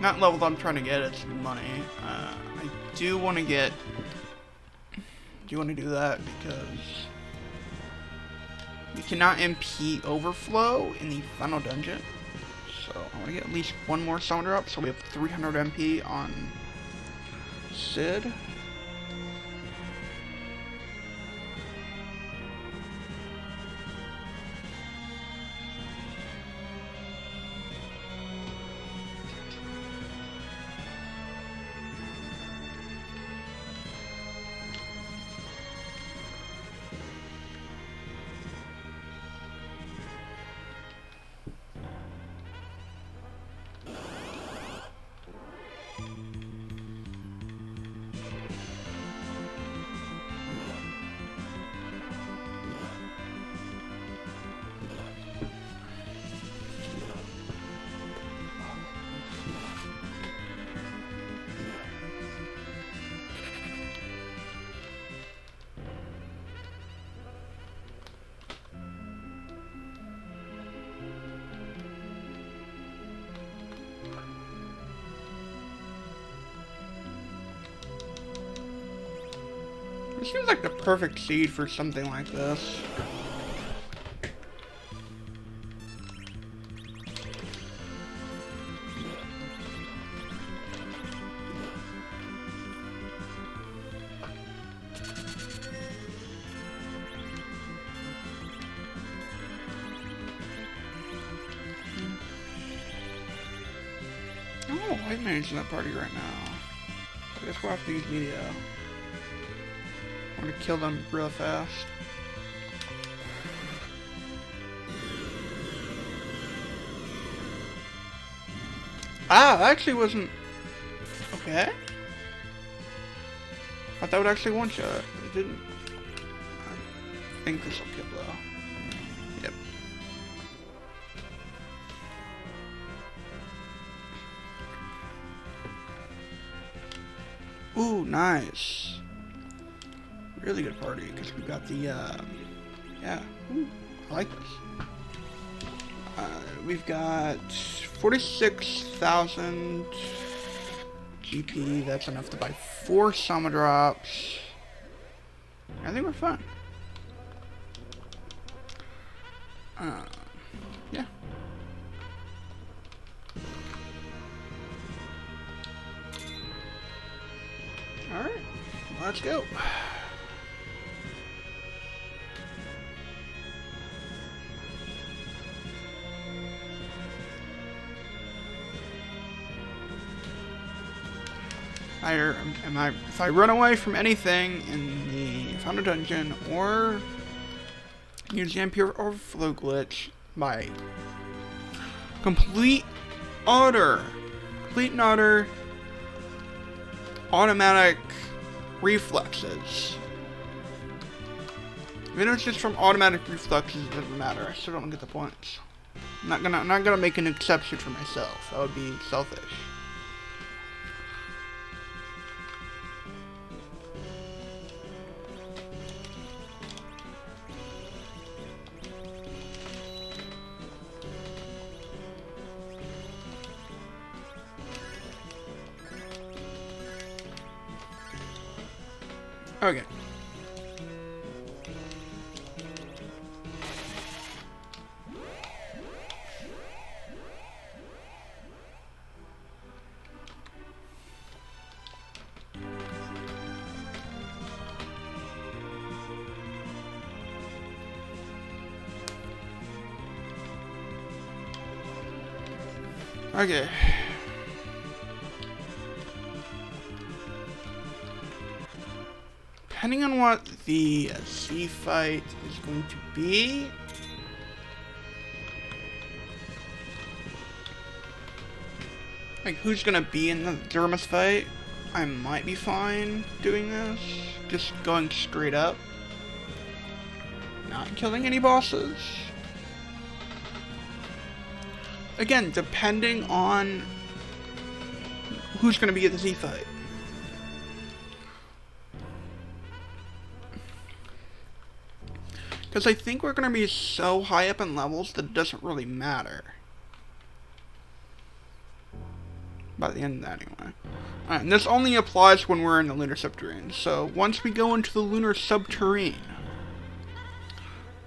Speaker 1: Not levels I'm trying to get, it's money. I do want to get... do want to do that because we cannot MP overflow in the final dungeon. So I want to get at least one more summon drop, so we have 300 MP on Sid. This seems like the perfect seed for something like this. Oh, White Mane's in that party right now. I guess we'll have to use media. I'm gonna kill them real fast. Ah, that actually wasn't... okay. I thought that would actually one-shot. It didn't. I think this will kill though. Yep. Ooh, nice. Really good party because we got the yeah. Ooh, I like this. We've got 46,000 GP. That's enough to buy 4 summon drops. I think we're fine. Yeah. All right, let's go. If I run away from anything in the final dungeon or use the MP overflow glitch by complete and utter automatic reflexes. Even if it's just from automatic reflexes, it doesn't matter. I still don't get the points. I'm not gonna make an exception for myself. That would be selfish. Okay. Okay. Depending on what the sea fight is going to be, like who's gonna be in the Dermis fight, I might be fine doing this. Just going straight up. Not killing any bosses. Again, depending on who's gonna be at the Z fight. Because I think we're going to be so high up in levels that it doesn't really matter. By the end of that, anyway. Alright, and this only applies when we're in the lunar subterrane. So, once we go into the lunar subterrane,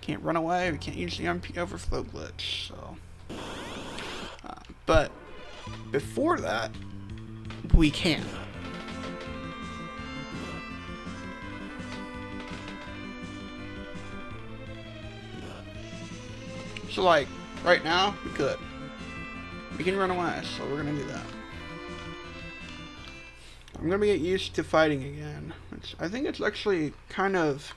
Speaker 1: can't run away, we can't use the MP overflow glitch, so. But, before that, we can. So, like, right now, we could. We can run away, so we're gonna do that. I'm gonna get used to fighting again. I think it's actually kind of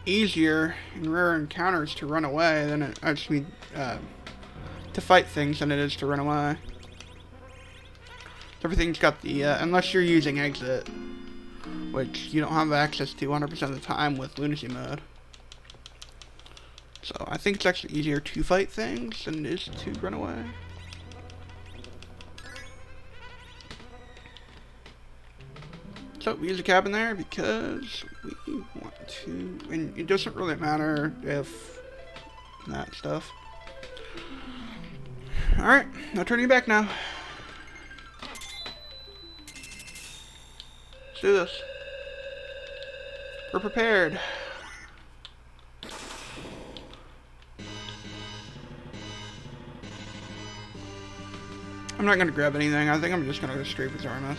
Speaker 1: easier in rare encounters to run away than it actually to fight things than it is to run away. Everything's got the unless you're using exit, which you don't have access to 100% of the time with lunacy mode. So I think it's actually easier to fight things than it is to run away. So we use a cabin there because we want to, and it doesn't really matter if that stuff. Alright, I'll turn you back now. Let's do this. We're prepared. I'm not gonna grab anything. I think I'm just gonna go straight with Zarmus.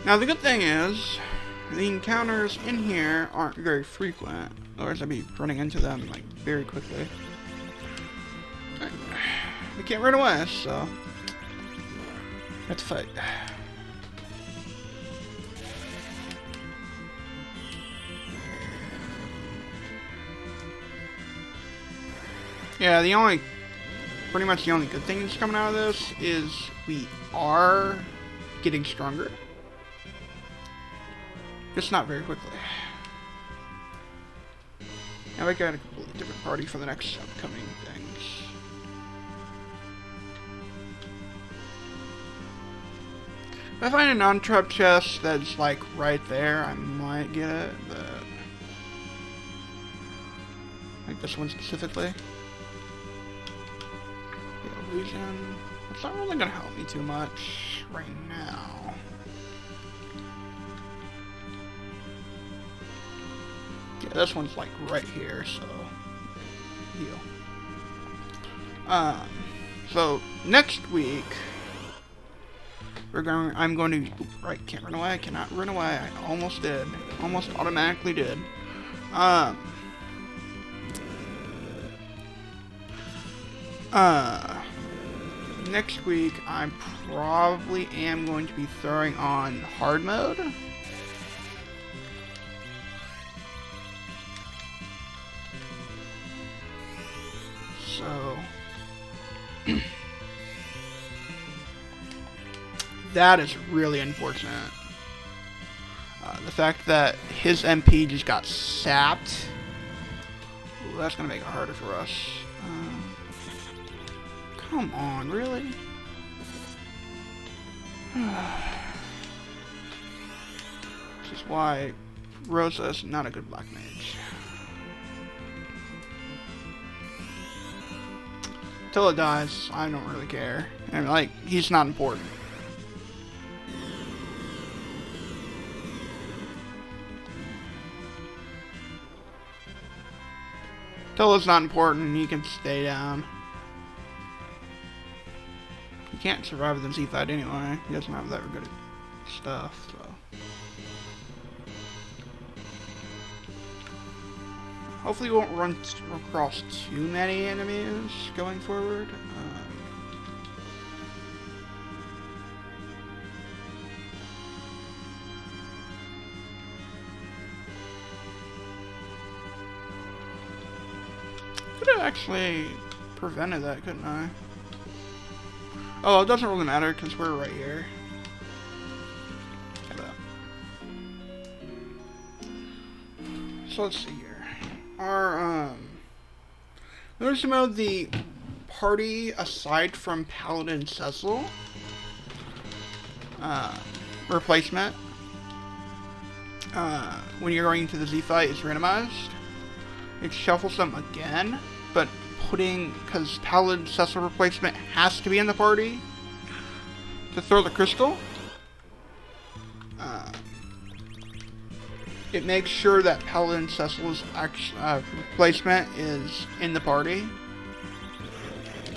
Speaker 1: Now the good thing is, the encounters in here aren't very frequent, otherwise I'd be running into them like very quickly. We can't run away, so we have to fight. Yeah, pretty much the only good thing that's coming out of this is we are getting stronger. Just not very quickly. Now we got a completely different party for the next upcoming things. If I find a non-trap chest that's like right there, I might get it, but like this one specifically. The illusion. It's not really gonna help me too much right now. Yeah, this one's like right here, so heal. So next week I'm going to right, can't run away, I cannot run away. I almost did. Almost automatically did. Next week I probably am going to be throwing on hard mode. So that is really unfortunate. The fact that his MP just got sapped, ooh, that's gonna make it harder for us. Come on, really? This is why Rosa is not a good black mage. Till it dies, I don't really care. And like, he's not important. Till it's not important, he can stay down. He can't survive the Z fight anyway. He doesn't have that good stuff, so. Hopefully we won't run across too many enemies going forward. Could have actually prevented that, couldn't I? Oh, it doesn't really matter because we're right here. So let's see here. Our notice mode, the party aside from Paladin Cecil replacement when you're going to the Z fight is randomized. It shuffles them again, but because Paladin Cecil replacement has to be in the party to throw the crystal. It makes sure that Paladin Cecil's replacement is in the party.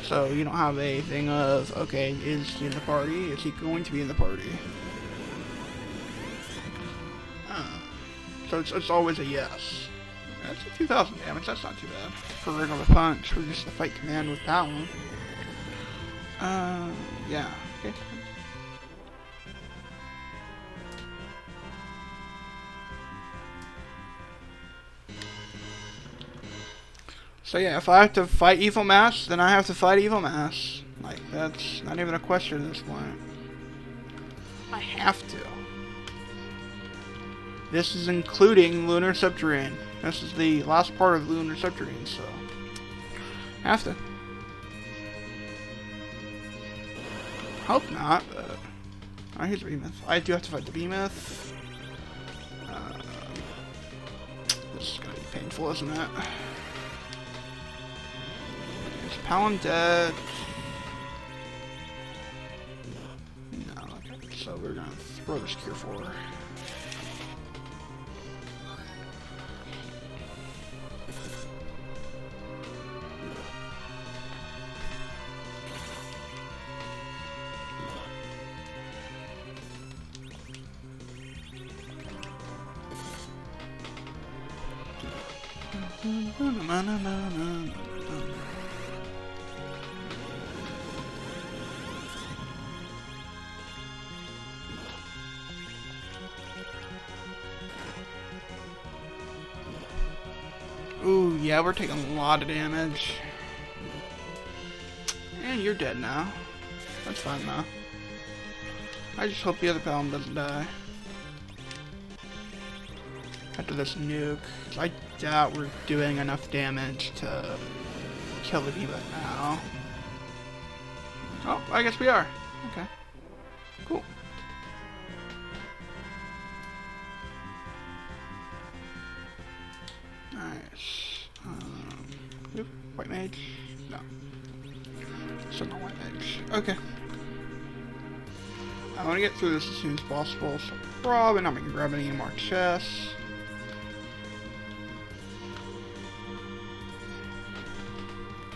Speaker 1: So you don't have a thing of, okay, is he in the party? Is he going to be in the party? So it's always a yes. That's a 2,000 damage, that's not too bad. For regular punch, we're just to fight command with Paladin. Yeah, okay. So yeah, if I have to fight Evil Mass, then I have to fight Evil Mass. Like, that's not even a question at this point. I have to. This is including Lunar Subterranean. This is the last part of Lunar Subterranean, so I have to. Hope not, but I hate the Behemoth. I do have to fight the Behemoth. This is gonna be painful, isn't it? Is Paladin dead? No, okay. So we're gonna throw this Cure for her. Ooh, yeah, we're taking a lot of damage. And you're dead now. That's fine though. I just hope the other Paladin doesn't die after this nuke. I doubt we're doing enough damage to kill the Behemoth now. Oh, I guess we are. Okay. Cool. Nice. Oop, White Mage? No. So not White Mage. Okay. I want to get through this as soon as possible, so probably not making grab any more chests.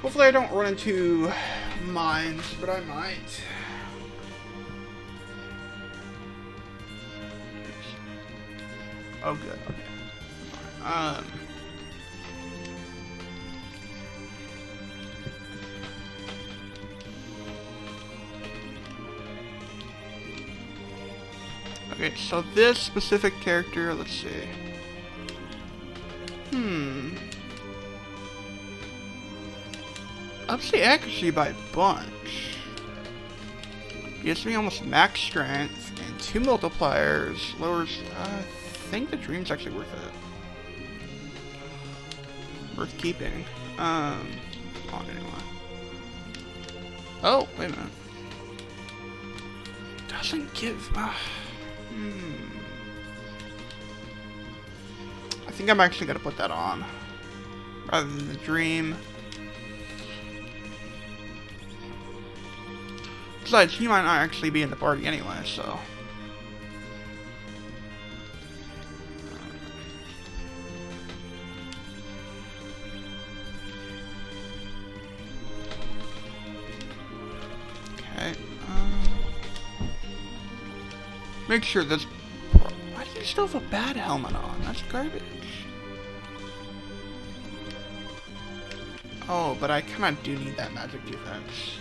Speaker 1: Hopefully I don't run into mines, but I might. Oh good, okay. Okay, so this specific character, let's see. Ups the accuracy by a bunch. Gives me almost max strength and 2 multipliers. Lowers. I think the dream's actually worth it. Worth keeping. On anyway. Oh, wait a minute. Doesn't give. I think I'm actually gonna put that on rather than the dream. Besides, he might not actually be in the party anyway, so. Okay. Make sure that's. Why do you still have a bad helmet on? That's garbage. Oh, but I kinda do need that magic defense.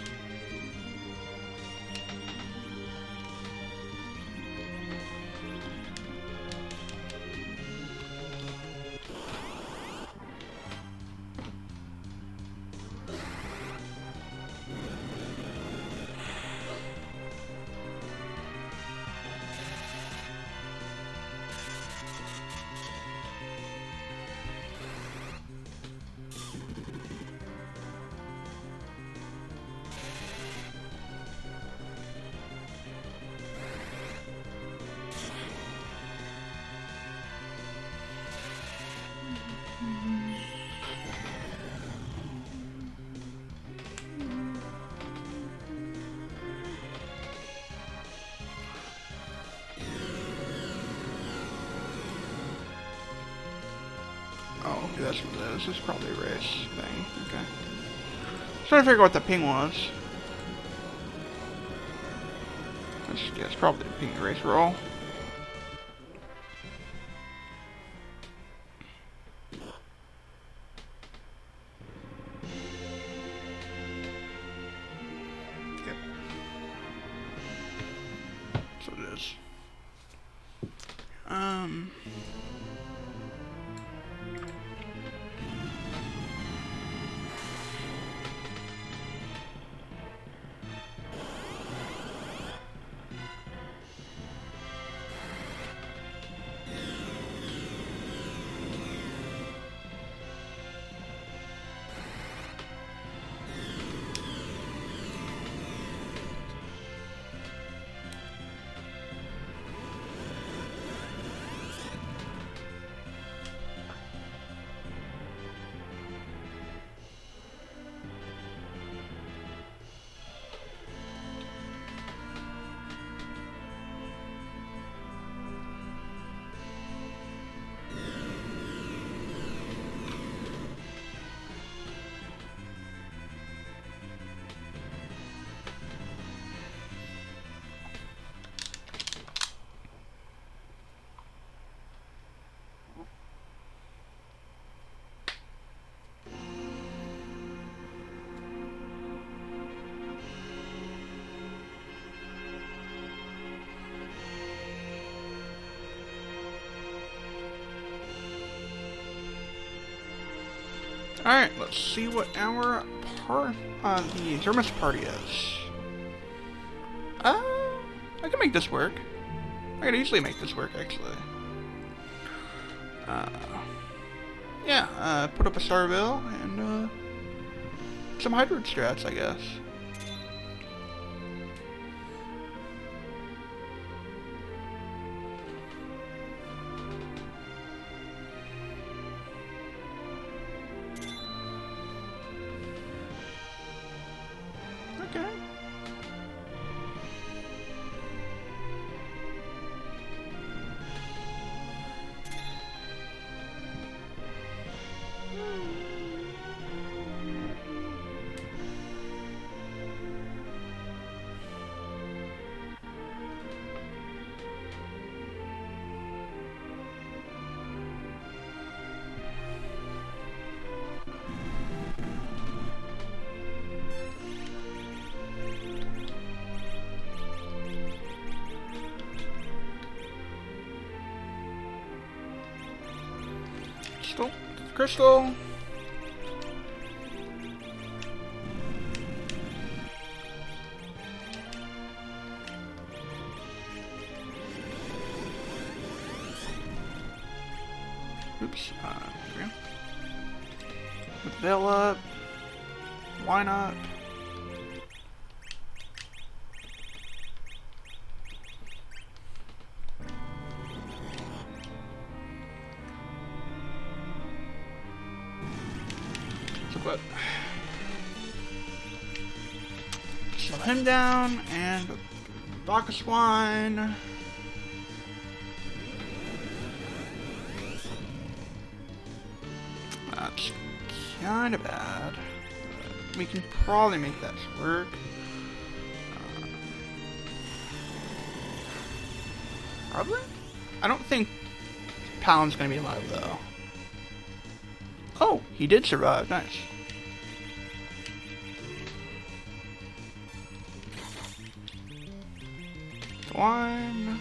Speaker 1: that's what it is. This is probably a race thing. Okay. Just trying to figure out what the ping was. Yeah, it's probably a ping race roll. Yep. That's what it is. Alright, let's see what our the German's party is. I can make this work. I can easily make this work, actually. Yeah, put up a Starville and, some hybrid strats, I guess. Okay. Crystal. Oops. There we go. Put the veil up. Why not? But slow him down and Bacchus wine. That's kind of bad. We can probably make that work. Probably? I don't think Palin's gonna be alive though. Oh, he did survive. Nice. One.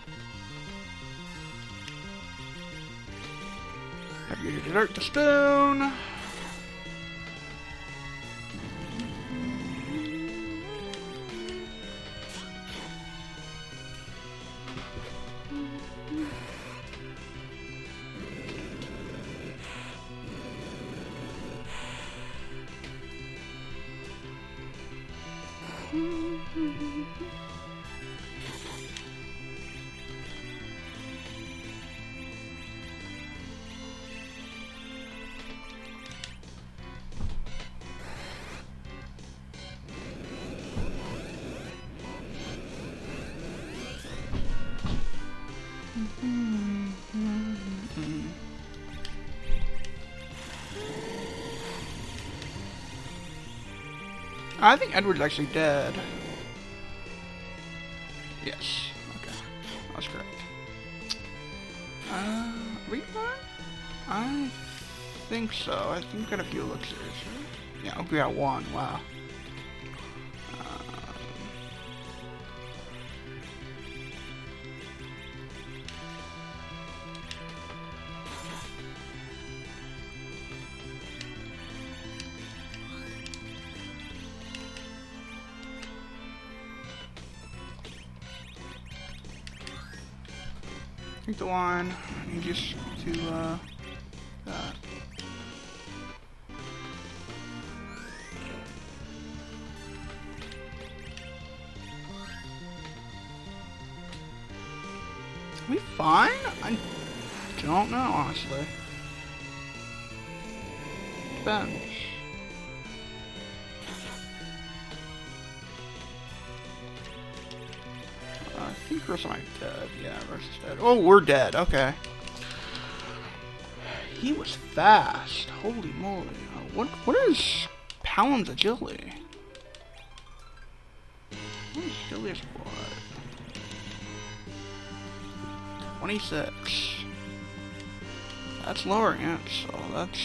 Speaker 1: Have you dirt to spoon? I think Edward's actually dead. Yes. Okay. That's correct. Are we fine? I think so. I think we got a few elixirs. Right? Yeah, we got one. Wow. Drink the wine. I need just to, we fine? I don't know, honestly. Depends. I think Russ might be dead. Yeah, Russ is dead. Oh, we're dead. Okay. He was fast. Holy moly. What is Palin's agility? What is Julius Blood? 26. That's lowering it, so that's...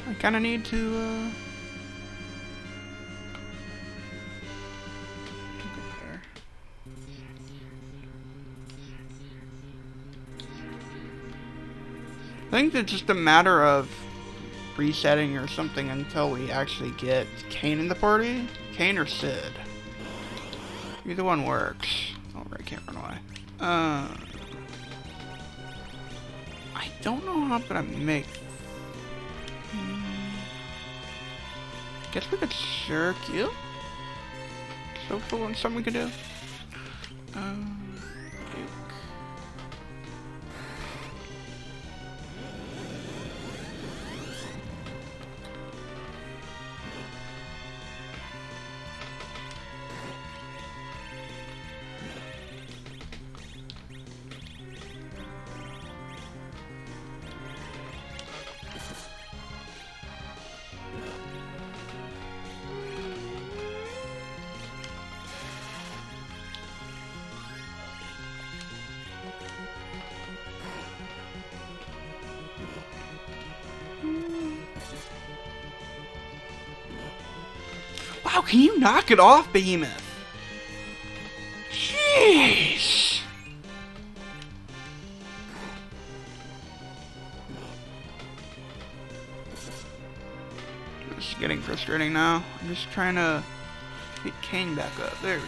Speaker 1: I kind of need to, I think it's just a matter of resetting or something until we actually get Kane in the party. Kane or Sid. Either one works. Oh, right, can't run away. I don't know how I'm gonna make... Guess we could circle. Social and something we could do. Wow, can you knock it off, Behemoth? Jeez! This is getting frustrating now. I'm just trying to get Kane back up. There we go.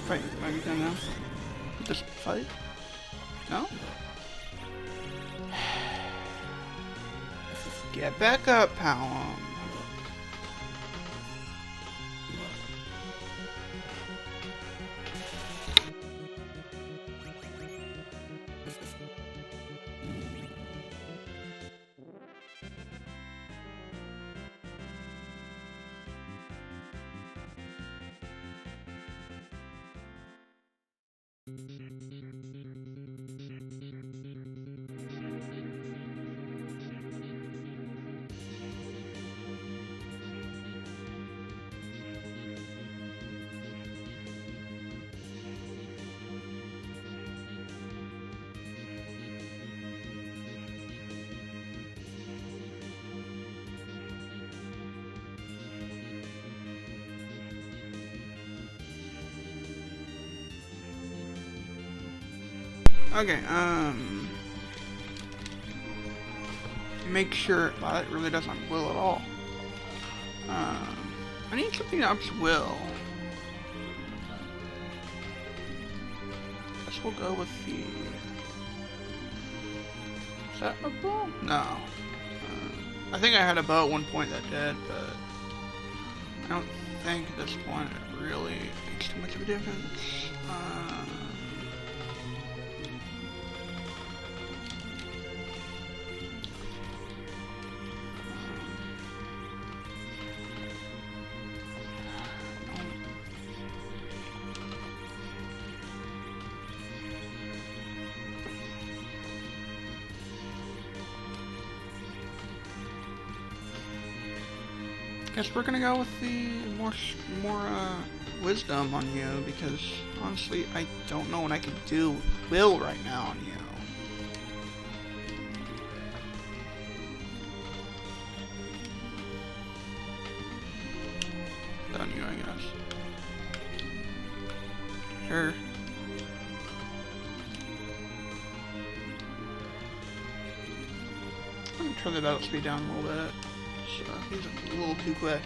Speaker 1: Fight, might be done now. Just fight? No? Get back up, Palom. Okay, make sure, well, it really doesn't will at all. I need something that ups will. Guess we'll go with the... Is that a bow? No. I think I had a bow at one point that did, but I don't think at this point it really makes too much of a difference. Guess we're gonna go with the more wisdom on you, because honestly I don't know what I could do with will right now on you. On you, I guess. Sure. I'm gonna turn the battle speed down a little bit. He's a little too quick.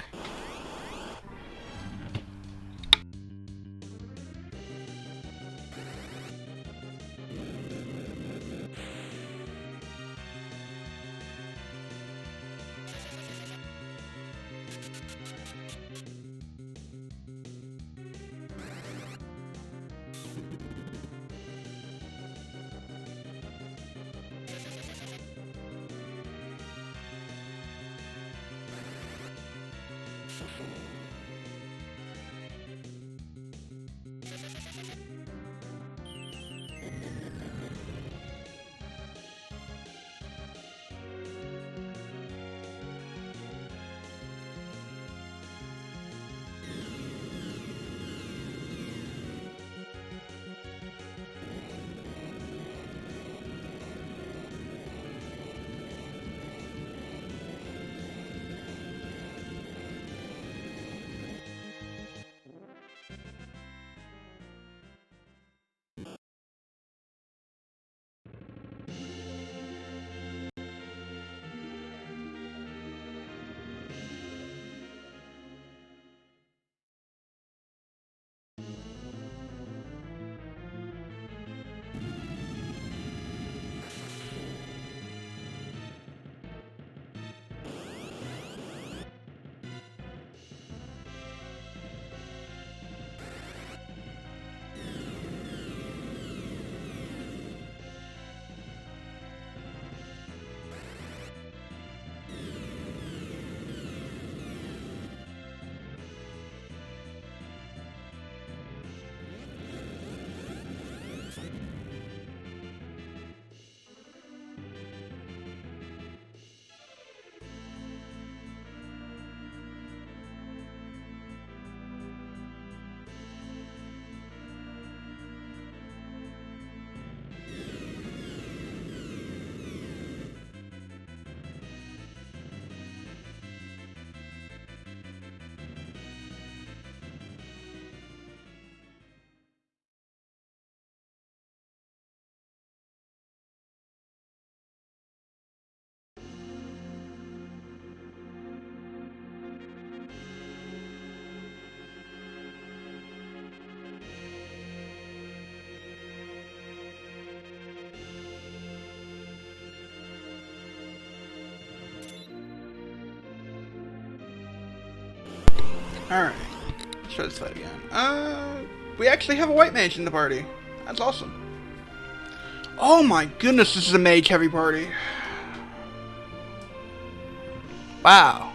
Speaker 1: Alright, let's try this fight again. We actually have a white mage in the party. That's awesome. Oh my goodness, this is a mage heavy party. Wow.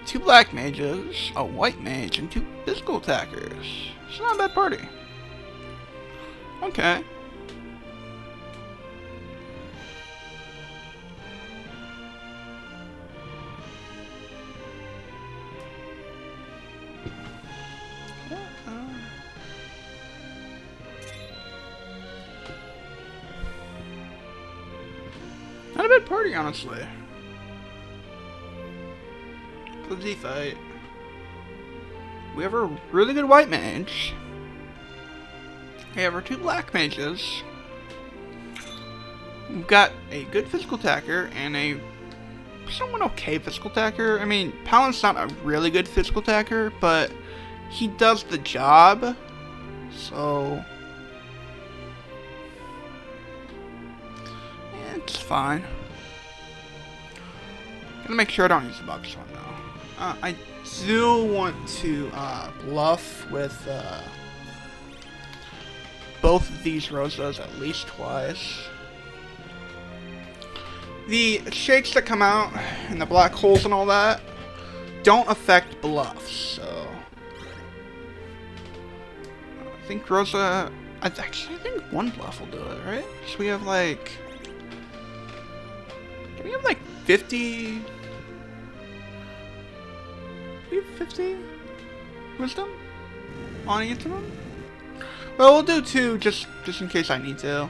Speaker 1: 2 black mages, a white mage, and 2 physical attackers. It's not a bad party. Okay. Not a bad party, honestly. Flimsy fight. We have a really good white mage. We have our 2 black mages. We've got a good physical attacker and a someone okay physical attacker. I mean, Paladin's not a really good physical attacker, but he does the job. So yeah, it's fine. Gotta make sure I don't use the box one though. I do want to bluff with both of these Rosas at least twice. The shakes that come out and the black holes and all that don't affect bluffs, so I think Rosa. I think one bluff will do it, right? So we have like, do we have like 50? We have 50 wisdom on each of them. Well, we'll do 2 just in case I need to.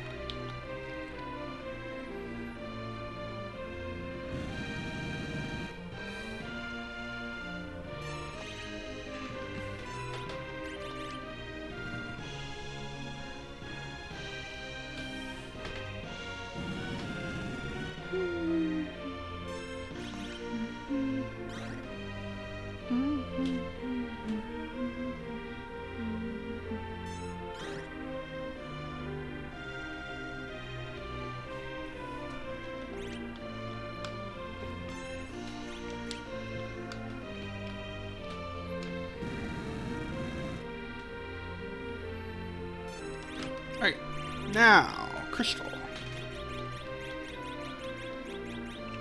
Speaker 1: Alright, now, crystal.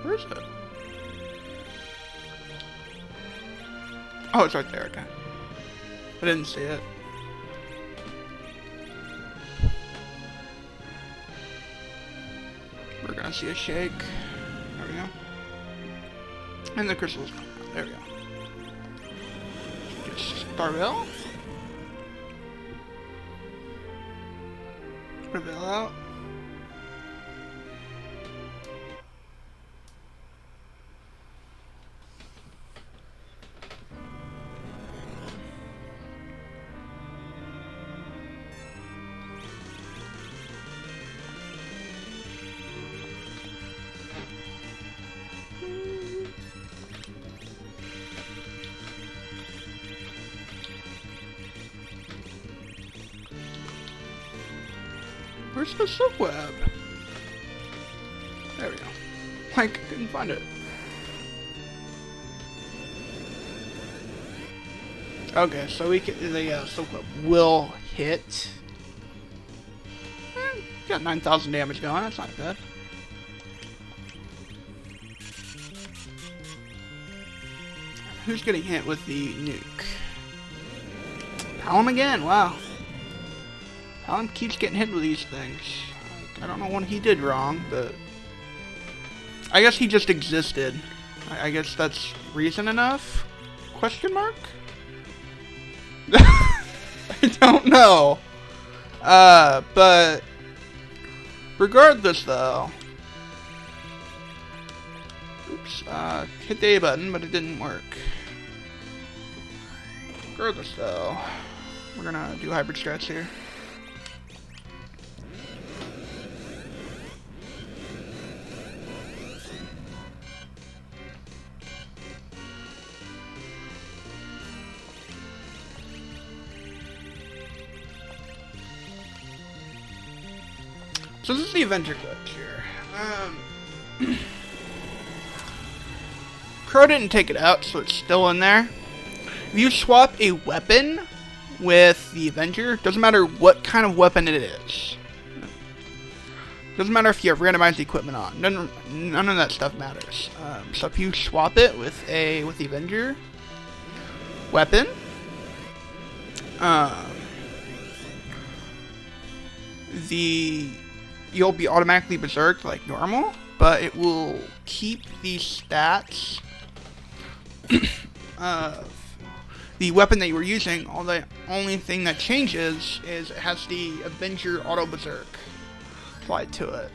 Speaker 1: Where is it? Oh, it's right there, okay. I didn't see it. We're gonna see a shake. There we go. And the crystal's coming out. There we go. Just Starville. Reveal out. Where's the silk web? There we go. Like, couldn't find it. Okay, so we can, the silk web will hit. Got 9,000 damage going. That's not bad. Who's getting hit with the nuke? Palm again. Wow. Alan keeps getting hit with these things. I don't know what he did wrong, but I guess he just existed. I guess that's reason enough? Question mark? I don't know. But regardless though. Oops, hit the A button, but it didn't work. Regardless though, we're gonna do hybrid strats here. So this is the Avenger glitch here. Crow didn't take it out, so it's still in there. If you swap a weapon with the Avenger, doesn't matter what kind of weapon it is. Doesn't matter if you have randomized equipment on. None of that stuff matters. So if you swap it with the Avenger weapon, you'll be automatically berserked like normal, but it will keep the stats of the weapon that you were using. The only thing that changes is it has the Avenger auto berserk applied to it.